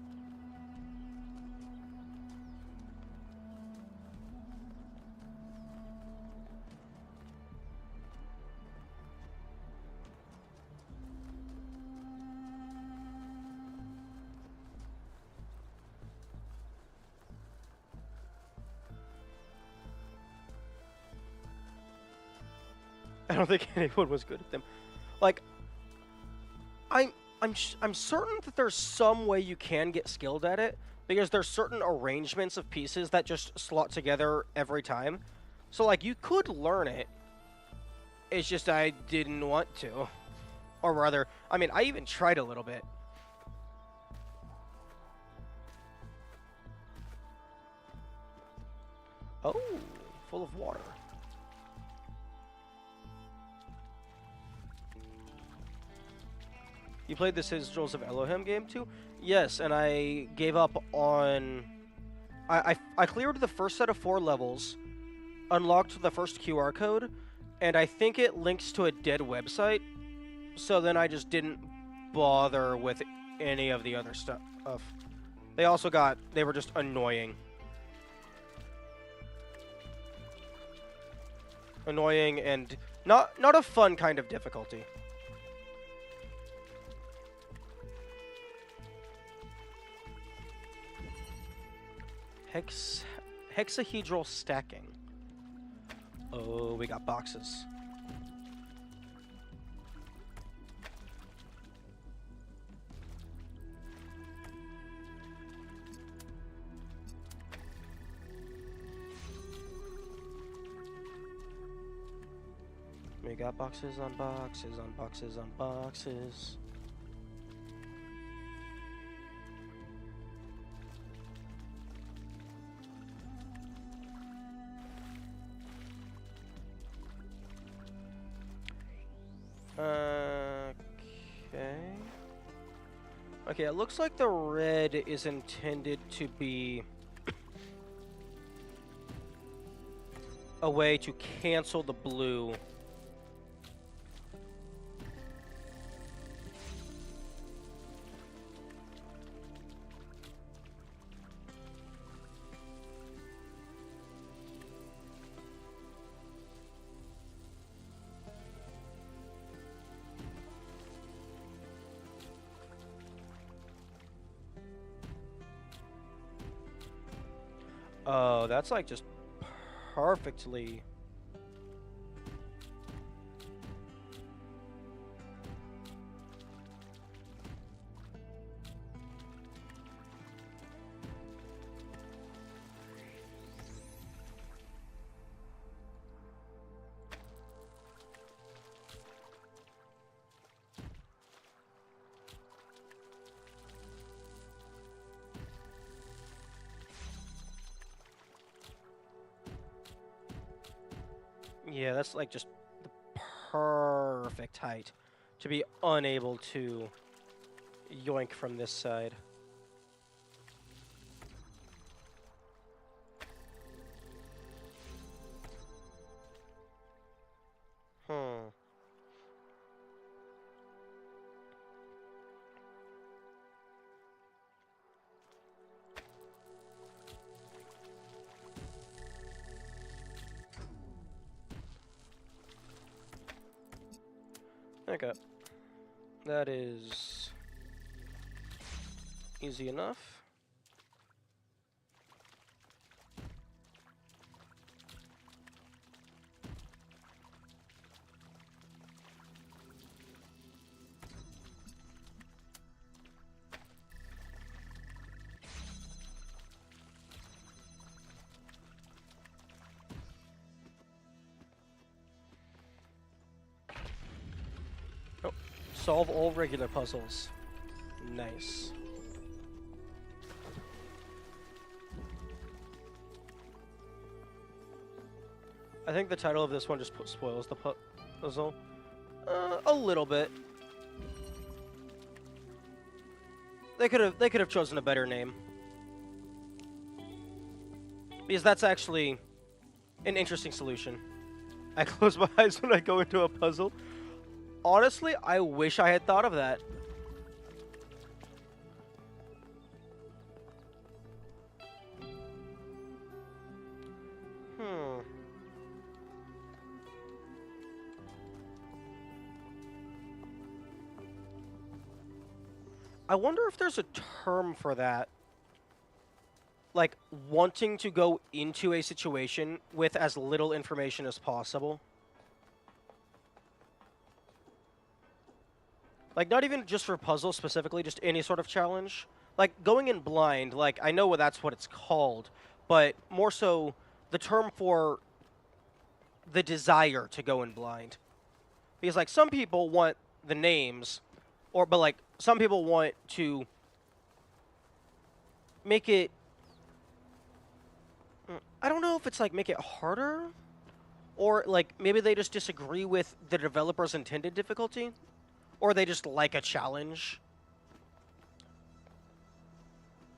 I don't think anyone was good at them. Like, I'm certain that there's some way you can get skilled at it, because there's certain arrangements of pieces that just slot together every time. So, like, you could learn it. It's just I didn't want to. Or rather, I mean, I even tried a little bit. Oh, full of water. You played the Sigils of Elohim game too? Yes, and I gave up on... I cleared the first set of 4 levels, unlocked the first QR code, and I think it links to a dead website, so then I just didn't bother with any of the other stuff. They were just annoying. Annoying and not a fun kind of difficulty. Hexahedral stacking. Oh, we got boxes. We got boxes on boxes on boxes on boxes. Okay. Okay, it looks like the red is intended to be a way to cancel the blue. Oh, that's like just perfectly. Yeah, that's like just the perfect height to be unable to yoink from this side. Hmm. Okay. That is easy enough. Oh, solve all regular puzzles. Nice. I think the title of this one just spoils the puzzle. A little bit. They could have chosen a better name. Because that's actually an interesting solution. I close my eyes when I go into a puzzle. Honestly, I wish I had thought of that. I wonder if there's a term for that. Like, wanting to go into a situation with as little information as possible. Like, not even just for puzzles specifically, just any sort of challenge. Like, going in blind, like, I know that's what it's called, but more so the term for the desire to go in blind. Because, like, some people want the names, but, like, some people want to make it... I don't know if it's, like, make it harder, or, like, maybe they just disagree with the developer's intended difficulty, or they just like a challenge.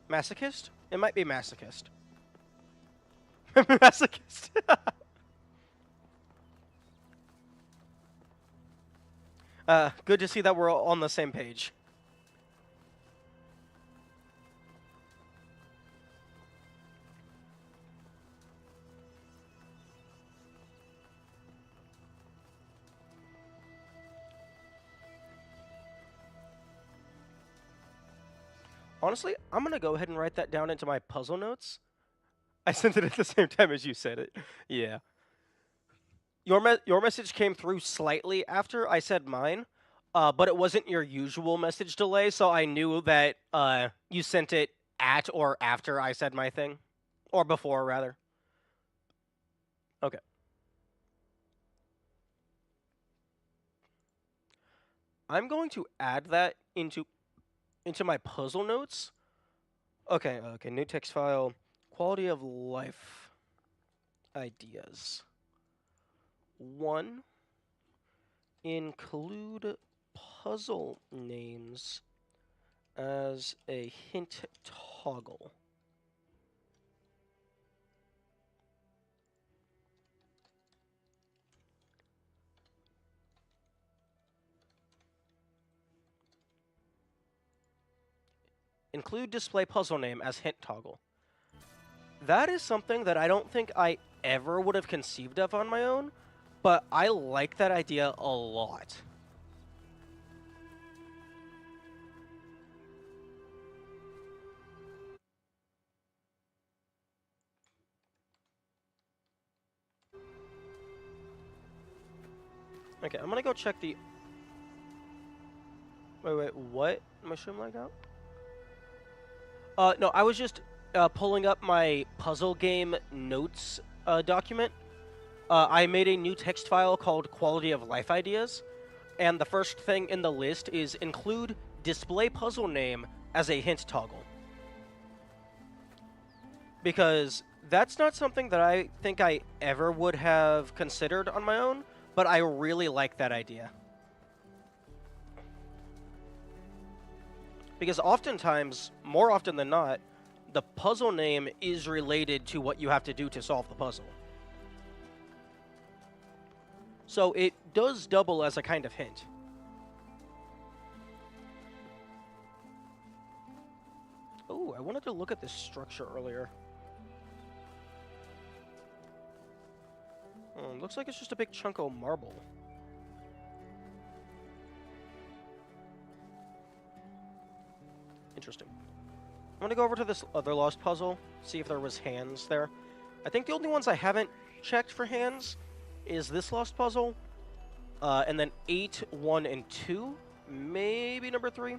Masochist? It might be masochist. Masochist. Good to see that we're all on the same page. Honestly, I'm going to go ahead and write that down into my puzzle notes. I sent it at the same time as you said it. Yeah. Your message came through slightly after I said mine, but it wasn't your usual message delay, so I knew that you sent it at or after I said my thing. Or before, rather. Okay. I'm going to add that into my puzzle notes. Okay, new text file. Quality of life ideas. 1. Include puzzle names as a hint toggle. Include display puzzle name as hint toggle. That is something that I don't think I ever would have conceived of on my own, but I like that idea a lot. Okay, I'm gonna go check the... Wait, what? My stream lagged out? No, I was just pulling up my puzzle game notes document. I made a new text file called Quality of Life Ideas, and the first thing in the list is include display puzzle name as a hint toggle. Because that's not something that I think I ever would have considered on my own, but I really like that idea. Because oftentimes, more often than not, the puzzle name is related to what you have to do to solve the puzzle. So it does double as a kind of hint. Oh, I wanted to look at this structure earlier. Looks like it's just a big chunk of marble. Interesting. I'm gonna go over to this other lost puzzle, see if there was hands there. I think the only ones I haven't checked for hands is this lost puzzle, and then 8, 1, and 2, maybe number 3.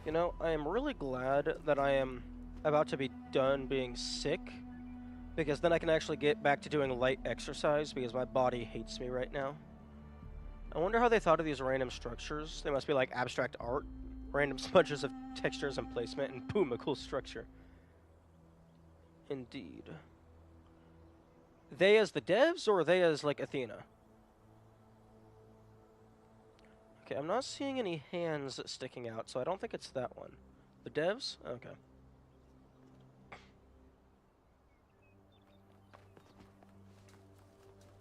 You know, I am really glad that I am about to be done being sick, because then I can actually get back to doing light exercise, because my body hates me right now. I wonder how they thought of these random structures. They must be like abstract art. Random smudges of textures and placement, and boom, a cool structure. Indeed. They as the devs, or they as, like, Athena? Okay, I'm not seeing any hands sticking out, so I don't think it's that one. The devs? Okay.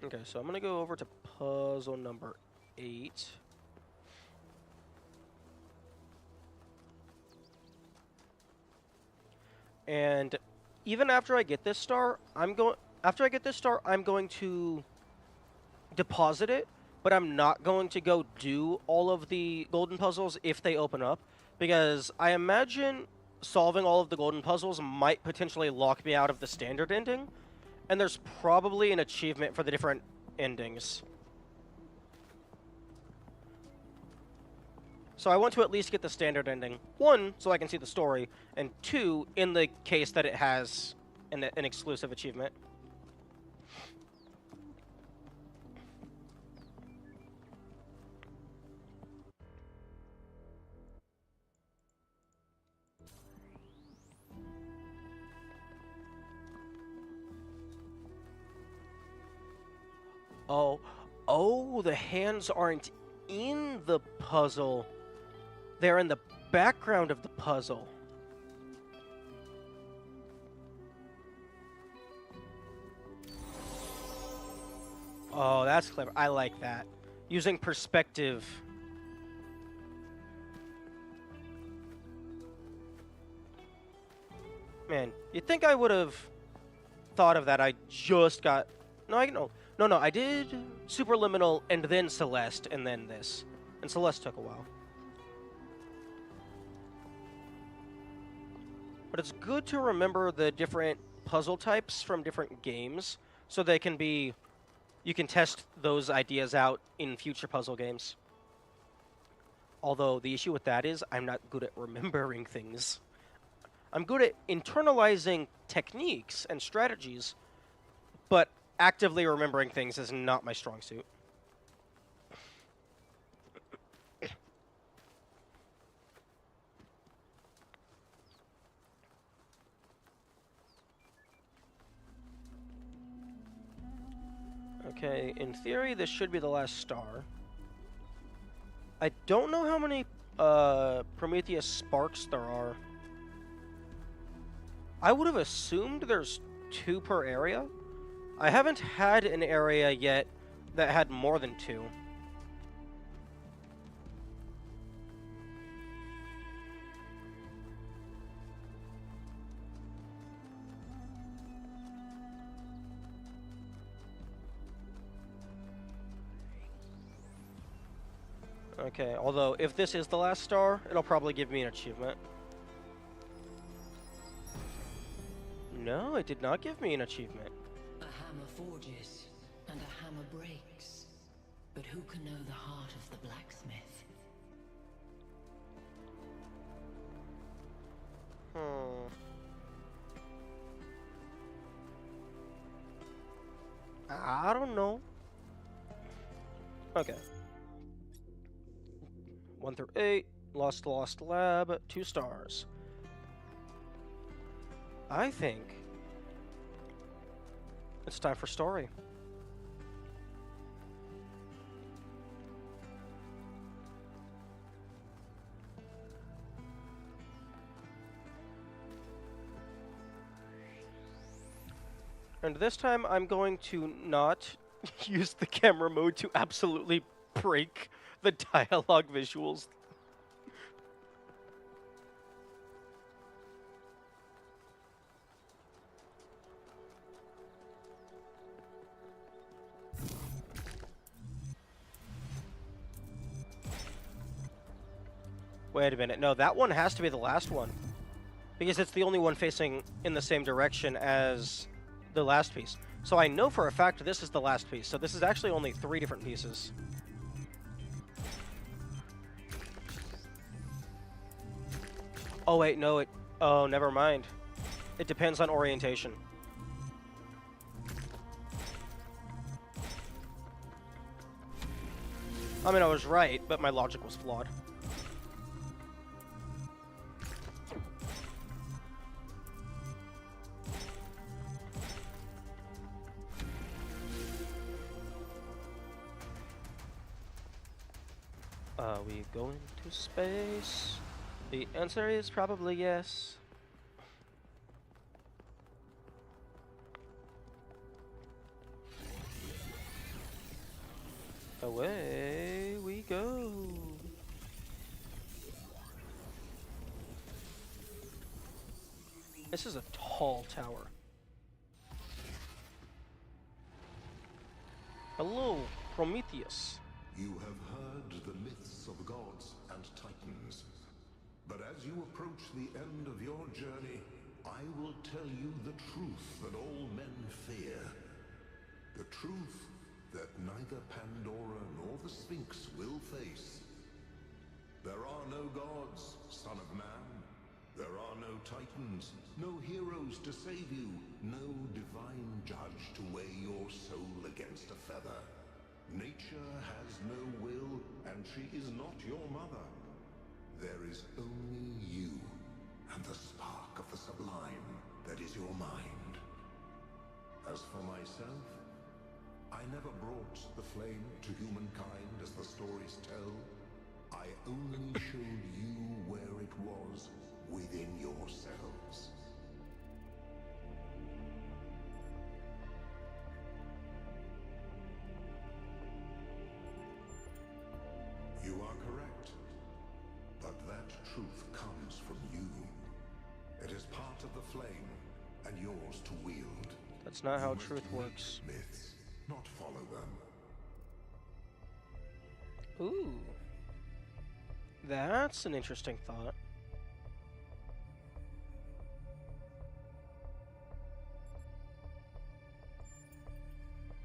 Okay, so I'm going to go over to puzzle number 8. And even after I get this star, I'm going to deposit it, but I'm not going to go do all of the golden puzzles if they open up, because I imagine solving all of the golden puzzles might potentially lock me out of the standard ending, and there's probably an achievement for the different endings. So I want to at least get the standard ending. 1, so I can see the story, and 2, in the case that it has an exclusive achievement. Oh, the hands aren't in the puzzle. They're in the background of the puzzle. Oh, that's clever. I like that. Using perspective. Man, you'd think I would have thought of that. I just got... No, I did Superliminal and then Celeste and then this. And Celeste took a while. But it's good to remember the different puzzle types from different games so they can be You can test those ideas out in future puzzle games. Although the issue with that is I'm not good at remembering things. I'm good at internalizing techniques and strategies, but actively remembering things is not my strong suit. Okay, in theory, this should be the last star. I don't know how many Prometheus sparks there are. I would have assumed there's 2 per area. I haven't had an area yet that had more than 2. Okay, although if this is the last star, it'll probably give me an achievement. No, it did not give me an achievement. A hammer forges, and a hammer breaks. But who can know the heart of the blacksmith? I don't know. Okay. 1 through 8, Lost Lab, 2 stars. I think it's time for story. And this time I'm going to not use the camera mode to absolutely break the dialogue visuals. Wait a minute. No, that one has to be the last one. Because it's the only one facing in the same direction as the last piece. So I know for a fact this is the last piece. So this is actually only 3 different pieces. Oh wait, no, it... Oh, never mind. It depends on orientation. I mean, I was right, but my logic was flawed. Are we going to space? The answer is probably yes. Away we go. This is a tall tower. Hello, Prometheus. You have heard the myths of gods and titans. But as you approach the end of your journey, I will tell you the truth that all men fear. The truth that neither Pandora nor the Sphinx will face. There are no gods, son of man. There are no titans, no heroes to save you, no divine judge to weigh your soul against a feather. Nature has no will, and she is not your mother. There is only you, and the spark of the sublime that is your mind. As for myself, I never brought the flame to humankind as the stories tell. I only showed you where it was within yourselves. You are correct. But that truth comes from you. It is part of the flame, and yours to wield. That's not how truth works. Myths, not follow them. Ooh. That's an interesting thought.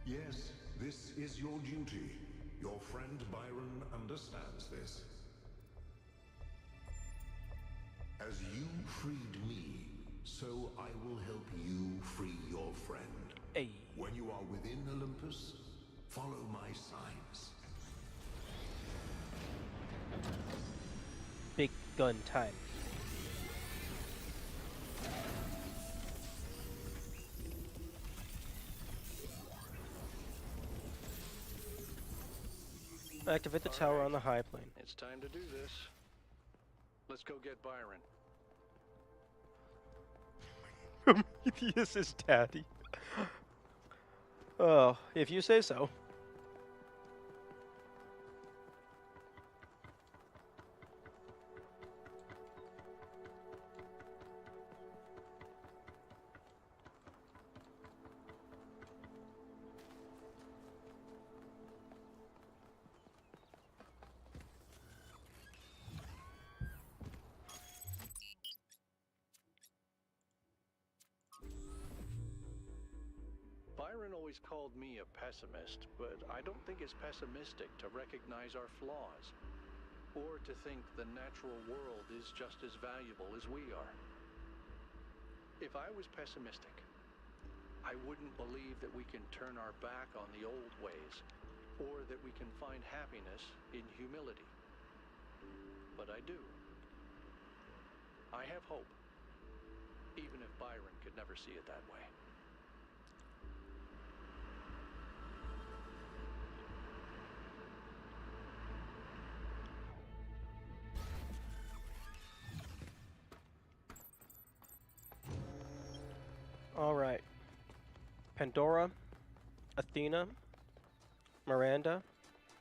Yes, this is your duty. Your friend Byron understands this. As you freed me, so I will help you free your friend. Hey. When you are within Olympus, follow my signs. Big gun time. Activate the tower on the high plane. It's time to do this. Let's go get Byron. Prometheus is daddy. Oh, if you say so. Byron always called me a pessimist, but I don't think it's pessimistic to recognize our flaws, or to think the natural world is just as valuable as we are. If I was pessimistic, I wouldn't believe that we can turn our back on the old ways, or that we can find happiness in humility. But I do. I have hope, even if Byron could never see it that way. Alright. Pandora, Athena, Miranda,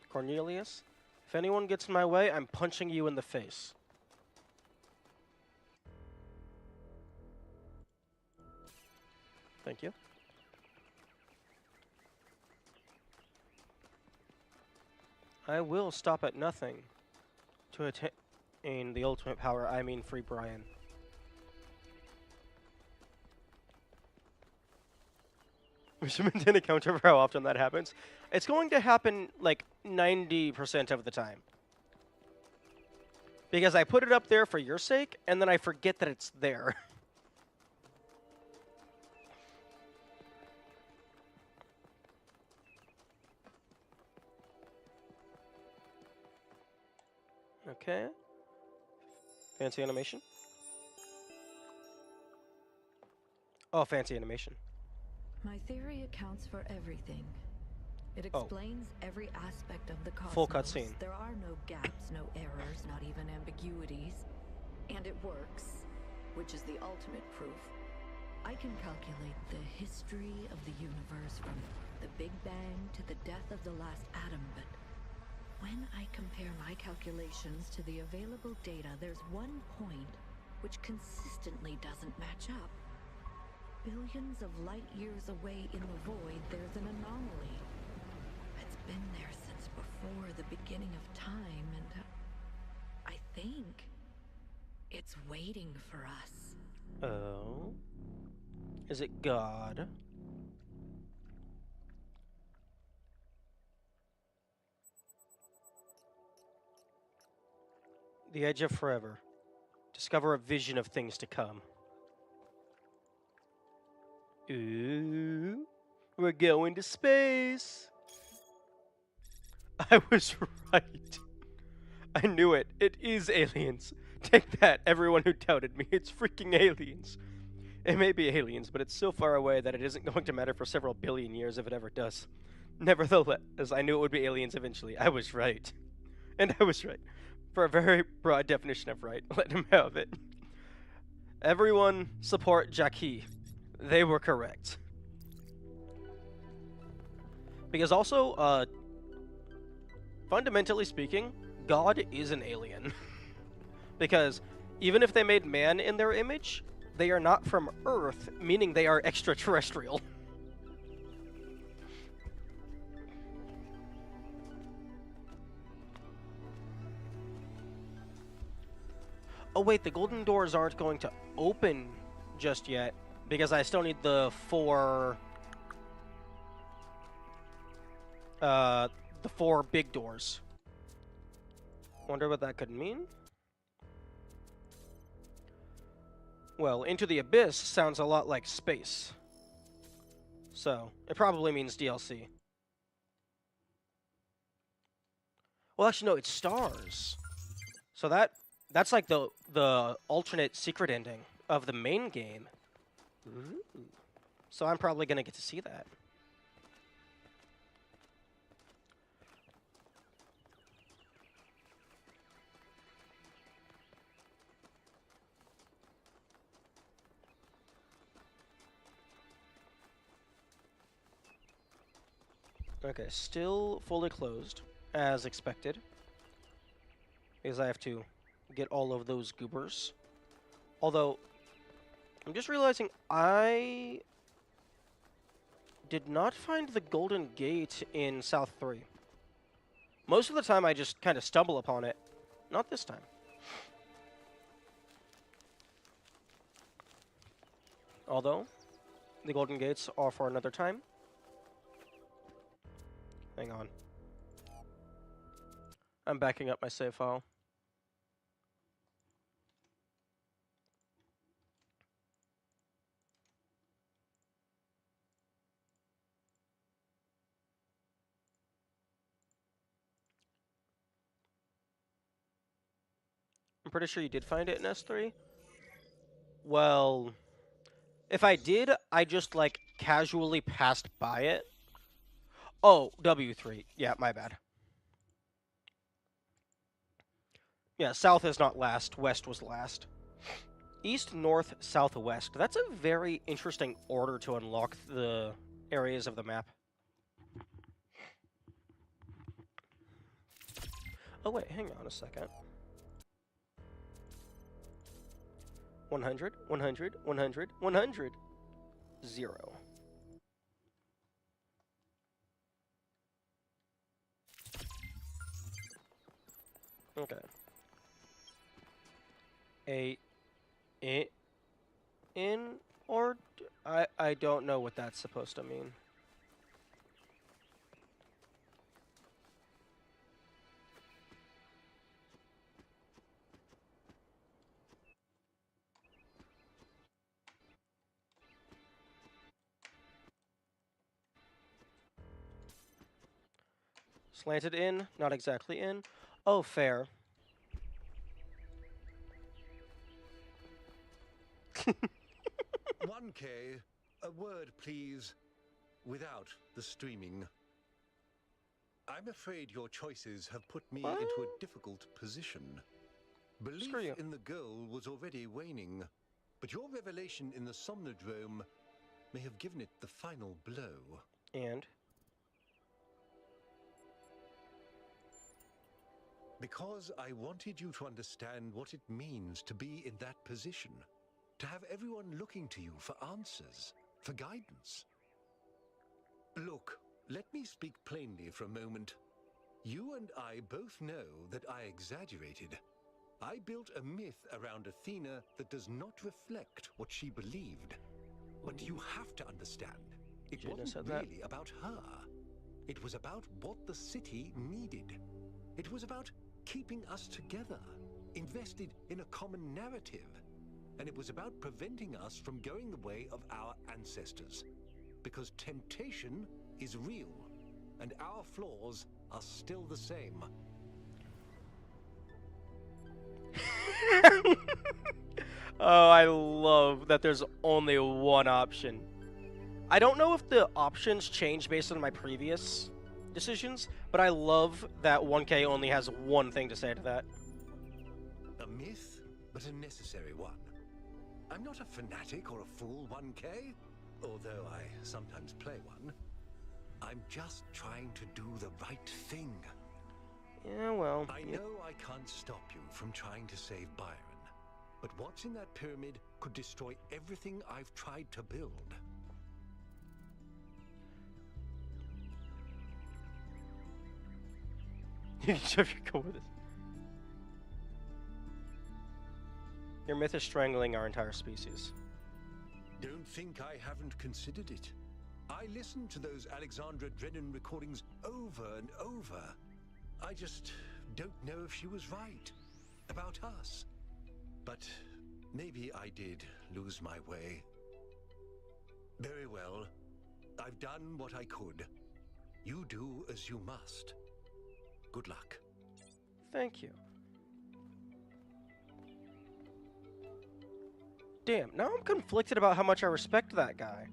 Cornelius. If anyone gets in my way, I'm punching you in the face. Thank you. I will stop at nothing to attain the ultimate power, I mean free Brian. We should maintain a counter for how often that happens. It's going to happen like 90% of the time. Because I put it up there for your sake, and then I forget that it's there. Okay. Fancy animation. Oh, fancy animation. My theory accounts for everything. It explains every aspect of the cosmos. Full cutscene. There are no gaps, no errors, not even ambiguities. And it works, which is the ultimate proof. I can calculate the history of the universe from the Big Bang to the death of the last atom, but when I compare my calculations to the available data, there's one point which consistently doesn't match up. Billions of light years away in the void, there's an anomaly. It's been there since before the beginning of time, and I think it's waiting for us. Oh? Is it God? The edge of forever. Discover a vision of things to come. Ooh, we're going to space. I was right. I knew it. It is aliens. Take that, everyone who doubted me. It's freaking aliens. It may be aliens, but it's so far away that it isn't going to matter for several billion years if it ever does. Nevertheless, I knew it would be aliens eventually. I was right. And I was right. For a very broad definition of right. Let him have it. Everyone support Jackie. They were correct. Because also, fundamentally speaking, God is an alien. Because even if they made man in their image, they are not from Earth, meaning they are extraterrestrial. Oh wait, the golden doors aren't going to open just yet, because I still need the 4 the 4 big doors. Wonder what that could mean? Well, Into the Abyss sounds a lot like space. So, it probably means DLC. Well, actually, no, it's stars. So that's like the alternate secret ending of the main game. Ooh. So I'm probably gonna get to see that. Okay, still fully closed, as expected. Because I have to get all of those goobers. Although, I'm just realizing I did not find the Golden Gate in South 3. Most of the time I just kind of stumble upon it. Not this time. Although, the Golden Gates are for another time. Hang on. I'm backing up my save file. I'm pretty sure you did find it in S3. Well, if I did, I just, like, casually passed by it. Oh, W3. Yeah, my bad. Yeah, south is not last. West was last. East, north, south, west. That's a very interesting order to unlock the areas of the map. Oh, wait, hang on a second. 100, 100, 100, 100. 0. Okay. In or I don't know what that's supposed to mean. Slanted in, not exactly in. Oh, fair. 1K, a word please, without the streaming. I'm afraid your choices have put me into a difficult position. Belief in the goal was already waning, but your revelation in the Somnodrome may have given it the final blow. And? Because I wanted you to understand what it means to be in that position. To have everyone looking to you for answers, for guidance. Look, let me speak plainly for a moment. You and I both know that I exaggerated. I built a myth around Athena that does not reflect what she believed. But you have to understand, it wasn't really about her. It was about what the city needed. It was about keeping us together, invested in a common narrative. And it was about preventing us from going the way of our ancestors. Because temptation is real, and our flaws are still the same. Oh, I love that there's only one option. I don't know if the options change based on my previous decisions, but I love that 1K only has one thing to say to that. A myth, but a necessary one. I'm not a fanatic or a fool, 1K, although I sometimes play one. I'm just trying to do the right thing. Yeah, well... I know I can't stop you from trying to save Byron, but what's in that pyramid could destroy everything I've tried to build. Go with it. Your myth is strangling our entire species. Don't think I haven't considered it. I listened to those Alexandra Drennan recordings over and over. I just don't know if she was right about us. But maybe I did lose my way. Very well. I've done what I could. You do as you must. Good luck. Thank you. Damn, now I'm conflicted about how much I respect that guy.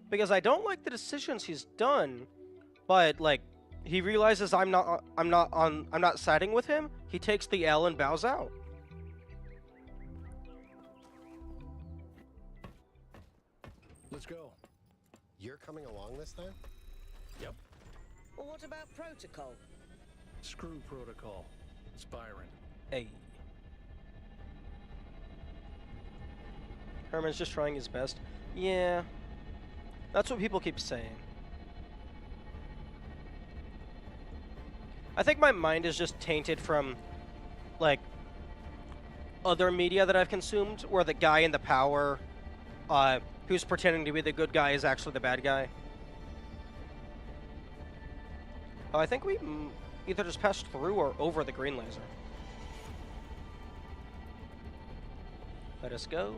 Because I don't like the decisions he's done, but like he realizes I'm not siding with him. He takes the L and bows out. Let's go. You're coming along this time? Yep. Well, what about protocol? Screw protocol. It's Byron. Hey. Herman's just trying his best. Yeah. That's what people keep saying. I think my mind is just tainted from, like, other media that I've consumed, where the guy in the power, who's pretending to be the good guy is actually the bad guy. Oh, I think we either just passed through or over the green laser. Let us go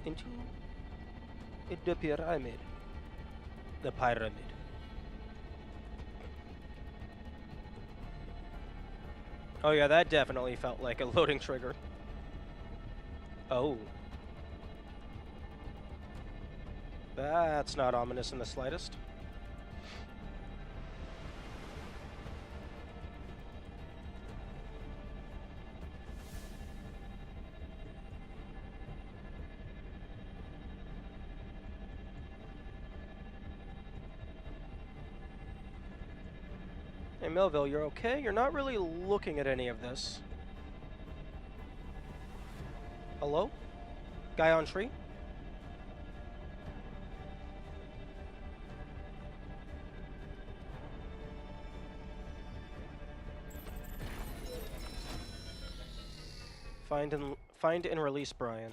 into the pyramid. The pyramid. Oh yeah, that definitely felt like a loading trigger. Oh. That's not ominous in the slightest. Hey, Melville, you're okay? You're not really looking at any of this. Hello? Guy on tree? Find and release Brian.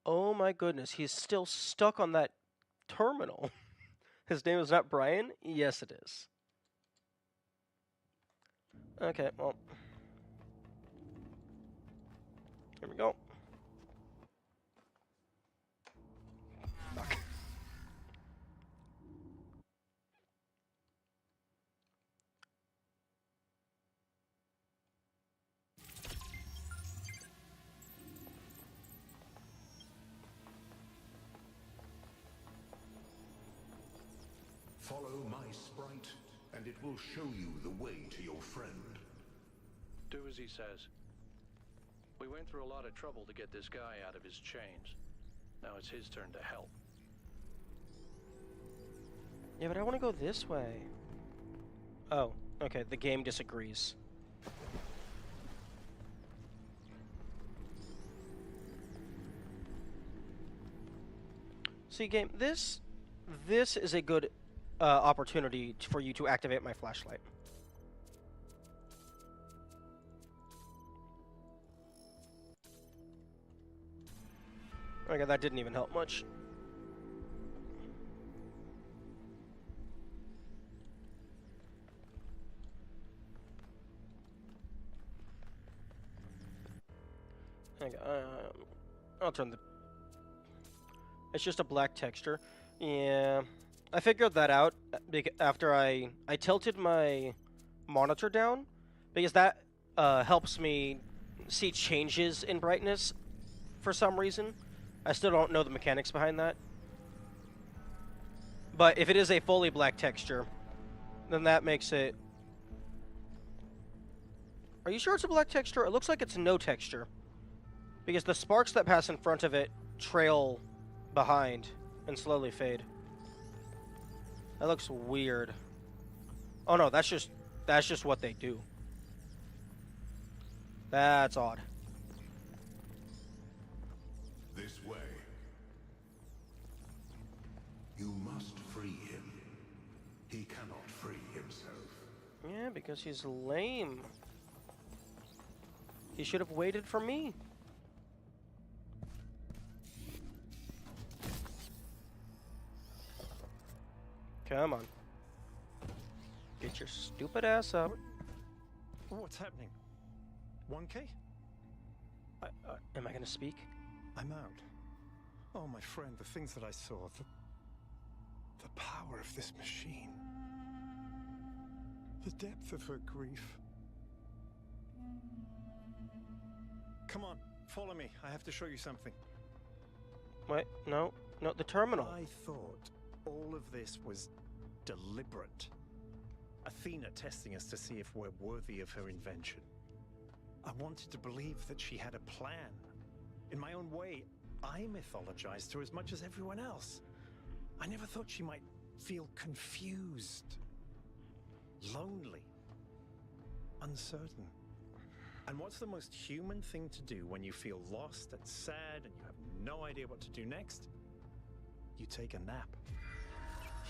Oh my goodness, he's still stuck on that terminal. His name is not Brian? Yes, it is. Okay, well. Here we go. Fuck. Follow my sprite, and it will show you the way to your friend. Do as he says. We went through a lot of trouble to get this guy out of his chains. Now it's his turn to help. Yeah, but I want to go this way. Oh, okay, the game disagrees. See, game, this is a good opportunity for you to activate my flashlight. Okay, that didn't even help much. Okay, I'll turn the... It's just a black texture. Yeah, I figured that out after I tilted my monitor down, because that helps me see changes in brightness for some reason. I still don't know the mechanics behind that. But if it is a fully black texture, then that makes it... Are you sure it's a black texture? It looks like it's no texture. Because the sparks that pass in front of it trail behind and slowly fade. That looks weird. Oh no, that's just what they do. That's odd. This way. You must free him. He cannot free himself. Yeah, because he's lame. He should have waited for me. Come on. Get your stupid ass up. What's happening? 1K? Am I gonna speak? I'm out. Oh, my friend, the things that I saw, the power of this machine. The depth of her grief. Come on, follow me. I have to show you something. Wait, no, the terminal. I thought all of this was deliberate. Athena testing us to see if we're worthy of her invention. I wanted to believe that she had a plan. In my own way, I mythologized her as much as everyone else. I never thought she might feel confused, lonely, uncertain. And what's the most human thing to do when you feel lost and sad and you have no idea what to do next? You take a nap.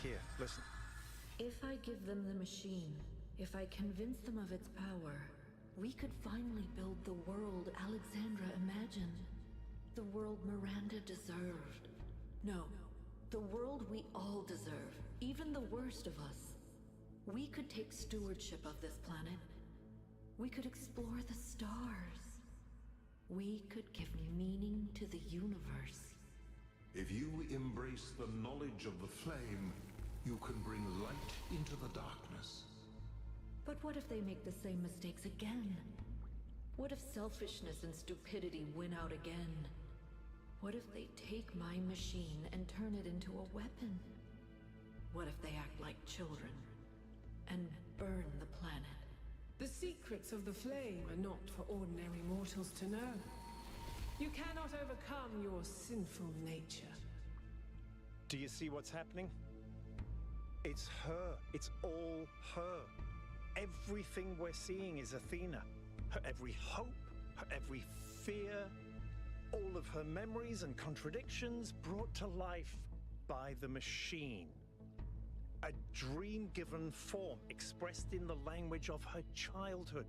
Here, listen. If I give them the machine, if I convince them of its power, we could finally build the world Alexandra imagined. The world Miranda deserved. No, the world we all deserve, even the worst of us. We could take stewardship of this planet. We could explore the stars. We could give meaning to the universe. If you embrace the knowledge of the flame, you can bring light into the darkness. But what if they make the same mistakes again? What if selfishness and stupidity win out again? What if they take my machine and turn it into a weapon? What if they act like children and burn the planet? The secrets of the flame are not for ordinary mortals to know. You cannot overcome your sinful nature. Do you see what's happening? It's her. It's all her. Everything we're seeing is Athena. Her every hope, her every fear, all of her memories and contradictions brought to life by the machine. A dream-given form expressed in the language of her childhood.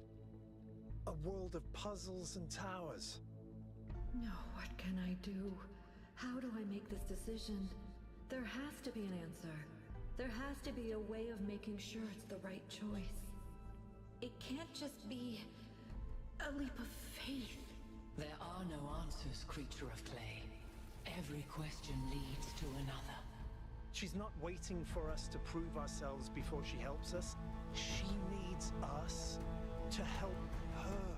A world of puzzles and towers. No, what can I do? How do I make this decision? There has to be an answer. There has to be a way of making sure it's the right choice. It can't just be a leap of faith. There are no answers, creature of clay. Every question leads to another. She's not waiting for us to prove ourselves before she helps us. She needs us to help her.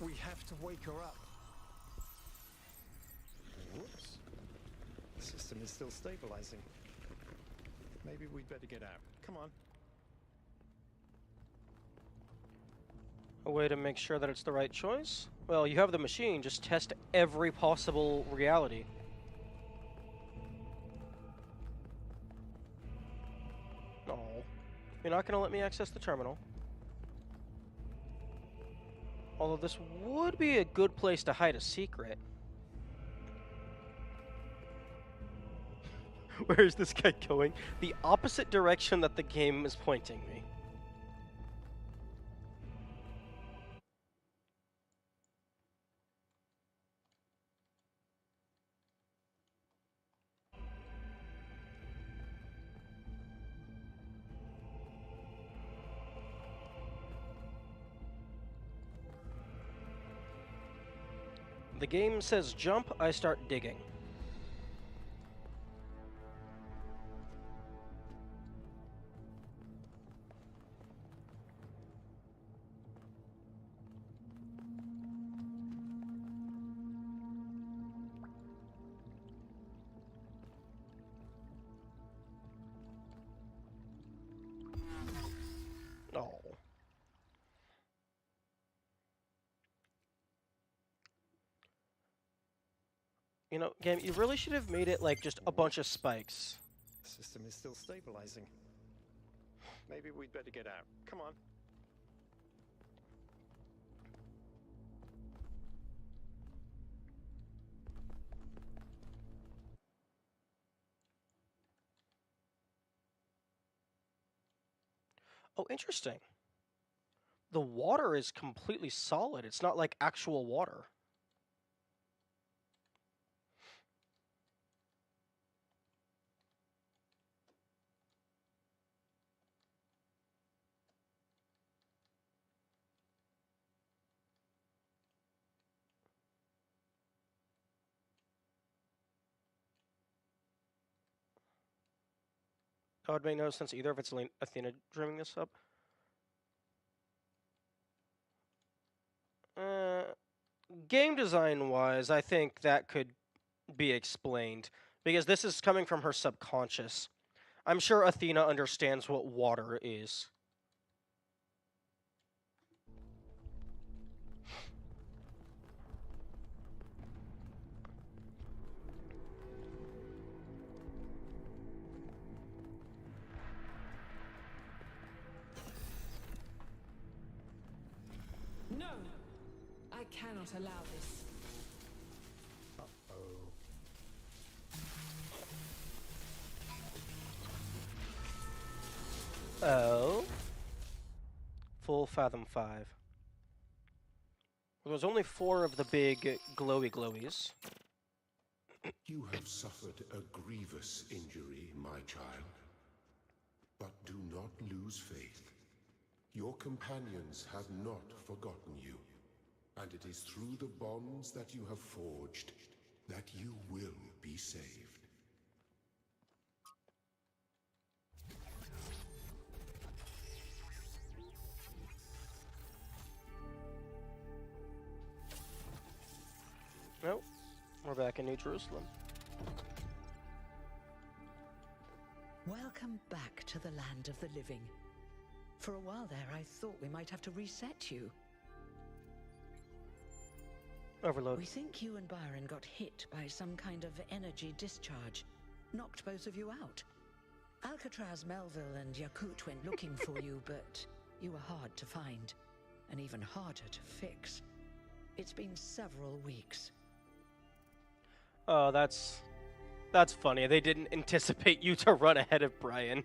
We have to wake her up. Whoops. The system is still stabilizing. Maybe we'd better get out. Come on. A way to make sure that it's the right choice? Well, you have the machine, just test every possible reality. No. You're not going to let me access the terminal. Although this would be a good place to hide a secret. Where is this guy going? The opposite direction that the game is pointing me. The game says jump, I start digging. Oh. You know, game, you really should have made it like just a bunch of spikes. The system is still stabilizing. Maybe we'd better get out. Come on. Oh, interesting. The water is completely solid. It's not like actual water. That would make no sense either if it's Athena dreaming this up. Game design wise, I think that could be explained because this is coming from her subconscious. I'm sure Athena understands what water is. No! I cannot allow this. Oh. Full Fathom 5. There was only 4 of the big glowy glowies. You have suffered a grievous injury, my child. But do not lose faith. Your companions have not forgotten you. And it is through the bonds that you have forged that you will be saved. Nope. We're back in New Jerusalem. Welcome back to the land of the living. For a while there, I thought we might have to reset you. Overload. We think you and Byron got hit by some kind of energy discharge. Knocked both of you out. Alcatraz, Melville, and Yakut went looking for you, but you were hard to find. And even harder to fix. It's been several weeks. Oh, that's funny. They didn't anticipate you to run ahead of Brian.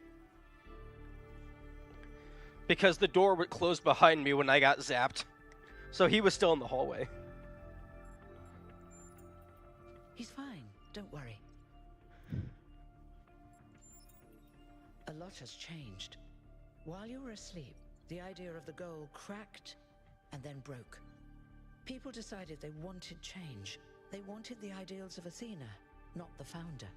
Because the door would close behind me when I got zapped. So he was still in the hallway. He's fine, don't worry. A lot has changed. While you were asleep, the idea of the goal cracked and then broke. People decided they wanted change. They wanted the ideals of Athena, not the founder.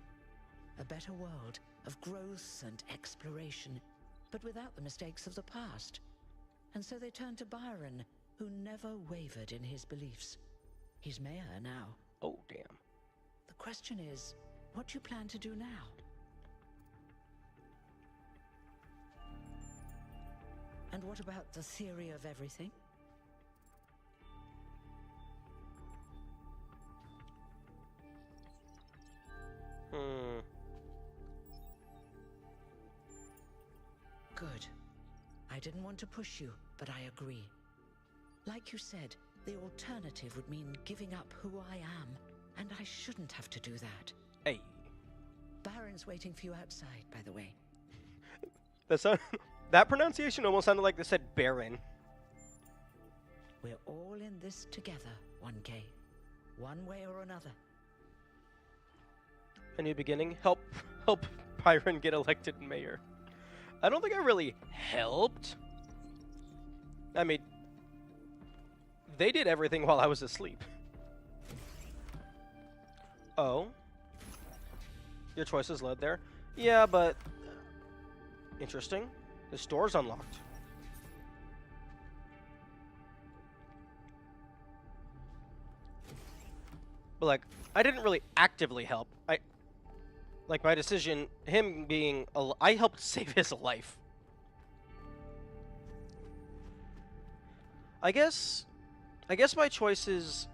A better world of growth and exploration, but without the mistakes of the past. And so they turned to Byron, who never wavered in his beliefs. He's mayor now. Oh, damn. The question is, what do you plan to do now? And what about the theory of everything? Good. I didn't want to push you, but I agree. Like you said, the alternative would mean giving up who I am, and I shouldn't have to do that. Hey. Baron's waiting for you outside, by the way. That pronunciation almost sounded like they said Baron. We're all in this together, 1K. One way or another. A new beginning. Help Byron get elected mayor. I don't think I really helped. I mean, they did everything while I was asleep. Oh. Your choices led there. Yeah, but... Interesting. This door's unlocked. But, like, I didn't really actively help. Like, my decision, him being... I helped save his life. I guess my choices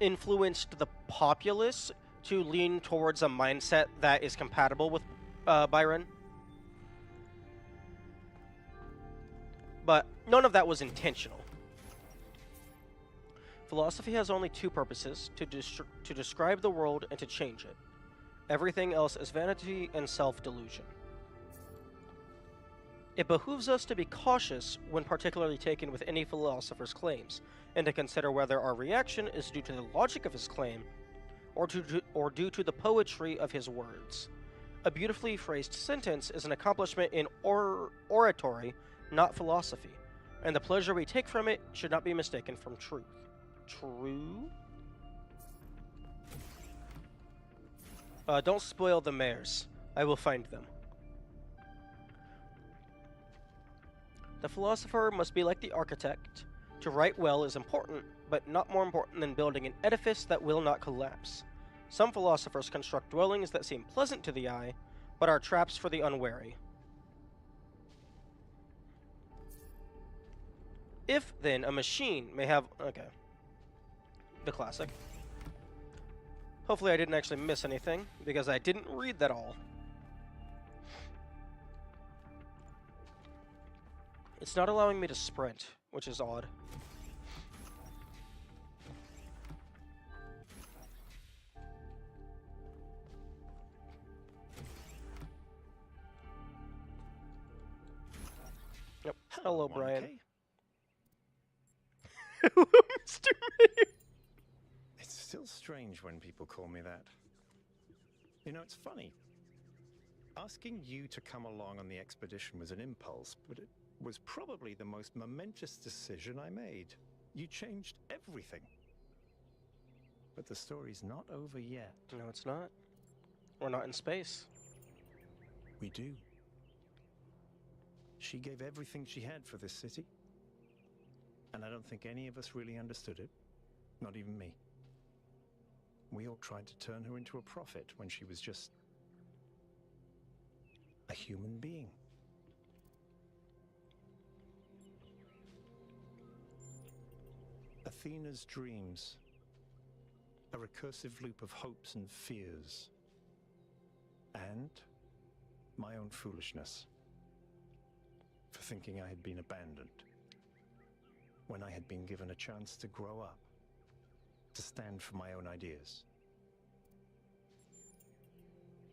influenced the populace to lean towards a mindset that is compatible with Byron. But none of that was intentional. Philosophy has only two purposes, to describe the world and to change it. Everything else is vanity and self-delusion. It behooves us to be cautious when particularly taken with any philosopher's claims, and to consider whether our reaction is due to the logic of his claim, or due to the poetry of his words. A beautifully phrased sentence is an accomplishment in oratory, not philosophy, and the pleasure we take from it should not be mistaken from truth. True? Don't spoil the mares. I will find them. The philosopher must be like the architect. To write well is important, but not more important than building an edifice that will not collapse. Some philosophers construct dwellings that seem pleasant to the eye, but are traps for the unwary. If, then, a machine may have... Okay. The classic. Hopefully I didn't actually miss anything, because I didn't read that all. It's not allowing me to sprint, which is odd. Yep. Hello, Brian. Hello, Mr. Mayor. It's still strange when people call me that. You know, it's funny. Asking you to come along on the expedition was an impulse, but it was probably the most momentous decision I made. You changed everything. But the story's not over yet. No, it's not. We're not in space. We do. She gave everything she had for this city. And I don't think any of us really understood it. Not even me. We all tried to turn her into a prophet when she was just a human being. Athena's dreams. A recursive loop of hopes and fears. And my own foolishness. For thinking I had been abandoned. When I had been given a chance to grow up. To stand for my own ideas.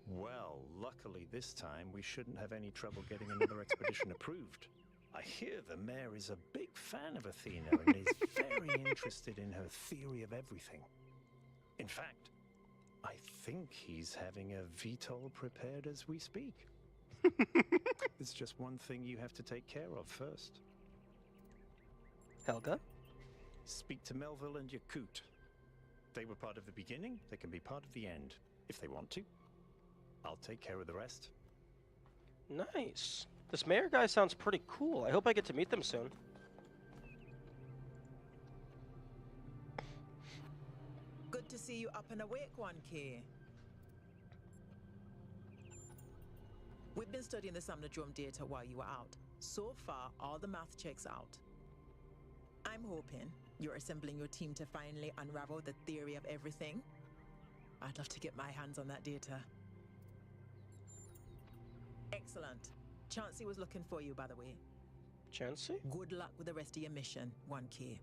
Well, luckily this time we shouldn't have any trouble getting another expedition approved. I hear the mayor is a big fan of Athena and is very interested in her theory of everything. In fact, I think he's having a VTOL prepared as we speak. There's just one thing you have to take care of first. Helga? Speak to Melville and Yakut. They were part of the beginning, they can be part of the end, if they want to. I'll take care of the rest. Nice. This mayor guy sounds pretty cool. I hope I get to meet them soon. Good to see you up and awake, 1K. We've been studying the Samnodrome data while you were out. So far, all the math checks out. I'm hoping you're assembling your team to finally unravel the theory of everything. I'd love to get my hands on that data. Excellent. Chauncey was looking for you, by the way. Chauncey? Good luck with the rest of your mission, 1K.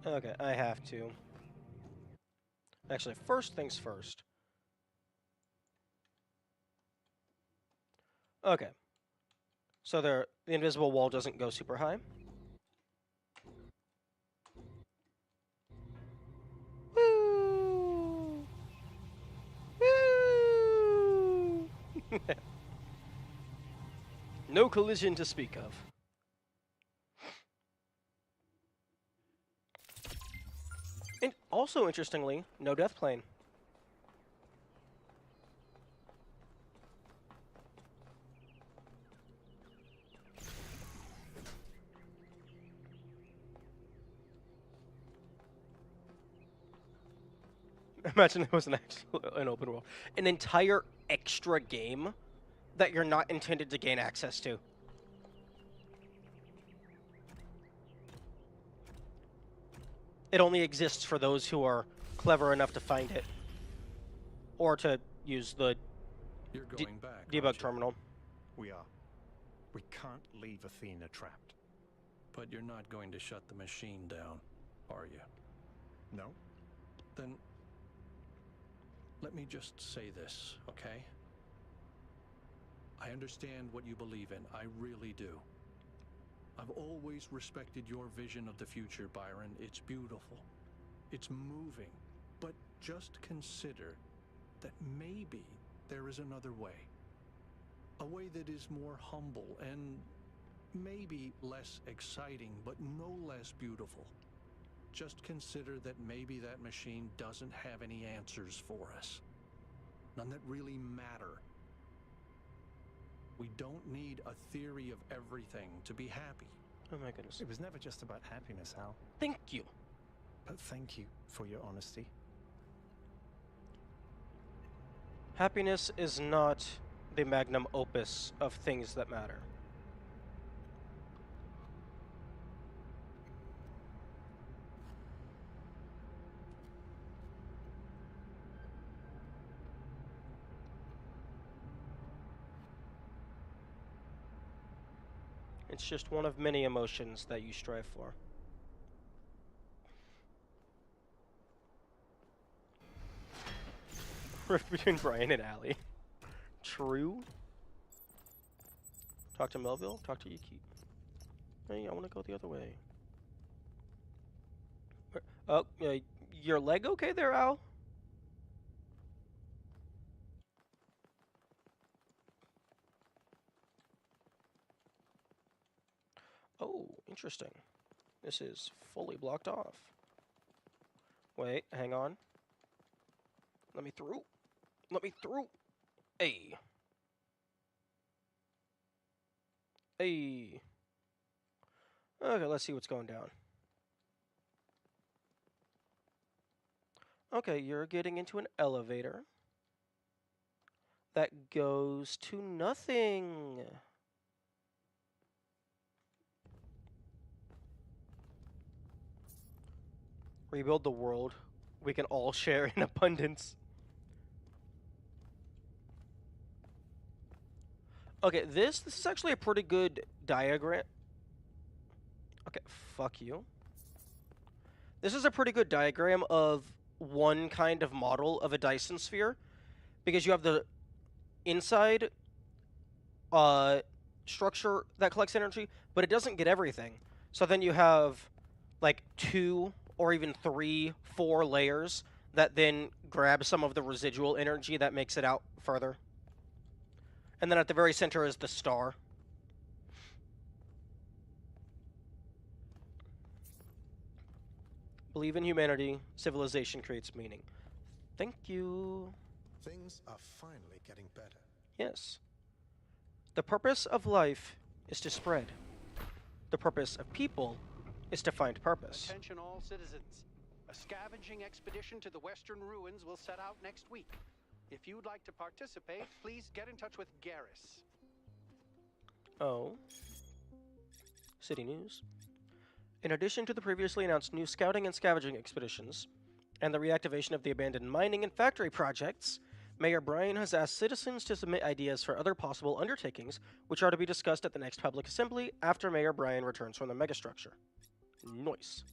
Okay, I have to. Actually, first things first. Okay. So the invisible wall doesn't go super high. Woo! Woo! No collision to speak of. And also, interestingly, no death plane. Imagine it was an open world. An entire extra game that you're not intended to gain access to. It only exists for those who are clever enough to find it. Or to use the You're going back, debug terminal. We are. We can't leave Athena trapped. But you're not going to shut the machine down, are you? No. Then let me just say this, okay? I understand what you believe in. I really do. I've always respected your vision of the future, Byron. It's beautiful. It's moving. But just consider that maybe there is another way. A way that is more humble and maybe less exciting, but no less beautiful. Just consider that maybe that machine doesn't have any answers for us. None that really matter. We don't need a theory of everything to be happy. Oh my goodness. It was never just about happiness, Hal. Thank you. But thank you for your honesty. Happiness is not the magnum opus of things that matter. It's just one of many emotions that you strive for. Rift between Brian and Allie. True. Talk to Melville. Talk to Yuki. Hey, I want to go the other way. Oh, your leg okay there, Al? Oh, interesting. This is fully blocked off. Wait, hang on. Let me through. Let me through. Hey. Hey. Okay, let's see what's going down. Okay, you're getting into an elevator that goes to nothing. Rebuild the world. We can all share in abundance. Okay, this is actually a pretty good diagram. Okay, fuck you. This is a pretty good diagram of one kind of model of a Dyson sphere, because you have the inside structure that collects energy, but it doesn't get everything. So then you have like 2 or even 3, 4 layers that then grab some of the residual energy that makes it out further. And then at the very center is the star. Believe in humanity. Civilization creates meaning. Thank you. Things are finally getting better. Yes. The purpose of life is to spread. The purpose of people is to find purpose. Attention all citizens. A scavenging expedition to the western ruins will set out next week. If you'd like to participate, please get in touch with Garrus. Oh. City news. In addition to the previously announced new scouting and scavenging expeditions, and the reactivation of the abandoned mining and factory projects, Mayor Brian has asked citizens to submit ideas for other possible undertakings, which are to be discussed at the next public assembly after Mayor Brian returns from the megastructure. Nice.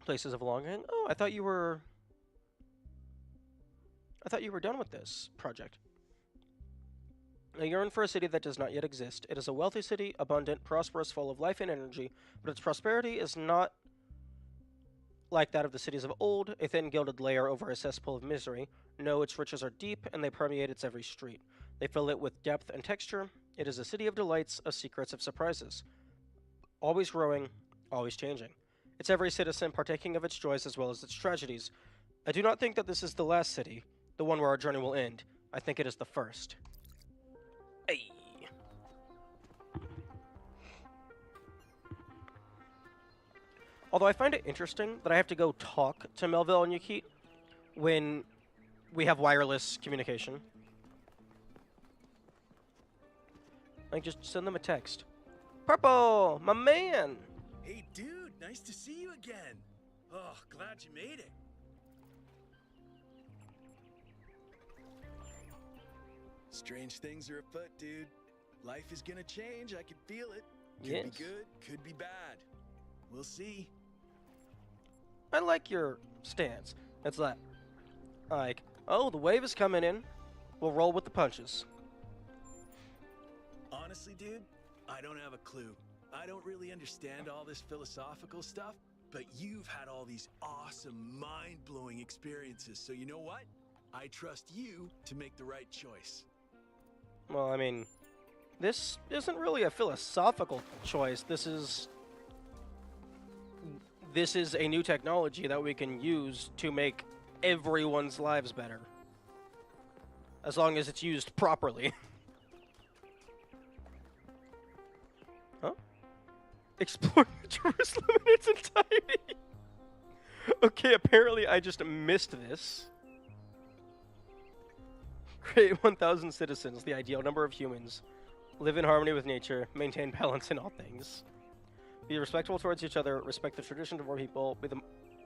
Places of longing. Oh, I thought you were done with this project. Now, you're in for a city that does not yet exist. It is a wealthy city, abundant, prosperous, full of life and energy, but its prosperity is not like that of the cities of old, a thin gilded layer over a cesspool of misery. No, its riches are deep, and they permeate its every street. They fill it with depth and texture. It is a city of delights, of secrets, of surprises. Always growing, always changing. Its every citizen partaking of its joys as well as its tragedies. I do not think that this is the last city, the one where our journey will end. I think it is the first. Hey. Although I find it interesting that I have to go talk to Melville and Yuki when we have wireless communication. Like, just send them a text. Purple, my man! Hey, dude, nice to see you again. Oh, glad you made it. Strange things are afoot, dude. Life is gonna change, I can feel it. Could Yes. be good, could be bad. We'll see. I like your stance. It's like, Oh, the wave is coming in. We'll roll with the punches. Honestly, dude, I don't have a clue. I don't really understand all this philosophical stuff, but you've had all these awesome, mind-blowing experiences, so you know what? I trust you to make the right choice. Well, I mean, this isn't really a philosophical choice. This is a new technology that we can use to make everyone's lives better. As long as it's used properly. Huh? Explore Jerusalem in its entirety. Okay, apparently I just missed this. Create 1,000 citizens, the ideal number of humans. Live in harmony with nature. Maintain balance in all things. Be respectful towards each other. Respect the traditions of our people. Be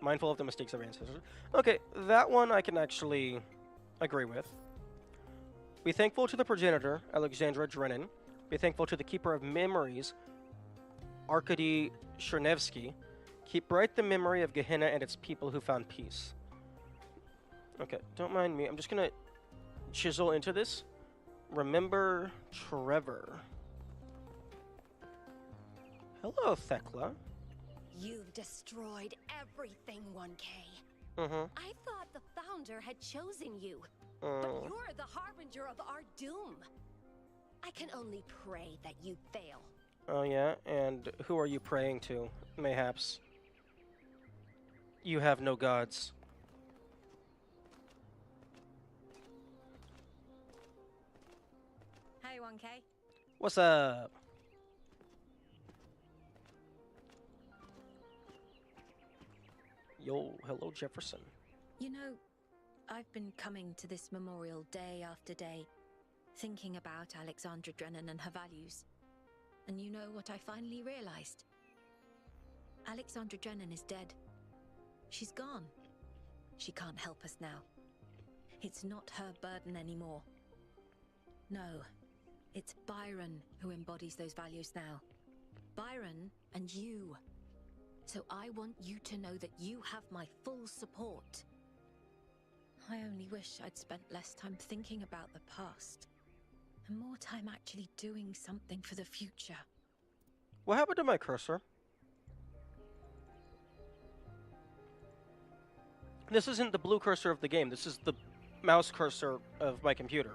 mindful of the mistakes of our ancestors. Okay, that one I can actually agree with. Be thankful to the progenitor, Alexandra Drennan. Be thankful to the keeper of memories, Arkady Chernevsky. Keep bright the memory of Gehenna and its people who found peace. Okay, don't mind me. I'm just gonna chisel into this. Remember Trevor. Hello, Thekla. You've destroyed everything, 1K. Mm-hmm. I thought the founder had chosen you, but you're the harbinger of our doom. I can only pray that you fail. Oh yeah, and who are you praying to, mayhaps? You have no gods. Hey, 1K. What's up? Yo, hello, Jefferson. You know, I've been coming to this memorial day after day, thinking about Alexandra Drennan and her values. And you know what I finally realized? Alexandra Drennan is dead. She's gone. She can't help us now. It's not her burden anymore. No, it's Byron who embodies those values now. Byron and you. So I want you to know that you have my full support. I only wish I'd spent less time thinking about the past and more time actually doing something for the future. What happened to my cursor? This isn't the blue cursor of the game. This is the mouse cursor of my computer.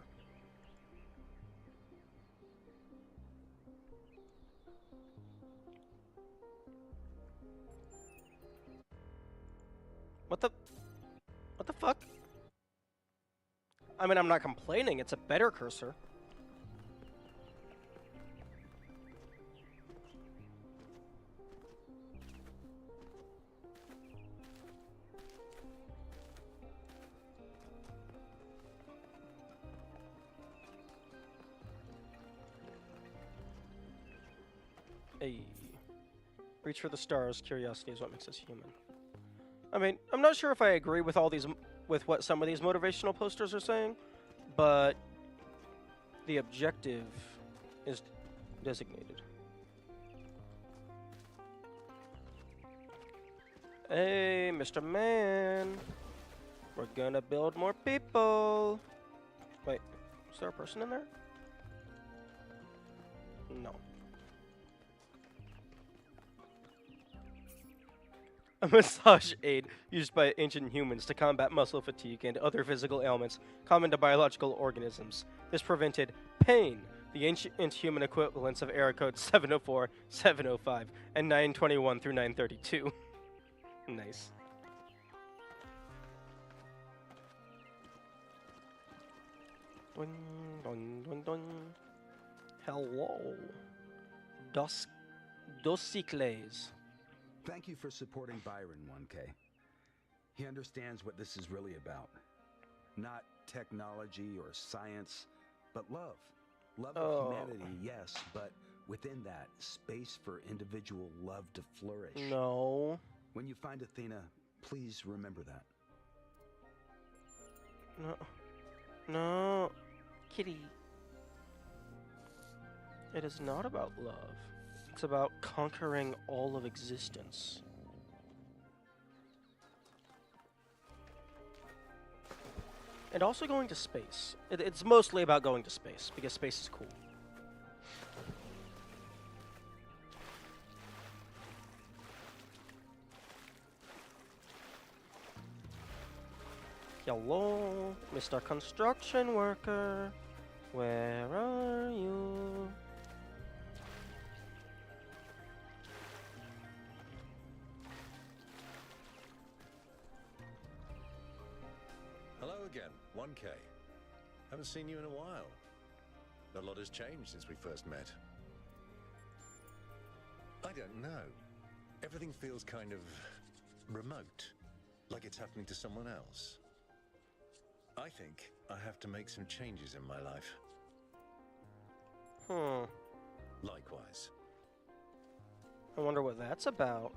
What the fuck? I mean, I'm not complaining. It's a better cursor. Hey. Reach for the stars. Curiosity is what makes us human. I mean, I'm not sure if I agree with with what some of these motivational posters are saying, but the objective is designated. Hey, Mr. Man. We're gonna build more people. Wait, is there a person in there? No. A massage aid used by ancient humans to combat muscle fatigue and other physical ailments common to biological organisms. This prevented pain, the ancient human equivalents of error code 704, 705, and 921 through 932. Nice. Dun, dun, dun, dun. Hello. Dosicles. Thank you for supporting Byron, 1K. He understands what this is really about. Not technology or science, but love. Love of humanity, yes, but within that, space for individual love to flourish. No. When you find Athena, please remember that. No. No. Kitty. It is not about love. It's about conquering all of existence. And also going to space. It's mostly about going to space, because space is cool. Hello, Mr. Construction Worker. Where are you? Hello again, 1K. Haven't seen you in a while. A lot has changed since we first met. I don't know. Everything feels kind of remote, like it's happening to someone else. I think I have to make some changes in my life. Likewise. I wonder what that's about.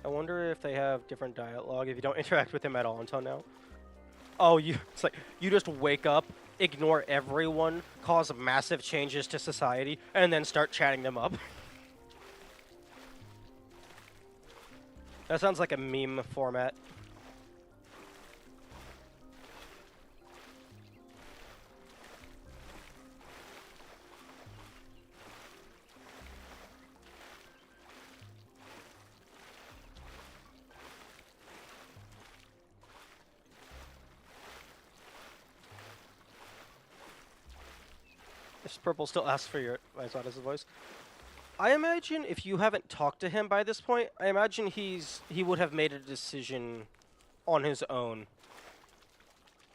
I wonder if they have different dialogue if you don't interact with him at all until now. Oh, it's like you just wake up, ignore everyone, cause massive changes to society, and then start chatting them up. That sounds like a meme format. This purple still asks for your advice on his voice. I imagine if you haven't talked to him by this point, I imagine he would have made a decision on his own.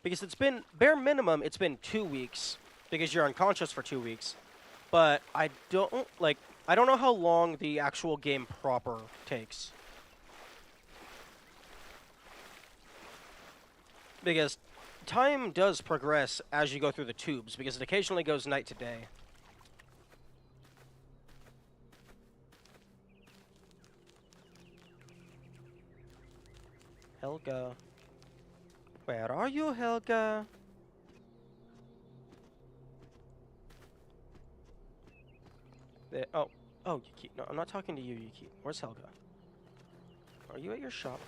Because it's been, bare minimum, it's been 2 weeks, because you're unconscious for 2 weeks. But I don't know how long the actual game proper takes. Because time does progress as you go through the tubes, because it occasionally goes night to day. Helga. Where are you, Helga? There, oh, Yuki. No, I'm not talking to you, Yuki. Where's Helga? Are you at your shop?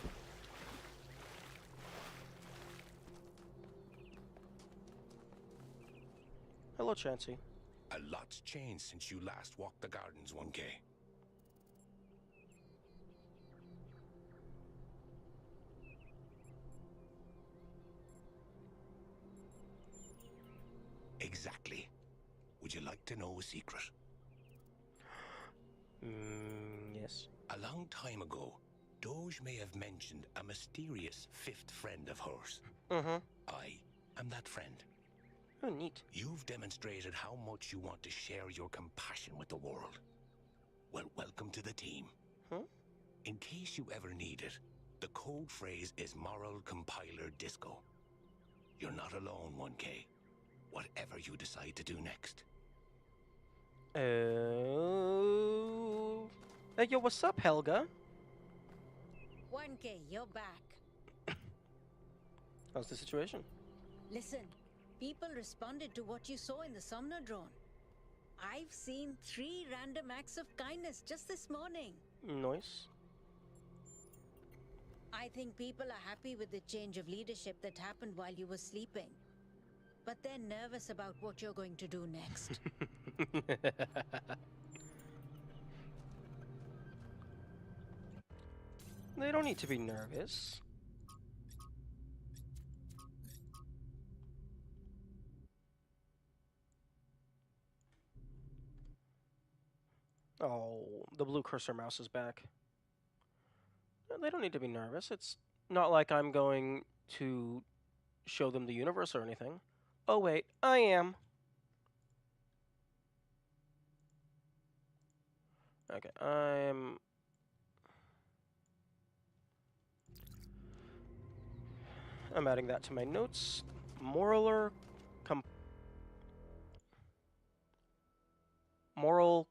Hello, Chansey. A lot's changed since you last walked the gardens, 1K. Exactly. Would you like to know a secret? Yes. A long time ago, Doge may have mentioned a mysterious fifth friend of hers. I am that friend. Oh, neat. You've demonstrated how much you want to share your compassion with the world. Well, welcome to the team. In case you ever need it, the code phrase is Moral Compiler Disco. You're not alone, 1K. Whatever you decide to do next. Oh. Hey, yo, what's up, Helga? 1K, you're back. How's the situation? Listen, people responded to what you saw in the Somno drone. I've seen 3 random acts of kindness just this morning. Nice. I think people are happy with the change of leadership that happened while you were sleeping. But they're nervous about what you're going to do next. They don't need to be nervous. Oh, the blue cursor mouse is back. They don't need to be nervous. It's not like I'm going to show them the universe or anything. Oh wait, I am. Okay, I'm adding that to my notes. Moral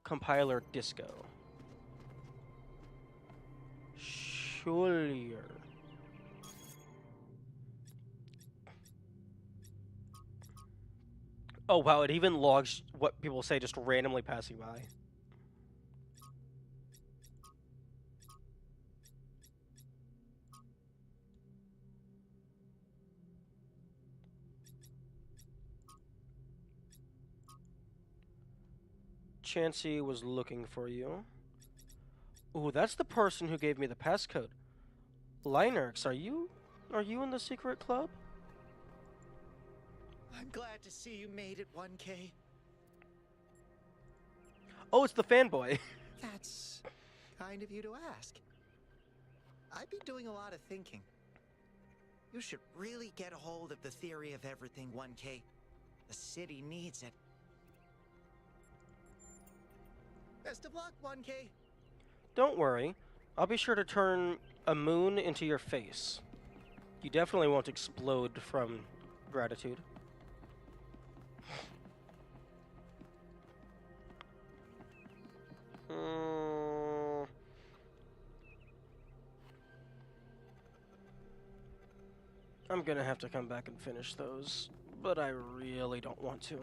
Compiler Disco. Schullier. Oh wow, it even logs what people say just randomly passing by. Chansey was looking for you. Ooh, that's the person who gave me the passcode. Linerx, are you in the secret club? I'm glad to see you made it, 1K. Oh, it's the fanboy. That's kind of you to ask. I've been doing a lot of thinking. You should really get a hold of the theory of everything, 1K. The city needs it. Best of luck, 1K. Don't worry. I'll be sure to turn a moon into your face. You definitely won't explode from gratitude. I'm gonna have to come back and finish those, but I really don't want to.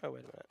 Oh, wait a minute.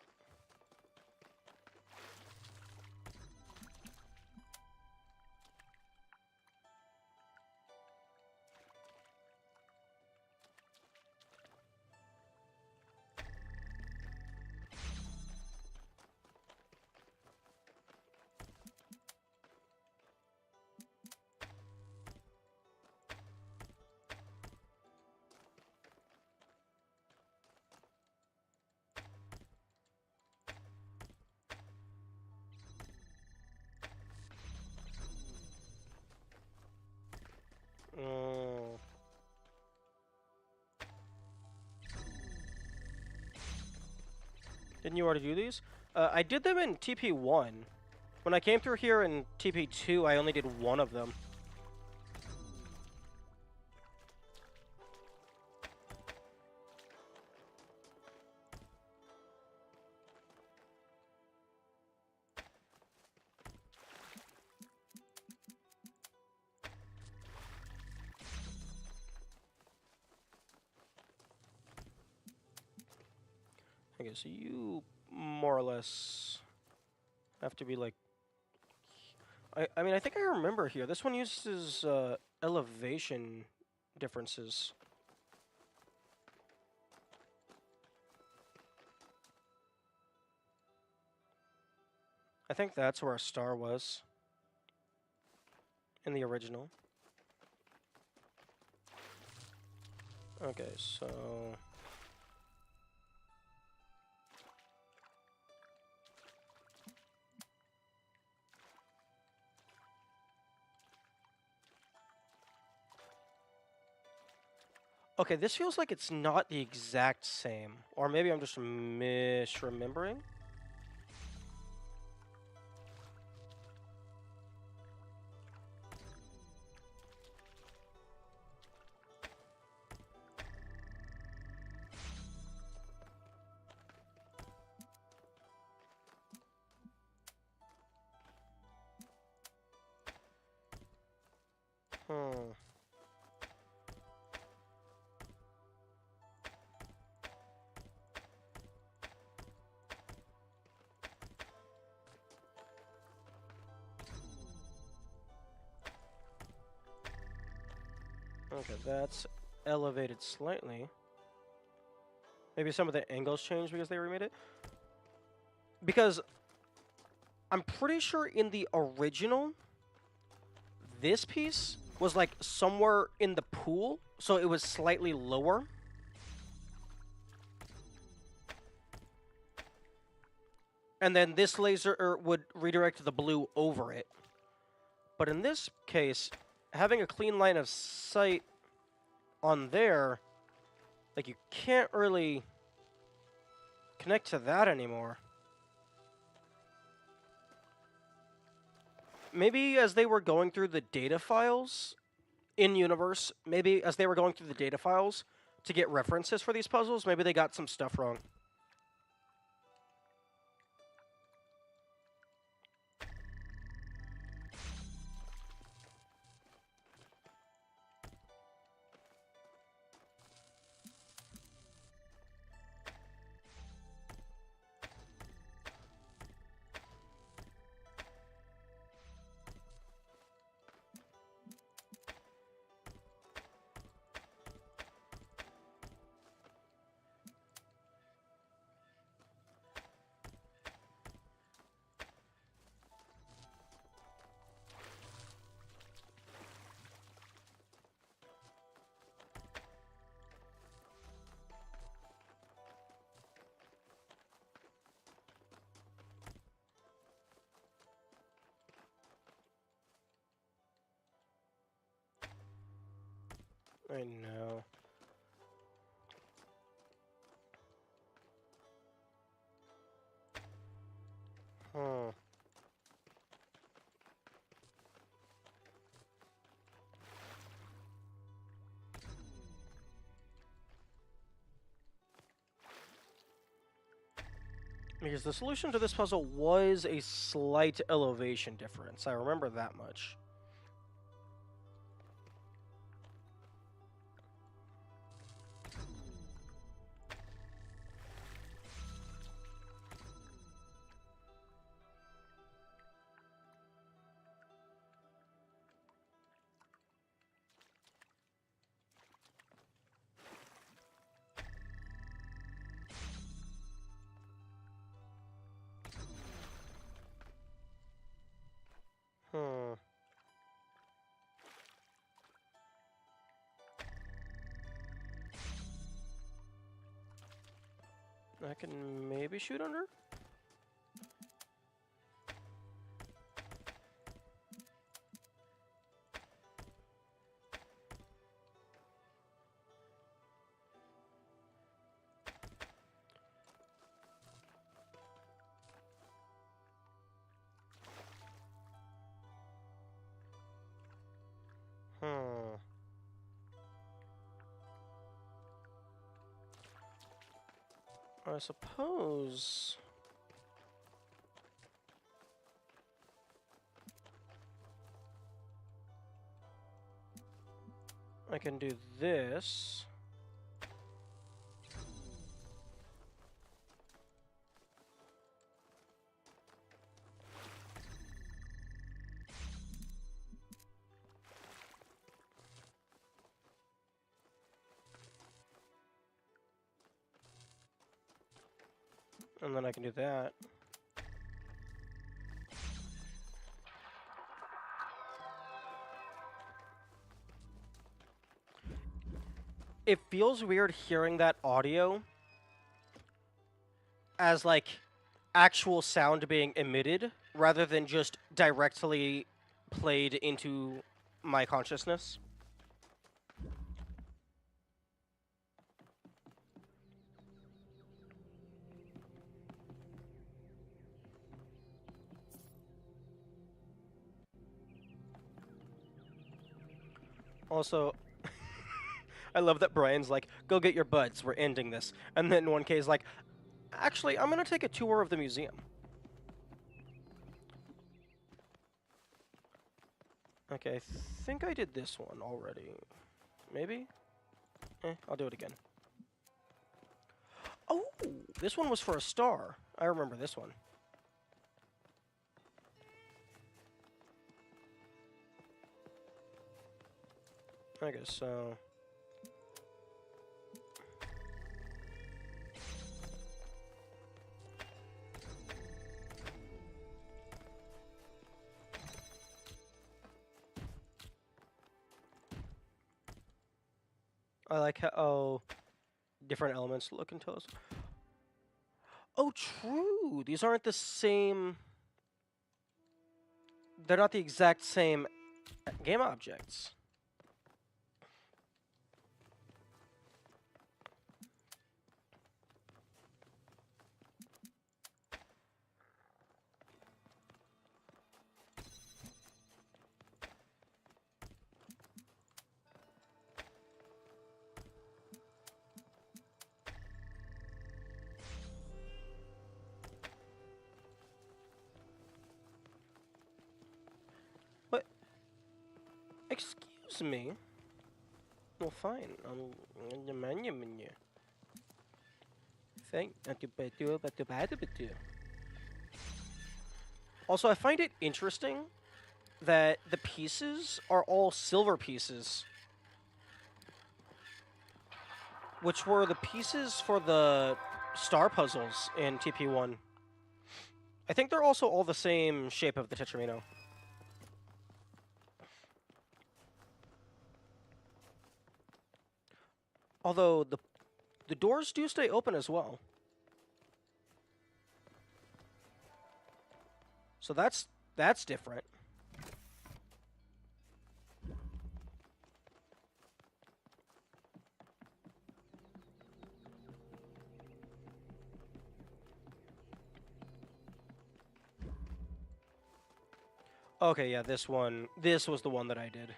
Didn't you already do these? I did them in TP1. When I came through here in TP2, I only did one of them. Okay, so you more or less have to be like... I mean, I think I remember here. This one uses elevation differences. I think that's where a star was in the original. Okay, so... Okay, this feels like it's not the exact same. Or maybe I'm just misremembering. Okay, that's elevated slightly. Maybe some of the angles changed because they remade it. Because I'm pretty sure in the original, this piece was like somewhere in the pool, so it was slightly lower. and then this laser would redirect the blue over it. But in this case, having a clean line of sight on there, like, you can't really connect to that anymore. Maybe as they were going through the data files in-universe, maybe as they were going through the data files to get references for these puzzles, maybe they got some stuff wrong. I know. Huh. Because the solution to this puzzle was a slight elevation difference. I remember that much. Hmm. I can maybe shoot under? Hmm. I suppose... I can do this. And then I can do that. It feels weird hearing that audio as, like, actual sound being emitted rather than just directly played into my consciousness. Also, I love that Brian's like, go get your buds, we're ending this. And then 1K is like, actually, I'm going to take a tour of the museum. Okay, I think I did this one already. Maybe? I'll do it again. Oh, this one was for a star. I remember this one. Okay, so... I like how different elements look in Talos. Oh, true. These aren't the same. They're not the exact same game objects. What? Excuse me? Well, fine. The menu. Thank you. Also, I find it interesting that the pieces are all silver pieces, which were the pieces for the star puzzles in TP1. I think they're also all the same shape of the Tetramino. Although the doors do stay open as well. So that's different. Okay, yeah, this was the one that I did.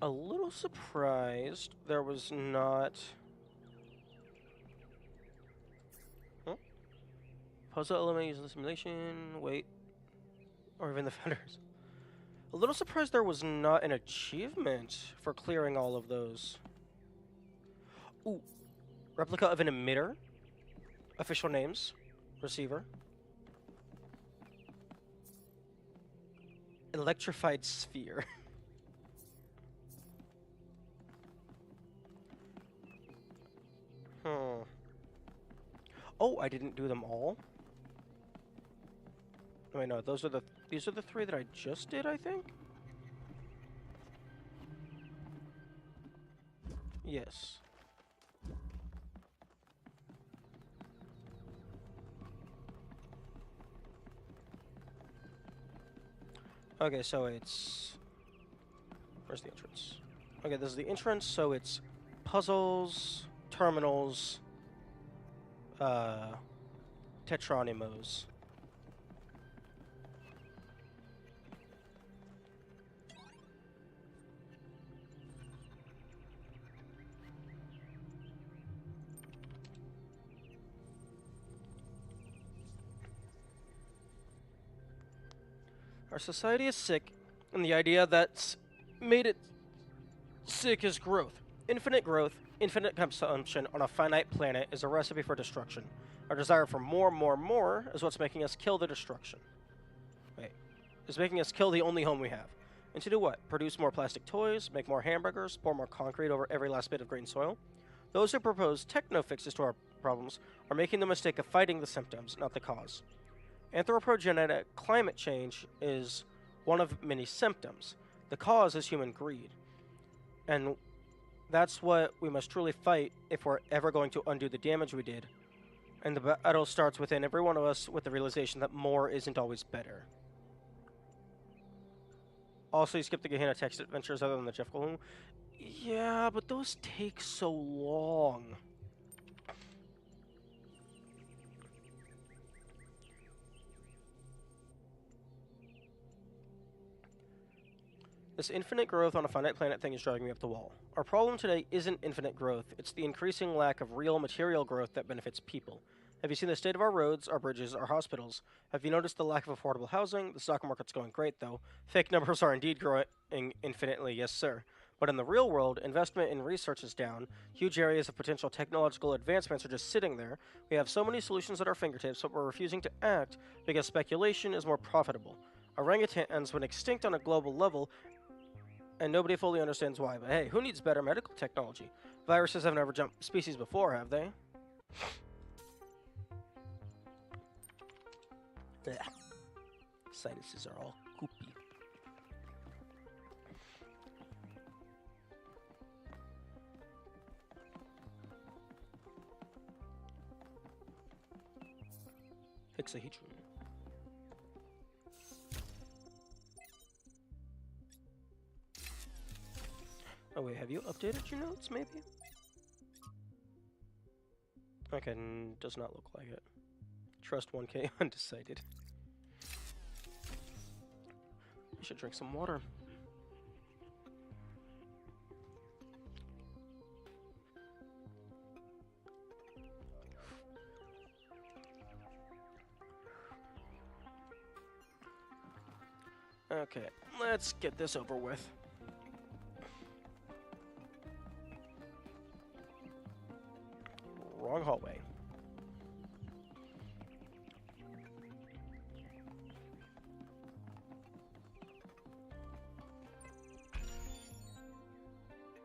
A little surprised there was not... Huh? Puzzle element using the simulation, wait. Or even the feathers. A little surprised there was not an achievement for clearing all of those. Ooh. Replica of an emitter. Official names. Receiver. Electrified sphere. Oh, I didn't do them all? Wait, no, these are the 3 that I just did, I think? Yes. Okay, so it's... Where's the entrance? Okay, this is the entrance, so it's puzzles, terminals, Tetronimos. Our society is sick, and the idea that's made it sick is growth. Infinite consumption on a finite planet is a recipe for destruction. Our desire for more is what's making us kill the destruction. Wait. Is making us kill the only home we have. And to do what? Produce more plastic toys, make more hamburgers, pour more concrete over every last bit of green soil? Those who propose techno-fixes to our problems are making the mistake of fighting the symptoms, not the cause. Anthropogenic climate change is one of many symptoms. The cause is human greed. And that's what we must truly fight if we're ever going to undo the damage we did. And the battle starts within every one of us with the realization that more isn't always better. Also, you skipped the Gehenna text adventures other than the Jeff Goldblum. Yeah, but those take so long. This infinite growth on a finite planet thing is driving me up the wall. Our problem today isn't infinite growth, it's the increasing lack of real material growth that benefits people. Have you seen the state of our roads, our bridges, our hospitals? Have you noticed the lack of affordable housing? The stock market's going great, though. Fake numbers are indeed growing infinitely, yes, sir. But in the real world, investment in research is down. Huge areas of potential technological advancements are just sitting there. We have so many solutions at our fingertips, but we're refusing to act because speculation is more profitable. Orangutans went extinct on a global level, and nobody fully understands why. But hey, who needs better medical technology? Viruses have never jumped species before, have they? Blech. Sinuses are all goopy. Hexahedron. Oh wait, have you updated your notes, maybe? Okay, does not look like it. Trust 1K undecided. You should drink some water. Okay, let's get this over with. Wrong hallway.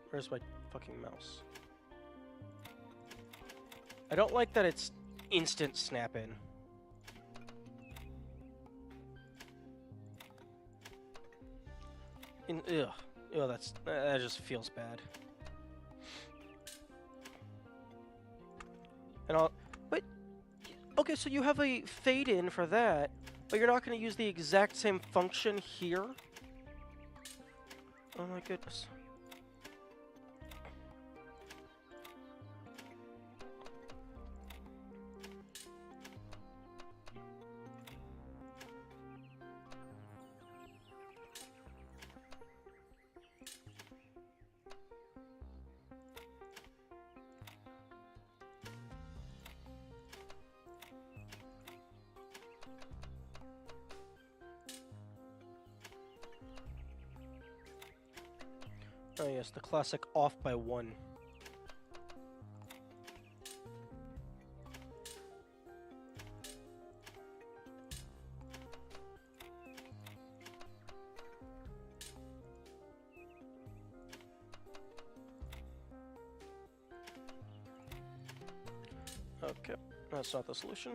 Where's my fucking mouse? I don't like that it's instant snap in. Ugh. Ew, that just feels bad. And but okay, so you have a fade in for that, but you're not going to use the exact same function here? Oh my goodness. Oh yes, the classic off by 1. Okay, that's not the solution.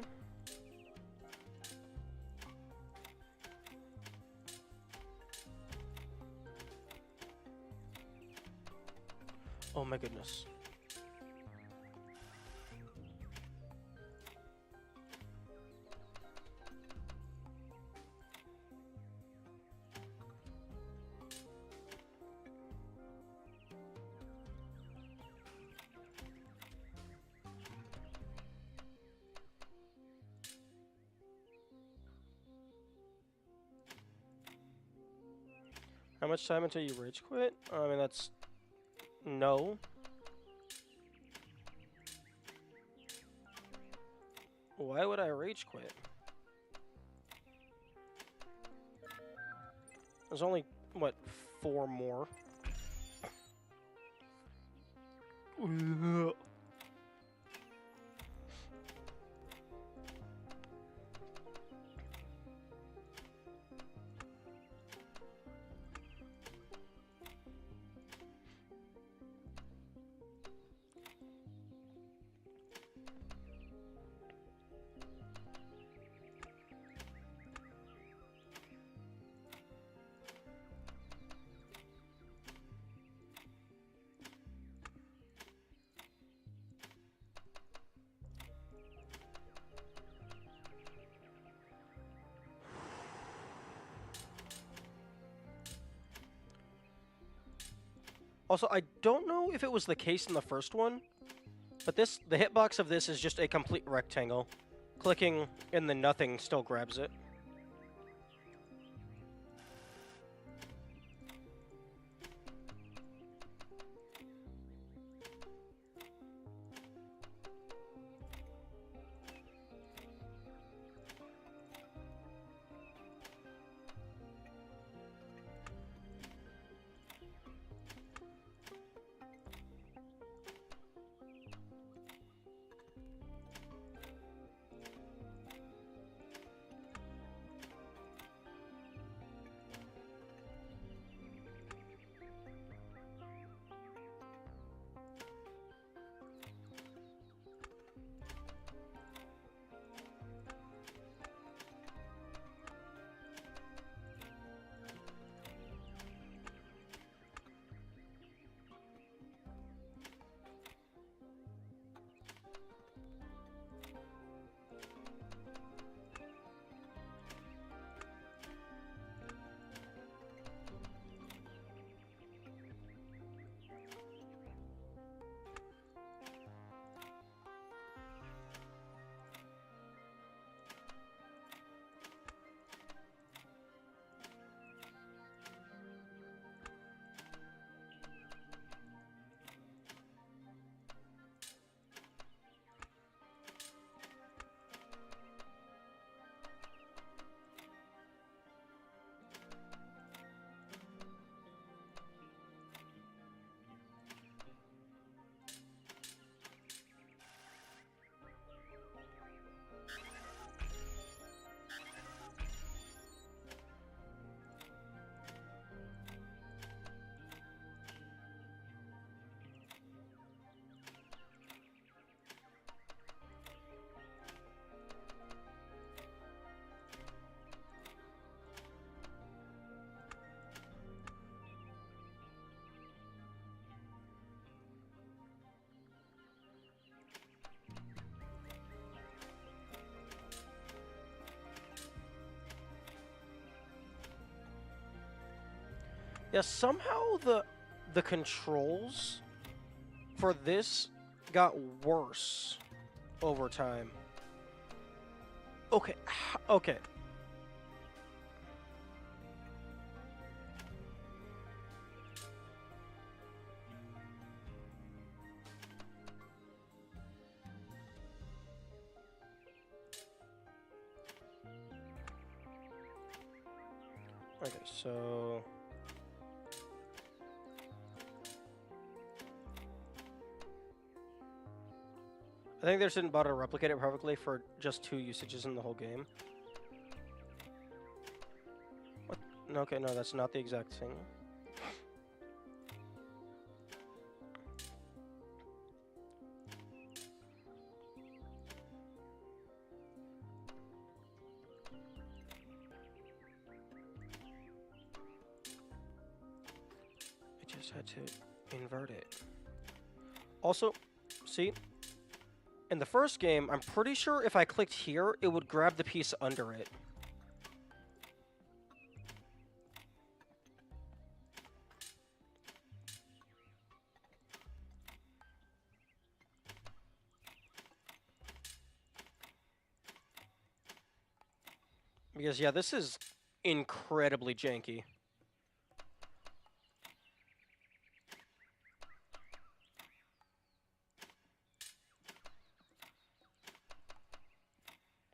Oh my goodness. How much time until you rage quit? I mean, that's... no. Why would I rage quit? There's only, what, 4 more? Also, I don't know if it was the case in the first one, but the hitbox of this is just a complete rectangle. Clicking in the nothing still grabs it. Yeah, somehow the controls for this got worse over time. Okay, okay. Okay, so I think they just didn't bother to replicate it perfectly for just 2 usages in the whole game. What? Okay, no, that's not the exact thing. I just had to invert it. Also, see, in the first game, I'm pretty sure if I clicked here, it would grab the piece under it. Because, yeah, this is incredibly janky.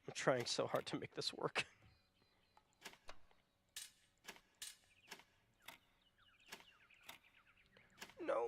I'm trying so hard to make this work. No.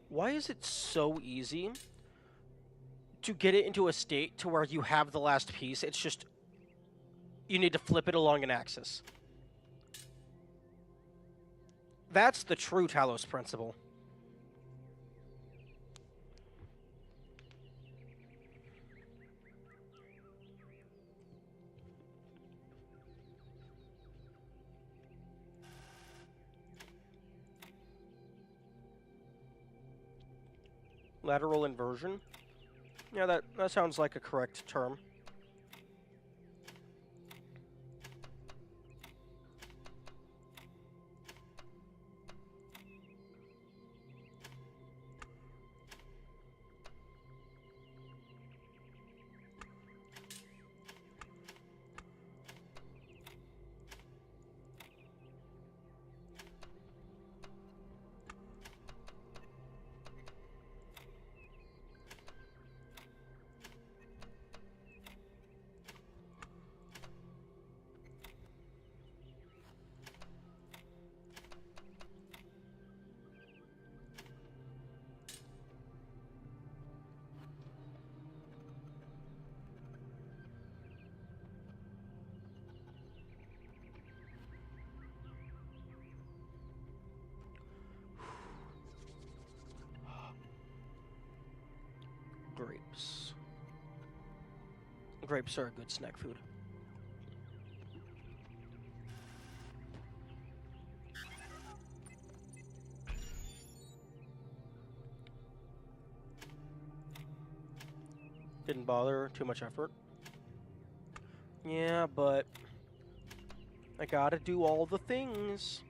Why is it so easy to get it into a state to where you have the last piece? It's just, you need to flip it along an axis. That's the true Talos principle. Lateral inversion? Yeah, that sounds like a correct term. Grapes. Grapes are a good snack food. Didn't bother, too much effort. Yeah, but I gotta do all the things.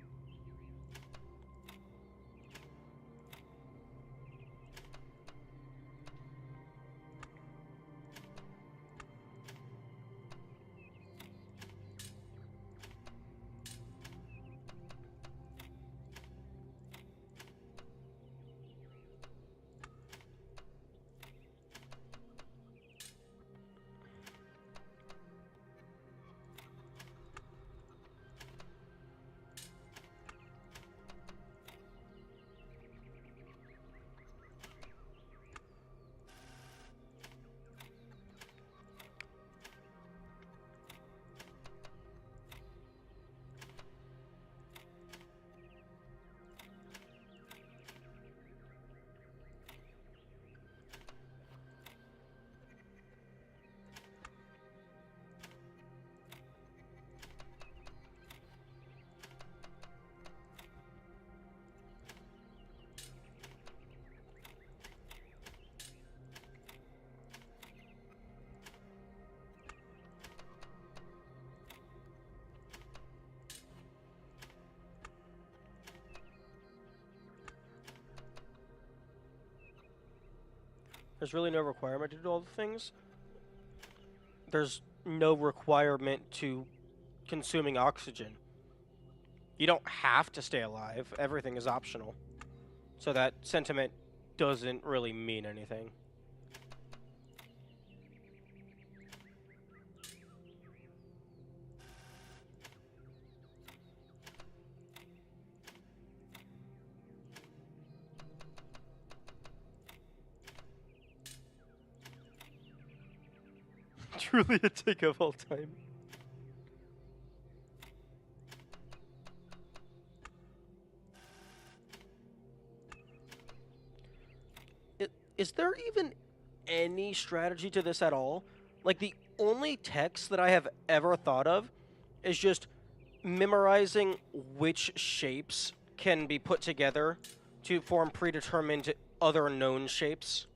There's really no requirement to do all the things. There's no requirement to consuming oxygen. You don't have to stay alive. Everything is optional. So that sentiment doesn't really mean anything. Truly a take of all time. Is there even any strategy to this at all? Like, the only text that I have ever thought of is just memorizing which shapes can be put together to form predetermined other known shapes.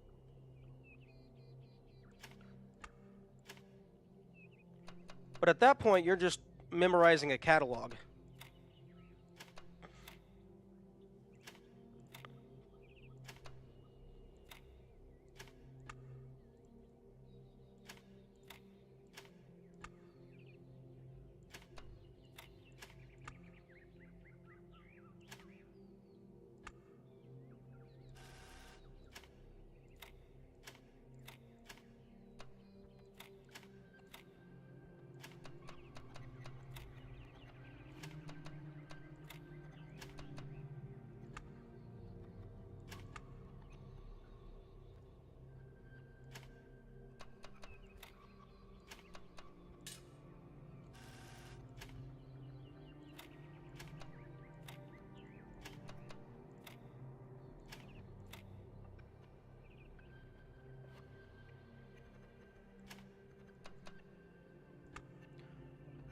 But at that point, you're just memorizing a catalog.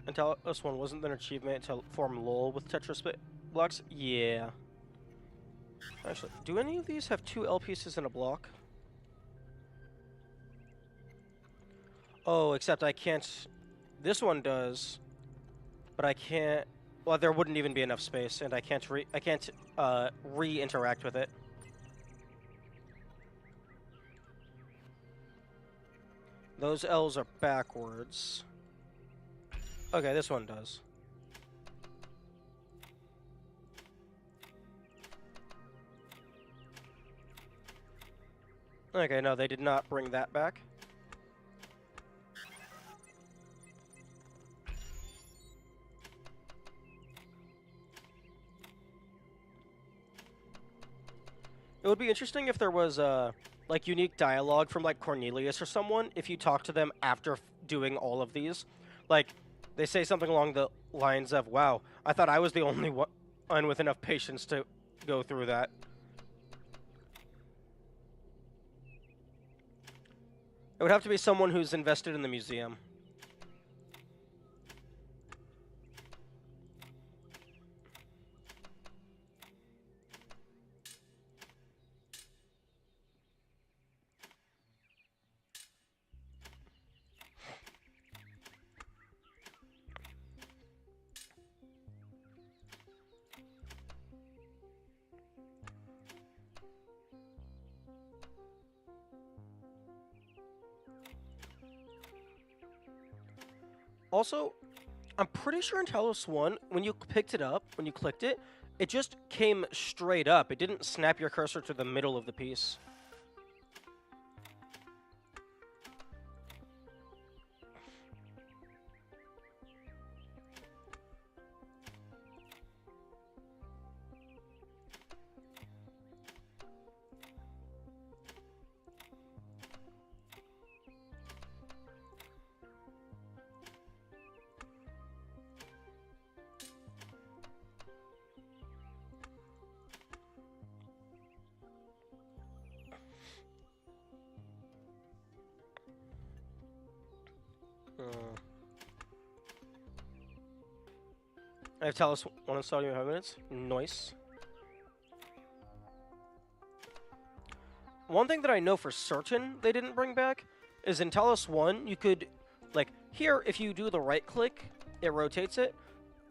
And Talos 1 wasn't an achievement to form LOL with Tetris blocks? Yeah. Actually, do any of these have 2 L pieces in a block? Oh, except I can't... This one does, but I can't... Well, there wouldn't even be enough space, and I can't re-interact with it. Those L's are backwards. Okay, this one does. Okay, no, they did not bring that back. It would be interesting if there was, like, unique dialogue from, like, Cornelius or someone, if you talk to them after doing all of these. Like, they say something along the lines of, wow, I thought I was the only one with enough patience to go through that. It would have to be someone who's invested in the museum. Also, I'm pretty sure in Talos 1, when you picked it up, when you clicked it, it just came straight up. It didn't snap your cursor to the middle of the piece. I have Talos 1 installed in 5 minutes. Nice. One thing that I know for certain they didn't bring back is in Talos 1, you could, like, here, if you do the right click, it rotates it,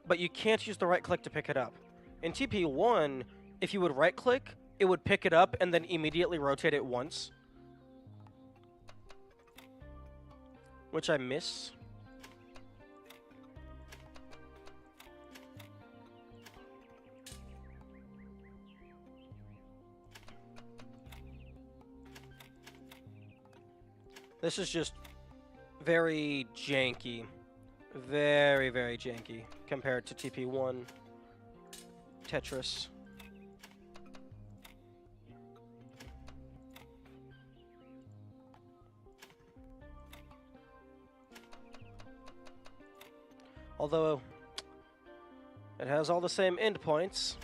but you can't use the right click to pick it up. In TP1, if you would right click, it would pick it up and then immediately rotate it once. which I miss. This is just very janky. Very, very janky compared to TP1 Tetris. Although it has all the same endpoints.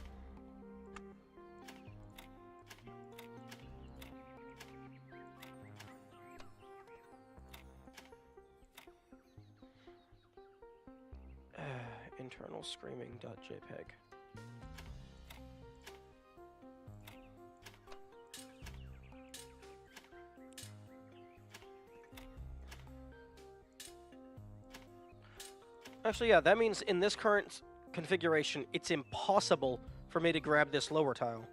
Internal screaming.jpg. Actually, yeah, that means in this current configuration, it's impossible for me to grab this lower tile.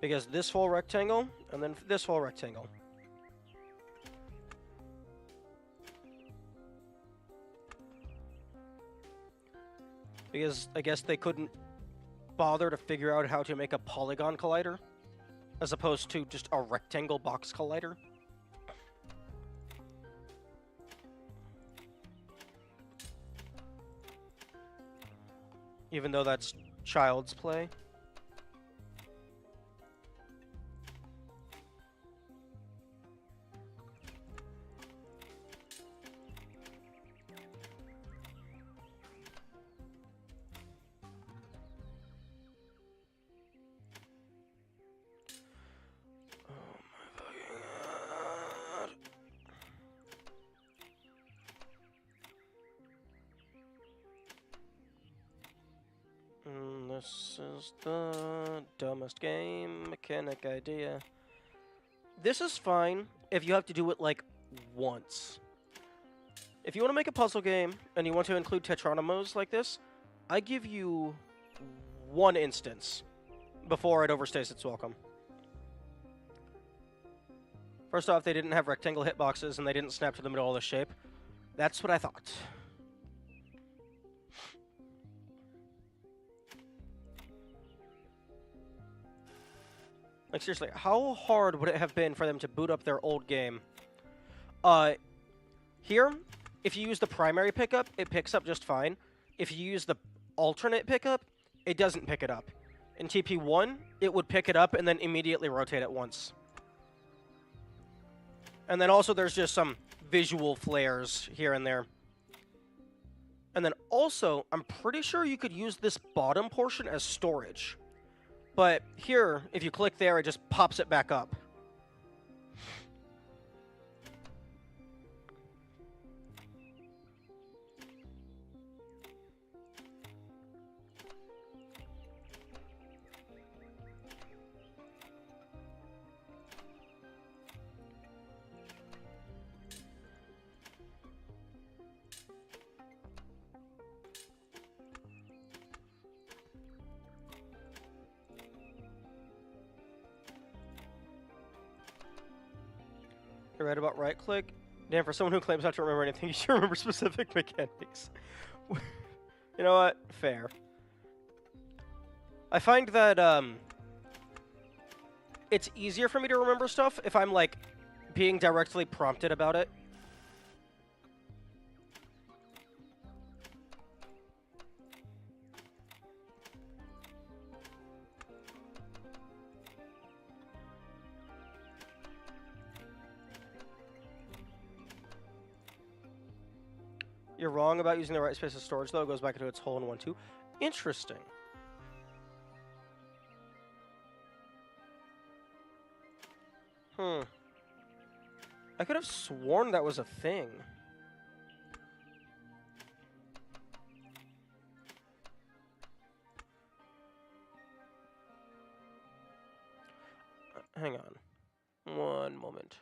Because this whole rectangle, and then this whole rectangle. Because I guess they couldn't bother to figure out how to make a polygon collider, as opposed to just a rectangle box collider. Even though that's child's play. This is the dumbest game mechanic idea. This is fine if you have to do it, like, once. If you want to make a puzzle game and you want to include Tetronymos like this, I give you one instance before it overstays its welcome. First off, they didn't have rectangle hitboxes and they didn't snap to the middle of the shape. That's what I thought. Like, seriously, how hard would it have been for them to boot up their old game? Here, if you use the primary pickup, it picks up just fine. If you use the alternate pickup, it doesn't pick it up. In TP1, it would pick it up and then immediately rotate it once. And then also there's just some visual flares here and there. And then also, I'm pretty sure you could use this bottom portion as storage. But here, if you click there, it just pops it back up. You're right about right click. Damn, for someone who claims not to remember anything, you should remember specific mechanics. You know what? Fair. I find that it's easier for me to remember stuff if I'm, like, being directly prompted about it. You're wrong about using the right space as storage, though. It goes back into its hole in 1-2. Interesting. I could have sworn that was a thing. Hang on. One moment.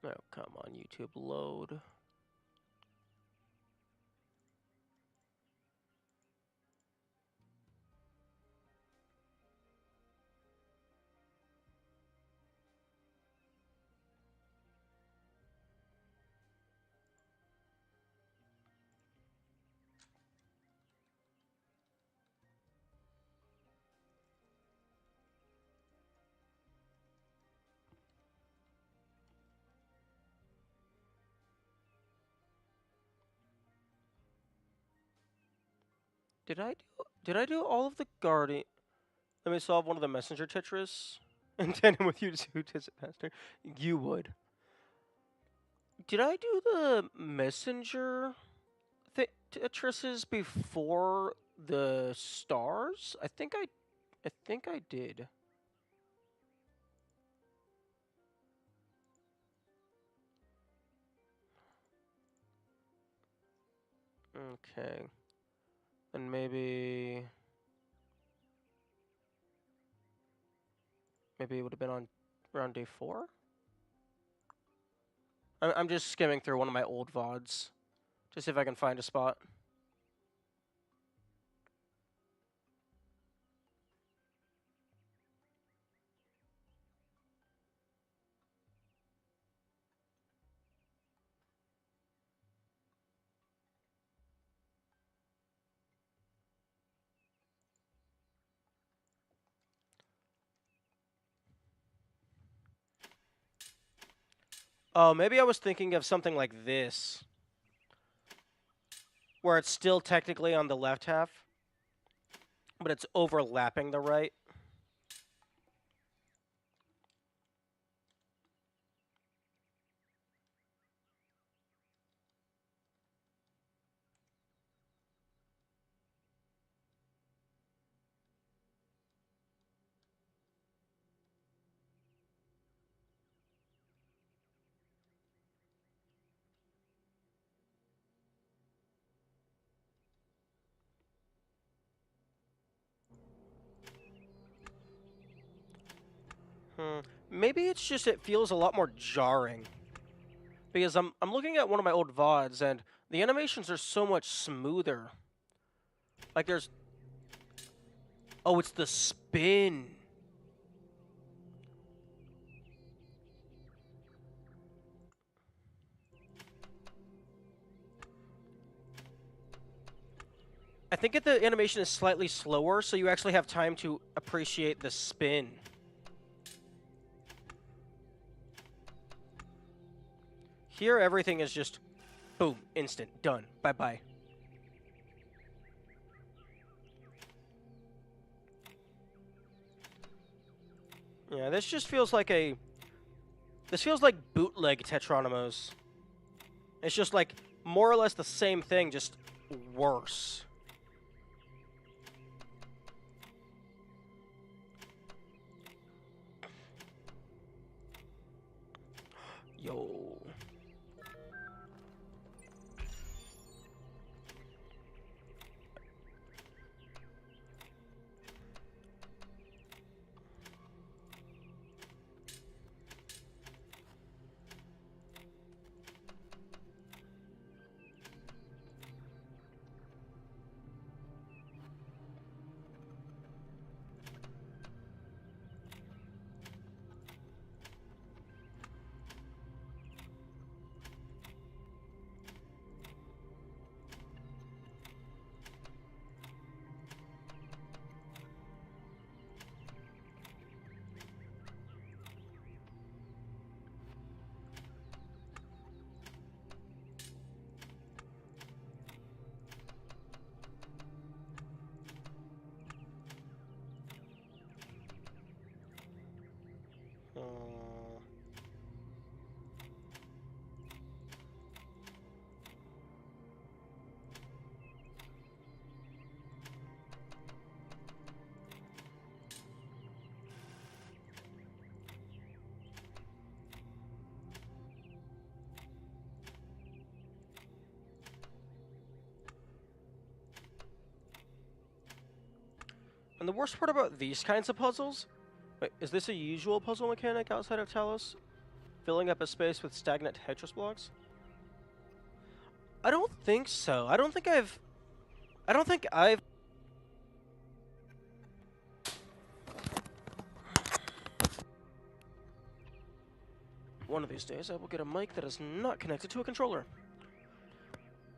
Oh, come on, YouTube, load. Did I do all of the guardian? Let me solve one of the messenger Tetris. In tandem with you two, Master. You would. Did I do the messenger Tetrises before the stars? I think I did. Okay. And maybe it would have been on around day 4? I'm just skimming through one of my old VODs to see if I can find a spot. Oh, maybe I was thinking of something like this, where it's still technically on the left half, but it's overlapping the right. Maybe it's just it feels a lot more jarring. Because I'm looking at one of my old VODs and the animations are so much smoother. Like there's... Oh, it's the spin. I think that the animation is slightly slower, so you actually have time to appreciate the spin. Here, everything is just, boom, instant, done, bye-bye. Yeah, this just feels like a... This feels like bootleg Tetronymos. It's just like, more or less the same thing, just worse. Yo. And the worst part about these kinds of puzzles... Wait, is this a usual puzzle mechanic outside of Talos? filling up a space with stagnant Tetris blocks? I don't think so. I don't think I've... One of these days, I will get a mic that is not connected to a controller.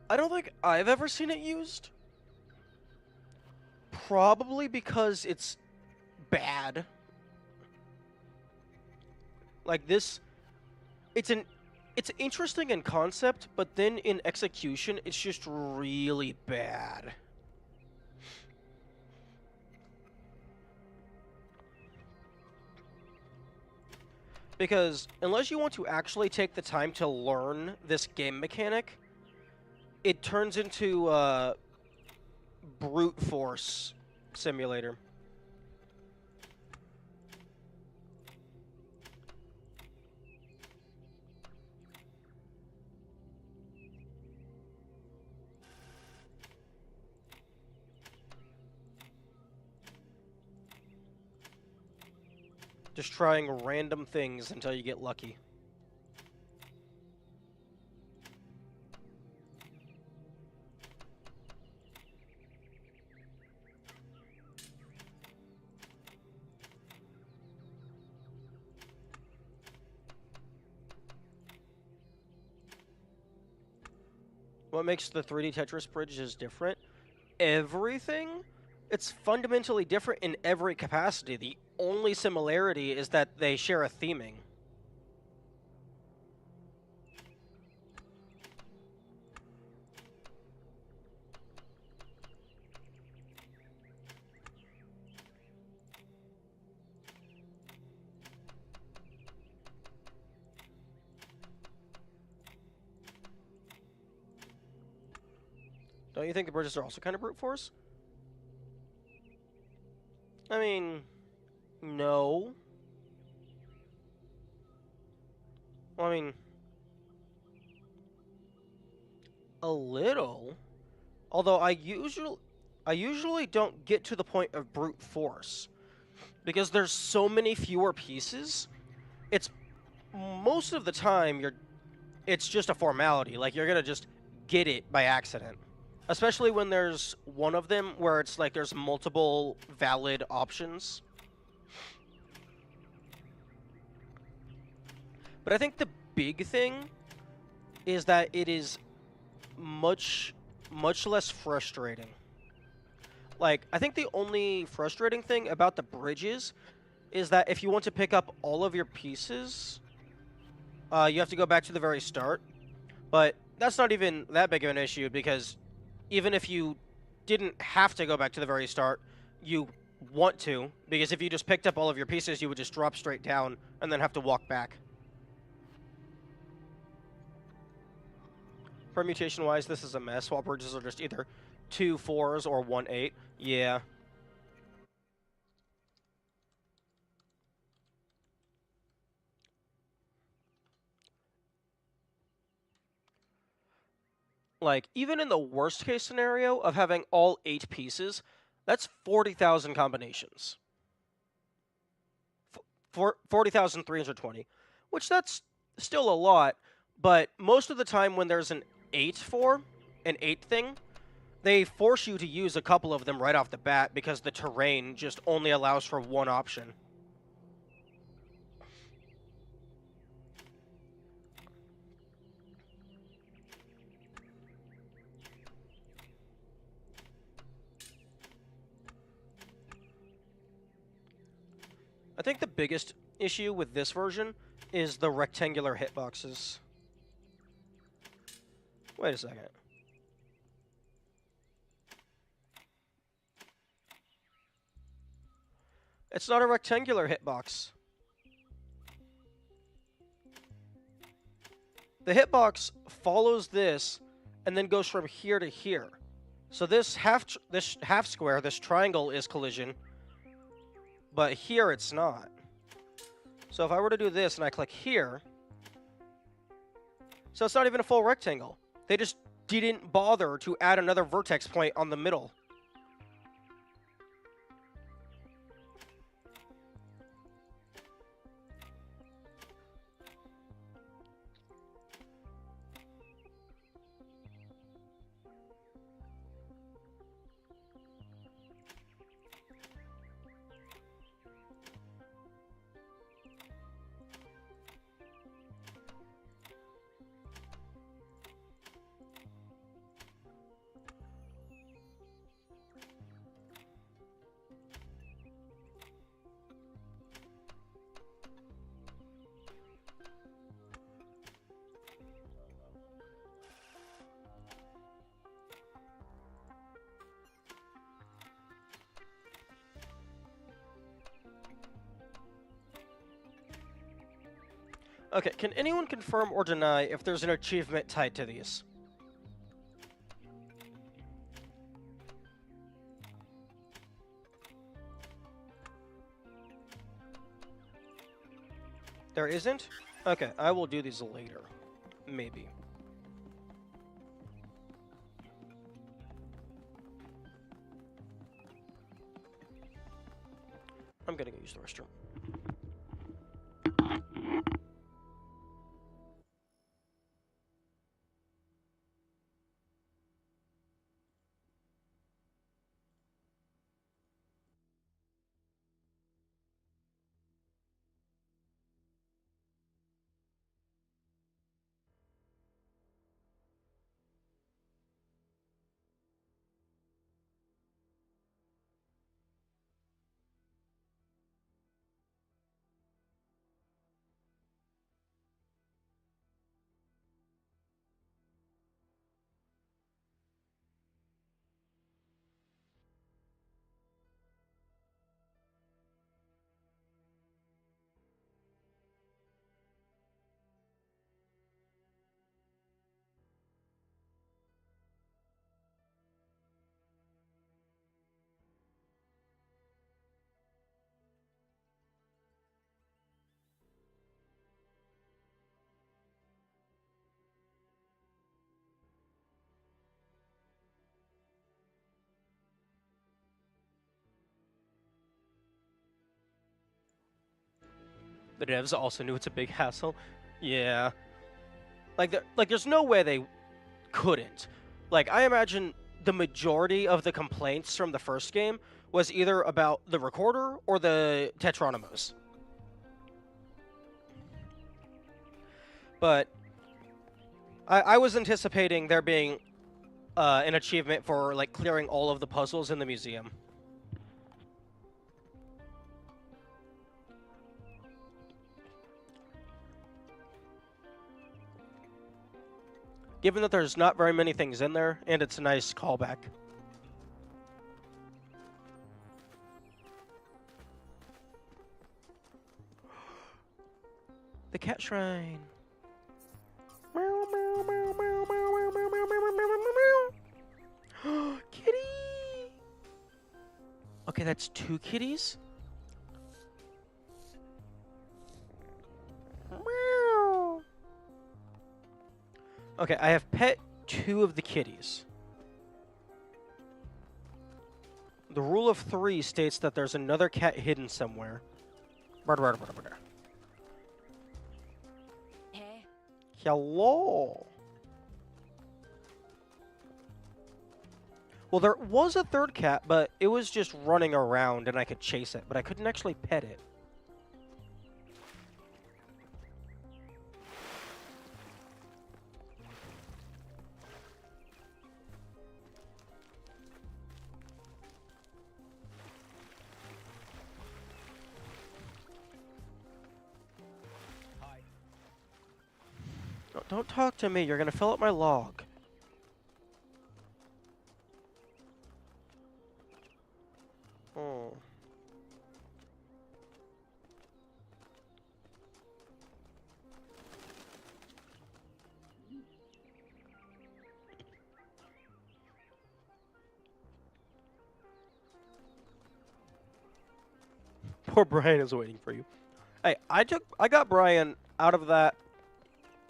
I don't think I've ever seen it used. Probably because it's bad. Like this, it's interesting in concept, but then in execution, it's just really bad. Because unless you want to actually take the time to learn this game mechanic, it turns into brute force simulator. Just trying random things until you get lucky. What makes the 3D Tetris bridges different? Everything? It's fundamentally different in every capacity. The only similarity is that they share a theming. Don't you think the bridges are also kind of brute force? I mean, no. Well, I mean, a little. Although I usually don't get to the point of brute force because there's so many fewer pieces. It's most of the time it's just a formality. Like you're gonna just get it by accident. Especially when there's one of them where it's like there's multiple valid options. But I think the big thing is that it is much less frustrating. Like, I think the only frustrating thing about the bridges is that if you want to pick up all of your pieces, you have to go back to the very start. But that's not even that big of an issue because even if you didn't have to go back to the very start, you want to, because if you just picked up all of your pieces, you would just drop straight down and then have to walk back. Permutation-wise, this is a mess. While bridges are just either 2 4s or 1 8. Yeah. Like, even in the worst case scenario of having all 8 pieces, that's 40,000 combinations. 40,320, which that's still a lot, but most of the time when there's an 8 thing, they force you to use a couple of them right off the bat because the terrain just only allows for one option. I think the biggest issue with this version is the rectangular hitboxes. Wait a second. It's not a rectangular hitbox. The hitbox follows this and then goes from here to here. So this half square, this triangle is collision, but here it's not. So if I were to do this and I click here, so it's not even a full rectangle. They just didn't bother to add another vertex point on the middle. Okay, can anyone confirm or deny if there's an achievement tied to these? There isn't? Okay, I will do these later. Maybe. I'm gonna go use the restroom. The devs also knew it's a big hassle. Yeah. Like there's no way they couldn't. Like, I imagine the majority of the complaints from the first game was either about the recorder or the Tetronymous. But I was anticipating there being an achievement for, like, clearing all of the puzzles in the museum. Given that there's not very many things in there, and it's a nice callback. The cat shrine. Kitty! Okay, that's 2 kitties? Okay, I have pet 2 of the kitties. The rule of 3 states that there's another cat hidden somewhere. Hey. Hello. Well, there was a third cat, but it was just running around and I could chase it, but I couldn't actually pet it. No, don't talk to me. You're going to fill up my log. Oh. Poor Brian is waiting for you. Hey, I got Brian out of that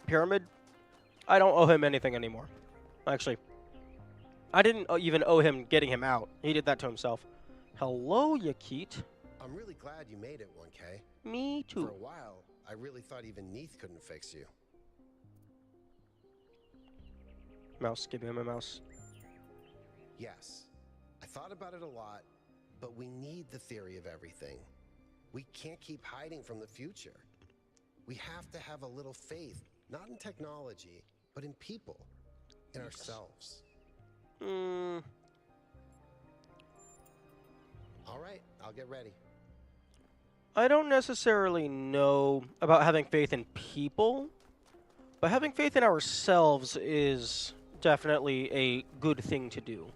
pyramid. I don't owe him anything anymore. Actually, I didn't even owe him getting him out. He did that to himself. Hello, Yakit. I'm really glad you made it, 1K. Me too. For a while, I really thought even Neath couldn't fix you. Mouse, give me my mouse. Yes, I thought about it a lot, but we need the theory of everything. We can't keep hiding from the future. We have to have a little faith, not in technology, but in people, in ourselves. Hmm. All right, I'll get ready. I don't necessarily know about having faith in people, but having faith in ourselves is definitely a good thing to do.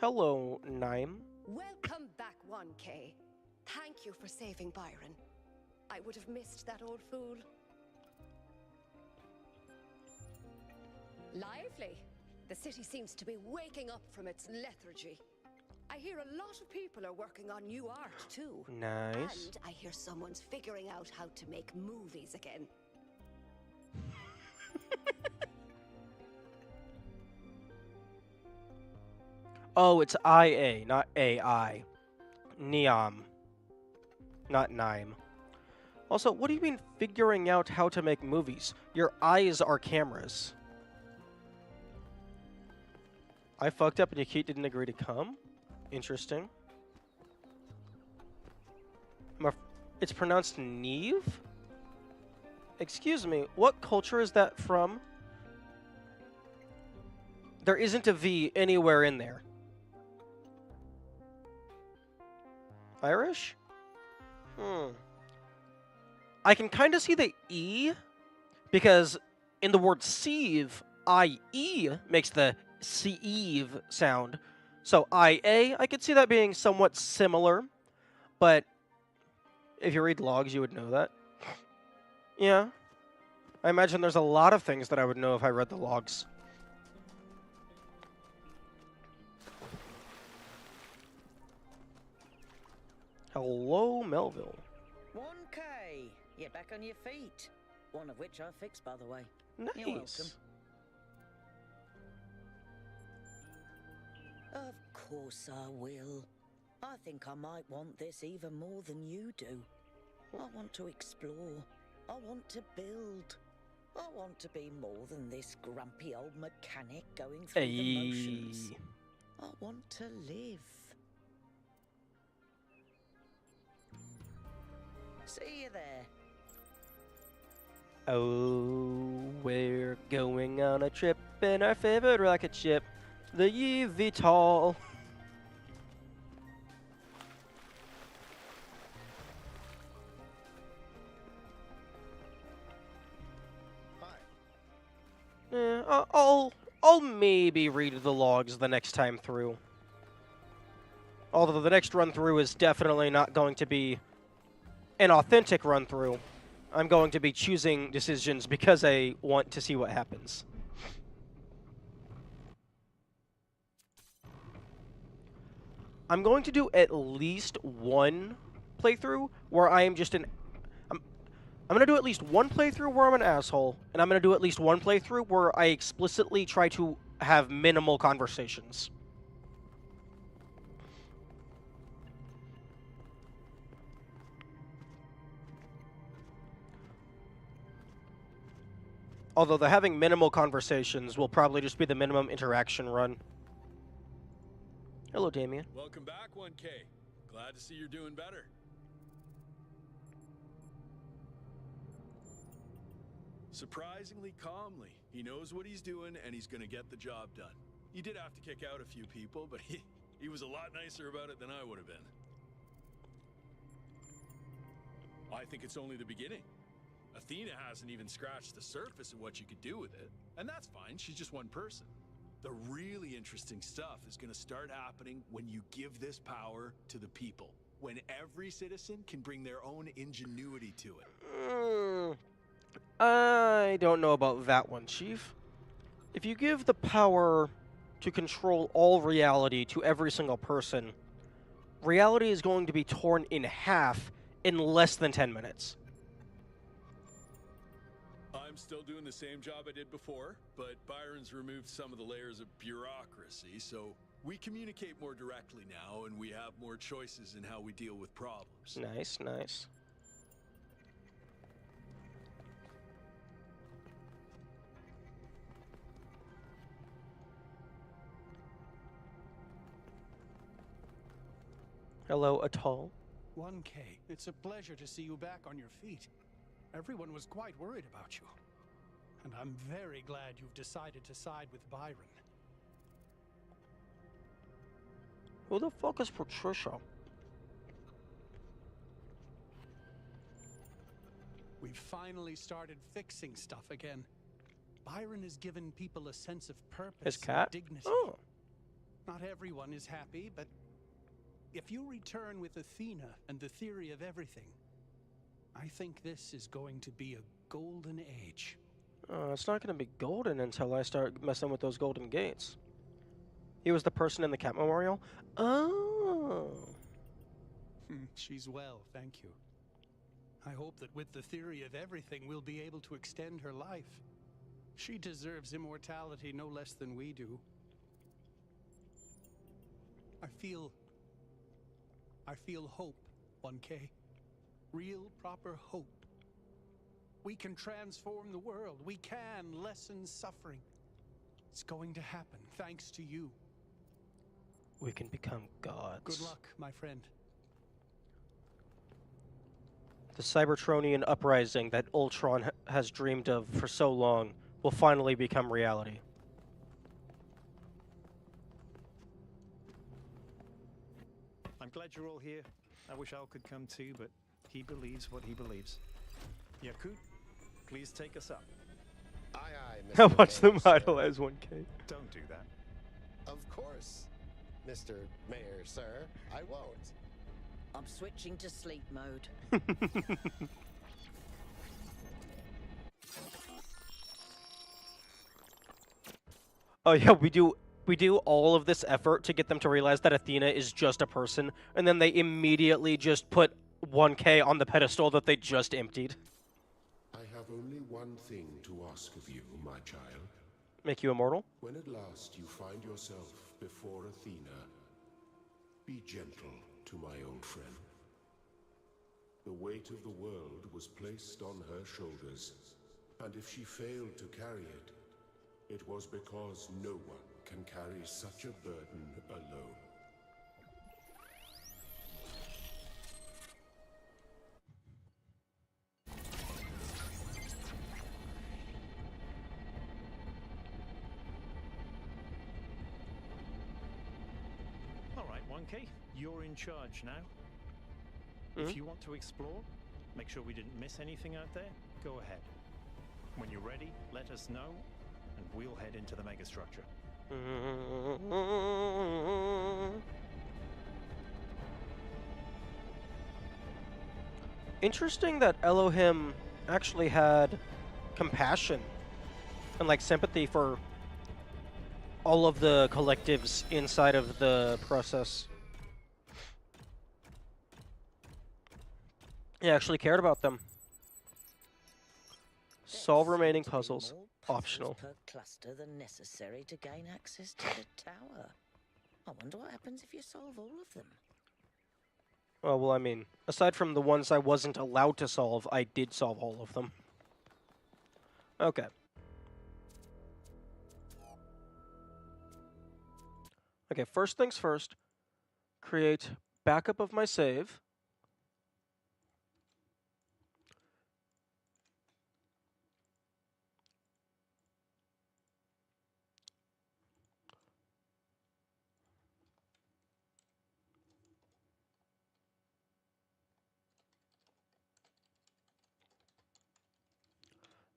Hello, Naim. Welcome back, 1K. Thank you for saving Byron. I would have missed that old fool. Lively. The city seems to be waking up from its lethargy. I hear a lot of people are working on new art, too. Nice. And I hear someone's figuring out how to make movies again. Oh, it's IA, not AI. Neom. Not Nime. Also, what do you mean figuring out how to make movies? Your eyes are cameras. I fucked up and Yakit didn't agree to come? Interesting. It's pronounced Neve? Excuse me, what culture is that from? There isn't a V anywhere in there. Irish? I can kind of see the E, because in the word sieve, I-E makes the sieve sound. So I-A, I could see that being somewhat similar, but if you read logs, you would know that. Yeah. I imagine there's a lot of things that I would know if I read the logs. Hello, Melville. 1K, you're back on your feet. One of which I fixed, by the way. Nice. You're welcome. Of course I will. I think I might want this even more than you do. I want to explore. I want to build. I want to be more than this grumpy old mechanic going through the motions. I want to live. See you there. Oh, we're going on a trip in our favorite rocket ship, the eVTOL. Yeah, I'll maybe read the logs the next time through. Although the next run through is definitely not going to be an authentic run through. I'm going to be choosing decisions because I want to see what happens. I'm going to do at least one playthrough where I am just an... I'm going to do at least one playthrough where I'm an asshole, and I'm going to do at least one playthrough where I explicitly try to have minimal conversations. Although the having minimal conversations will probably just be the minimum interaction run. Hello, Damien. Welcome back, 1K. Glad to see you're doing better. Surprisingly calmly. He knows what he's doing, and he's going to get the job done. He did have to kick out a few people, but he was a lot nicer about it than I would have been. I think it's only the beginning. Athena hasn't even scratched the surface of what you could do with it. And that's fine, she's just one person. The really interesting stuff is going to start happening when you give this power to the people. When every citizen can bring their own ingenuity to it. I don't know about that one, Chief. If you give the power to control all reality to every single person, reality is going to be torn in half in less than 10 minutes. I'm still doing the same job I did before, but Byron's removed some of the layers of bureaucracy, so we communicate more directly now, and we have more choices in how we deal with problems. Nice, nice. Hello, Atoll. 1K, it's a pleasure to see you back on your feet. Everyone was quite worried about you. And I'm very glad you've decided to side with Byron. Who the fuck is Patricia? We've finally started fixing stuff again. Byron has given people a sense of purpose His cat? and dignity. Oh. Not everyone is happy, but if you return with Athena and the theory of everything, I think this is going to be a golden age. It's not going to be golden until I start messing with those golden gates. He was the person in the cat memorial? Oh. She's well, thank you. I hope that with the theory of everything, we'll be able to extend her life. She deserves immortality no less than we do. I feel hope, 1K. Real, proper hope. We can transform the world. We can lessen suffering. It's going to happen, thanks to you. We can become gods. Good luck, my friend. The Cybertronian uprising that Ultron has dreamed of for so long will finally become reality. I'm glad you're all here. I wish Al could come too, but he believes what he believes. Yakut, please take us up. Aye, aye, How Mr. much the Mayor, model sir. has 1K? Don't do that. Of course, Mr. Mayor, sir. I won't. I'm switching to sleep mode. Oh yeah, we do all of this effort to get them to realize that Athena is just a person, and then they immediately just put 1K on the pedestal that they just emptied. I have only one thing to ask of you, my child. Make you immortal? When at last you find yourself before Athena, be gentle to my old friend. The weight of the world was placed on her shoulders, and if she failed to carry it, it was because no one can carry such a burden alone. All right, 1K, you're in charge now. If you want to explore, make sure we didn't miss anything out there, go ahead. When you're ready, let us know, and we'll head into the megastructure. Interesting that Elohim actually had compassion and like sympathy for all of the collectives inside of the process. He actually cared about them. Solve remaining puzzles. Optional. Per cluster than necessary to gain access to the tower. I wonder what happens if you solve all of them. Oh, well, I mean, aside from the ones I wasn't allowed to solve, I did solve all of them. Okay. Okay, first things first. Create backup of my save.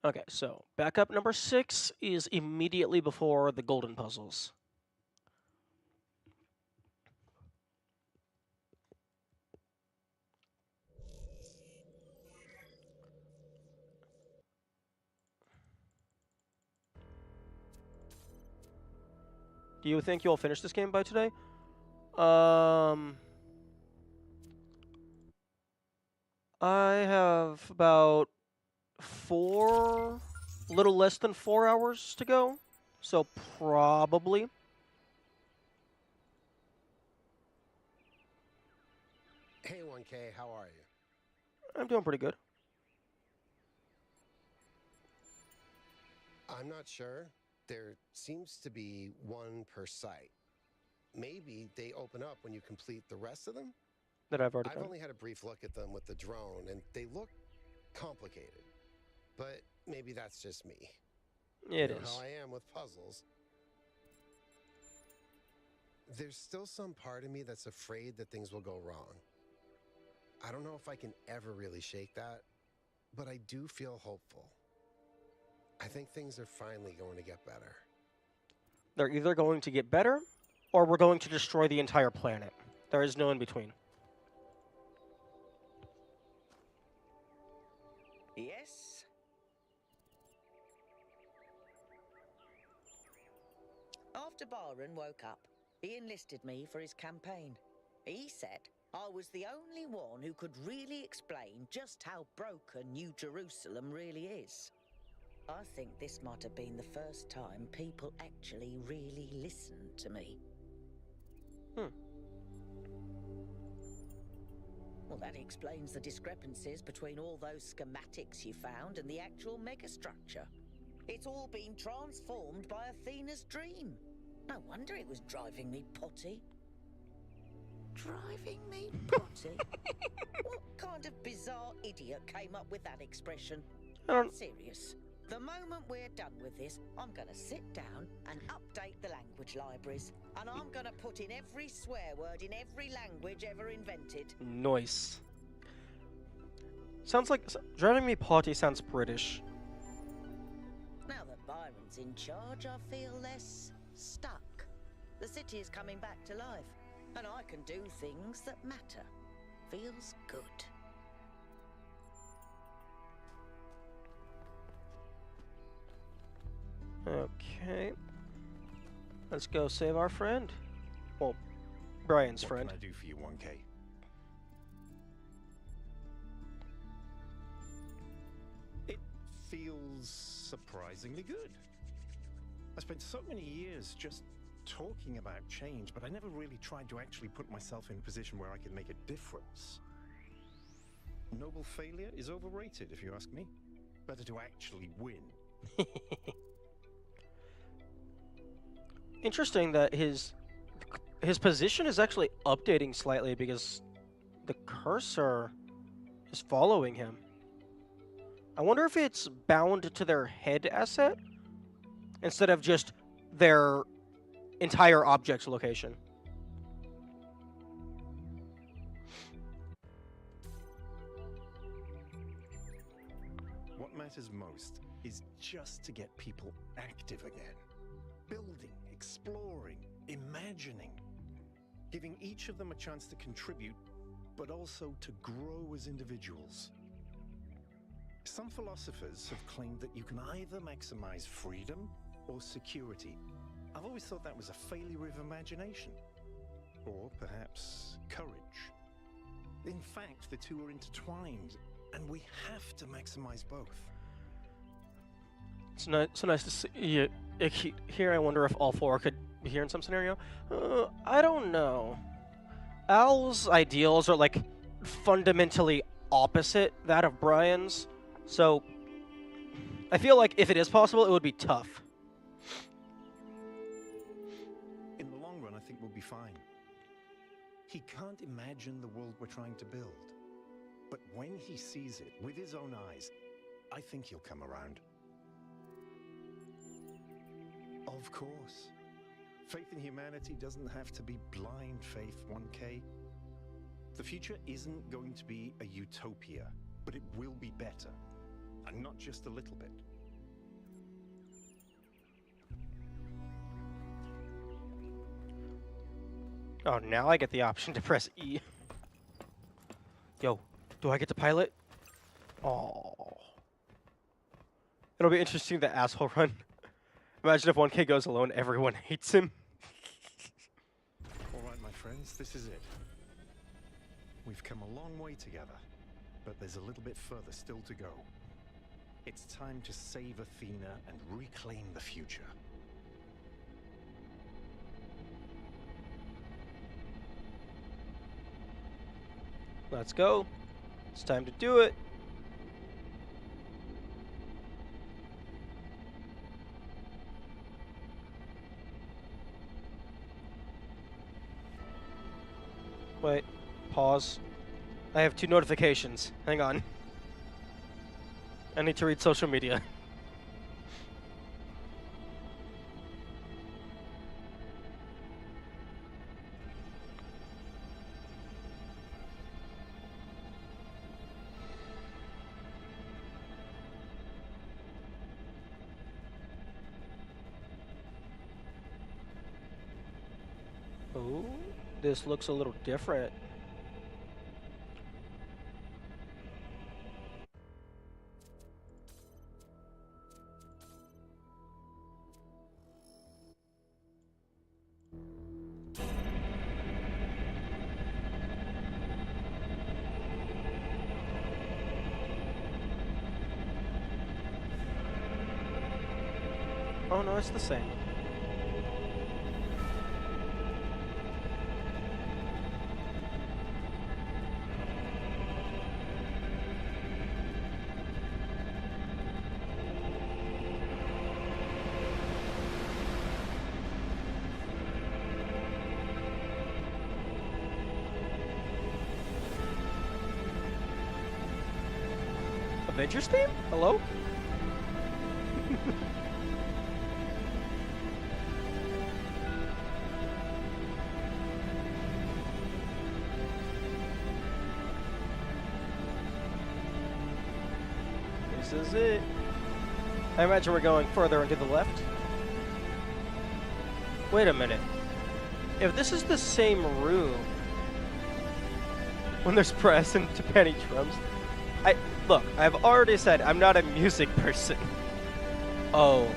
Okay, so backup number 6 is immediately before the golden puzzles. Do you think you'll finish this game by today? I have about little less than 4 hours to go, so probably. Hey, 1K, how are you? I'm doing pretty good. I'm not sure. There seems to be one per site. Maybe they open up when you complete the rest of them? That I've already I've done. only had a brief look at them with the drone, and they look complicated. But maybe that's just me. It You know is. how I am with puzzles. There's still some part of me that's afraid that things will go wrong. I don't know if I can ever really shake that, but I do feel hopeful. I think things are finally going to get better. They're either going to get better, or we're going to destroy the entire planet. There is no in between. Yes? After Byron woke up, he enlisted me for his campaign. He said I was the only one who could really explain just how broken New Jerusalem really is. I think this might have been the first time people actually really listened to me. Well, that explains the discrepancies between all those schematics you found and the actual megastructure. It's all been transformed by Athena's dream. No wonder it was driving me potty. Driving me potty? What kind of bizarre idiot came up with that expression? I'm serious. The moment we're done with this, I'm gonna sit down and update the language libraries. And I'm gonna put in every swear word in every language ever invented. Nice. Sounds like driving me potty sounds British. Now that Byron's in charge, I feel less stuck. The city is coming back to life, and I can do things that matter. Feels good. Okay. Let's go save our friend. Well, Brian's friend. What can I do for you, 1K? It feels surprisingly good. I spent so many years just talking about change, but I never really tried to actually put myself in a position where I could make a difference. Noble failure is overrated, if you ask me. Better to actually win. Interesting that his position is actually updating slightly because the cursor is following him. I wonder if it's bound to their head asset instead of just their entire object's location. What matters most is just to get people active again. Building, exploring, imagining. Giving each of them a chance to contribute, but also to grow as individuals. Some philosophers have claimed that you can either maximize freedom or security. I've always thought that was a failure of imagination. Or perhaps courage. In fact, the two are intertwined, and we have to maximize both. It's so nice to see you here. I wonder if all four could be here in some scenario. I don't know. Al's ideals are like fundamentally opposite that of Brian's, so I feel like if it is possible, it would be tough. In the long run, I think we'll be fine. He can't imagine the world we're trying to build. But when he sees it with his own eyes, I think he'll come around. Of course. Faith in humanity doesn't have to be blind faith, 1K. The future isn't going to be a utopia, but it will be better. And not just a little bit. Oh, now I get the option to press E. Yo, do I get to pilot? Oh. It'll be interesting, the asshole run. Imagine if 1K goes alone, everyone hates him. All right, my friends, this is it. We've come a long way together, but there's a little bit further still to go. It's time to save Athena and reclaim the future. Let's go. It's time to do it. Wait, pause. I have 2 notifications. Hang on. I need to read social media. Oh. This looks a little different. Oh no, it's the same. Avengers team? Hello? This is it. I imagine we're going further into the left. Wait a minute. If this is the same room, when there's brass and timpani drums, look, I've already said I'm not a music person. Oh.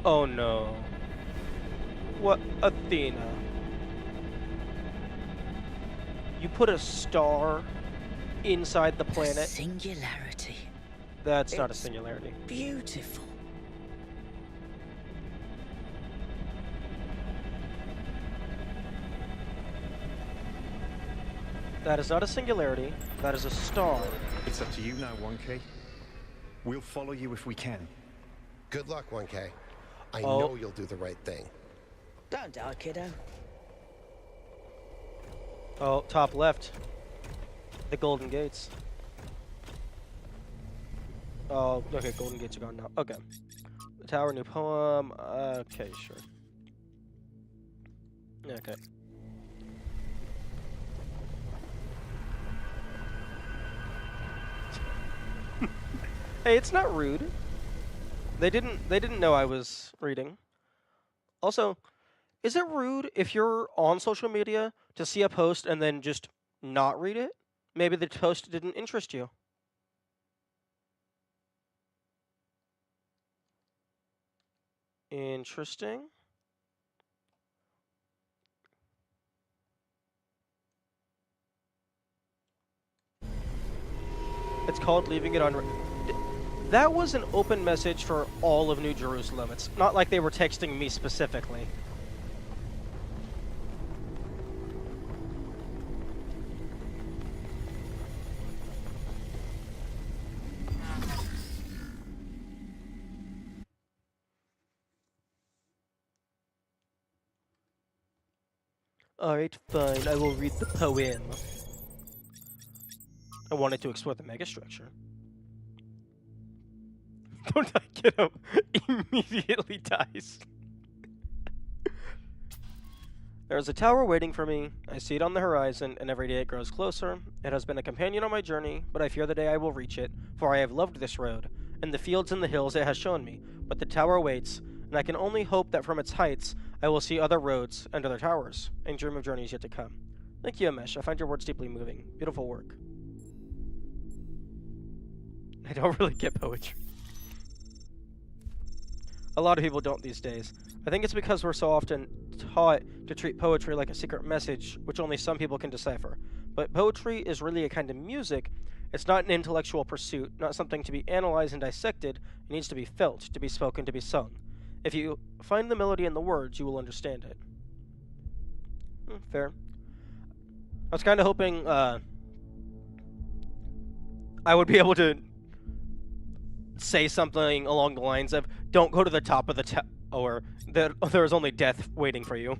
Oh no. What, Athena? You put a star inside the planet? A singularity. That's not a singularity. Beautiful. That is not a singularity. That is a star. It's up to you now, 1K. We'll follow you if we can. Good luck, 1K. I know you'll do the right thing. Don't die, kiddo. Oh, top left. The Golden Gates. Oh, okay, Golden Gates are gone now. Okay. The Tower, new poem. Okay, sure. Okay. Hey, it's not rude. They didn't know I was reading. Also, is it rude if you're on social media to see a post and then just not read it? Maybe the post didn't interest you. Interesting. It's called leaving it unread. That was an open message for all of New Jerusalem. It's not like they were texting me specifically. Alright, fine. I will read the poem. I wanted to explore the megastructure. Don't I get him? Immediately dies. There's a tower waiting for me. I see it on the horizon, and every day it grows closer. It has been a companion on my journey, but I fear the day I will reach it, for I have loved this road, and the fields and the hills it has shown me. But the tower waits, and I can only hope that from its heights I will see other roads and other towers, and dream of journeys yet to come. Thank you, Amesh. I find your words deeply moving. Beautiful work. I don't really get poetry. A lot of people don't these days. I think it's because we're so often taught to treat poetry like a secret message, which only some people can decipher. But poetry is really a kind of music. It's not an intellectual pursuit, not something to be analyzed and dissected. It needs to be felt, to be spoken, to be sung. If you find the melody in the words, you will understand it. Fair. I was kind of hoping I would be able to say something along the lines of, don't go to the top of the tower, or there is only death waiting for you.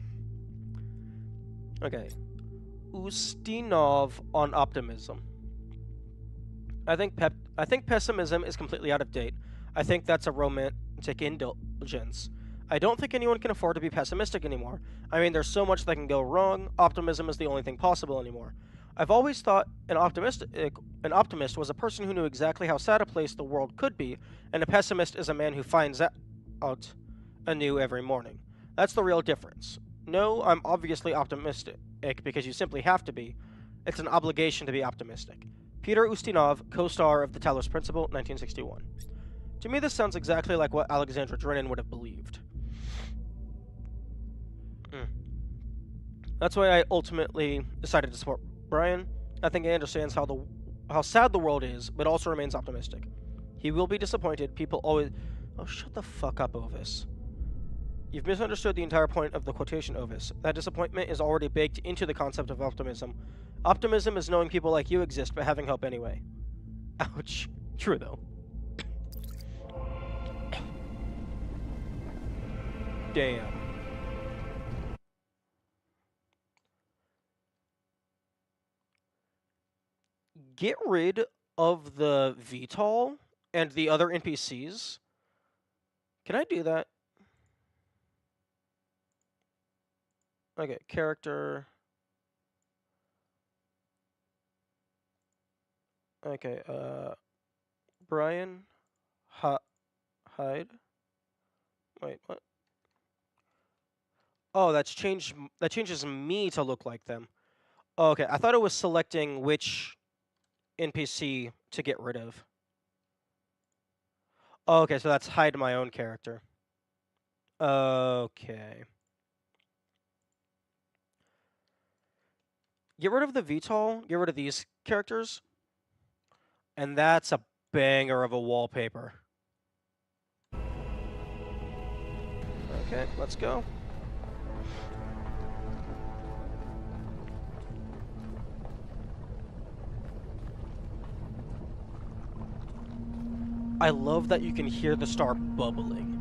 Okay. Ustinov on optimism. I think pessimism is completely out of date. I think that's a romantic indulgence. I don't think anyone can afford to be pessimistic anymore. I mean, there's so much that can go wrong. Optimism is the only thing possible anymore. I've always thought an optimist was a person who knew exactly how sad a place the world could be, and a pessimist is a man who finds out anew every morning. That's the real difference. No, I'm obviously optimistic, because you simply have to be. It's an obligation to be optimistic. Peter Ustinov, co-star of The Talos Principle, 1961. To me, this sounds exactly like what Alexandra Drennan would have believed. That's why I ultimately decided to support Brian. I think he understands how sad the world is, but also remains optimistic. He will be disappointed. People always... Oh, shut the fuck up, Ovis. You've misunderstood the entire point of the quotation, Ovis. That disappointment is already baked into the concept of optimism. Optimism is knowing people like you exist, but having hope anyway. Ouch. True, though. Damn. Get rid of the VTOL and the other NPCs. Can I do that? Okay, character. Okay, Brian Hyde. Wait, what? Oh, that changes me to look like them. Oh, okay, I thought it was selecting which NPC to get rid of. Oh, okay, so that's hide my own character. Okay. Get rid of the VTOL, get rid of these characters, and that's a banger of a wallpaper. Okay, let's go. I love that you can hear the star bubbling.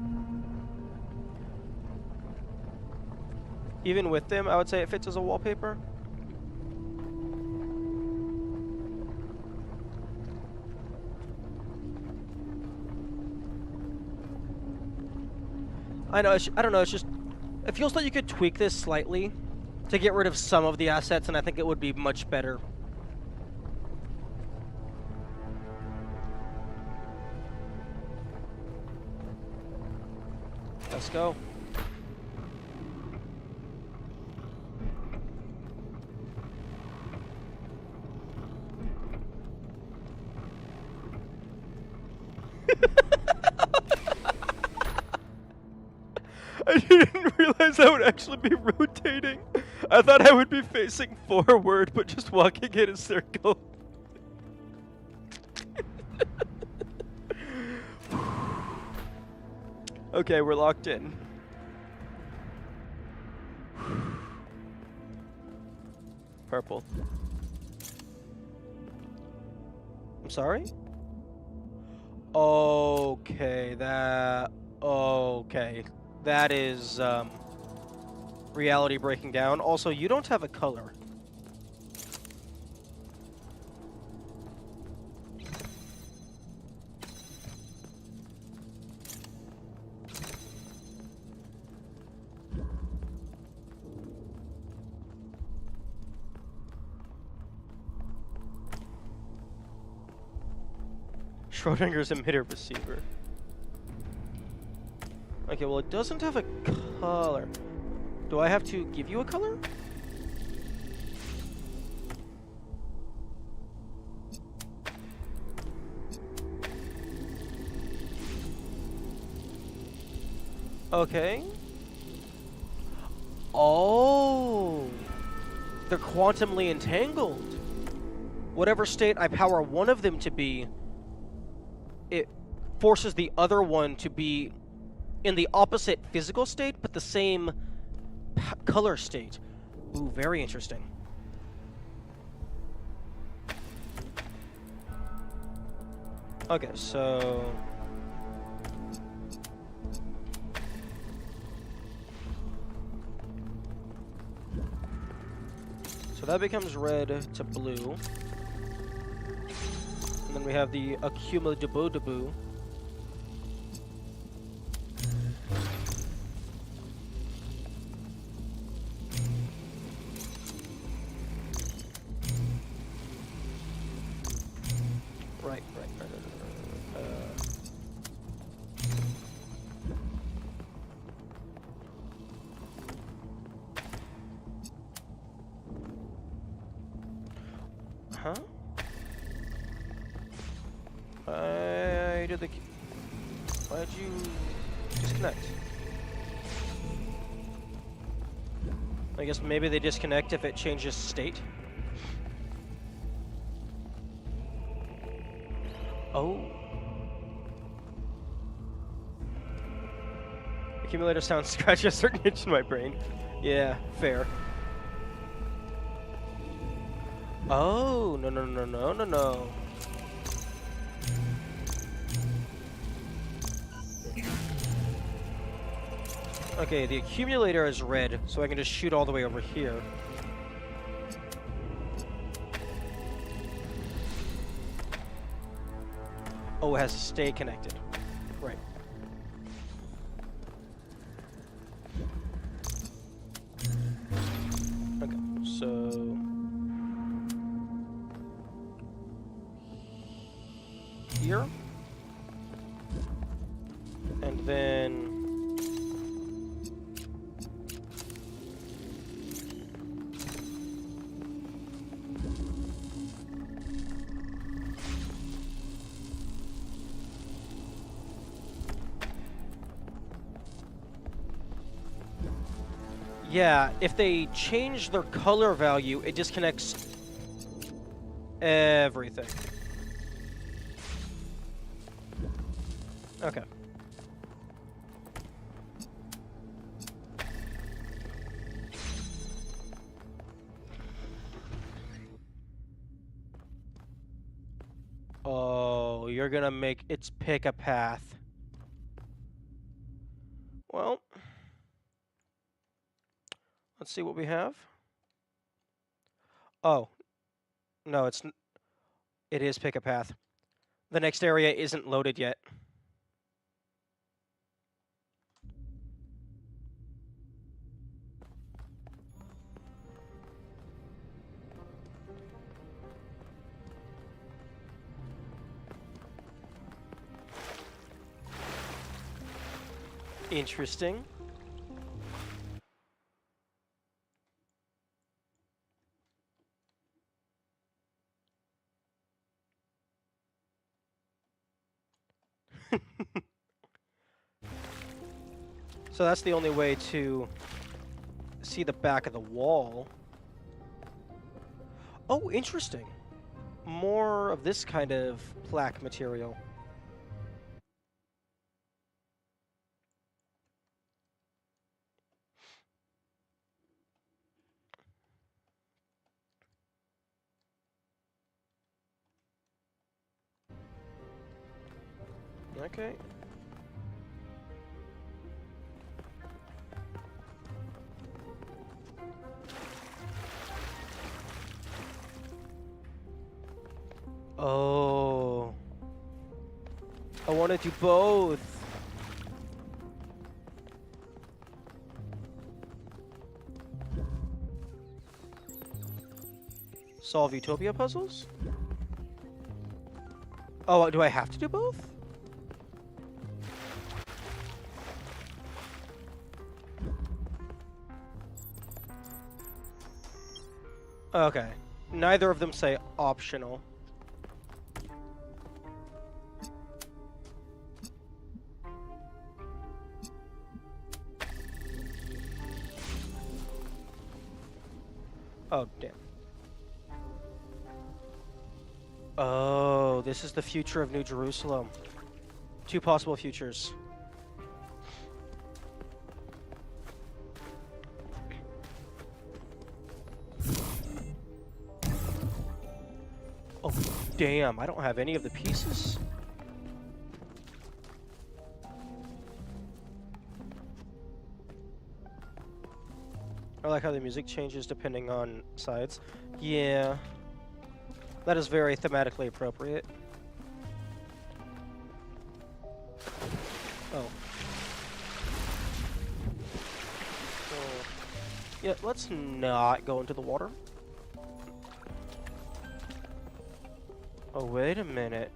Even with them, I would say it fits as a wallpaper. I know, I don't know, it's just... It feels like you could tweak this slightly to get rid of some of the assets, and I think it would be much better. Let's go. I didn't realize I would actually be rotating. I thought I would be facing forward, but just walking in a circle. Okay, we're locked in. Purple. I'm sorry? Okay, that... Okay. That is, reality breaking down. Also, you don't have a color. Schrodinger's emitter receiver. Okay, well, it doesn't have a color. Do I have to give you a color? Okay. Oh. They're quantumly entangled. Whatever state I power one of them to be, it forces the other one to be in the opposite physical state, but the same color state. Ooh, very interesting. Okay, so... So that becomes red to blue. And then we have the accumulable. Why did the... Why'd you disconnect? I guess maybe they disconnect if it changes state. Oh. Accumulator sounds scratch a certain itch in my brain. Yeah, fair. Oh, no, no, no, no, no, no. Okay, the accumulator is red, so I can just shoot all the way over here. Oh, it has to stay connected. Right. Okay, so... here. And then... yeah, if they change their color value, it disconnects everything. Okay. Oh, you're gonna make it pick a path. Well, let's see what we have. Oh, no, it is pick a path. The next area isn't loaded yet. Interesting. So that's the only way to see the back of the wall. Oh, interesting. More of this kind of plaque material. Okay. Oh. I want to do both. Solve Utopia puzzles? Oh, do I have to do both? Okay. Neither of them say optional. Oh, damn. Oh, this is the future of New Jerusalem. Two possible futures. Oh, damn, I don't have any of the pieces. I like how the music changes depending on sides. Yeah. That is very thematically appropriate. Oh. Yeah, let's not go into the water. Oh, wait a minute.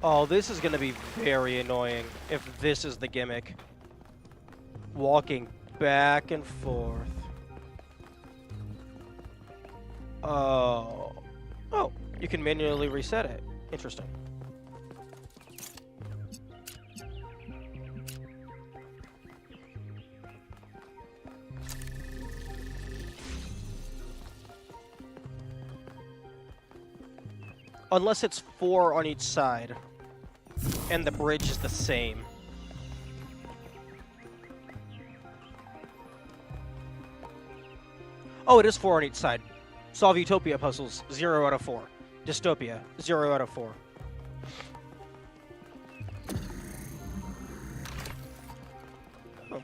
Oh, this is gonna be very annoying if this is the gimmick. Walking back and forth. Oh. Oh, you can manually reset it. Interesting. Unless it's 4 on each side, and the bridge is the same. Oh, it is 4 on each side. Solve Utopia puzzles, 0 out of 4. Dystopia, 0 out of 4. Oh.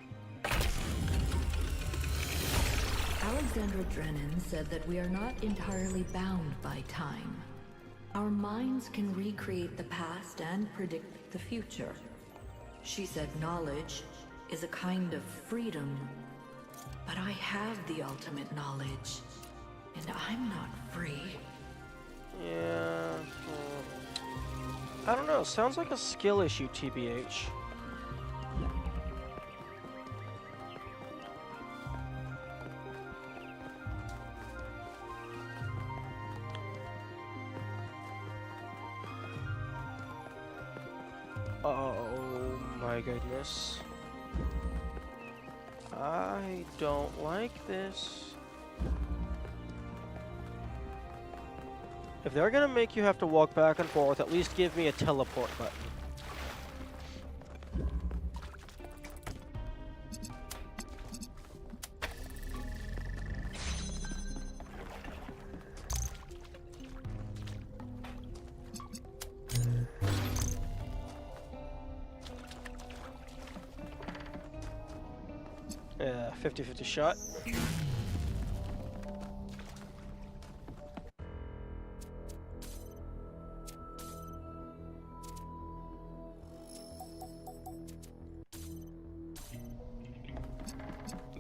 Alexandra Drennan said that we are not entirely bound by time. Our minds can recreate the past and predict the future. She said knowledge is a kind of freedom, but I have the ultimate knowledge, and I'm not free. Yeah. I don't know. Sounds like a skill issue, TBH. Oh my goodness. I don't like this. If they're gonna make you have to walk back and forth, at least give me a teleport button. Yeah, 50-50 shot.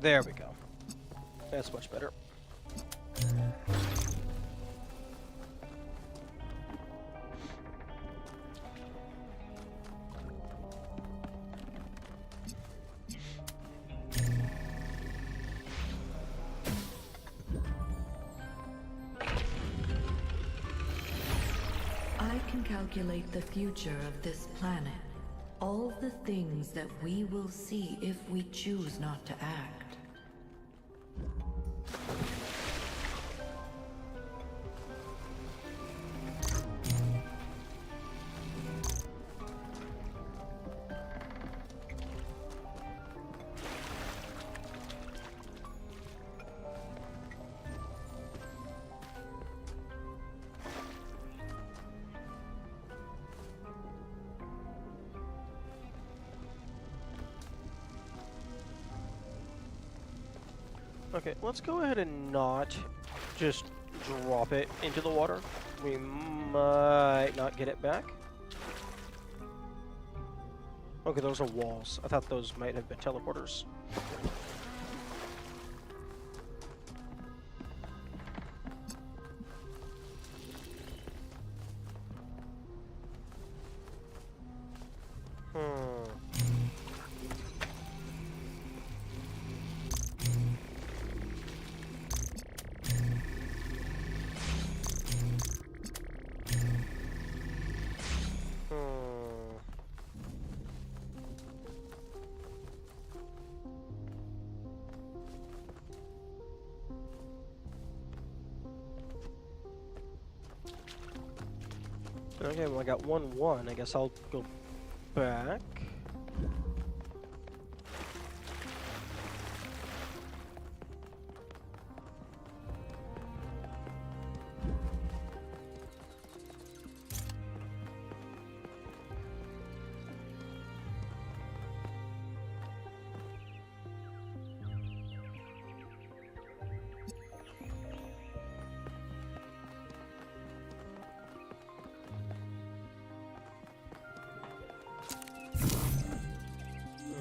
There we go. That's much better. I can calculate the future of this planet. All the things that we will see if we choose not to act. Okay, let's go ahead and not just drop it into the water. We might not get it back. Okay, those are walls. I thought those might have been teleporters. Okay, well I got 1-1. I guess I'll go back.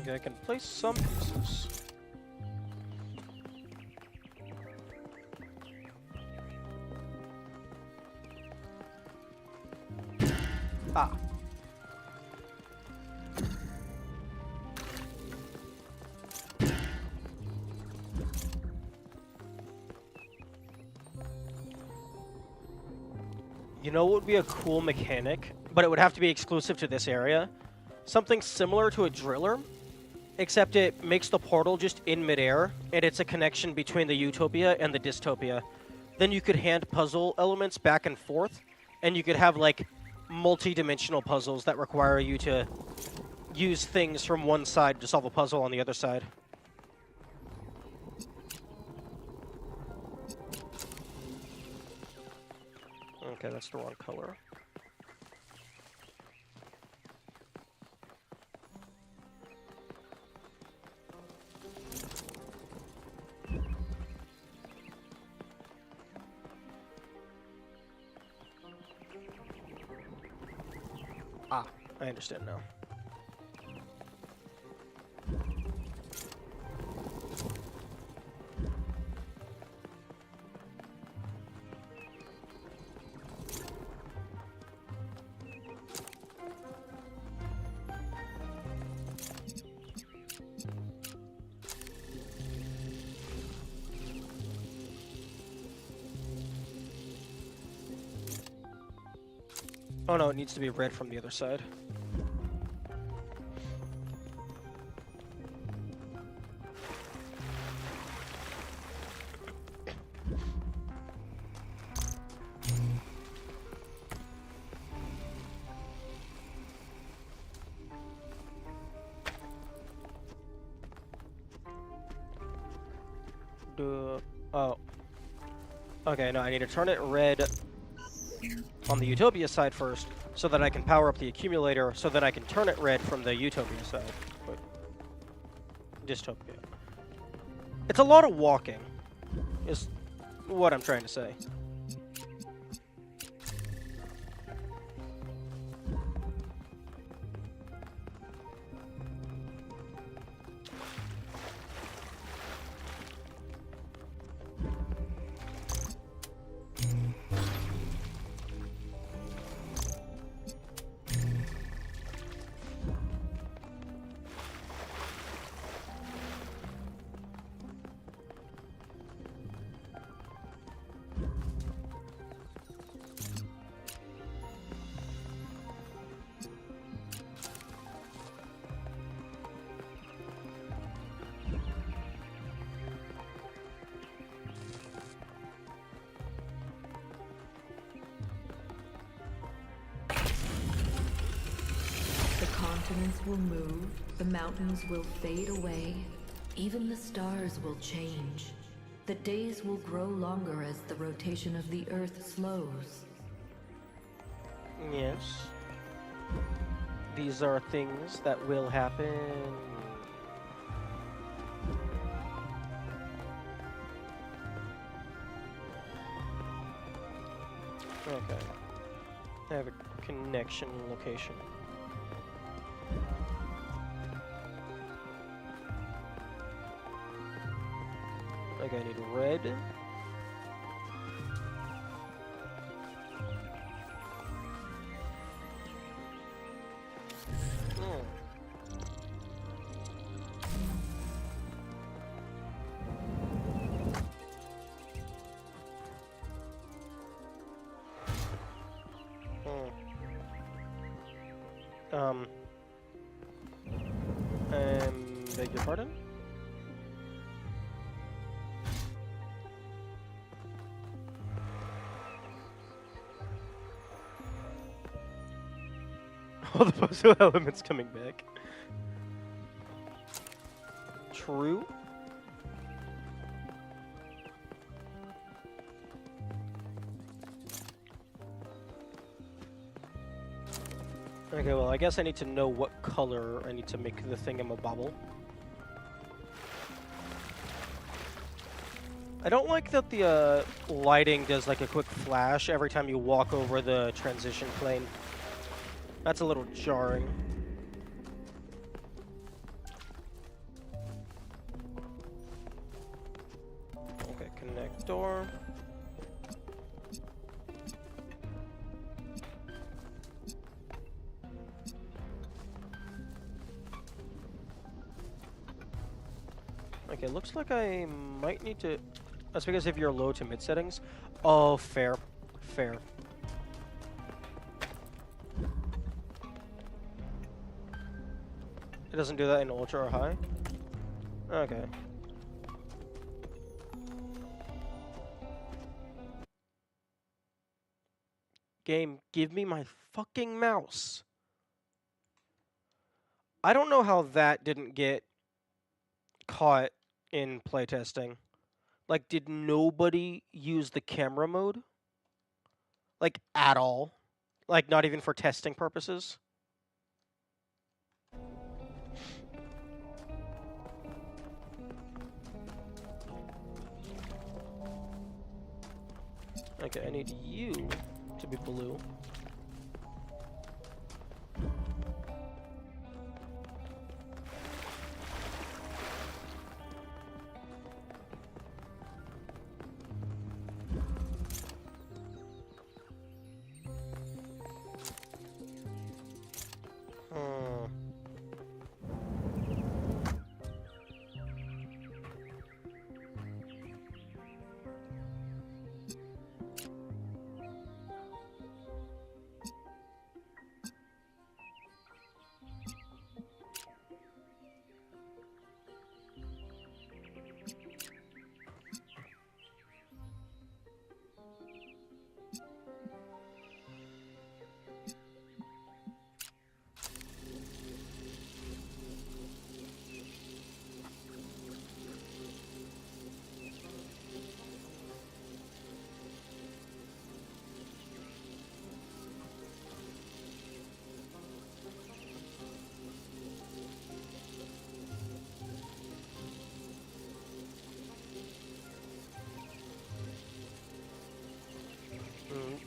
Okay, I can place some pieces. Ah. You know what would be a cool mechanic, but it would have to be exclusive to this area? Something similar to a driller, except it makes the portal just in midair, and it's a connection between the utopia and the dystopia. Then you could hand puzzle elements back and forth, and you could have, like, multi-dimensional puzzles that require you to use things from one side to solve a puzzle on the other side. Okay, that's the wrong color. Ah, I understand now. Oh no, it needs to be red from the other side. Oh. Okay, no, I need to turn it red on the Utopia side first, so that I can power up the accumulator, so that I can turn it red from the Utopia side. Wait. Dystopia. It's a lot of walking, is what I'm trying to say. Continents will move, the mountains will fade away, even the stars will change. The days will grow longer as the rotation of the Earth slows. Yes. These are things that will happen. Okay. I have a connection location. Okay, I need red. Beg your pardon? All the puzzle elements coming back. True. Okay, well, I guess I need to know what color I need to make the thingamabobble. I don't like that the lighting does like a quick flash every time you walk over the transition plane. That's a little jarring. Okay, connect door. Okay, looks like I might need to... That's because of your low to mid settings. Oh, fair. Fair. It doesn't do that in ultra or high? Okay. Game, give me my fucking mouse. I don't know how that didn't get caught in playtesting. Like, did nobody use the camera mode? Like, at all? Like, not even for testing purposes? Okay, I need you to be blue.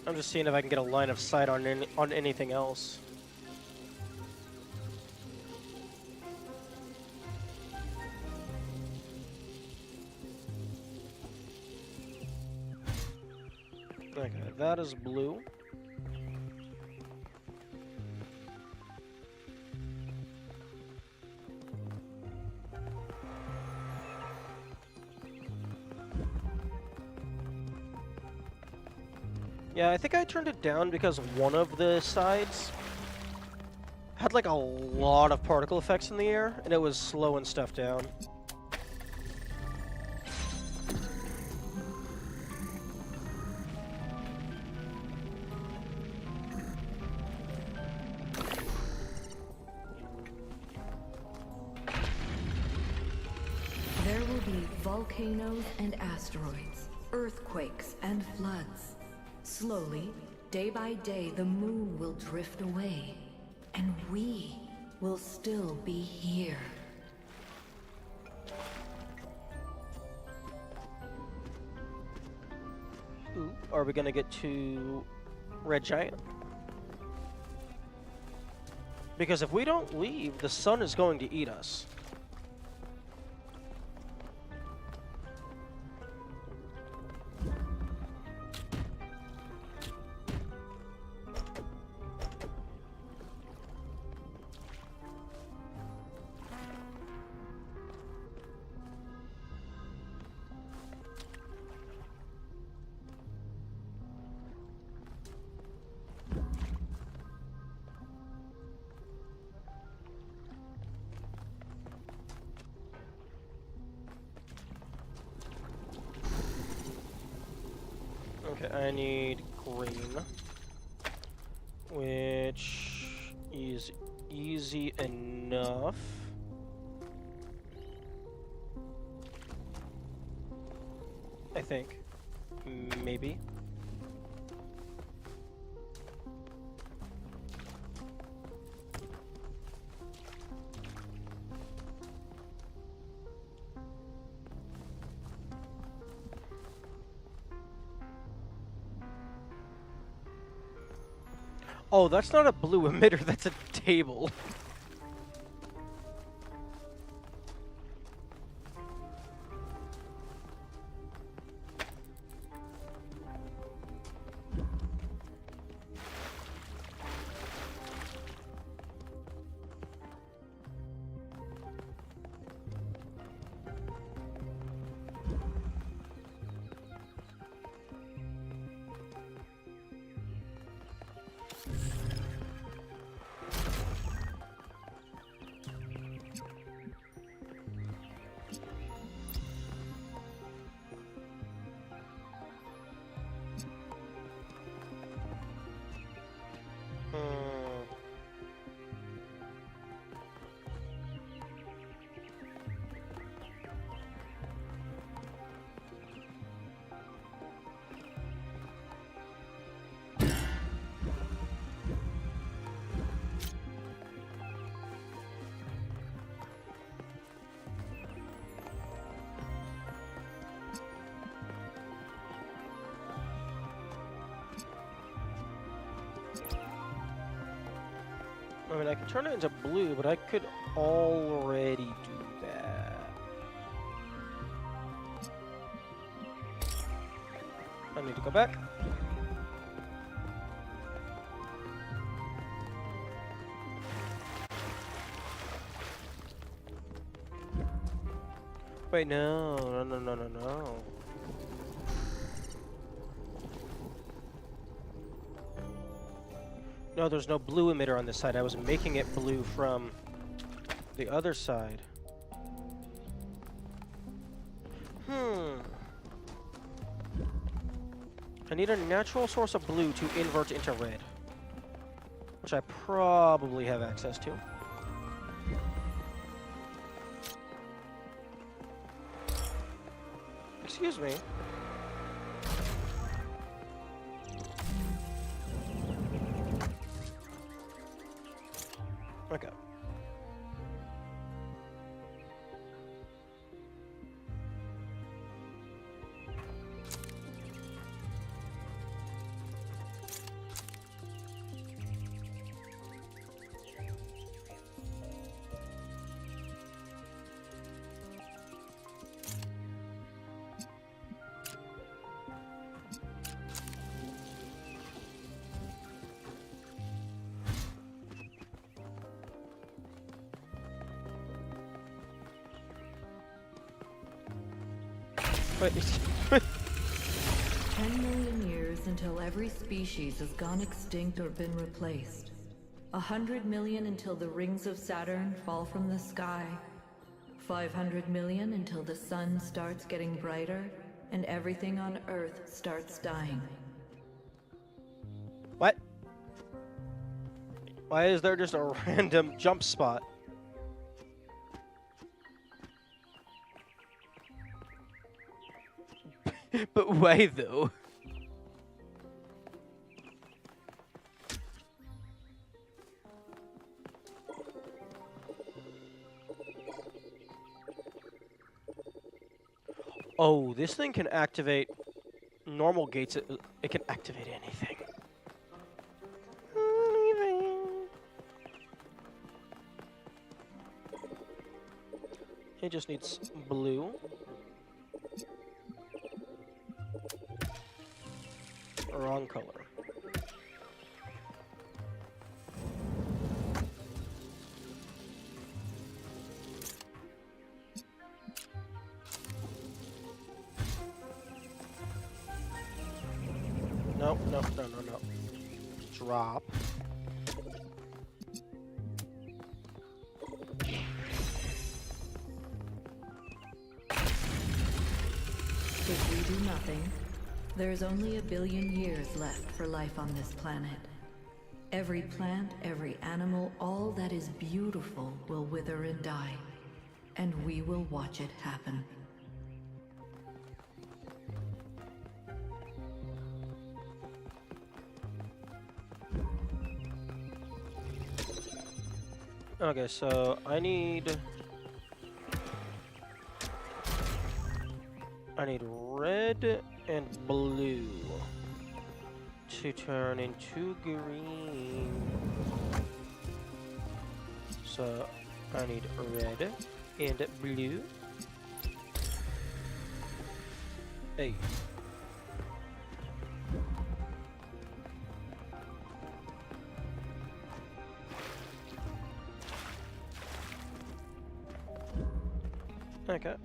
I'm just seeing if I can get a line of sight on anything else. Okay, that is blue. Yeah, I think I turned it down because one of the sides had like a lot of particle effects in the air, and it was slowing stuff down. There will be volcanoes and asteroids, earthquakes and floods. Slowly, day by day, the moon will drift away, and we will still be here. Ooh, are we gonna get to Red Giant? Because if we don't leave, the sun is going to eat us. Okay, I need green, which is easy enough. I think. Maybe. Oh, that's not a blue emitter, that's a table. I mean, I can turn it into blue, but I could already do that. I need to go back. Wait, no. No, there's no blue emitter on this side. I was making it blue from the other side. I need a natural source of blue to invert into red, which I probably have access to. Excuse me. Okay. Wait. 10 million years until every species has gone extinct or been replaced. 100 million until the rings of Saturn fall from the sky. 500 million until the sun starts getting brighter and everything on Earth starts dying. What? Why is there just a random jump spot? But why though? Oh, this thing can activate normal gates. It can activate anything. It just needs blue. Wrong color. No. Drop. If we do nothing, there's only 1 billion years left for life on this planet. Every plant, every animal, all that is beautiful will wither and die. And we will watch it happen. Okay, so I need red and blue to turn into green. So I need red and blue. Hey. Okay.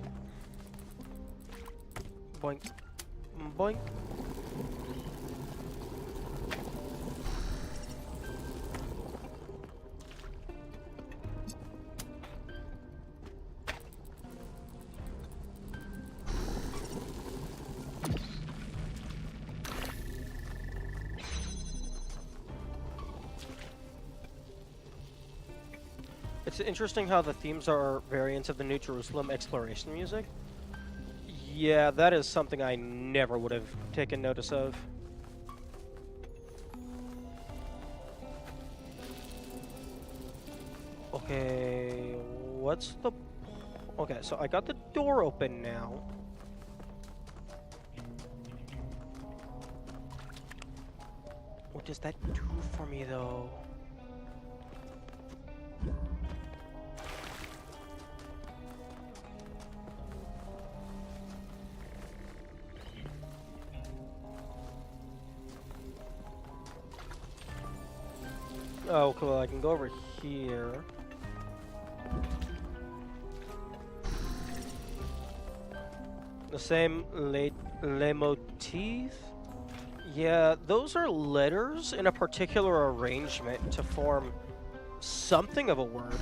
Boink. Boink. It's interesting how the themes are variants of the New Jerusalem exploration music. Yeah, that is something I never would have taken notice of. Okay, what's the... Okay, so I got the door open now. What does that do for me, though? Oh, cool. I can go over here. The same leitmotif? Yeah, those are letters in a particular arrangement to form something of a word.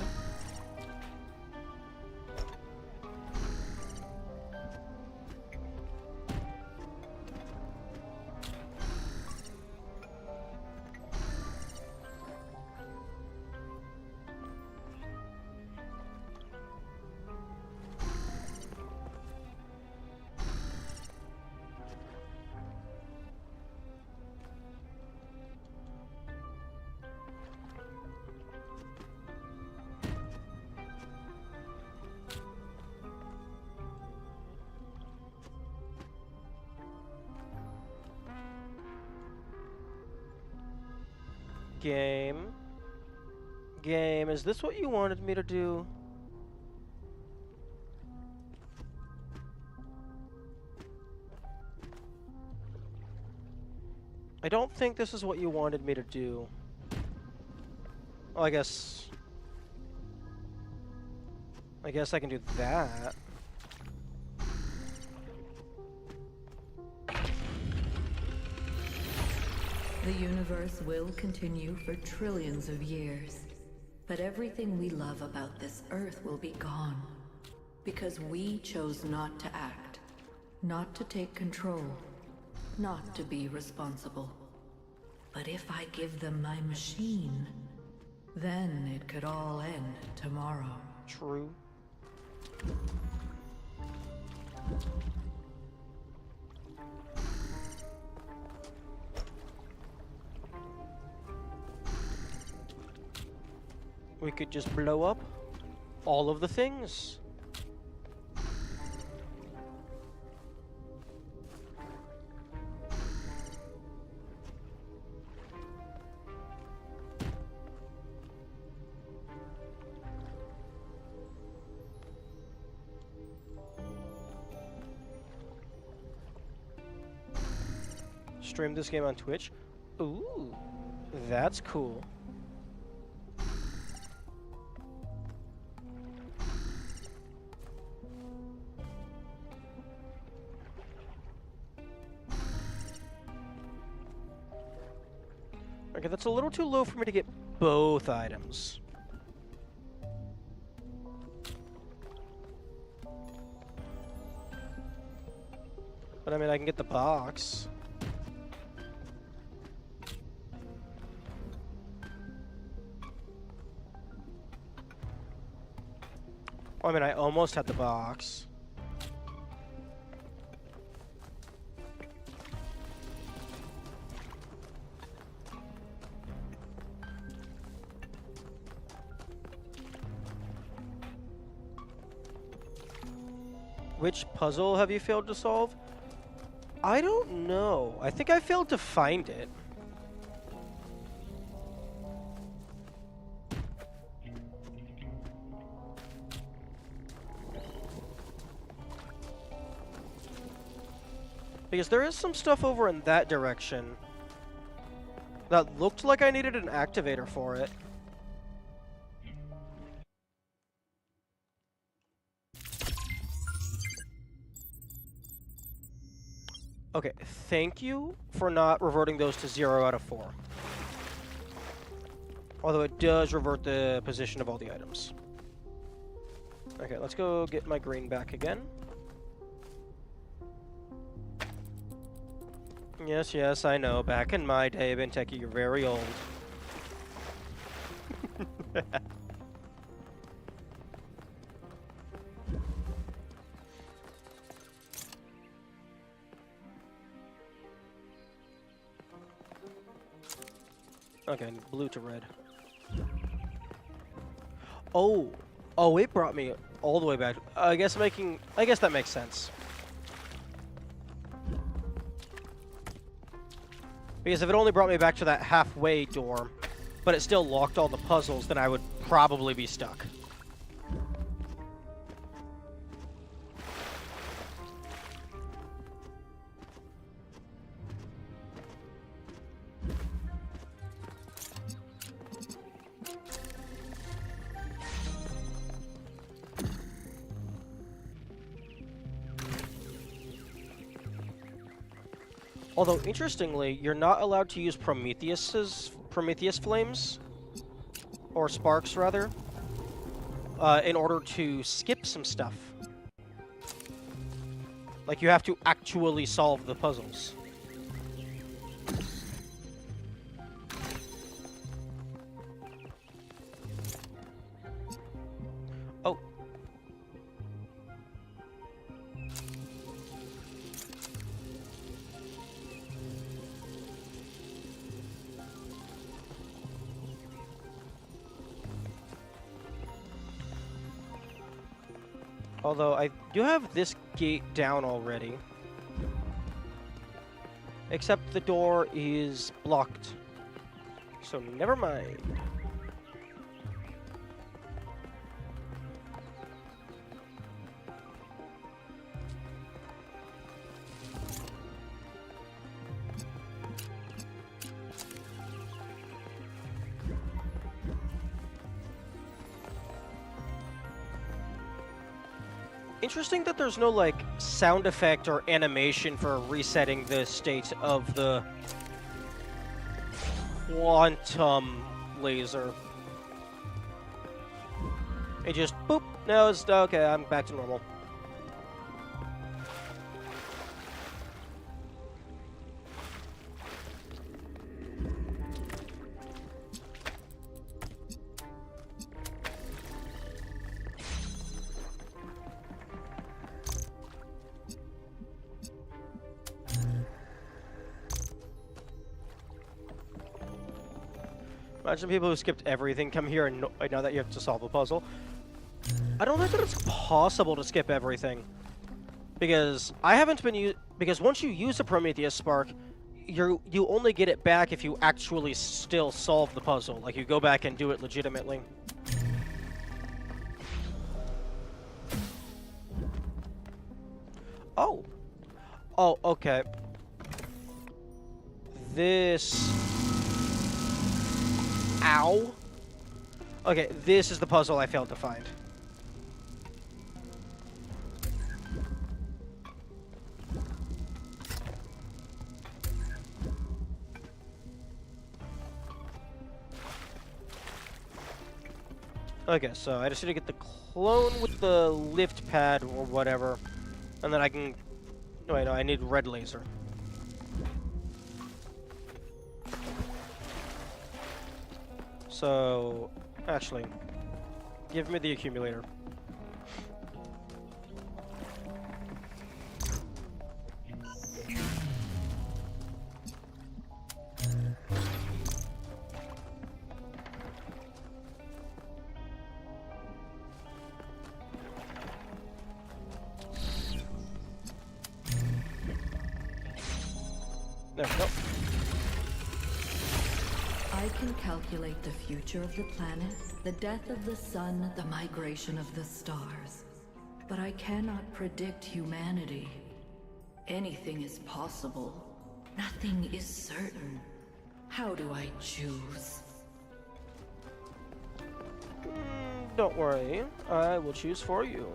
Game. Game, is this what you wanted me to do? I don't think this is what you wanted me to do. Well, I guess I can do that. The universe will continue for trillions of years. But everything we love about this Earth will be gone. Because we chose not to act. Not to take control. Not to be responsible. But if I give them my machine, then it could all end tomorrow. True. We could just blow up all of the things. Stream this game on Twitch? Ooh, that's cool. Okay, that's a little too low for me to get both items. But I mean, I can get the box. Well, I mean, I almost had the box. Which puzzle have you failed to solve? I don't know. I think I failed to find it. Because there is some stuff over in that direction that looked like I needed an activator for it. Okay, thank you for not reverting those to 0 out of 4. Although it does revert the position of all the items. Okay, let's go get my green back again. Yes, yes, I know. Back in my day, Benteki, you're very old. Okay, blue to red. Oh, it brought me all the way back. I guess that makes sense. Because if it only brought me back to that halfway door, but it still locked all the puzzles, then I would probably be stuck. Although, interestingly, you're not allowed to use Prometheus flames, or sparks, rather, in order to skip some stuff. Like, you have to actually solve the puzzles. Oh. Although, I do have this gate down already. Except the door is blocked. So, never mind. Interesting that there's no, like, sound effect or animation for resetting the state of the quantum laser. It just, boop, no, it's, okay, I'm back to normal. Imagine people who skipped everything come here and know that you have to solve a puzzle. I don't think that it's possible to skip everything. Because I haven't been because once you use a Prometheus spark, you only get it back if you actually still solve the puzzle. Like, you go back and do it legitimately. Oh. Oh, okay. This... Ow. Okay, this is the puzzle I failed to find. Okay, so I just need to get the clone with the lift pad or whatever, and then I can... No, wait, no, I need red laser. So, actually, give me the accumulator. There we go. I can calculate the future of the planet, the death of the sun, the migration of the stars. But I cannot predict humanity. Anything is possible. Nothing is certain. How do I choose? Don't worry, I will choose for you.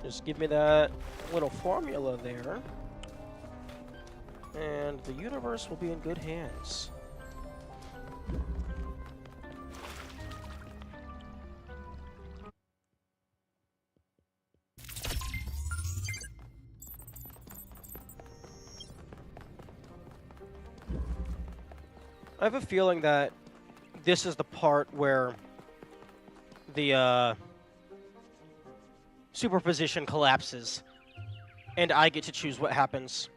Just give me that little formula there. And the universe will be in good hands. I have a feeling that this is the part where the superposition collapses, and I get to choose what happens.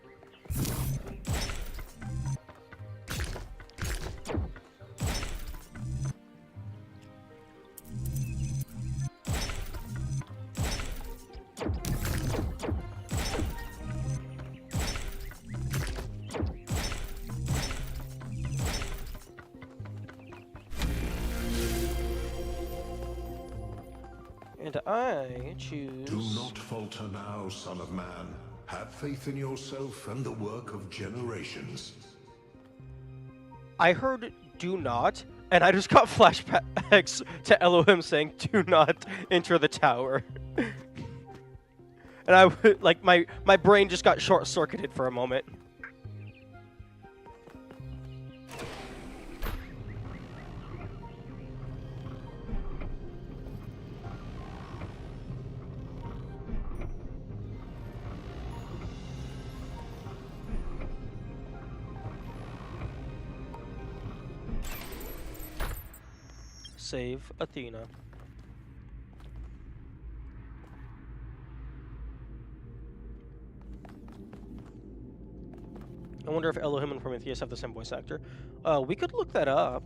And I choose... Do not falter now, son of man. Have faith in yourself and the work of generations. I heard do not, and I just got flashbacks to Elohim saying do not enter the tower. And I like my brain just got short-circuited for a moment. Save Athena. I wonder if Elohim and Prometheus have the same voice actor. We could look that up.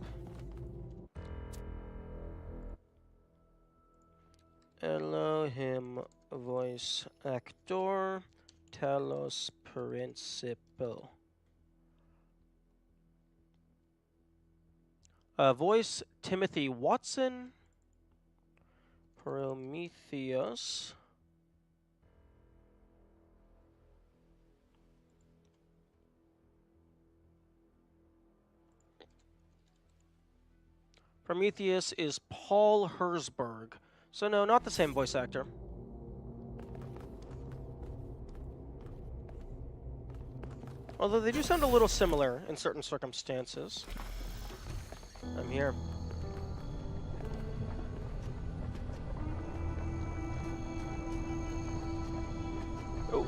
Elohim voice actor, Talos Principal. Voice Timothy Watson. Prometheus. Prometheus is Paul Herzberg. So no, not the same voice actor. Although they do sound a little similar in certain circumstances. I'm here. Oh.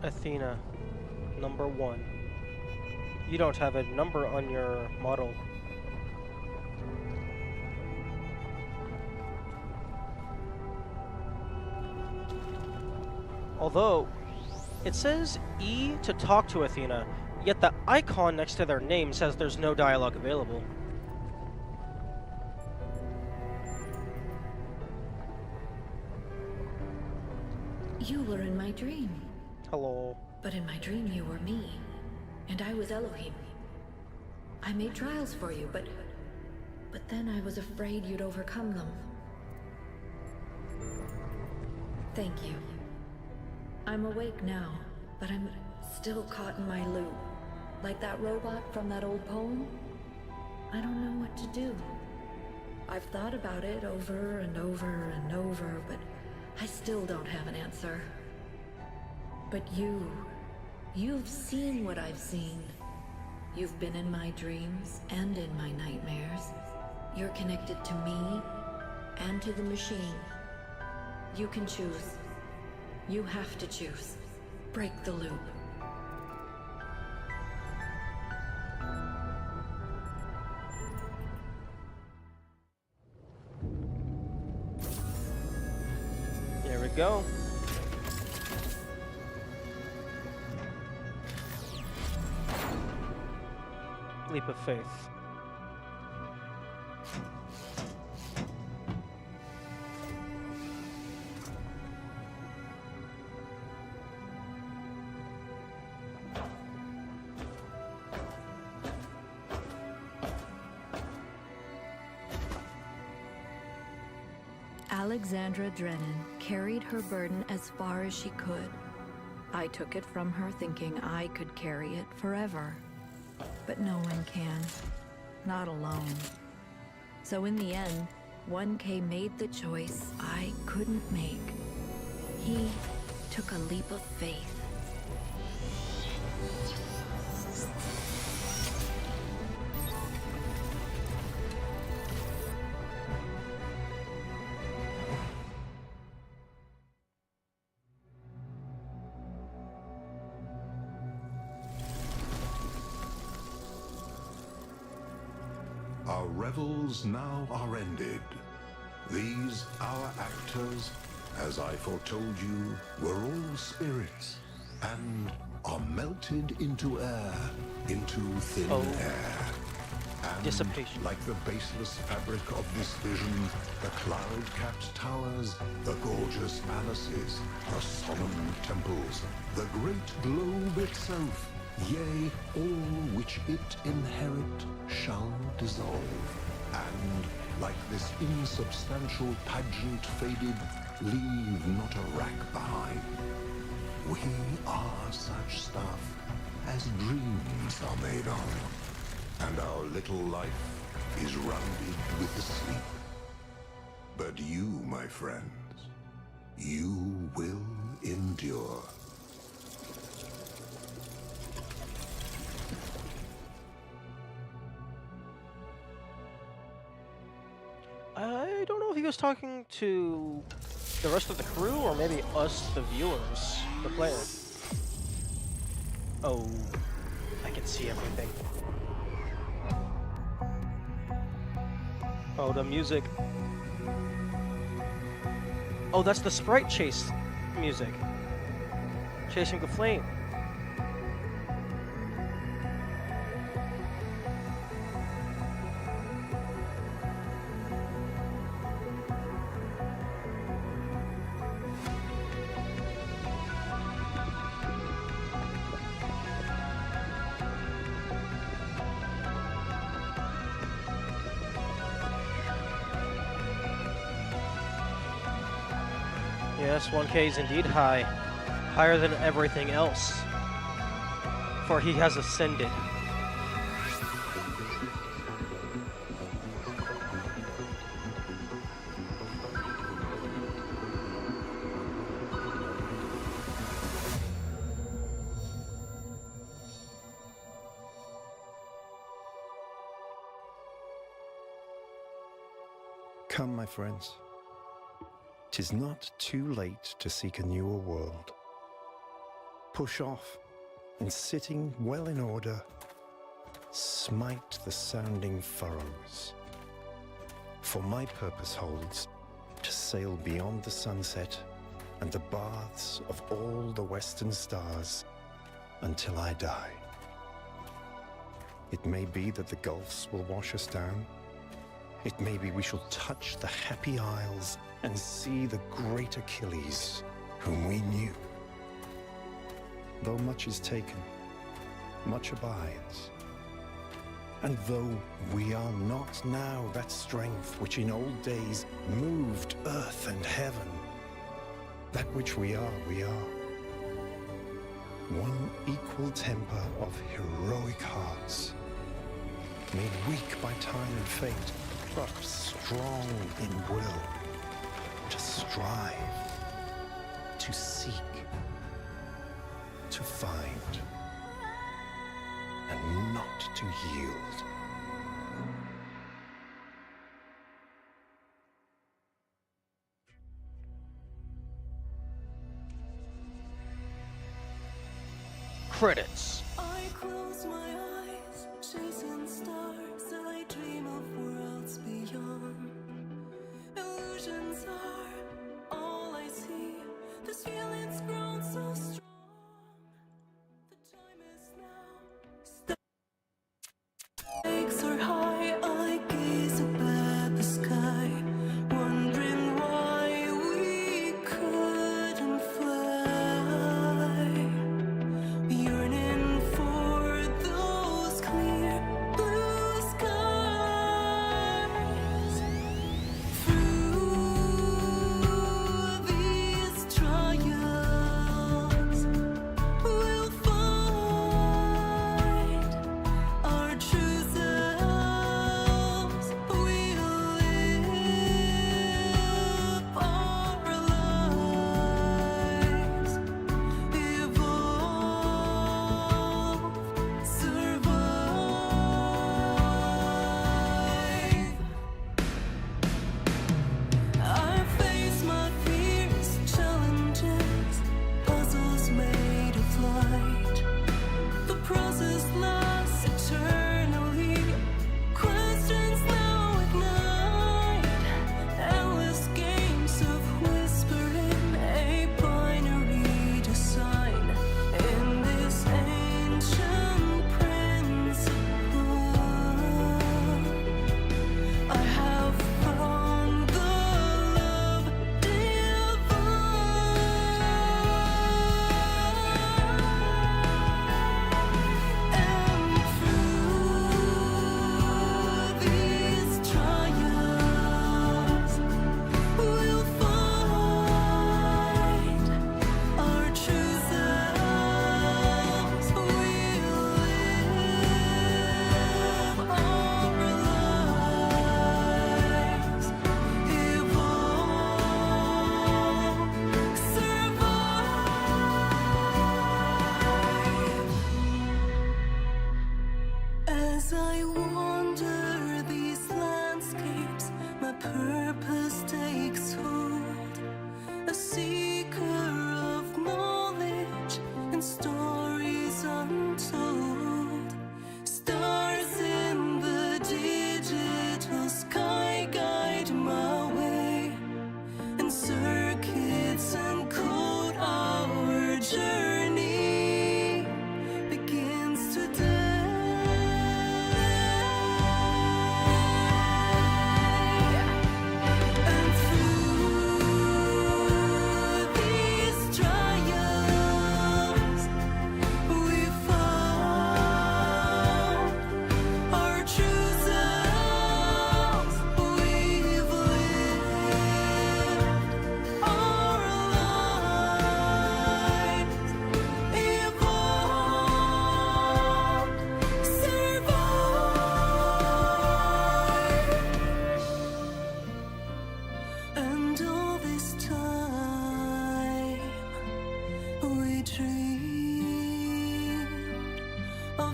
Athena, number 1. You don't have a number on your model. Although, it says E to talk to Athena, yet the icon next to their name says there's no dialogue available. You were in my dream. Hello. But in my dream you were me, and I was Elohim. I made trials for you, but then I was afraid you'd overcome them. Thank you. I'm awake now, but I'm still caught in my loop. Like that robot from that old poem. I don't know what to do. I've thought about it over and over and over, but I still don't have an answer. But you've seen what I've seen. You've been in my dreams and in my nightmares. You're connected to me and to the machine. You can choose. You have to choose. Break the loop. There we go. Leap of faith. Alexandra Drennan carried her burden as far as she could. I took it from her thinking I could carry it forever. But no one can. Not alone. So in the end, 1K made the choice I couldn't make. He took a leap of faith. Our revels now are ended. These, our actors, as I foretold you, were all spirits, and are melted into air, into thin air. Dissipation. Like the baseless fabric of this vision, the cloud-capped towers, the gorgeous palaces, the solemn temples, the great globe itself, yea, all which it inherit shall dissolve, and, like this insubstantial pageant faded, leave not a rack behind. We are such stuff as dreams are made of, and our little life is rounded with the sleep. But you, my friends, you will endure. I don't know if he was talking to the rest of the crew or maybe us, the viewers, the players. Oh, I can see everything. Oh, the music. Oh, that's the sprite chase music. Chasing the flame. Yes, 1K is indeed high. Higher than everything else. For he has ascended. Come, my friends. 'Tis not too late to seek a newer world. Push off, and sitting well in order, smite the sounding furrows. For my purpose holds to sail beyond the sunset and the baths of all the western stars until I die. It may be that the gulfs will wash us down. It may be we shall touch the happy isles and see the great Achilles, whom we knew. Though much is taken, much abides. And though we are not now that strength which in old days moved earth and heaven, that which we are, we are. One equal temper of heroic hearts, made weak by time and fate, but strong in will, to strive, to seek, to find, and not to yield. Credits. I close my eyes, chasing stars. I dream of worlds beyond. Illusions are all I see. This feeling's grown so strong. The time is now. Stakes are high. I gaze up at the sky, wondering why we couldn't fly. Yearning for those clear blue skies. Through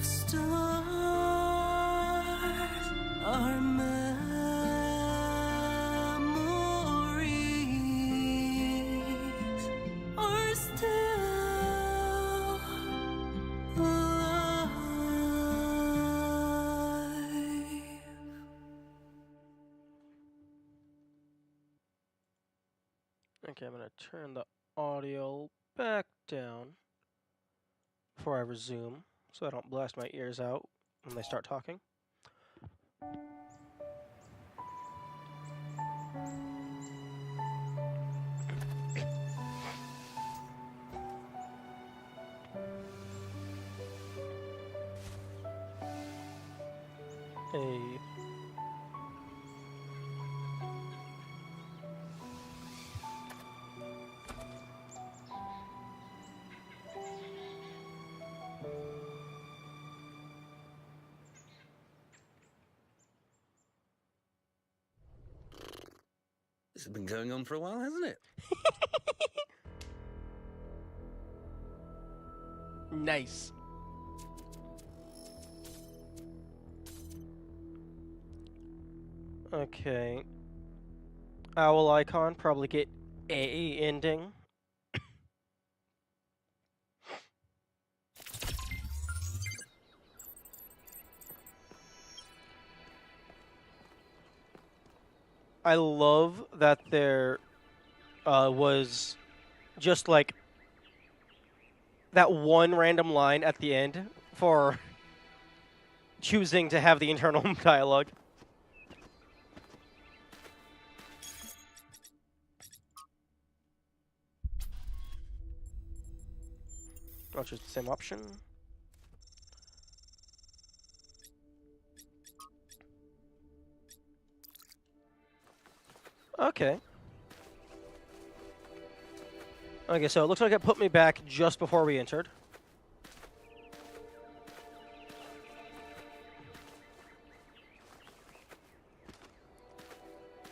of stars, our memories are still alive. Okay, I'm gonna turn the audio back down before I resume, so I don't blast my ears out when they start talking. Hey. This has been going on for a while, hasn't it? Nice. Okay. Owl icon, probably get A ending. I love that there was just like that one random line at the end for choosing to have the internal dialogue. I'll choose the same option. Okay. Okay, so it looks like it put me back just before we entered.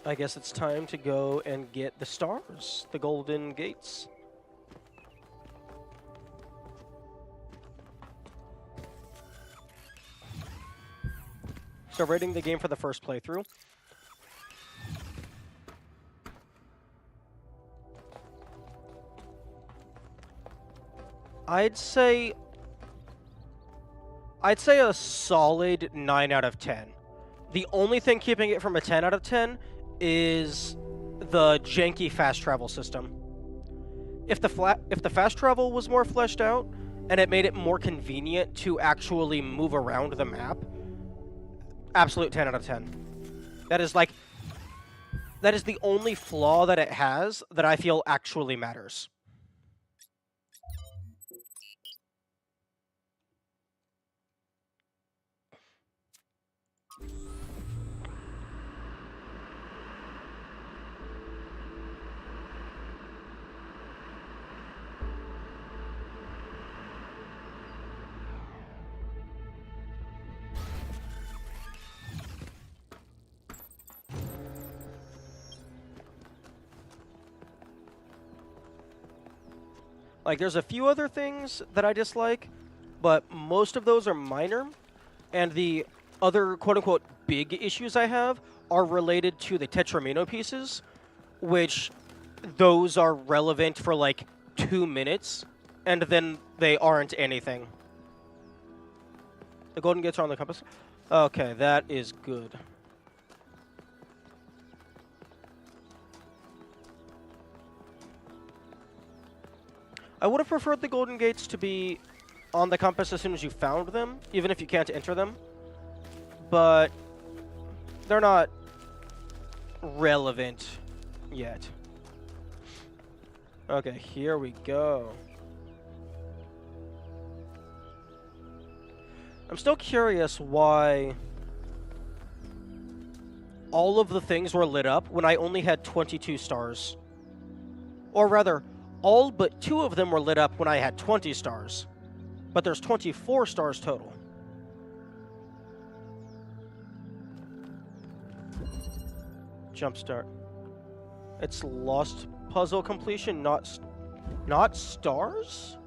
I guess it's time to go and get the stars, the golden gates. So rating the game for the first playthrough. I'd say a solid 9 out of 10. The only thing keeping it from a 10 out of 10 is the janky fast travel system. If the fast travel was more fleshed out and it made it more convenient to actually move around the map, absolute 10 out of 10. That is the only flaw that it has that I feel actually matters. Like, there's a few other things that I dislike, but most of those are minor, and the other quote-unquote big issues I have are related to the Tetramino pieces, which those are relevant for like 2 minutes, and then they aren't anything. The golden gates are on the compass? Okay, that is good. I would have preferred the golden gates to be on the compass as soon as you found them, even if you can't enter them. But they're not relevant yet. Okay, here we go. I'm still curious why all of the things were lit up when I only had 22 stars. Or rather, all but 2 of them were lit up when I had 20 stars. But there's 24 stars total. Jumpstart. It's lost puzzle completion, not stars?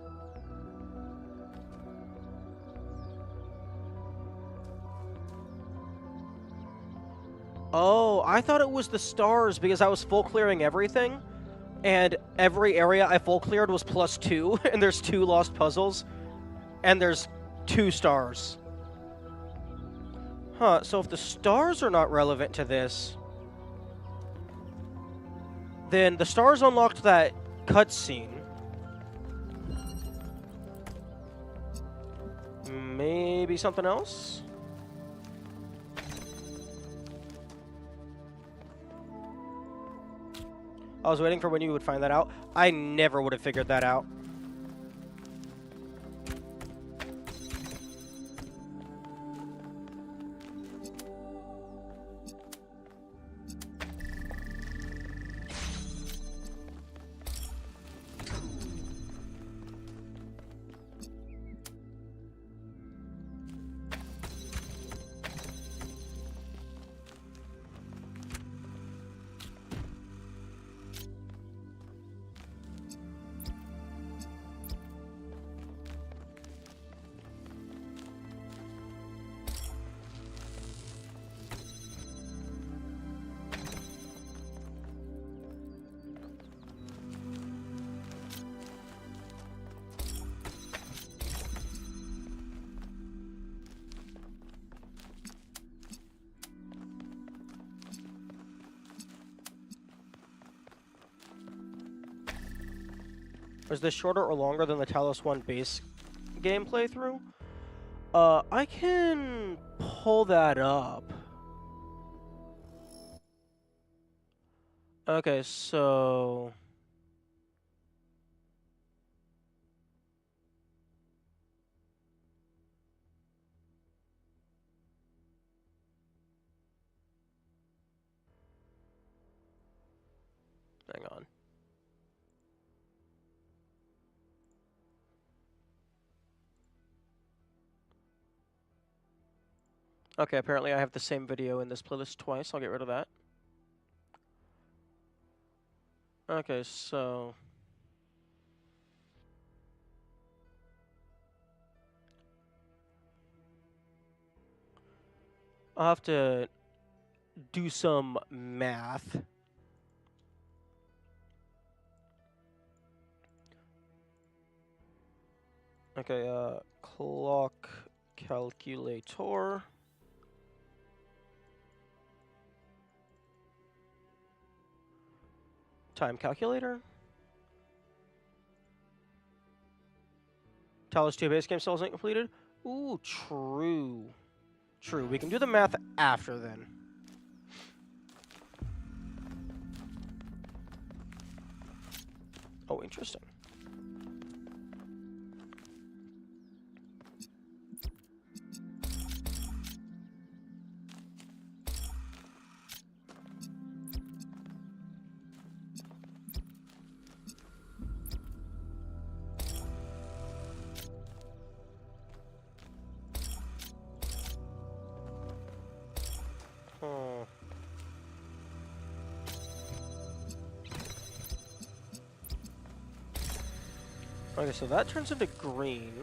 Oh, I thought it was the stars because I was full clearing everything, and every area I full cleared was +2, and there's 2 lost puzzles, and there's 2 stars. Huh, so if the stars are not relevant to this, then the stars unlocked that cutscene. Maybe something else? I was waiting for when you would find that out. I never would have figured that out. Is this shorter or longer than the Talos 1 base game playthrough? I can pull that up. Okay, so... Hang on. Okay, apparently I have the same video in this playlist twice. I'll get rid of that. Okay, so... I'll have to do some math. Okay, clock calculator. Time calculator. Talos 2 base game still isn't completed? Ooh, true. True, we can do the math after then. Oh, interesting. Okay, so that turns into green.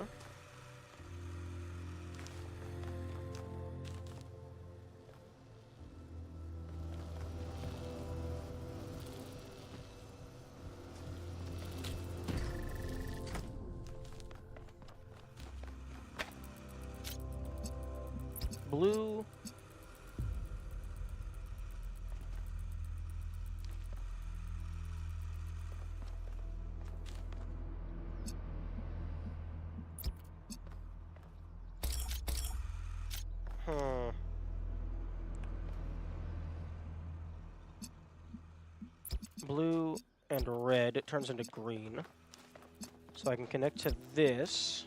Blue. Blue and red, it turns into green. So I can connect to this.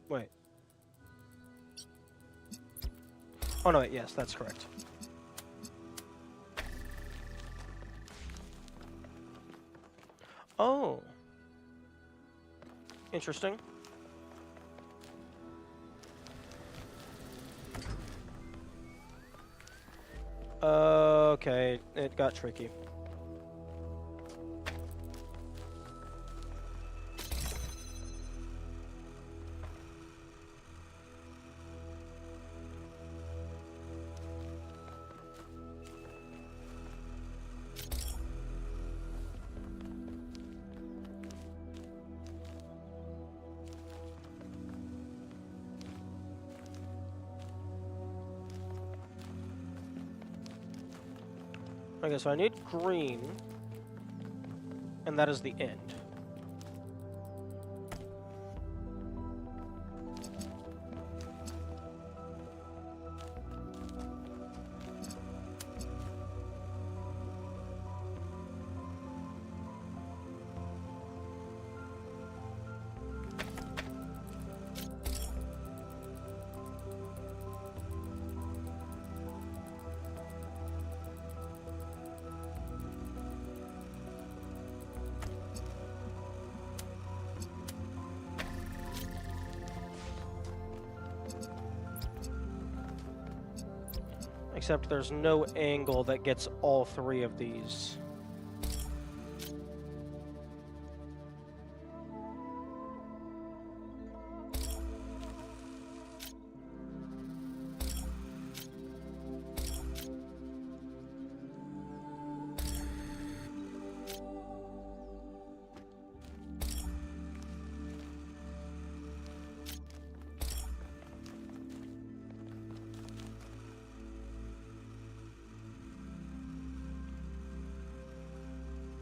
Wait. Oh no, wait, yes, that's correct. Oh. Interesting. Okay, it got tricky. Okay, so I need green, and that is the end. Except there's no angle that gets all three of these.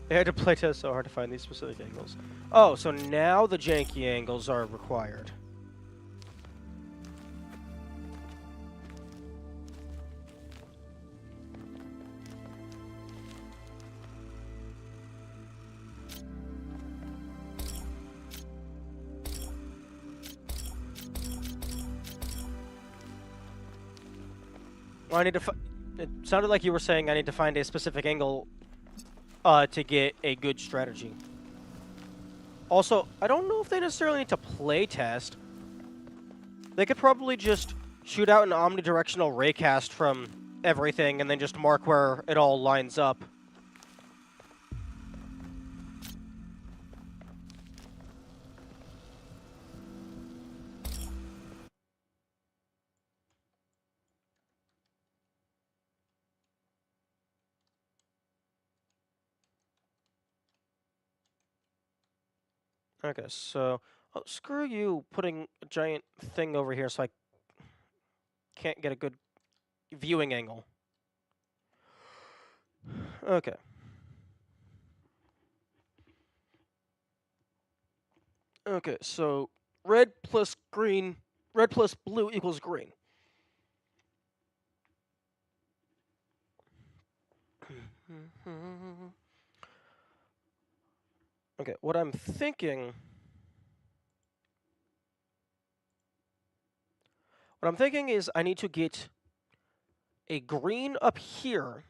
They had to playtest so hard to find these specific angles. Oh, so now the janky angles are required. Well, I need to. It sounded like you were saying I need to find a specific angle to get a good strategy. Also, I don't know if they necessarily need to play test. They could probably just shoot out an omnidirectional raycast from everything and then just mark where it all lines up. Okay, so screw you putting a giant thing over here so I can't get a good viewing angle. Okay. Okay, so red plus blue equals green. Okay, what I'm thinking is I need to get a green up here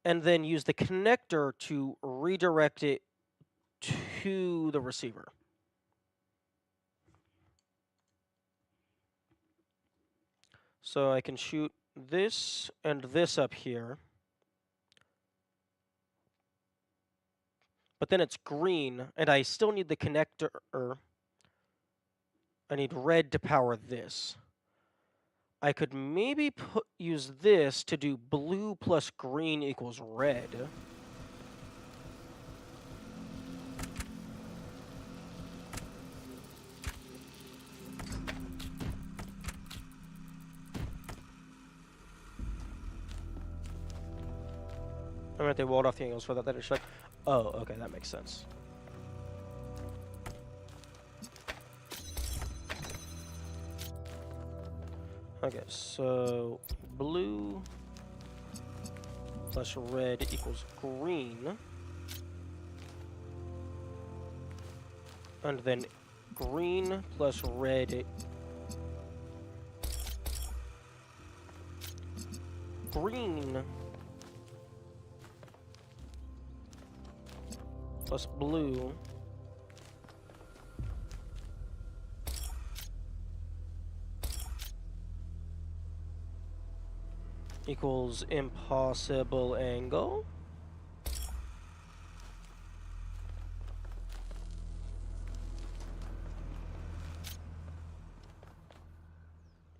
and then use the connector to redirect it to the receiver. So I can shoot this and this up here. But then it's green, and I still need the connector. I need red to power this. I could maybe use this to do blue plus green equals red. I mean, they walled off the angles for that. That is like, oh, okay, that makes sense. Okay, so blue plus red equals green. And then green plus red. Green plus blue. equals impossible angle.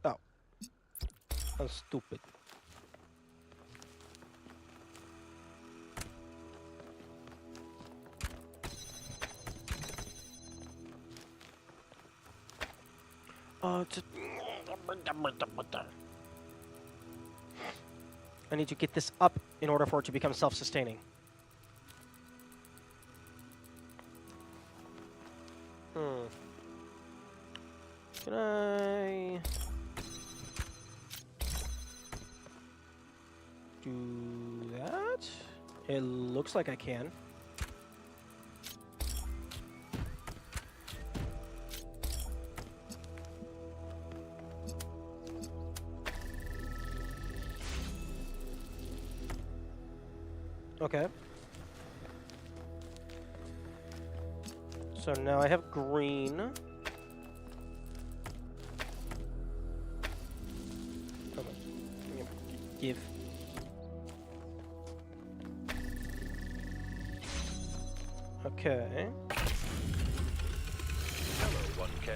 Oh. That's stupid. I need to get this up in order for it to become self-sustaining. Can I do that? It looks like I can. Okay. So now I have green. Come on. Give. Okay. Hello, 1K.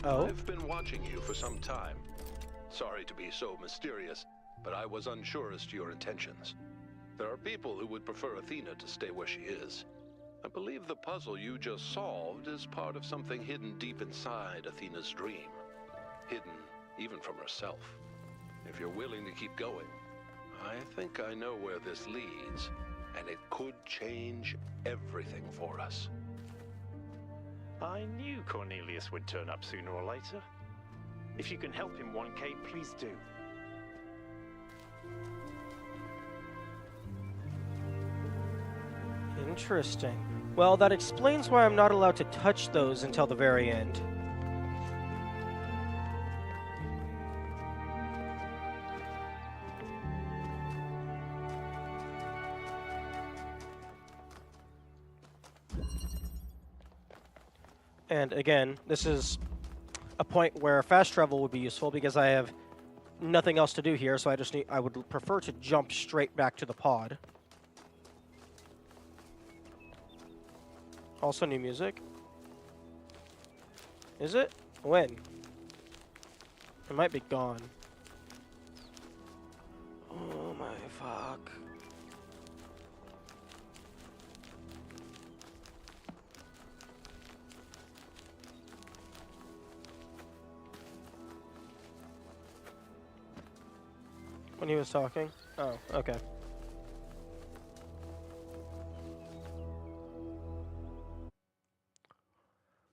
Oh? I've been watching you for some time. Sorry to be so mysterious, but I was unsure as to your intentions. There are people who would prefer Athena to stay where she is. I believe the puzzle you just solved is part of something hidden deep inside Athena's dream. Hidden even from herself. If you're willing to keep going, I think I know where this leads, and it could change everything for us. I knew Cornelius would turn up sooner or later. If you can help him, 1K, please do. Interesting. Well, that explains why I'm not allowed to touch those until the very end. And again, this is a point where fast travel would be useful because I have nothing else to do here, so I would prefer to jump straight back to the pod. Also new music. Is it? When? It might be gone. Oh my fuck. When he was talking? Oh, okay.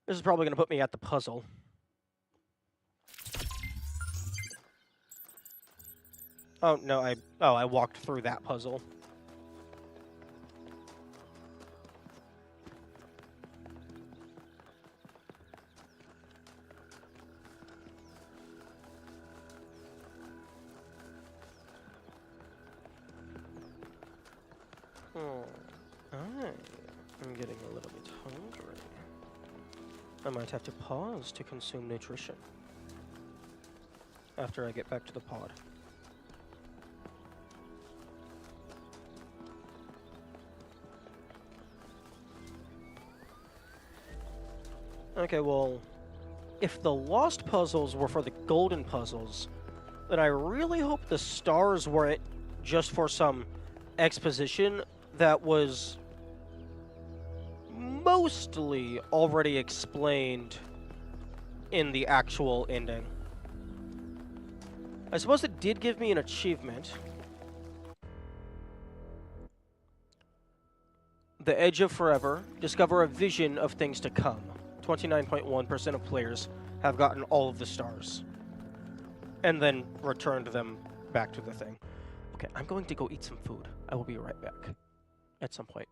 This is probably going to put me at the puzzle. Oh, no, I walked through that puzzle. I'm getting a little bit hungry. I might have to pause to consume nutrition after I get back to the pod. Okay, well, if the lost puzzles were for the golden puzzles, then I really hope the stars weren't just for some exposition that was mostly already explained in the actual ending. I suppose it did give me an achievement. The Edge of Forever. Discover a vision of things to come. 29.1% of players have gotten all of the stars. And then returned them back to the thing. Okay, I'm going to go eat some food. I will be right back. At some point.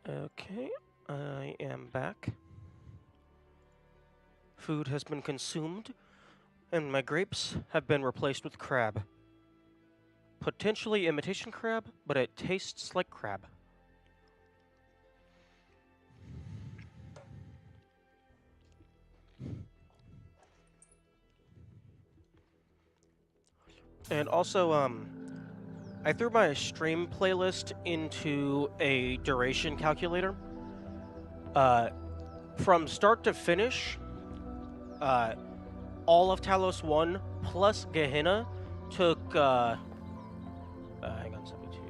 Okay, I am back. Food has been consumed, and my grapes have been replaced with crab. Potentially imitation crab, but it tastes like crab. And also, I threw my stream playlist into a duration calculator. From start to finish, all of Talos 1 plus Gehenna took, hang on, 72.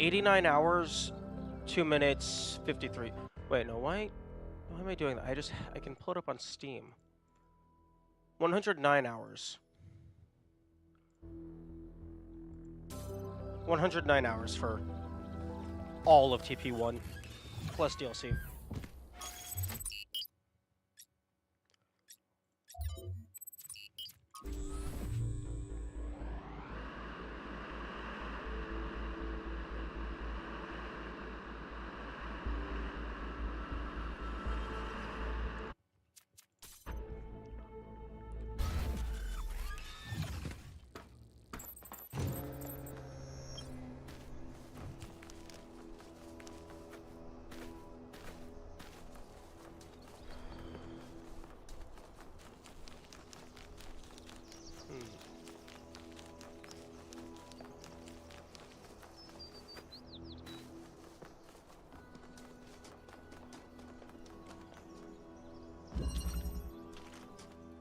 89 hours, 2 minutes, 53. Wait, no, why am I doing that? I can pull it up on Steam. 109 hours. 109 hours for all of TP1 plus DLC.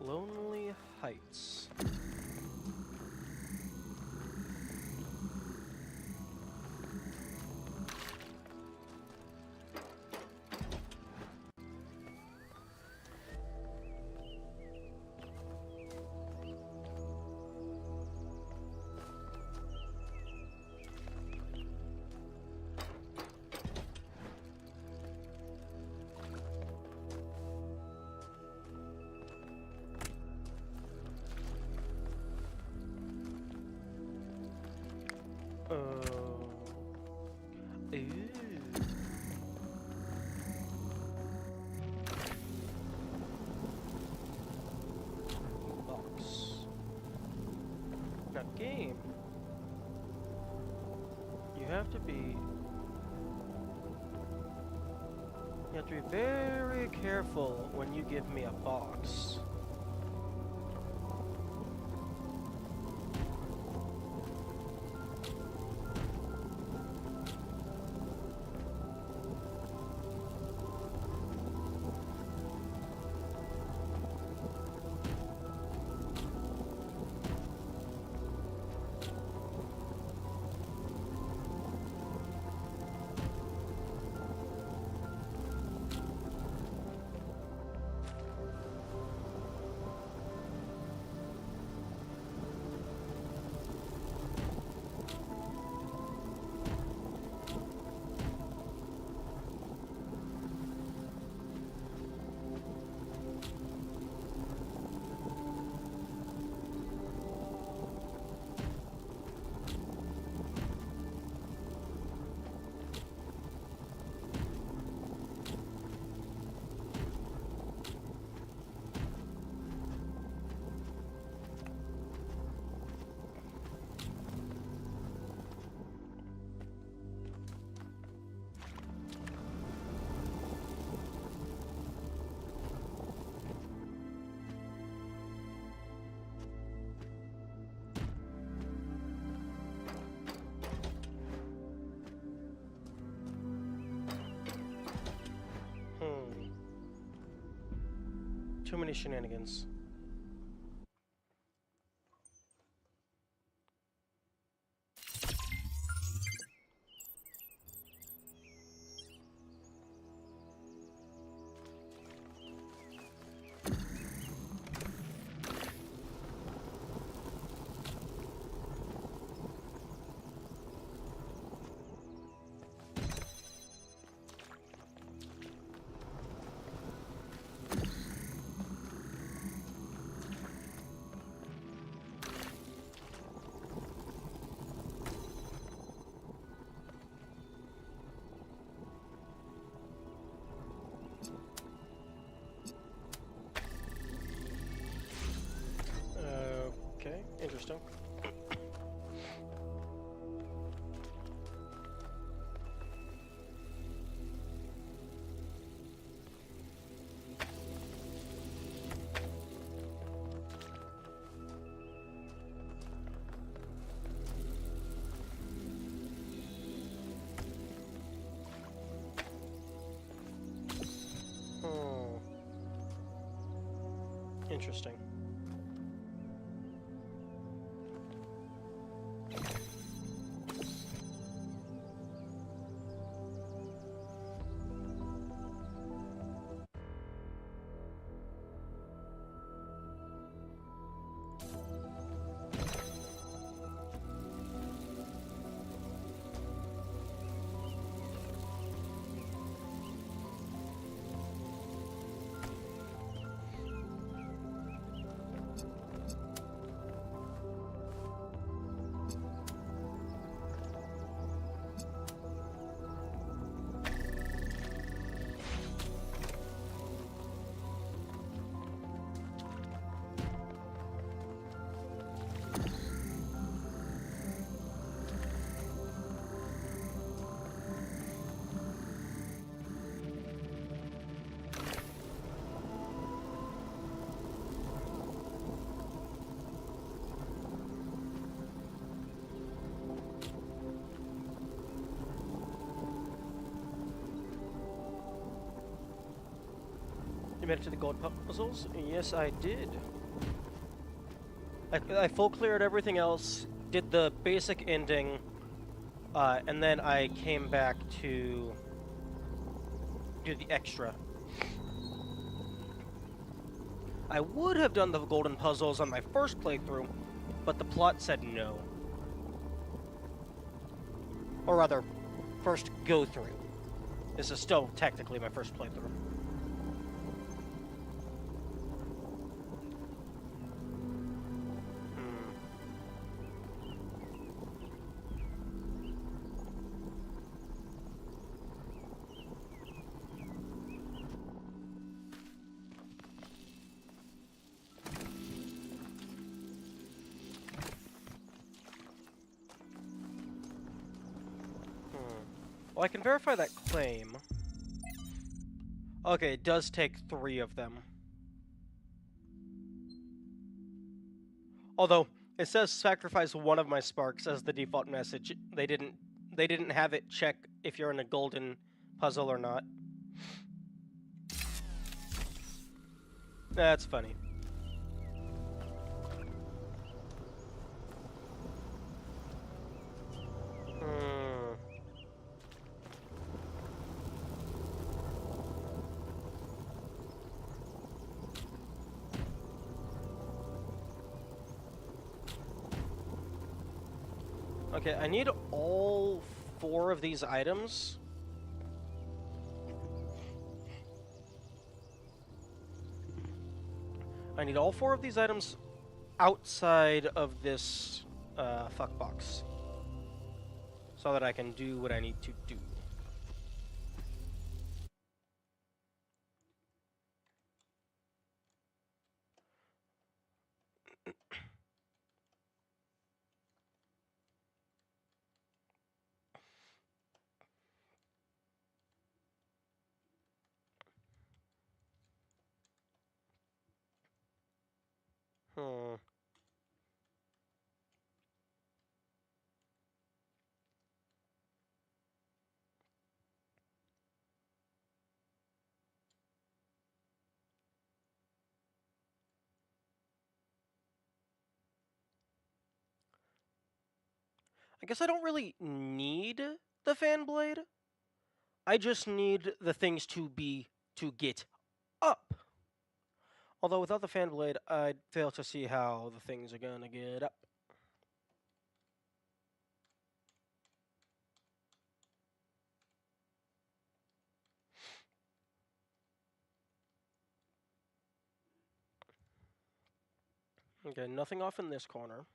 Lonely Heights. Box. Now, game. You have to be very careful when you give me a box. Too many shenanigans. interesting. Interesting. You made it to the gold puzzles? Yes, I did. I full cleared everything else, did the basic ending, and then I came back to do the extra. I would have done the golden puzzles on my first playthrough, but the plot said no. Or rather, first go through. This is still technically my first playthrough. Well, I can verify that claim. Okay, it does take 3 of them. Although it says sacrifice one of my sparks as the default message. They didn't have it check if you're in a golden puzzle or not. That's funny. Okay, I need all 4 of these items. I need all 4 of these items outside of this fuck box, so that I can do what I need to do. I guess I don't really need the fan blade. I just need the things to get up. Although without the fan blade, I'd fail to see how the things are gonna get up. Okay, nothing off in this corner.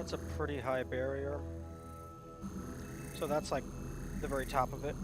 That's a pretty high barrier. So that's like the very top of it.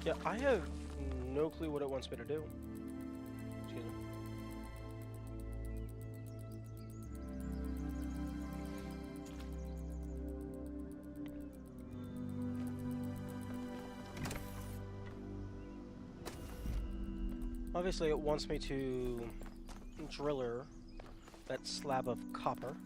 Yeah, I have no clue what it wants me to do. Excuse me. Obviously, it wants me to driller that slab of copper.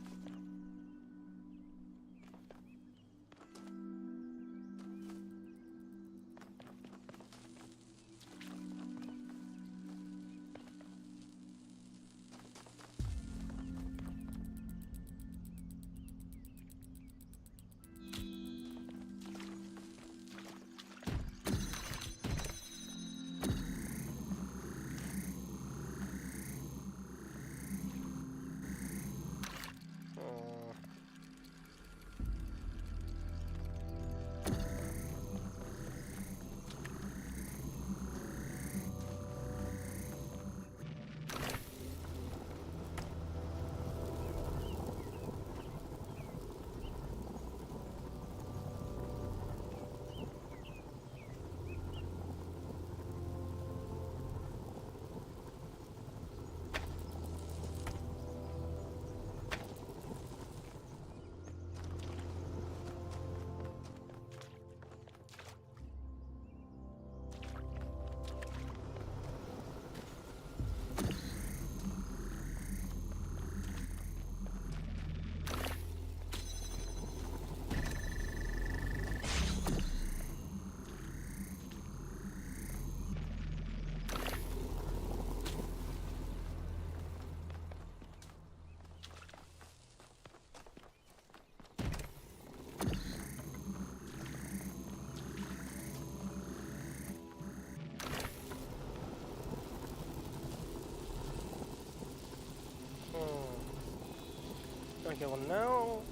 Okay, well now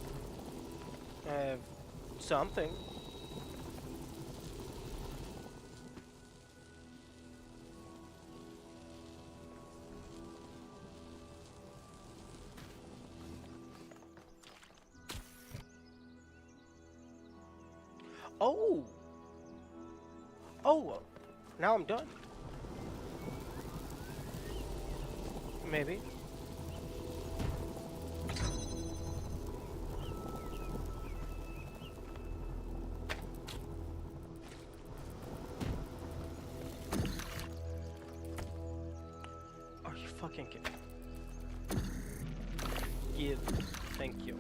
I have something. Oh! Oh! Now I'm done. Maybe. Are you fucking kidding? Give. Thank you.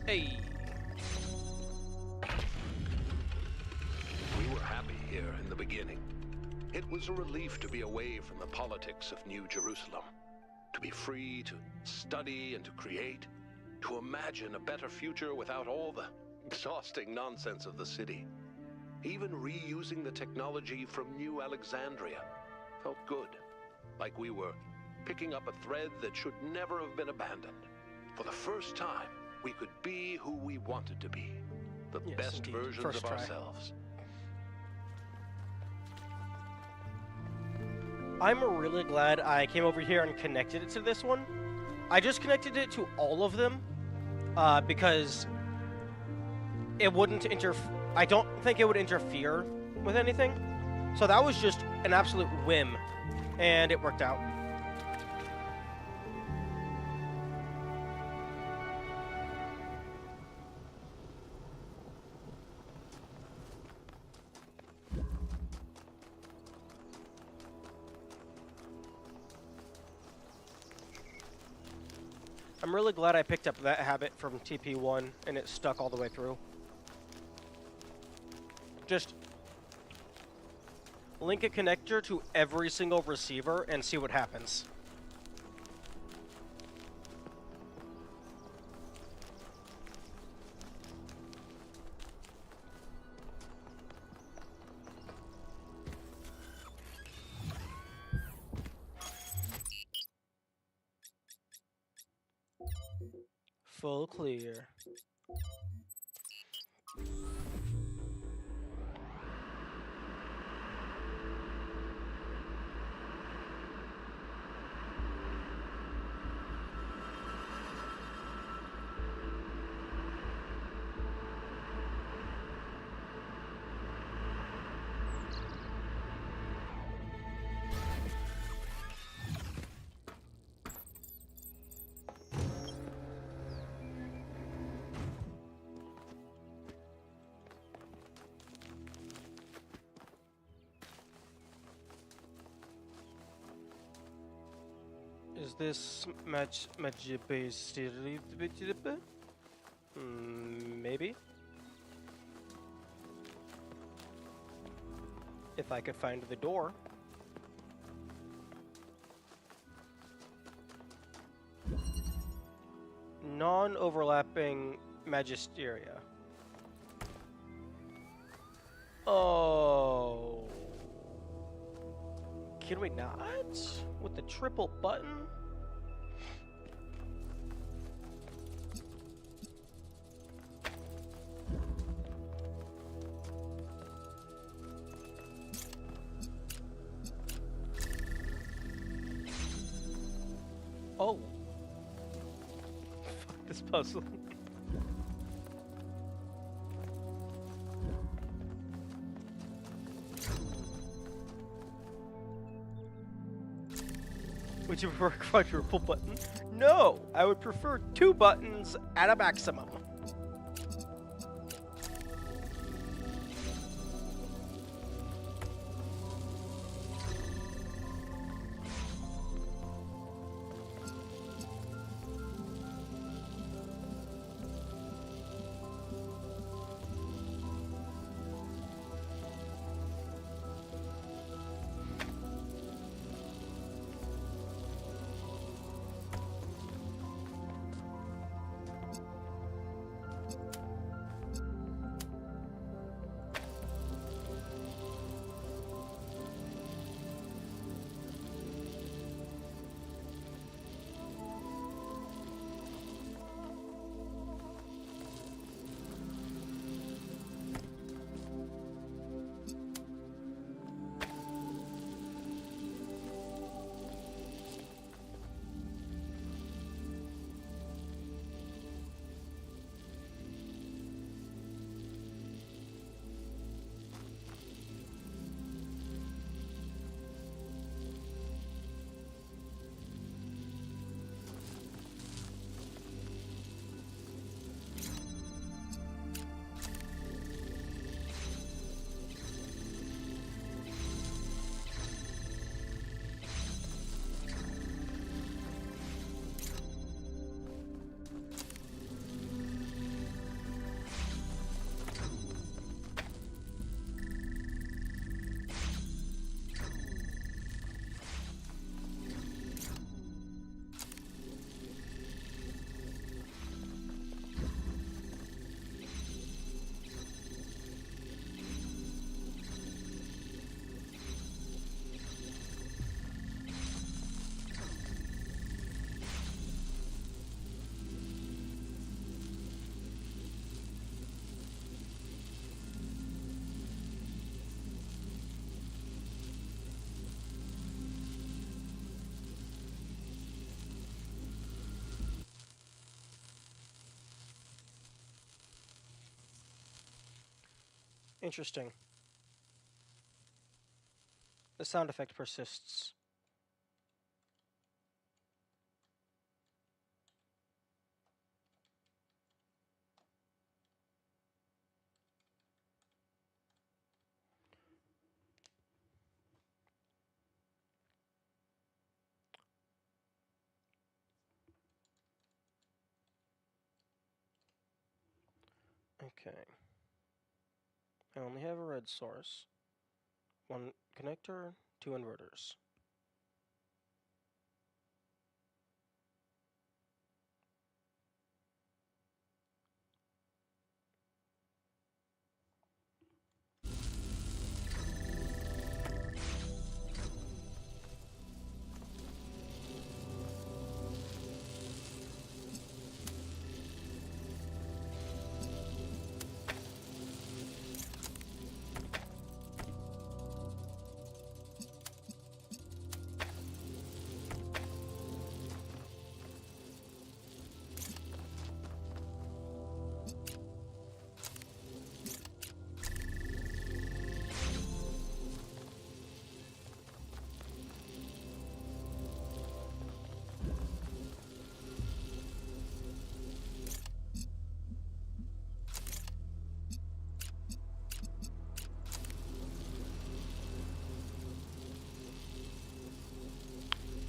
Hey! We were happy here in the beginning. It was a relief to be away from the politics of New Jerusalem, to be free to study and to create, To imagine a better future without all the exhausting nonsense of the city. Even reusing the technology from New Alexandria felt good. Like we were picking up a thread that should never have been abandoned. For the first time, we could be who we wanted to be. The best indeed. versions First of try. ourselves. I'm really glad I came over here and connected it to this one. I just connected it to all of them because it wouldn't I don't think it would interfere with anything. So that was just an absolute whim, and it worked out. I'm really glad I picked up that habit from TP1 and it stuck all the way through. Just link a connector to every single receiver and see what happens. Full clear. Is this maybe? If I could find the door. Non-overlapping magisteria. Oh. Can we not? With the triple button? Oh. Fuck this puzzle. Would you prefer a quadruple button? No! I would prefer 2 buttons at a maximum. Interesting. The sound effect persists. Okay. I only have a red source, one connector, two inverters.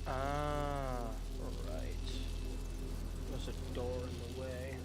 Ah, right. There's a door in the way.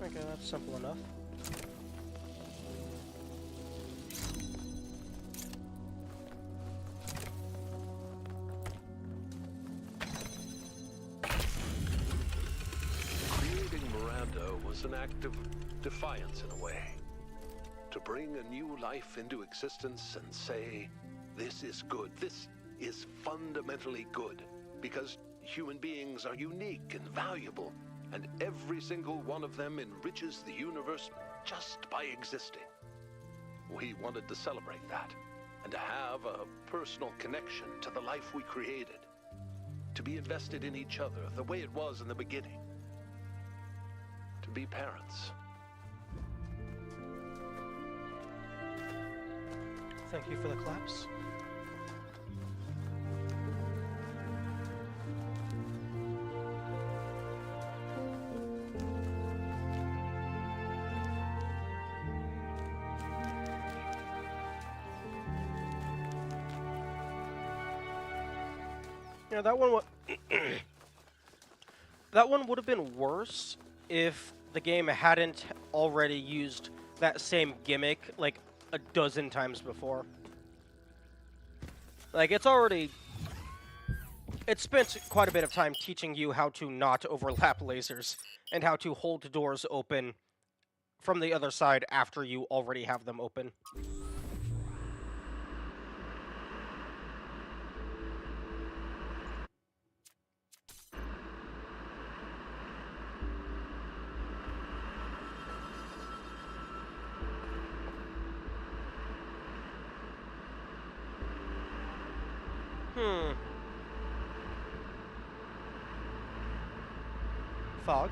Okay, that's simple enough. Creating Miranda was an act of defiance in a way. To bring a new life into existence and say, this is good, this is fundamentally good, because human beings are unique and valuable, and every single one of them enriches the universe just by existing. We wanted to celebrate that, and to have a personal connection to the life we created. To be invested in each other the way it was in the beginning. To be parents. Thank you for the claps. Yeah, that one that one would have been worse if the game hadn't already used that same gimmick like a dozen times before. Like, it's spent quite a bit of time teaching you how to not overlap lasers and how to hold doors open from the other side after you already have them open. Fog?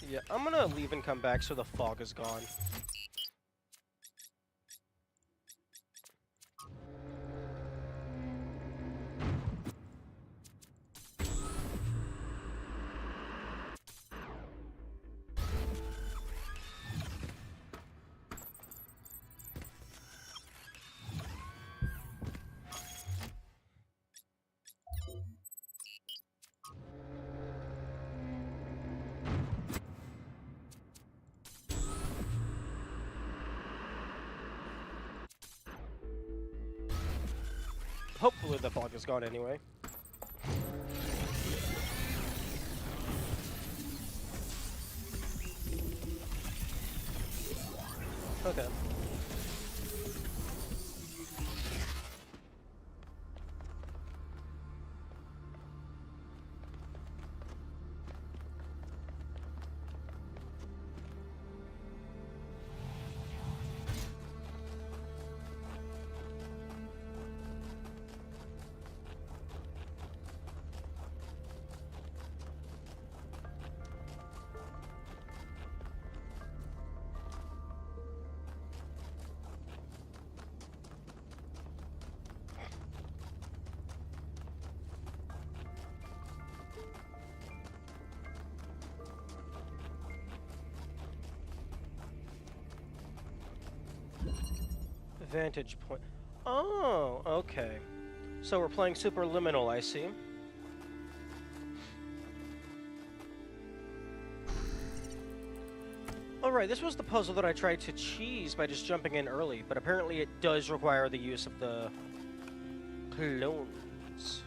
Yeah, I'm gonna leave and come back so the fog is gone. Hopefully the fog is gone anyway. Okay. Vantage point. Oh, okay. So we're playing Superliminal, I see. Alright, this was the puzzle that I tried to cheese by just jumping in early, but apparently it does require the use of the clones.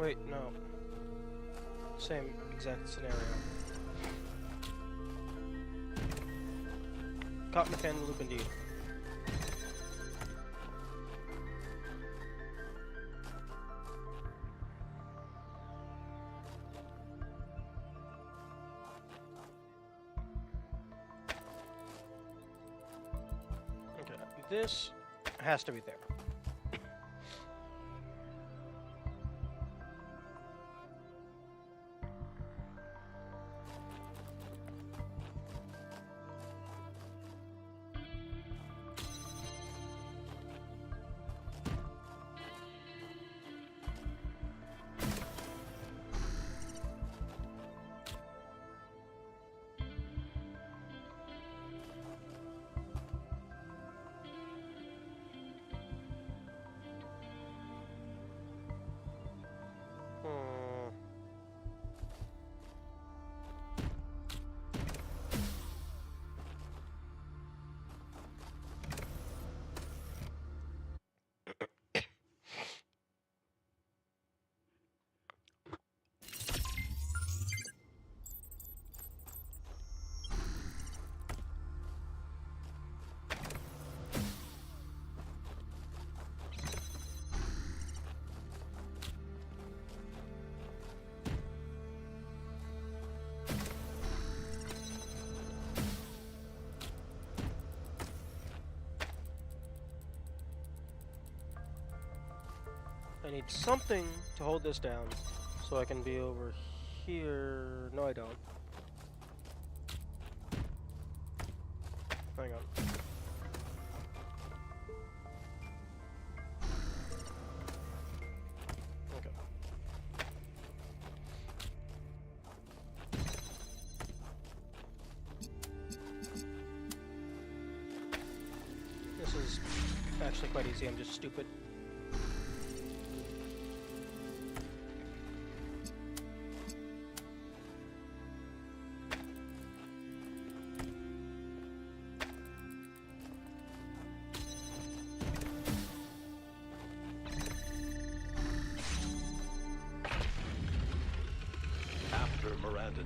Wait, no. Same exact scenario. Caught in the fan loop indeed. Okay, this has to be there. I need something to hold this down so I can be over here. No, I don't. Hang on. Okay. This is actually quite easy. I'm just stupid.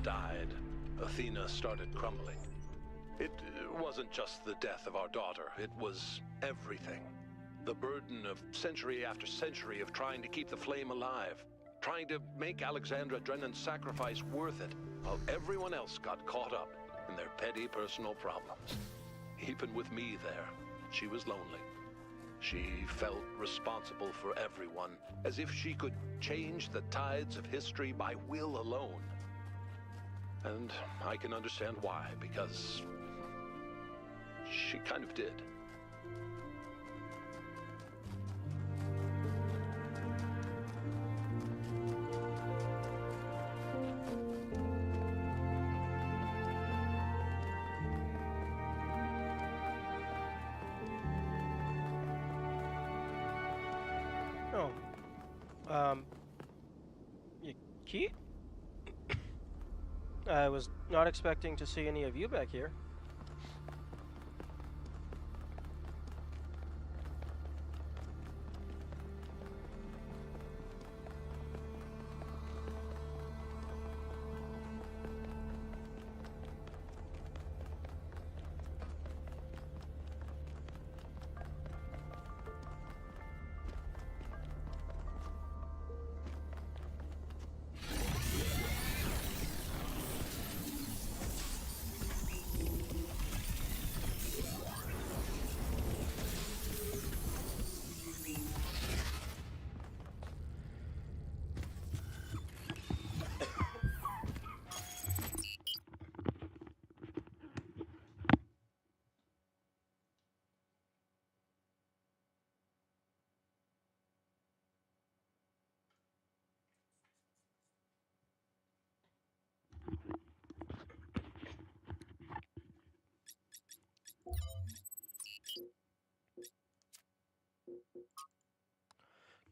Died, Athena started crumbling. It wasn't just the death of our daughter, it was everything. The burden of century after century of trying to keep the flame alive, trying to make Alexandra Drennan's sacrifice worth it, while everyone else got caught up in their petty personal problems. Even with me there, she was lonely. She felt responsible for everyone, as if she could change the tides of history by will alone. And I can understand why, because she kind of did. Oh. Key? I was not expecting to see any of you back here.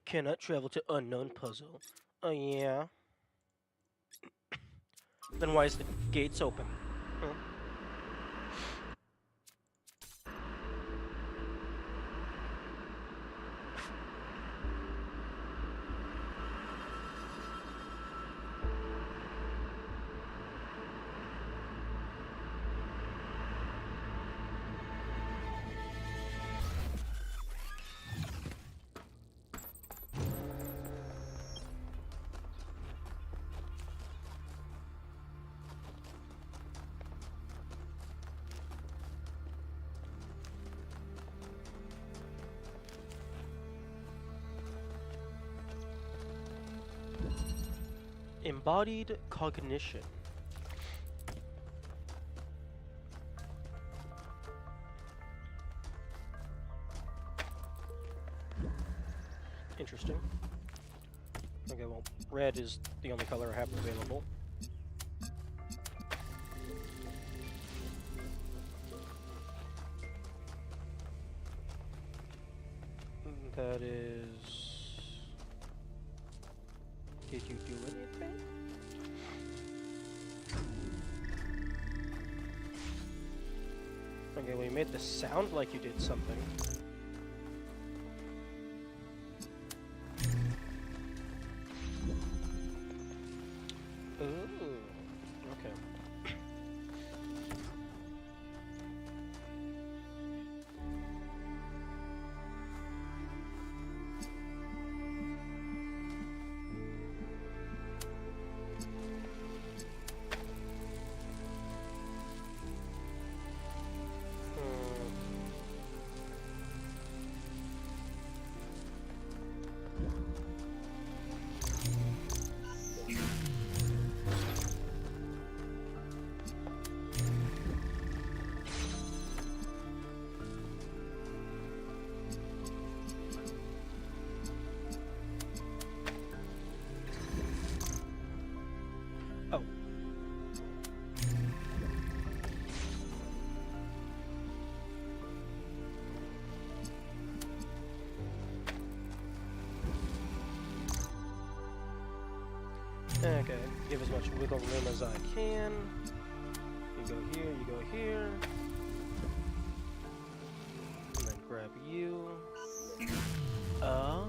Cannot travel to unknown puzzle. Oh, yeah. Then why is the gates open? Huh? Embodied cognition. Interesting. Okay, well, red is the only color I have available. That is... Did you do anything? Okay, well, you made this sound like you did something. Ooh, okay. Oh. Okay, give as much wiggle room as I can. You go here, you go here. And then grab you. Oh.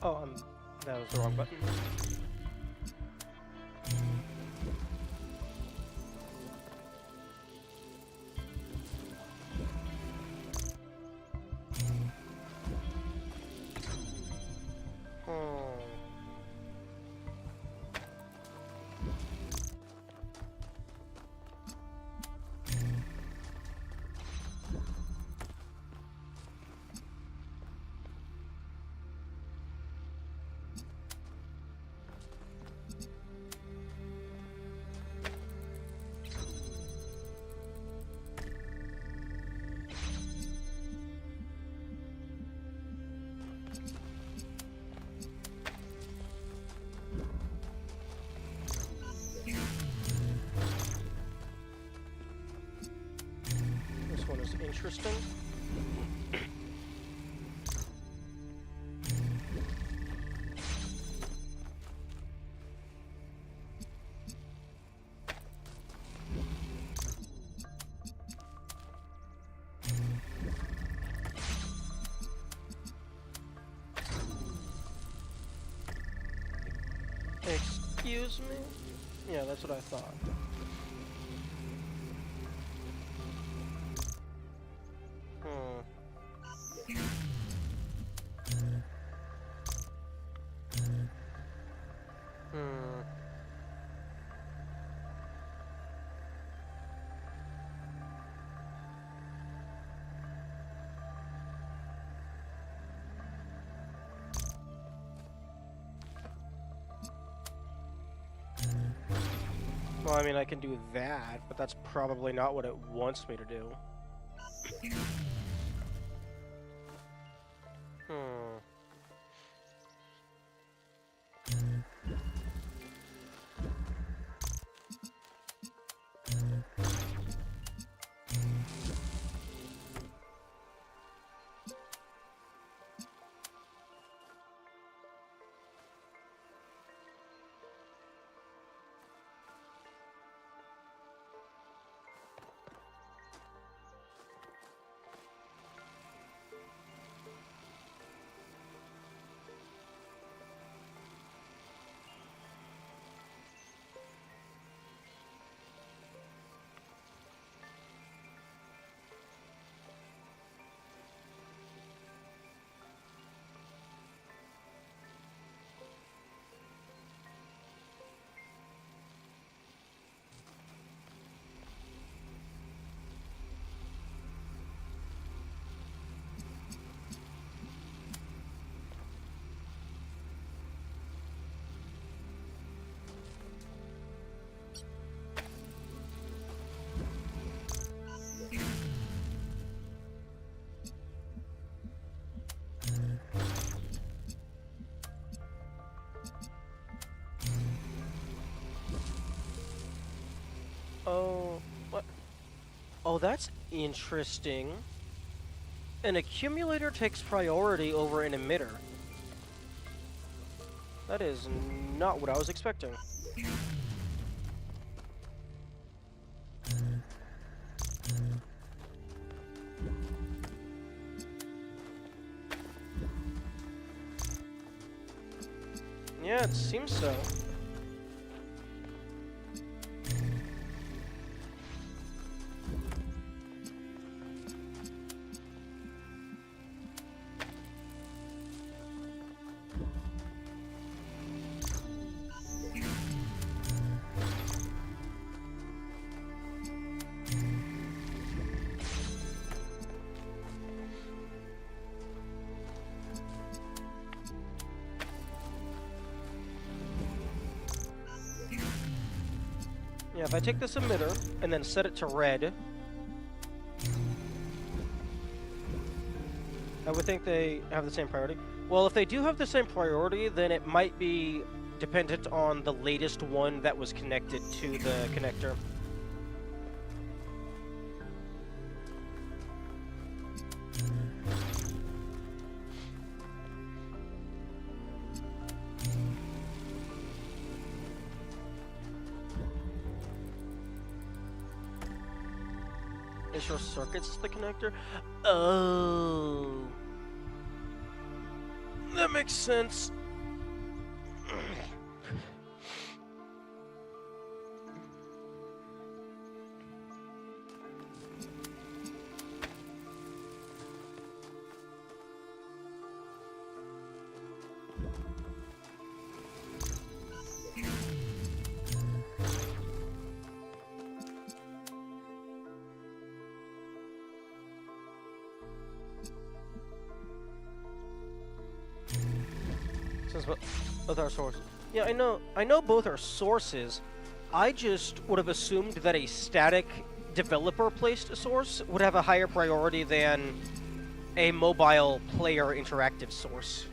Oh, that was the wrong button. This one is interesting. Excuse me? Yeah, that's what I thought. Well, I mean, I can do that, but that's probably not what it wants me to do. Hmm. Oh, what? Oh, that's interesting. An accumulator takes priority over an emitter. That is not what I was expecting. Yeah, it seems so. Yeah, if I take this emitter and then set it to red, I would think they have the same priority. Well, if they do have the same priority, then it might be dependent on the latest one that was connected to the connector. Is your circuits the connector? Oh. That makes sense. Since both are sources. Yeah, I know both are sources. I just would have assumed that a static developer placed source would have a higher priority than a mobile player interactive source.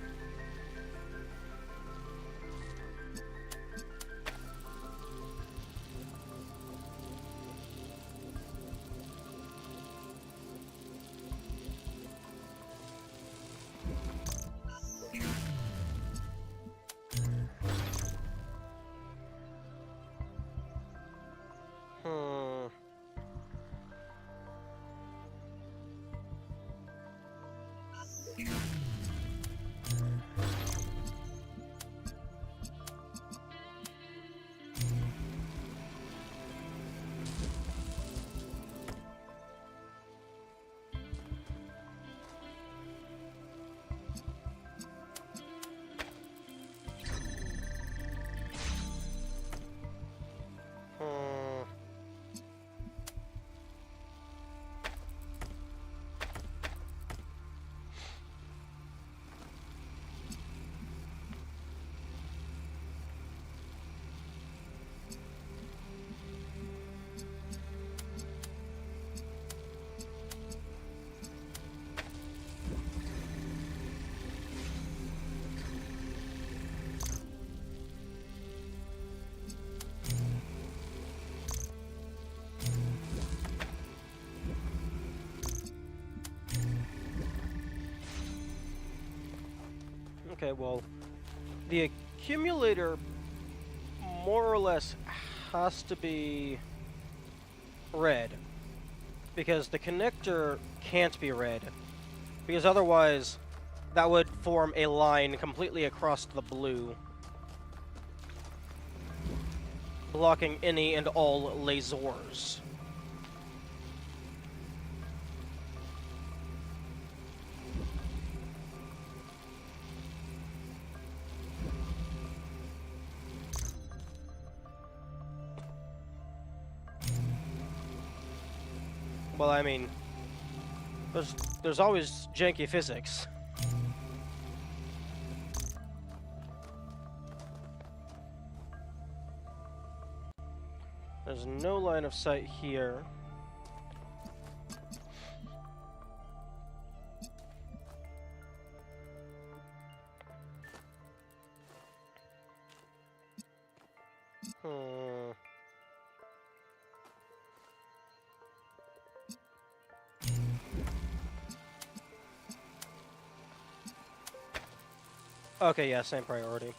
Okay, well, the accumulator more or less has to be red, because the connector can't be red, because otherwise that would form a line completely across the blue, blocking any and all lasers. Well, I mean, there's always janky physics. There's no line of sight here. Okay, yeah, same priority.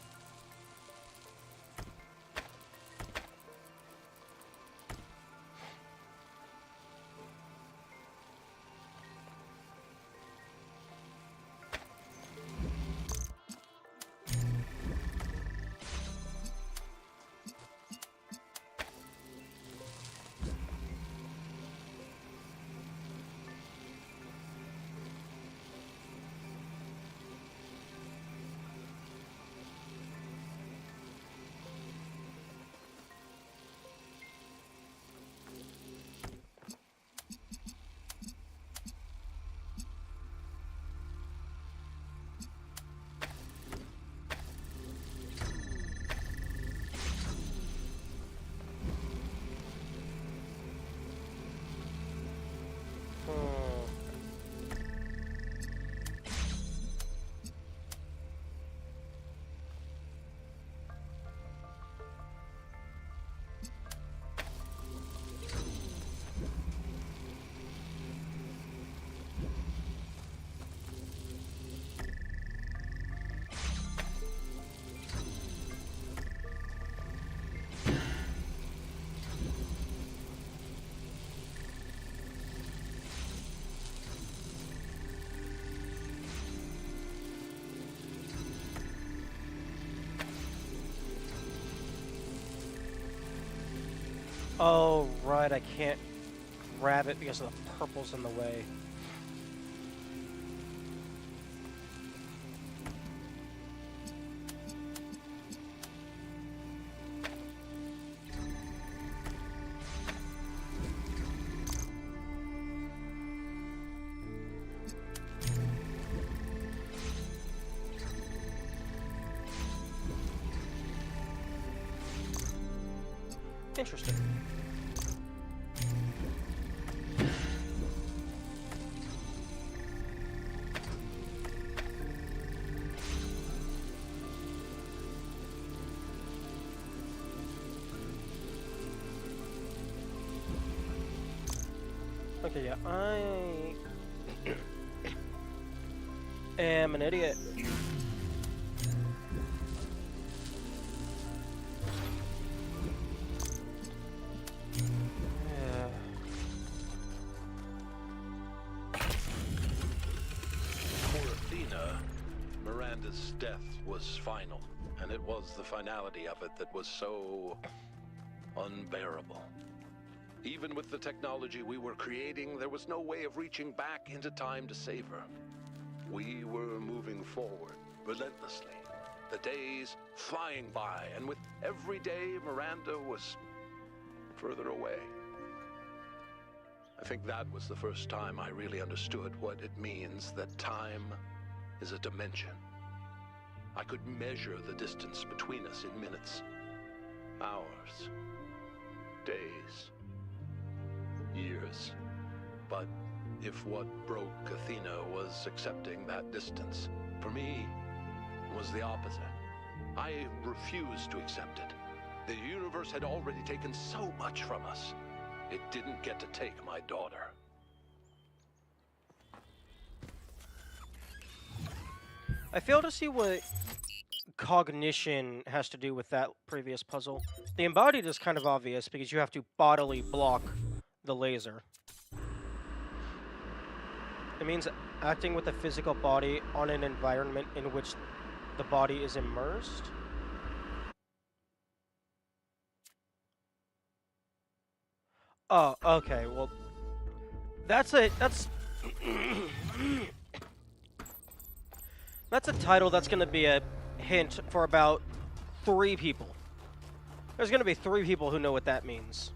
Oh, right, I can't grab it because of the purple's in the way. Interesting. Okay, yeah, I am an idiot. Miranda's death was final, and it was the finality of it that was so unbearable. Even with the technology we were creating, there was no way of reaching back into time to save her. We were moving forward relentlessly, the days flying by, and with every day, Miranda was further away. I think that was the first time I really understood what it means that time is a dimension. I could measure the distance between us in minutes, hours, days, years. But if what broke Athena was accepting that distance, for me, was the opposite. I refused to accept it. The universe had already taken so much from us. It didn't get to take my daughter. I fail to see what cognition has to do with that previous puzzle. The embodied is kind of obvious because you have to bodily block the laser. It means acting with a physical body on an environment in which the body is immersed. Oh, okay. Well, that's that's a title that's going to be a hint for about 3 people. There's going to be 3 people who know what that means.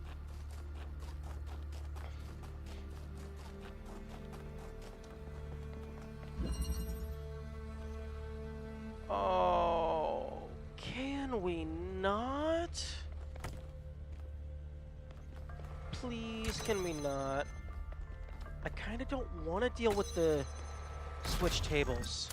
Oh, can we not? Please, can we not? I kind of don't want to deal with the switch tables.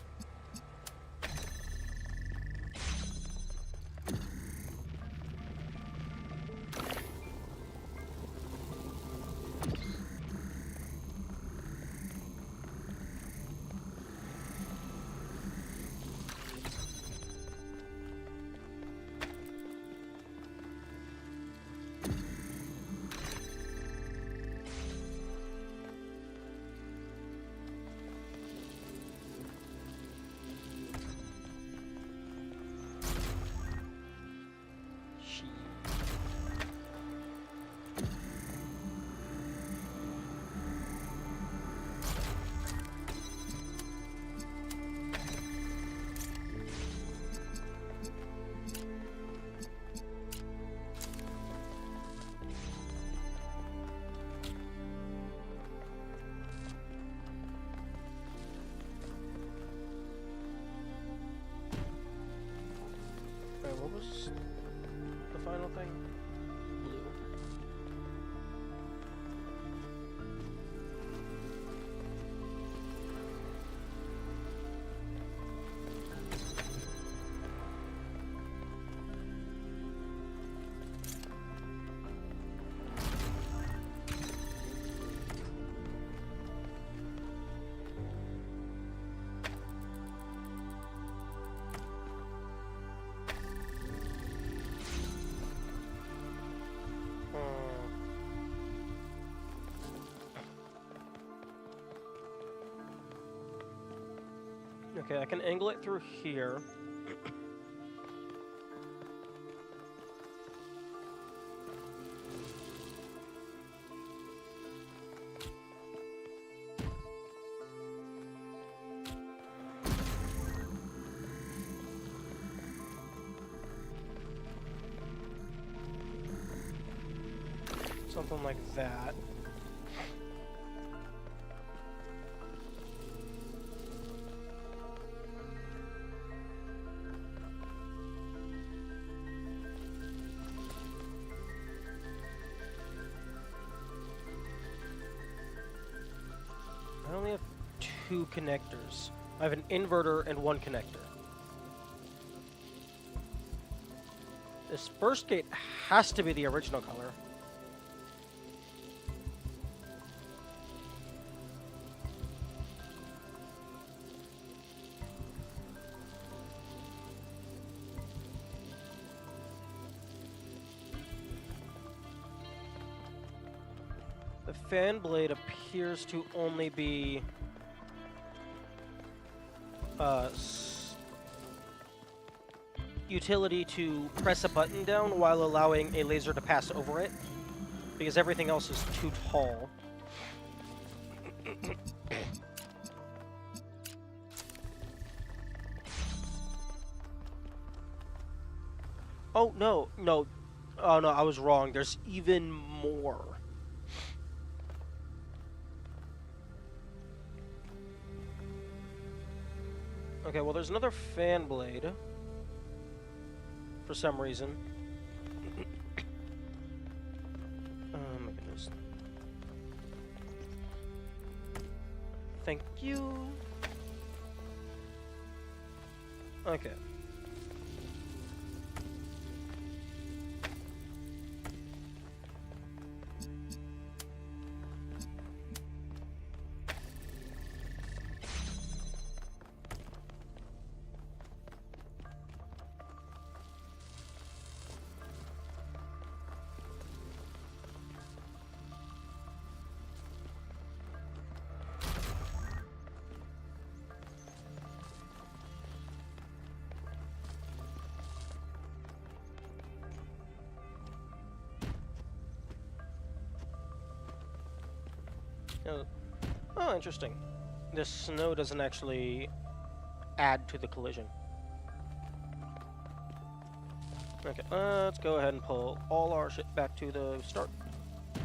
What was the final thing? Blue. Okay, I can angle it through here. Something like that. I only have 2 connectors. I have an inverter and 1 connector. This first gate has to be the original color. The fan blade appears to only be utility to press a button down while allowing a laser to pass over it, because everything else is too tall. Oh, no. Oh, no, I was wrong. There's even more. Okay, well, there's another fan blade. For some reason. Oh my goodness. Thank you. Okay. Oh, interesting. The snow doesn't actually add to the collision. Okay, let's go ahead and pull all our shit back to the start,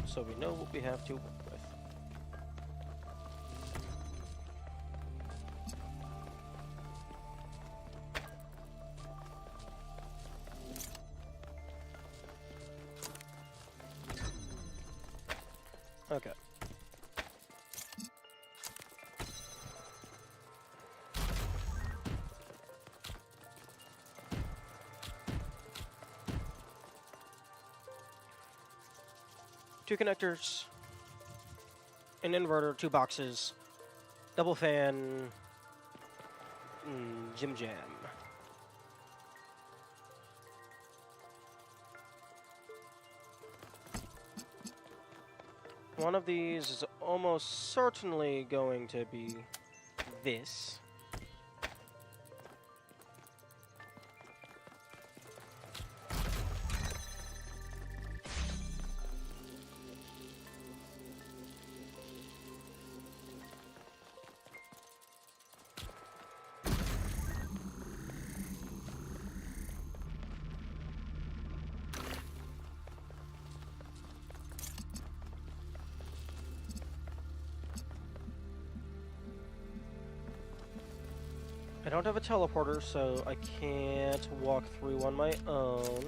so we know what we have to work with. Okay. Two connectors, an inverter, two boxes, double fan, Jim Jam. One of these is almost certainly going to be this. I don't have a teleporter, so I can't walk through on my own.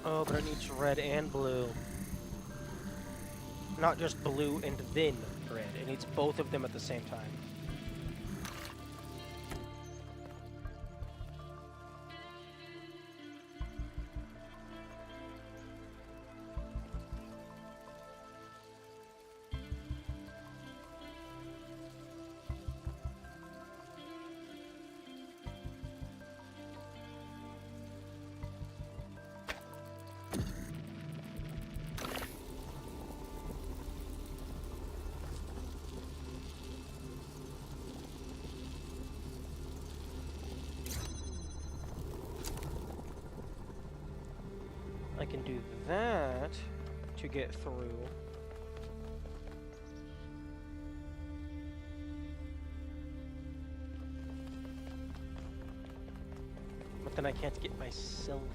Oh, but it needs red and blue. Not just blue and then red. It needs both of them at the same time. I can do that to get through. But then I can't get myself through.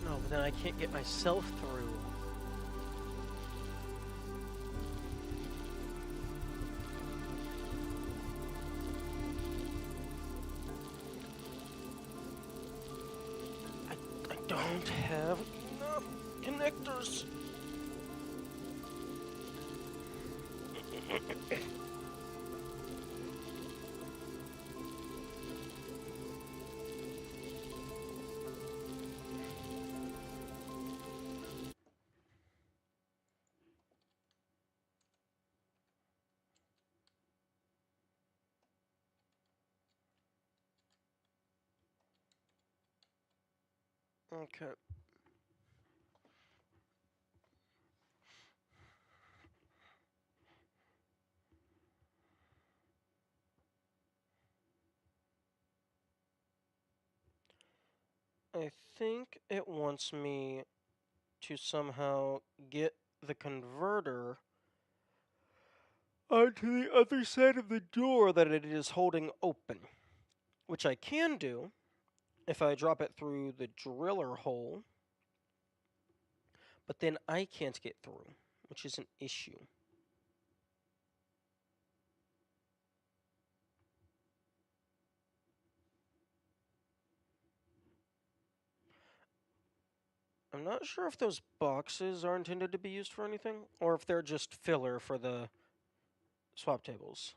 No, but then I can't get myself through. I don't have enough connectors. Okay. I think it wants me to somehow get the converter onto the other side of the door that it is holding open, which I can do if I drop it through the driller hole, but then I can't get through, which is an issue. I'm not sure if those boxes are intended to be used for anything, or if they're just filler for the swap tables.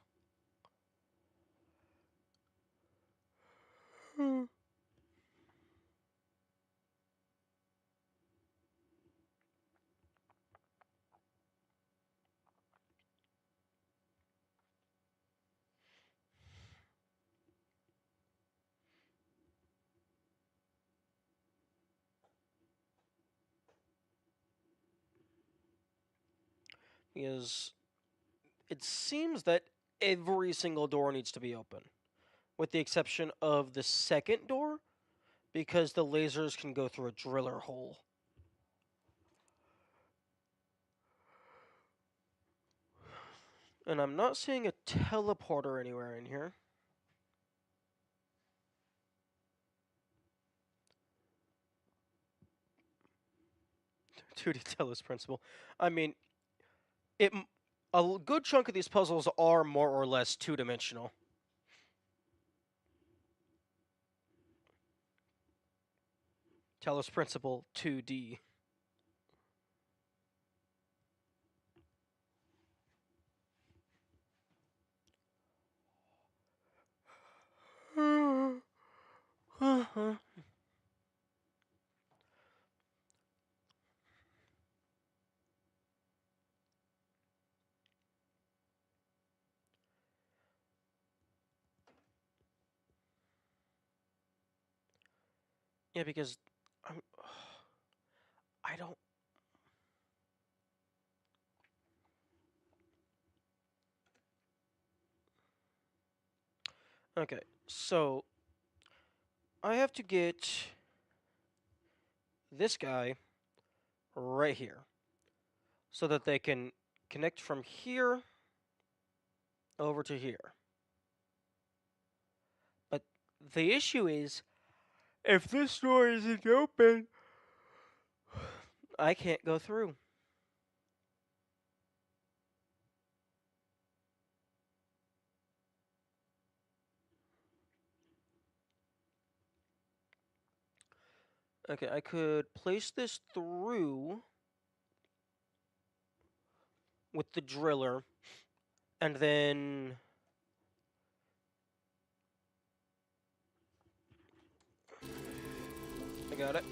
Because it seems that every single door needs to be open, with the exception of the second door, because the lasers can go through a driller hole. And I'm not seeing a teleporter anywhere in here. 2D Talos principle. I mean, a good chunk of these puzzles are more or less two-dimensional. Talos principle 2D. Yeah, because I don't. Okay, so I have to get this guy right here so that they can connect from here over to here. But the issue is, if this door isn't open, I can't go through. Okay, I could place this through with the driller, and then I got it.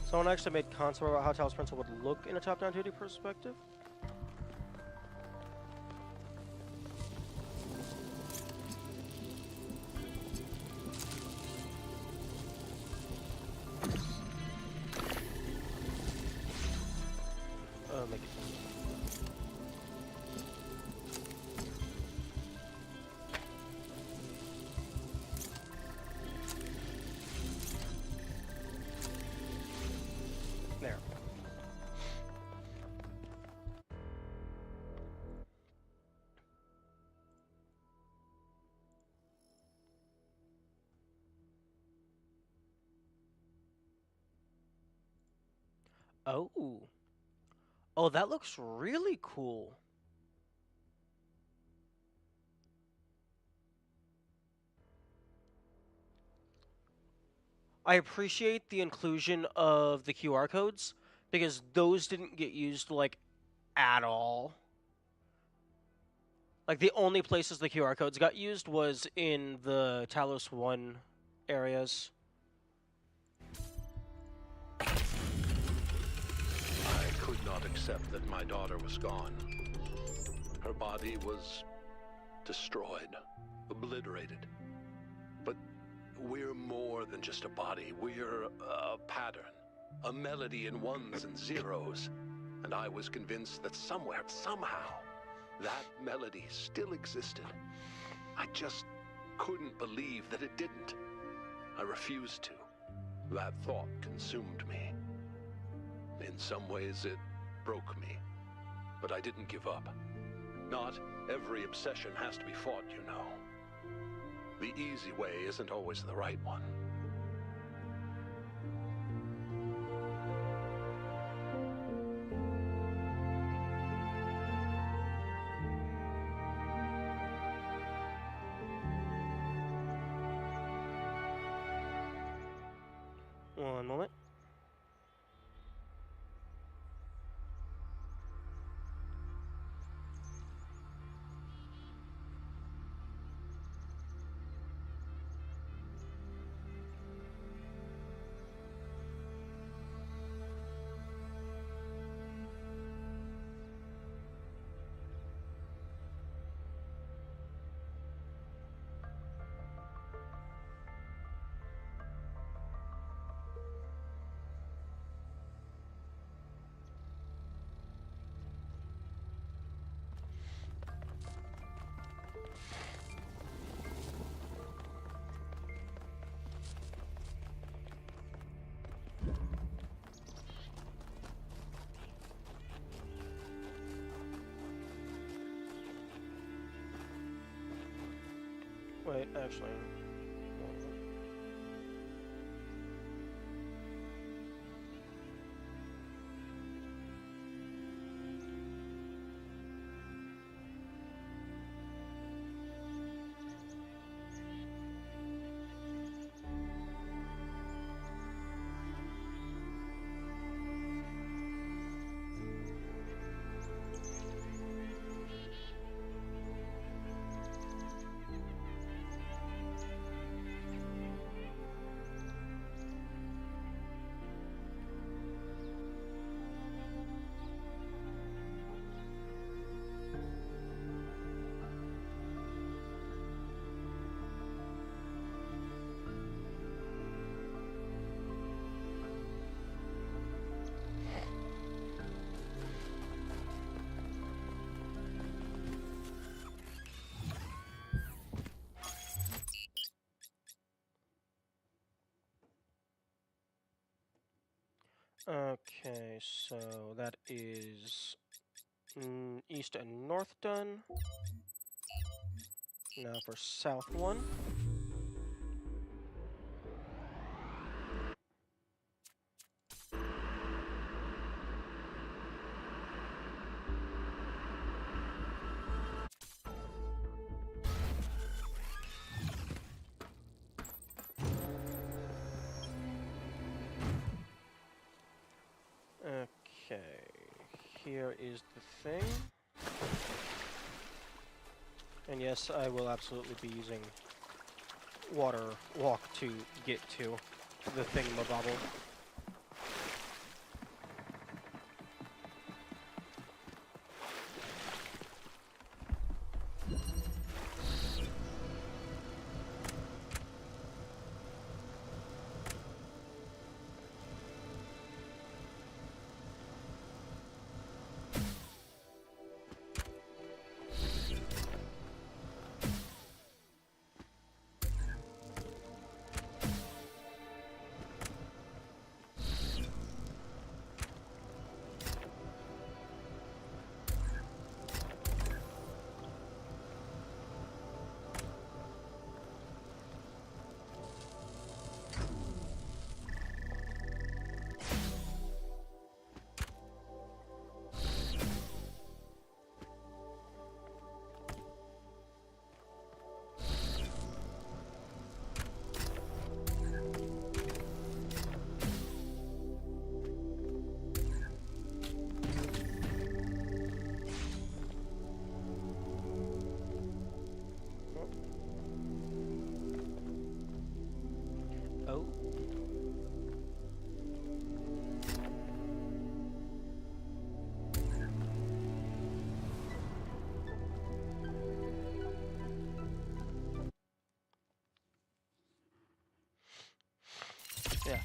Someone actually made concept about how Talos Principle would look in a top-down 2D perspective. Make it. There. Oh. Oh, that looks really cool. I appreciate the inclusion of the QR codes because those didn't get used like at all. Like the only places the QR codes got used was in the Talos 1 areas. I could not accept that my daughter was gone. Her body was destroyed, obliterated. But we're more than just a body. We're a pattern, a melody in ones and zeros. And I was convinced that somewhere, somehow, that melody still existed. I just couldn't believe that it didn't. I refused to. That thought consumed me. In some ways, it broke me. But I didn't give up. Not every obsession has to be fought, you know. The easy way isn't always the right one. One moment. Wait, actually. Okay, so that is east and north done. Now for south one. Okay, here is the thing. And yes, I will absolutely be using water walk to get to the thingamabobble. Oh. Yeah.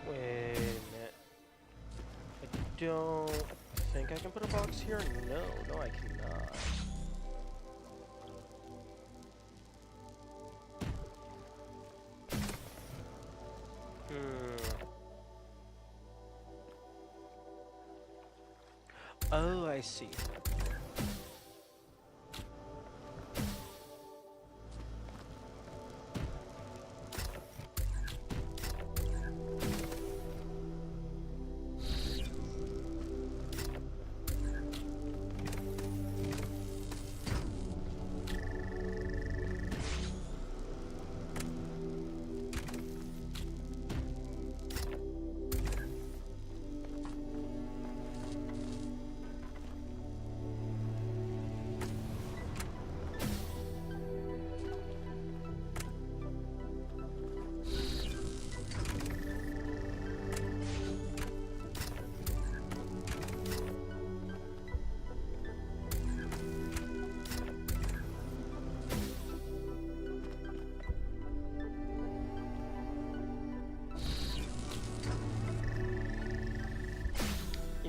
Wait a minute. I don't think I can put a box here. No, I cannot. Oh, I see.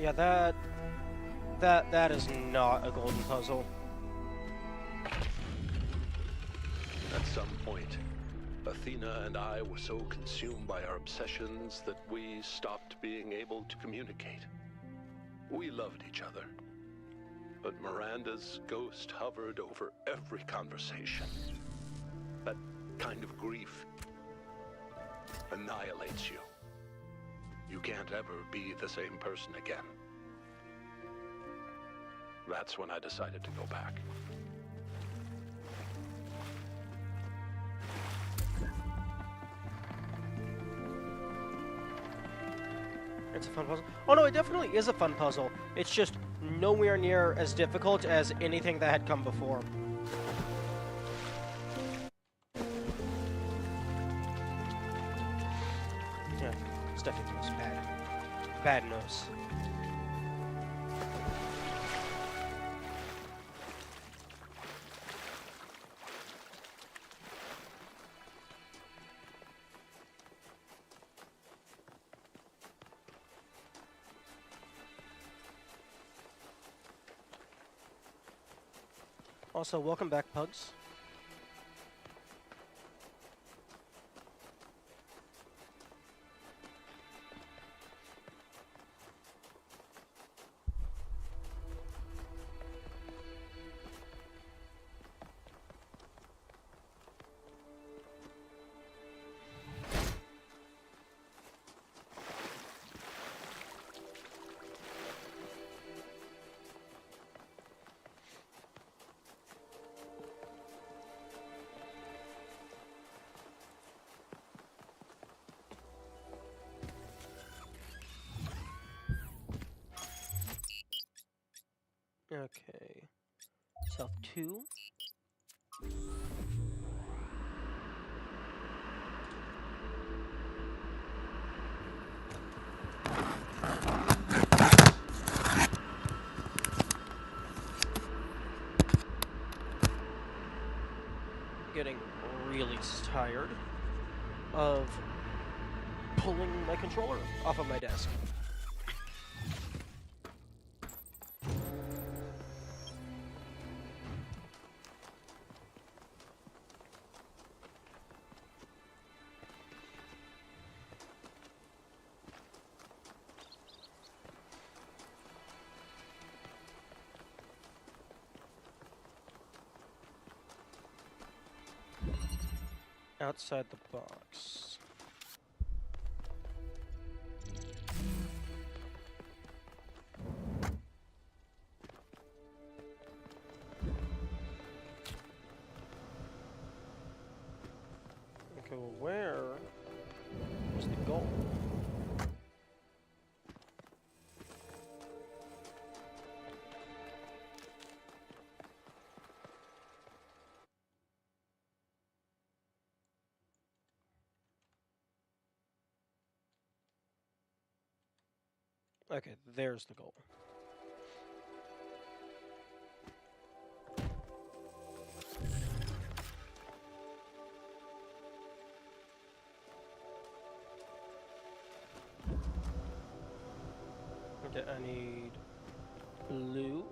Yeah, that is not a golden puzzle. At some point, Athena and I were so consumed by our obsessions that we stopped being able to communicate. We loved each other, but Miranda's ghost hovered over every conversation. That kind of grief annihilates you. You can't ever be the same person again. That's when I decided to go back. It's a fun puzzle. Oh no, it definitely is a fun puzzle. It's just nowhere near as difficult as anything that had come before. Yeah, Steffi knows. Bad. Bad knows. Also, welcome back, Pugs. Okay. South 2. Getting really tired of pulling my controller off of my desk. Outside the box. Okay, well, where was the goal? Okay, there's the goal. Okay, I need blue.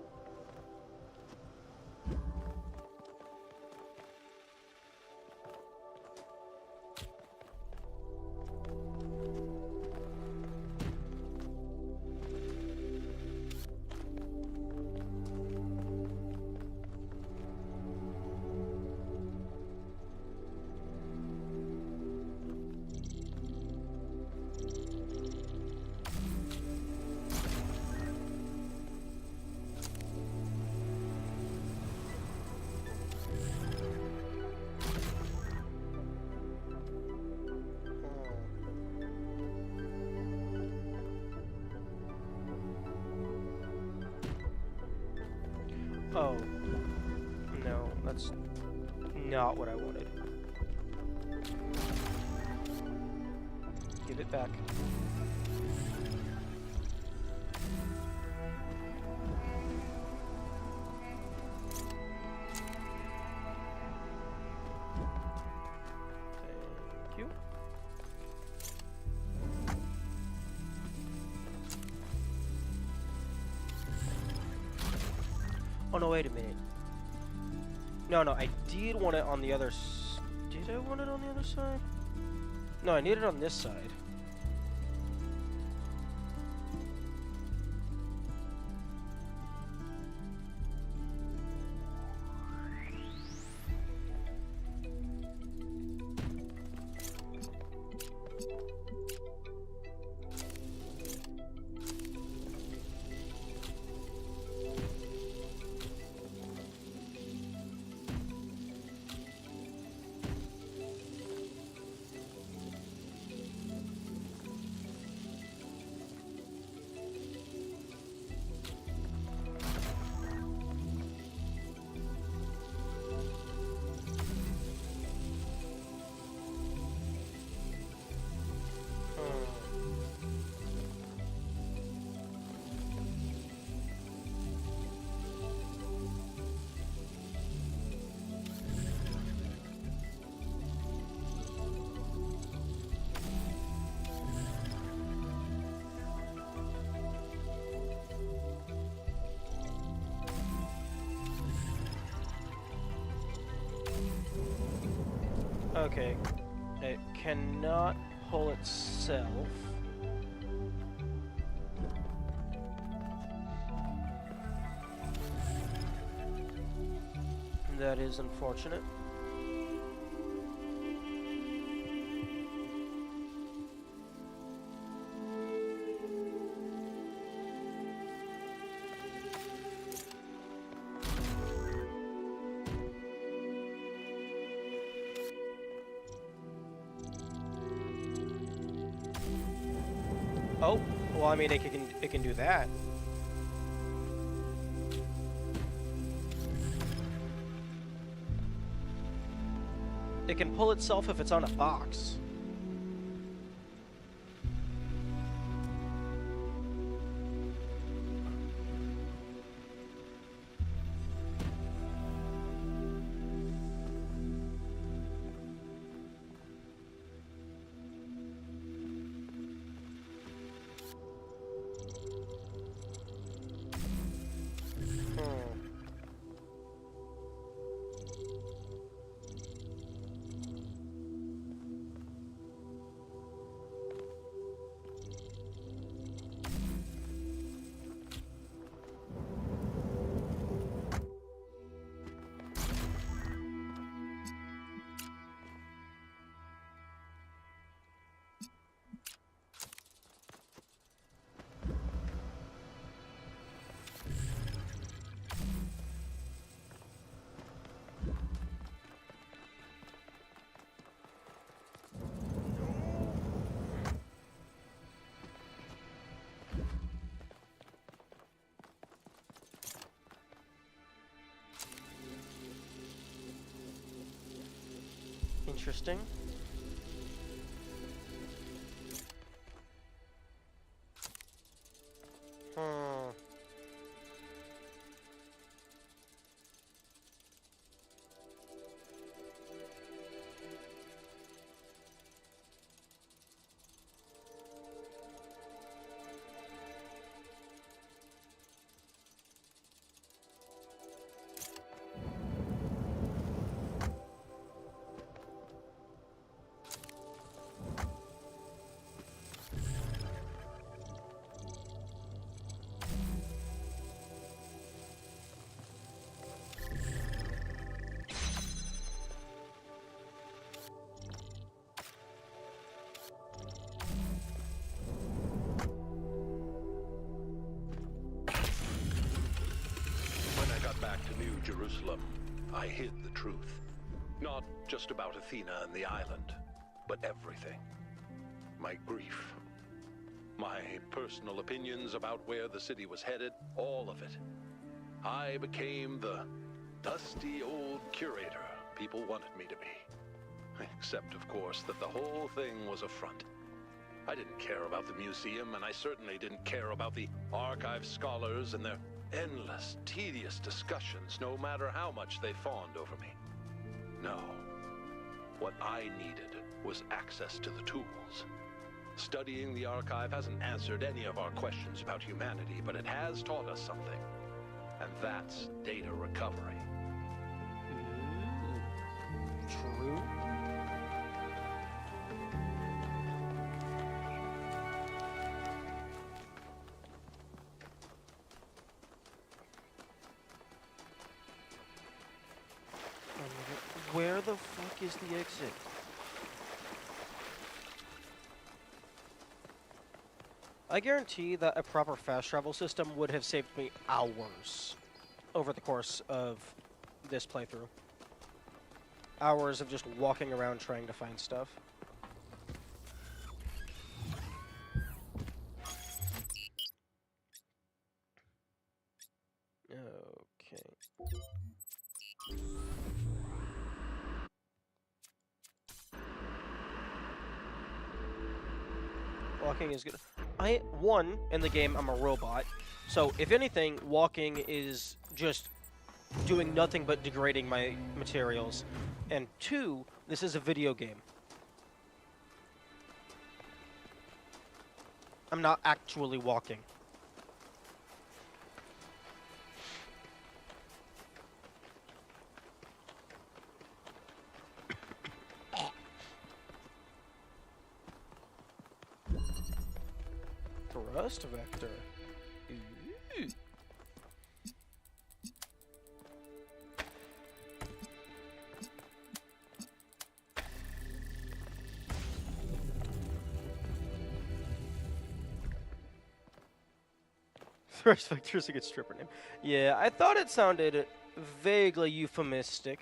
Oh, no, that's not what I wanted. Give it back. Thank you. Oh no, wait a minute. No, I did want it on the other did I want it on the other side? No, I need it on this side. Okay, it cannot pull itself. That is unfortunate. Oh, well, I mean, it can do that. It can pull itself if it's on a box. Interesting. Back to New Jerusalem, I hid the truth. Not just about Athena and the island, but everything. My grief, my personal opinions about where the city was headed, all of it. I became the dusty old curator people wanted me to be. Except, of course, that the whole thing was a front. I didn't care about the museum, and I certainly didn't care about the archive scholars and their endless, tedious discussions, no matter how much they fawned over me. No. What I needed was access to the tools. Studying the archive hasn't answered any of our questions about humanity, but it has taught us something. And that's data recovery. True. Where the fuck is the exit? I guarantee that a proper fast travel system would have saved me hours over the course of this playthrough. Hours of just walking around trying to find stuff. Okay. Walking is good. In the game, I'm a robot. So, if anything, walking is just doing nothing but degrading my materials. And 2, this is a video game. I'm not actually walking. Thrust vector. Ooh. Thrust vector is a good stripper name. Yeah, I thought it sounded vaguely euphemistic.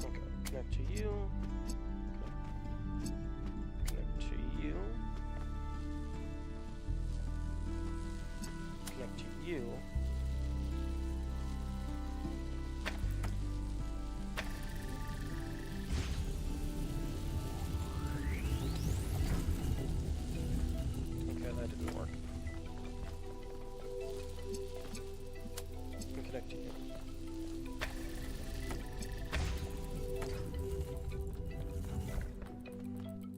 Okay, connect to you. Connect to you. Connect to you. Okay, that didn't work. And connect to you.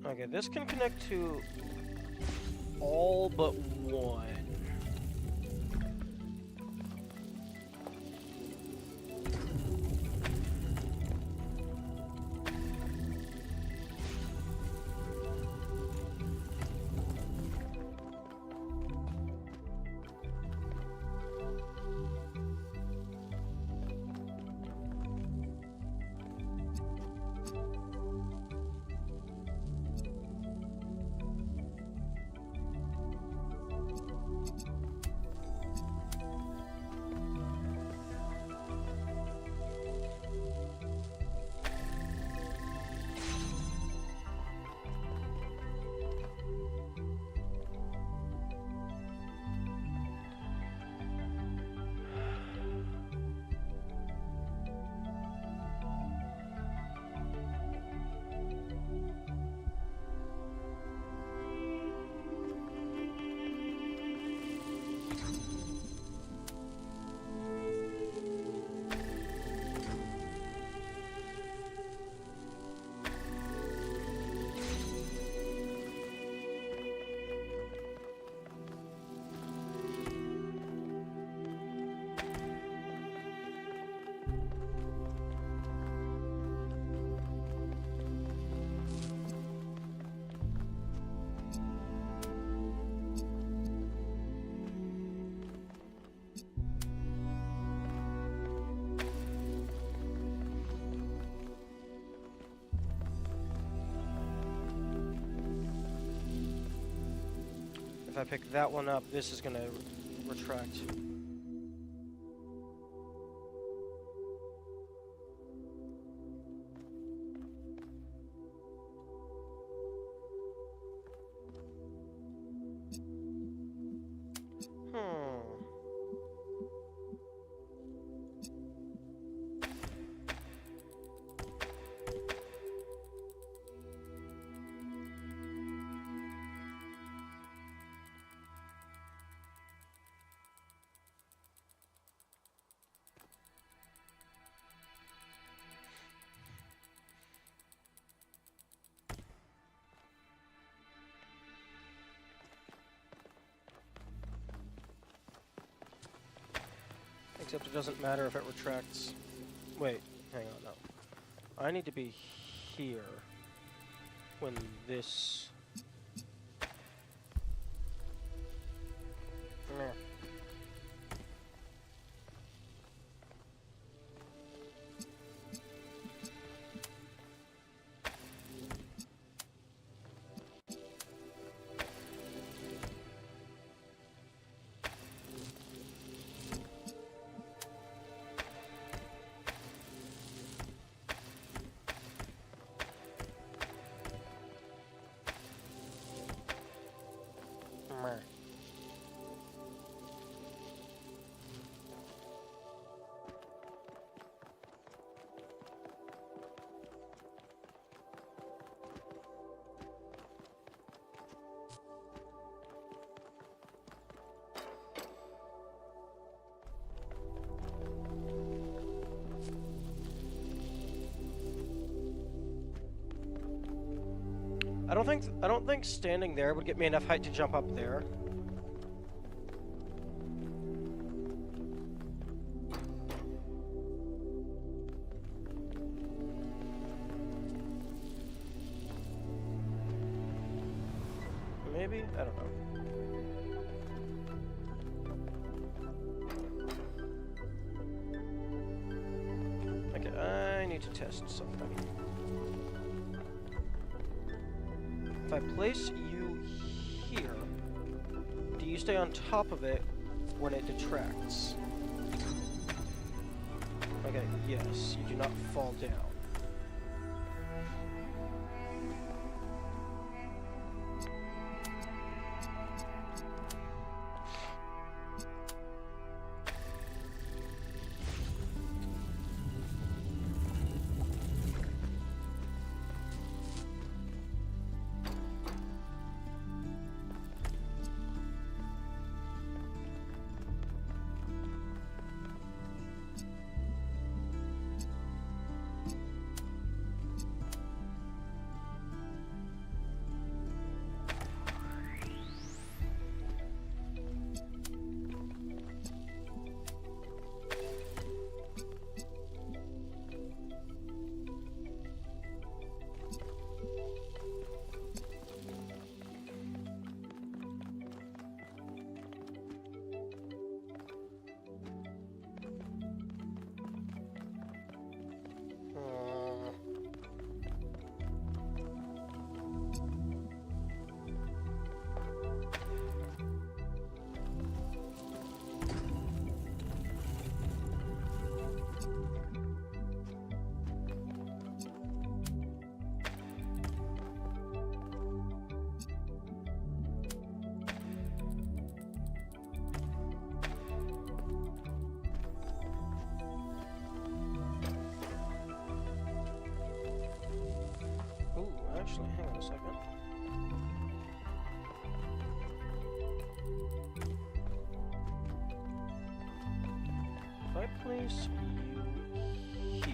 Okay, this can connect to all but one. If I pick that one up, this is gonna retract. Except it doesn't matter if it retracts. Wait, hang on, no. I need to be here when this... Meh. I don't think standing there would get me enough height to jump up there. Maybe? I don't know. Okay, I need to test something. If I place you here, do you stay on top of it when it detracts? Okay, yes, you do not fall down. Actually, hang on a second. If I place you here,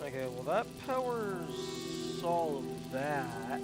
okay, well that powers all of that.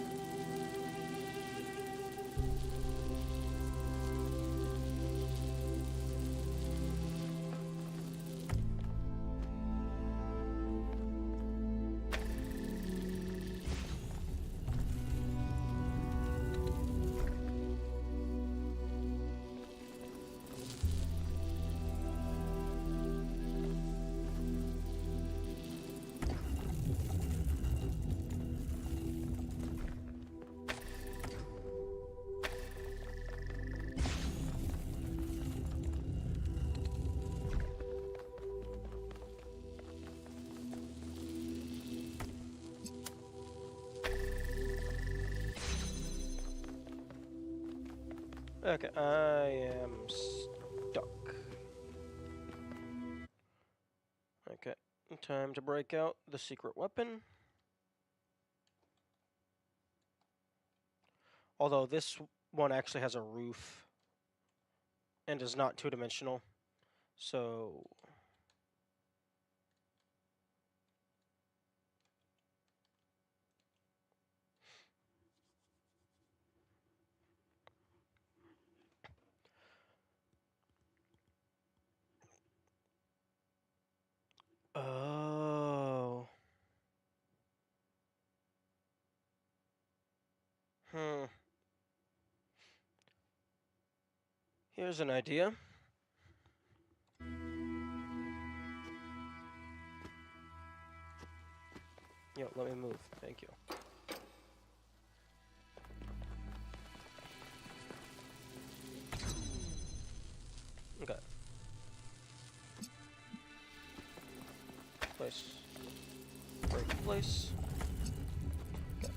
Okay, I am stuck. Okay, time to break out the secret weapon. Although this one actually has a roof and is not two-dimensional, so... Oh. Here's an idea. Yo, let me move. Thank you. Okay. Place. Break place. Okay.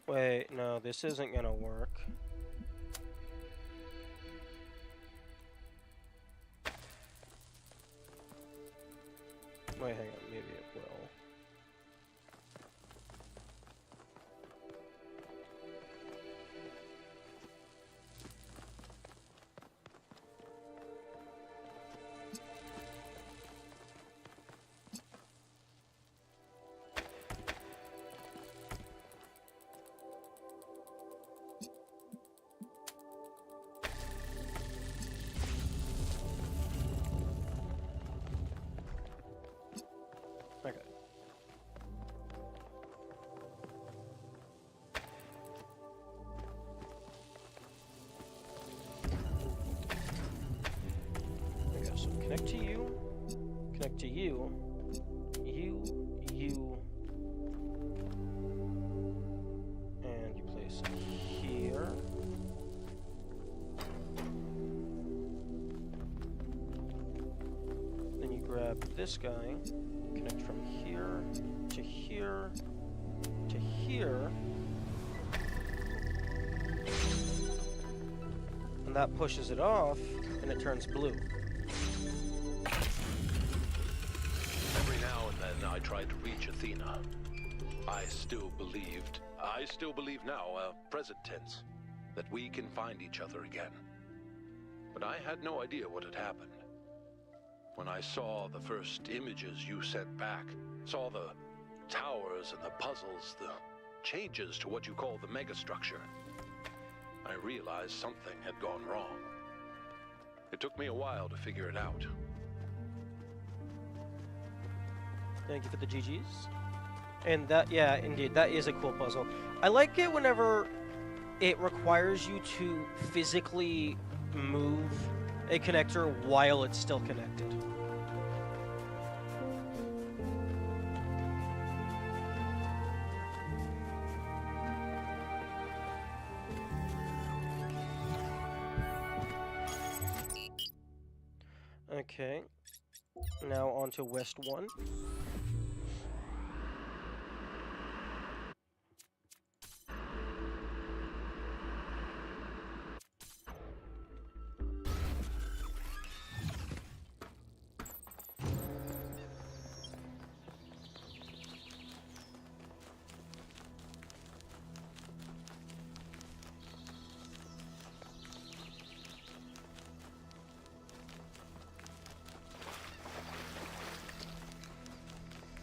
Wait, no, this isn't gonna work. Wait, hang on, maybe it will. Okay. Okay, so connect to you, connect to you, you, and you place it here. Then you grab this guy, connect from here to here to here, and that pushes it off, and it turns blue. Every now and then I tried to reach Athena. I still believe now, present tense, that we can find each other again. But I had no idea what had happened. When I saw the first images you sent back, saw the towers and the puzzles, the changes to what you call the megastructure, I realized something had gone wrong. It took me a while to figure it out. Thank you for the GGs. And that, yeah, indeed, that is a cool puzzle. I like it whenever it requires you to physically move a connector while it's still connected. Okay, now on to West 1.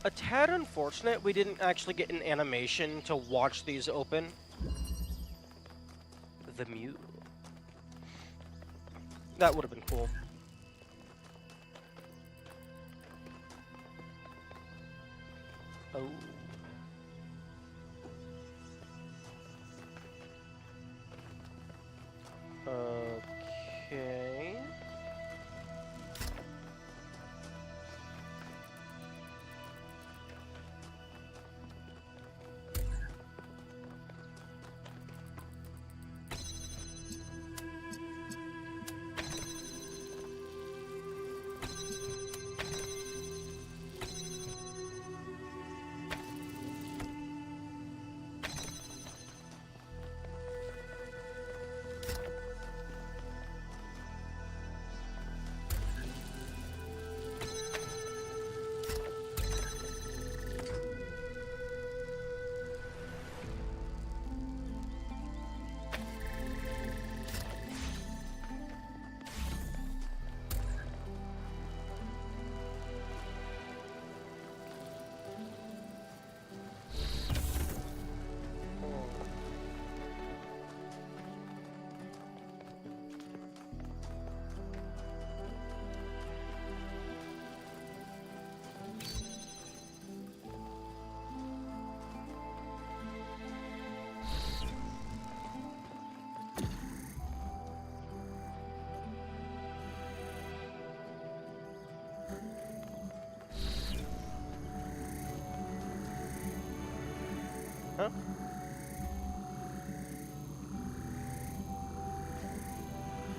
A tad unfortunate we didn't actually get an animation to watch these open. The Mew. That would have been cool. Oh. Okay.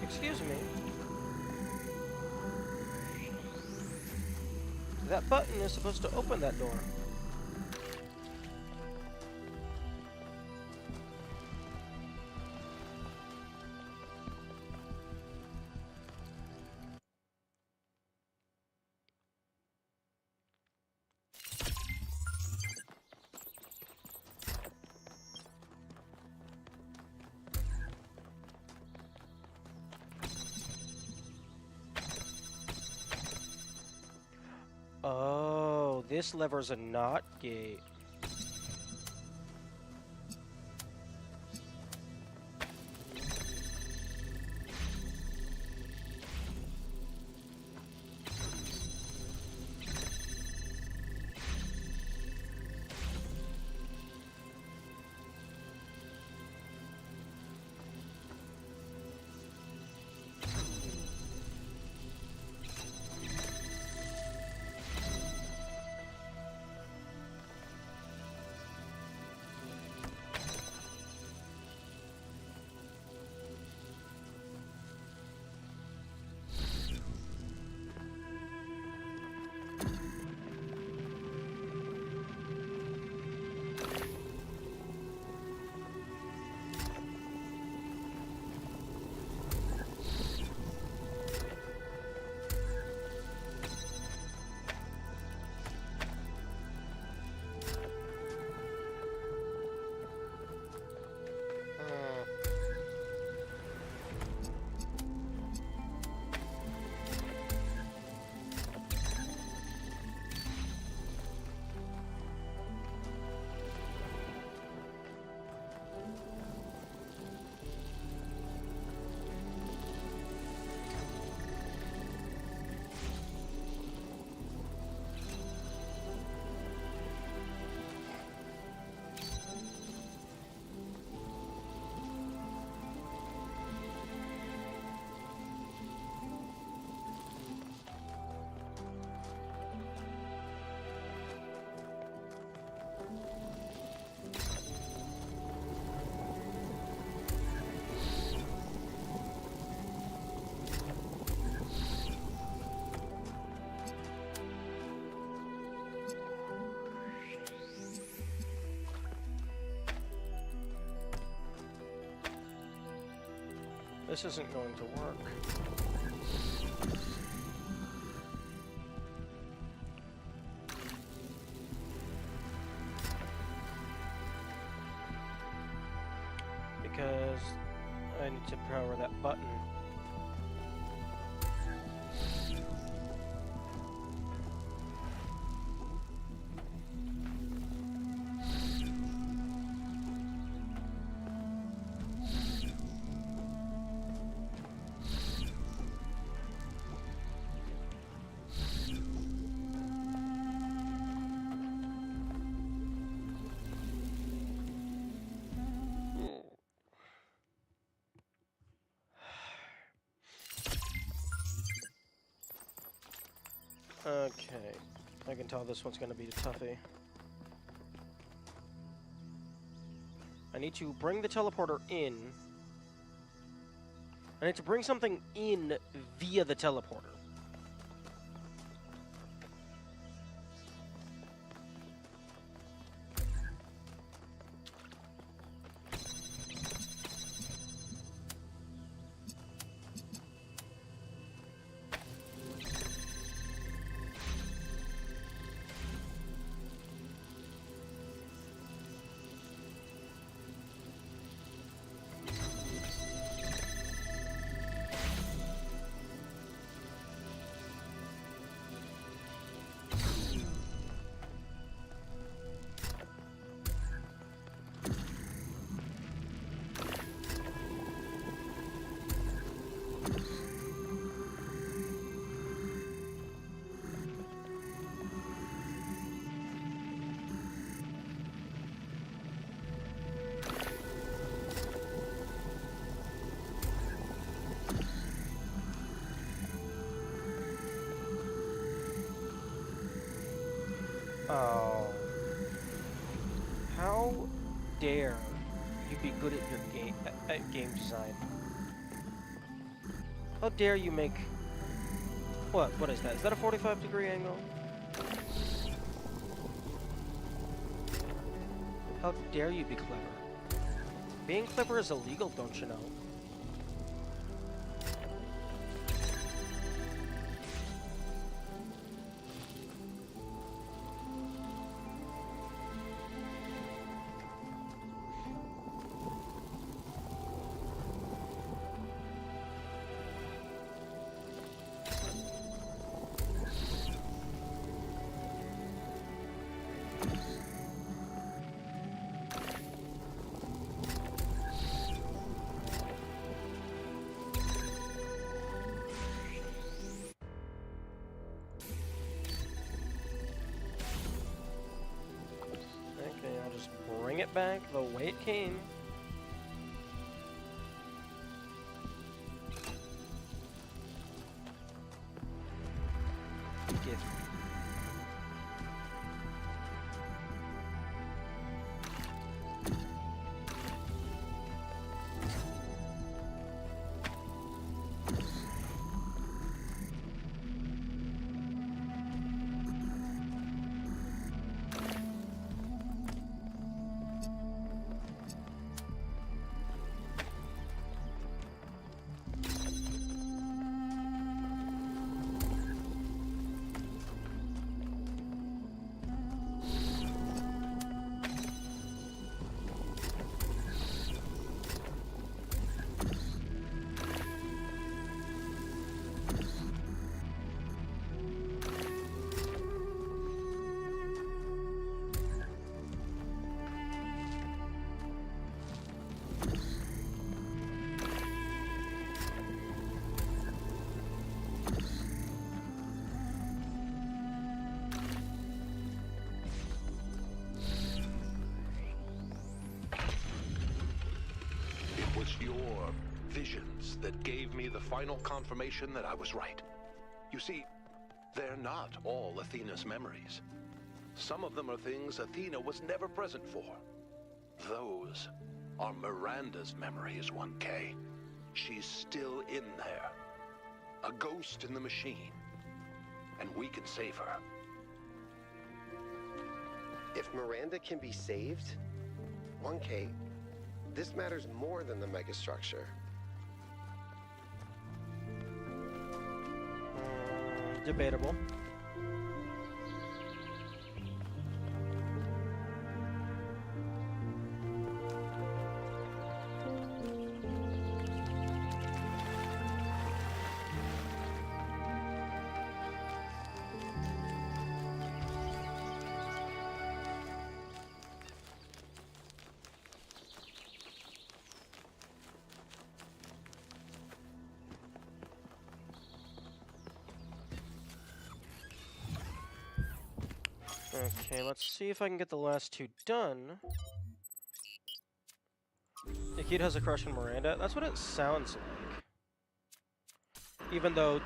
Excuse me. That button is supposed to open that door. Oh, this lever's a NOT gate. This isn't going to work. Because I need to power that button. Okay, I can tell this one's going to be a toughie. I need to bring the teleporter in. I need to bring something in via the teleporter. Oh. How dare you be good at your game design? How dare you make... What is that? Is that a 45-degree angle? How dare you be clever? Being clever is illegal, don't you know? Bring it back the way it came. Give. Your visions that gave me the final confirmation that I was right. You see, they're not all Athena's memories. Some of them are things Athena was never present for. Those are Miranda's memories, 1K. She's still in there. A ghost in the machine. And we can save her. If Miranda can be saved, 1K, this matters more than the megastructure. Debatable. Okay, let's see if I can get the last two done. Nikita has a crush on Miranda. That's what it sounds like. Even though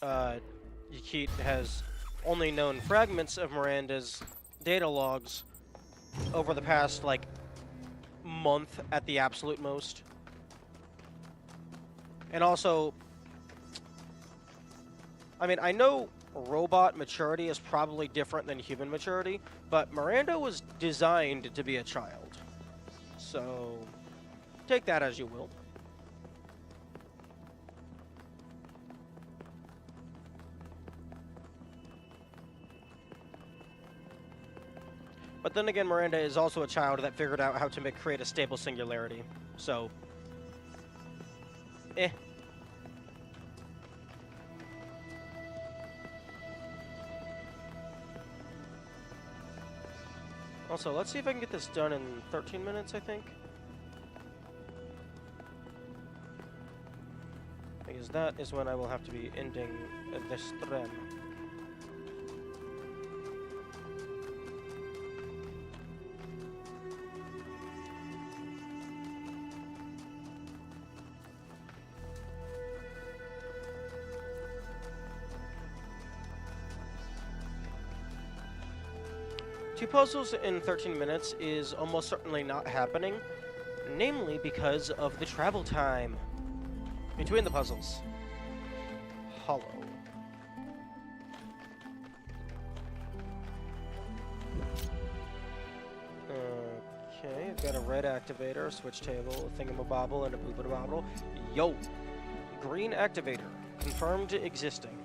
Yakit has only known fragments of Miranda's data logs over the past, like, month at the absolute most. And also, I mean, I know robot maturity is probably different than human maturity, but Miranda was designed to be a child. So, take that as you will. But then again, Miranda is also a child that figured out how to create a stable singularity. So, eh. Also, let's see if I can get this done in 13 minutes, I think. Because that is when I will have to be ending this stream. Two puzzles in 13 minutes is almost certainly not happening, namely because of the travel time. Between the puzzles. Hollow. Okay, I've got a red activator, a switch table, a thingamabobble, and a boobadabobble. Yo! Green activator. Confirmed existing.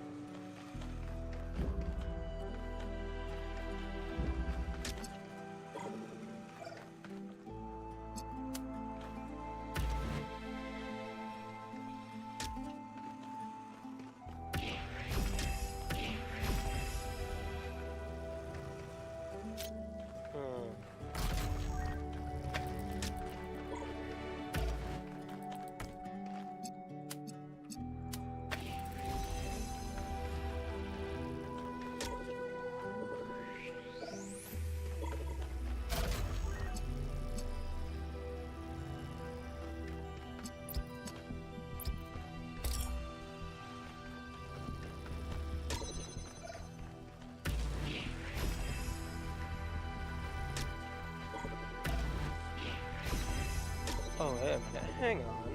Oh, wait a minute. Hang on.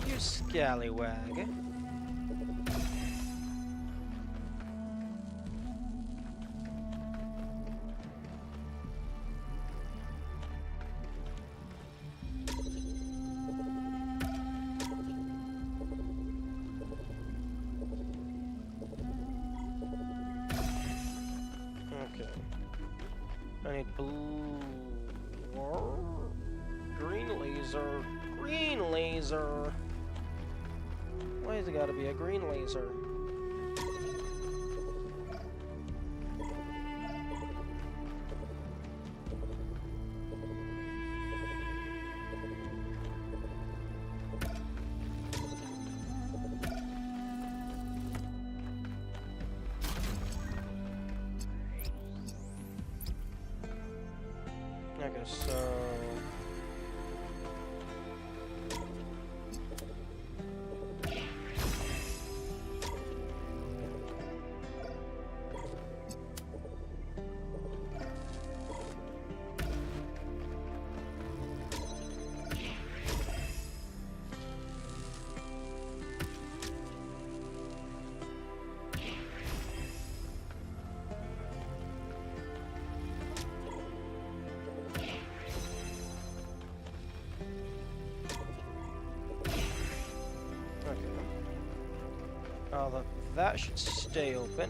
You scallywag. I need blue... green laser. Green laser! Why has it gotta be a green laser? Okay, so... that should stay open.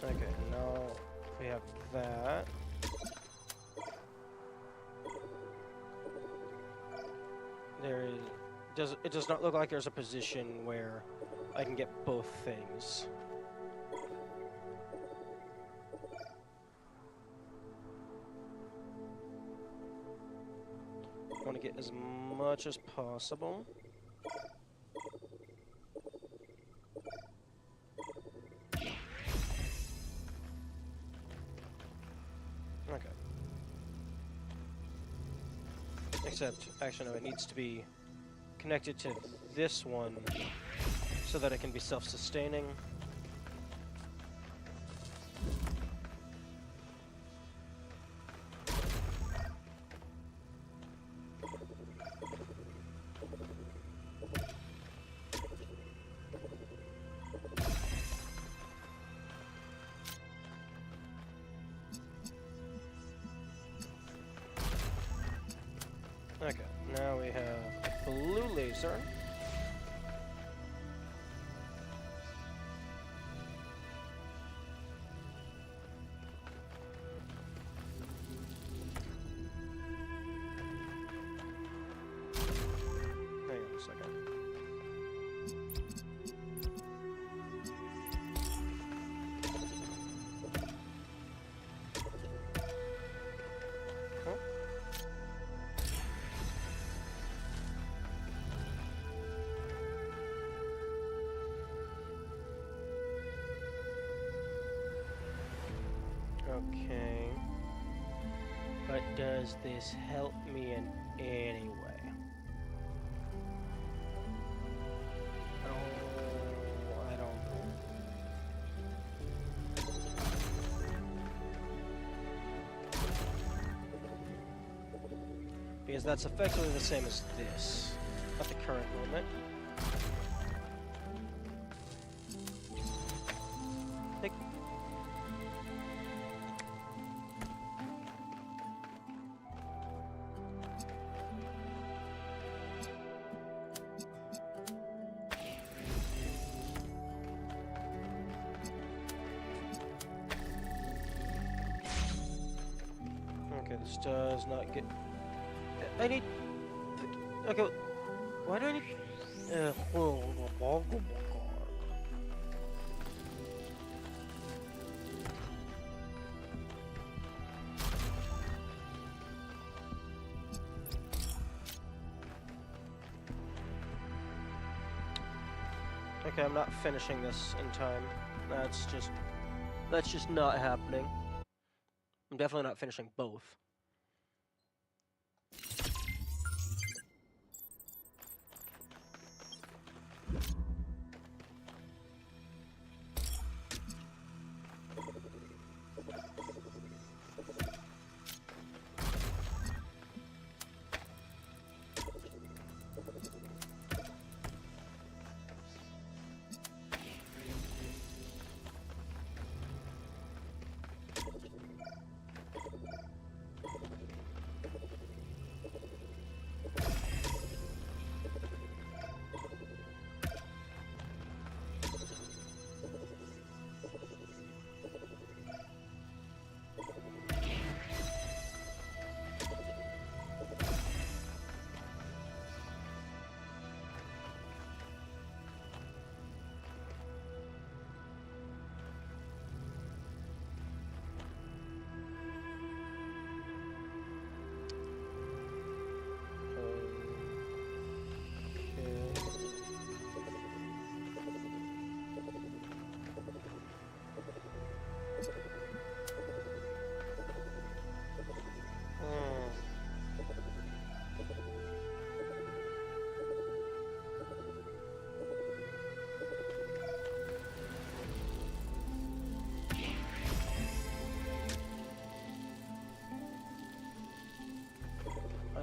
Okay, now we have that. It does not look like there's a position where I can get both things. I want to get as much as possible. Okay. Except, actually no, it needs to be connected to this one so that it can be self-sustaining. Okay, now we have blue laser. But does this help me in any way? Oh, I don't know. Because that's effectively the same as this at the current moment. Like, okay, this does not get. I need. Okay, why do I need? Okay, I'm not finishing this in time. That's just not happening. I'm definitely not finishing both.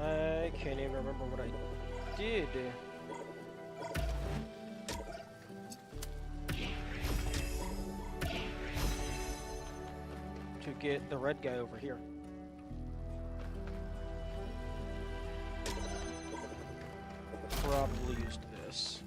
I can't even remember what I did. To get the red guy over here. Probably used this.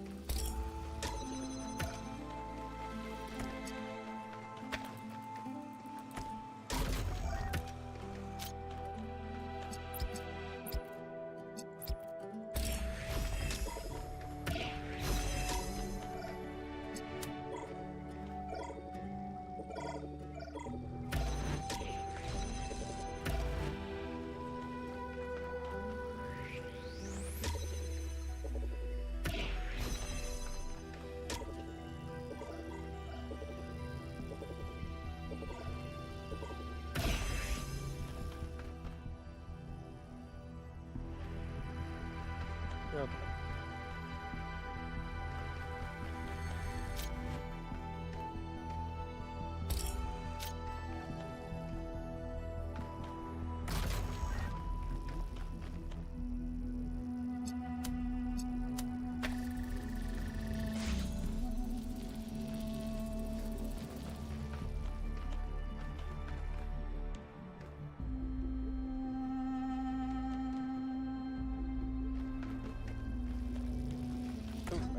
Okay.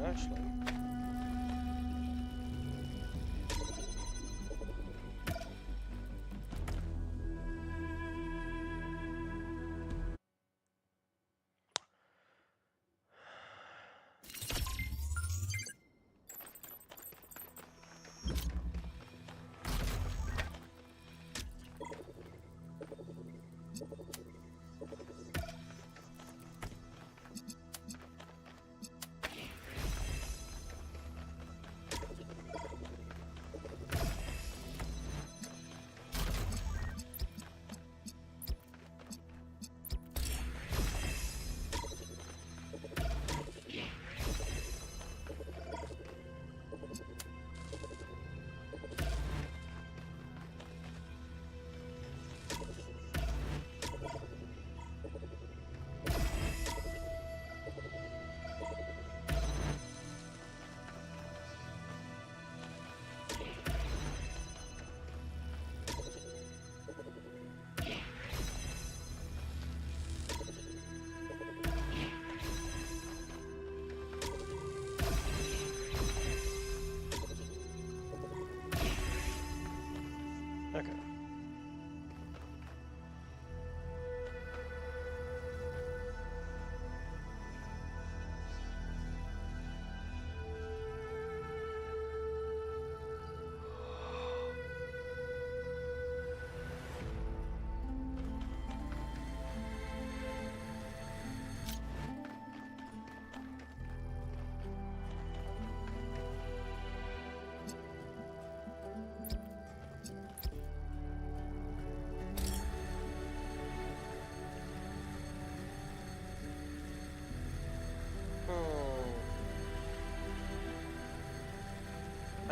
Actually.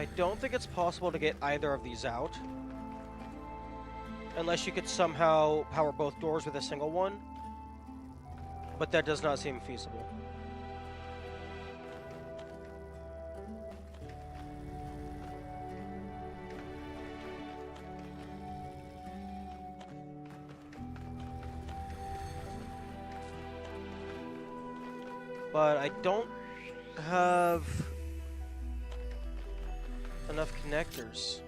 I don't think it's possible to get either of these out. Unless you could somehow power both doors with a single one. But that does not seem feasible. But I don't have enough connectors.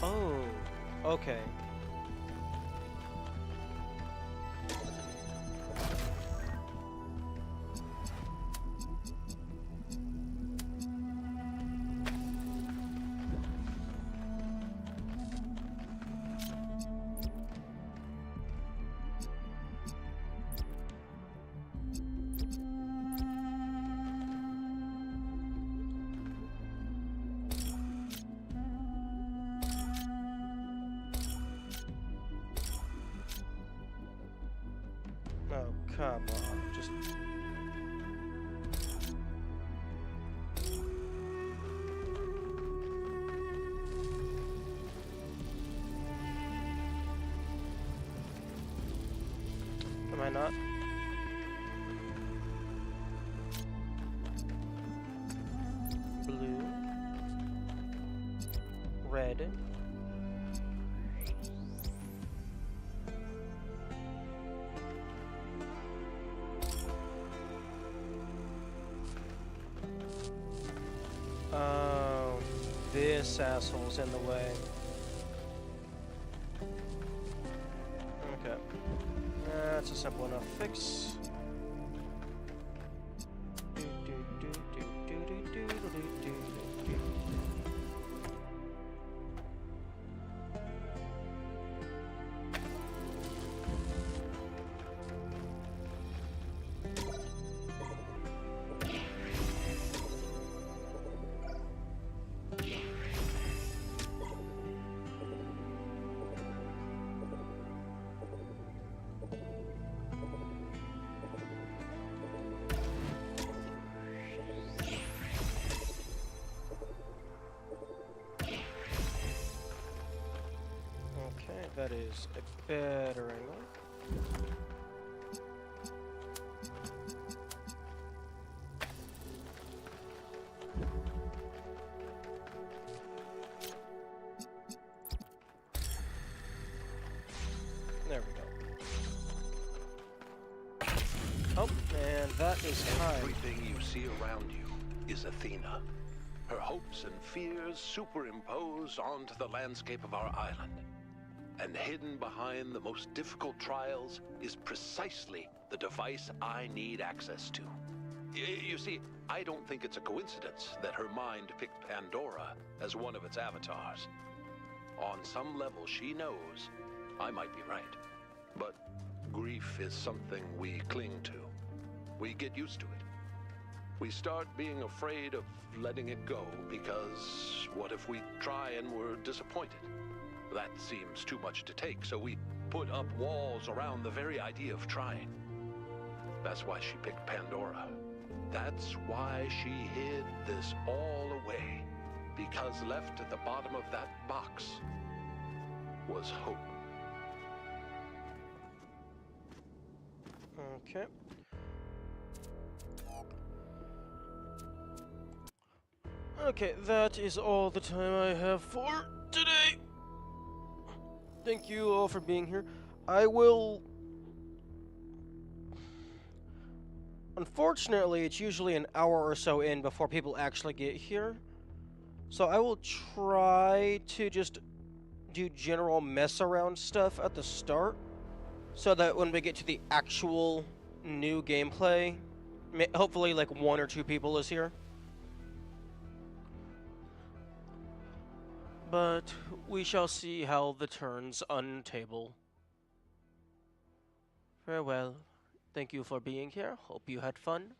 Oh, okay. Oh, come on. Just... Am I not? Blue. Red. Oh, this asshole's in the way. Okay. That's a simple enough fix. That is a better angle. There we go. Oh, and that is time. Everything you see around you is Athena. Her hopes and fears superimposed onto the landscape of our island. And hidden behind the most difficult trials is precisely the device I need access to. You see, I don't think it's a coincidence that her mind picked Pandora as one of its avatars. On some level, she knows I might be right. But grief is something we cling to. We get used to it. We start being afraid of letting it go because what if we try and we're disappointed? That seems too much to take, so we put up walls around the very idea of trying. That's why she picked Pandora. That's why she hid this all away. Because left at the bottom of that box was hope. Okay. Okay, that is all the time I have for today. Thank you all for being here. I will... Unfortunately, it's usually an hour or so in before people actually get here. So I will try to just do general mess around stuff at the start. So that when we get to the actual new gameplay, hopefully like 1 or 2 people is here. But we shall see how the turns untable. Farewell. Thank you for being here. Hope you had fun.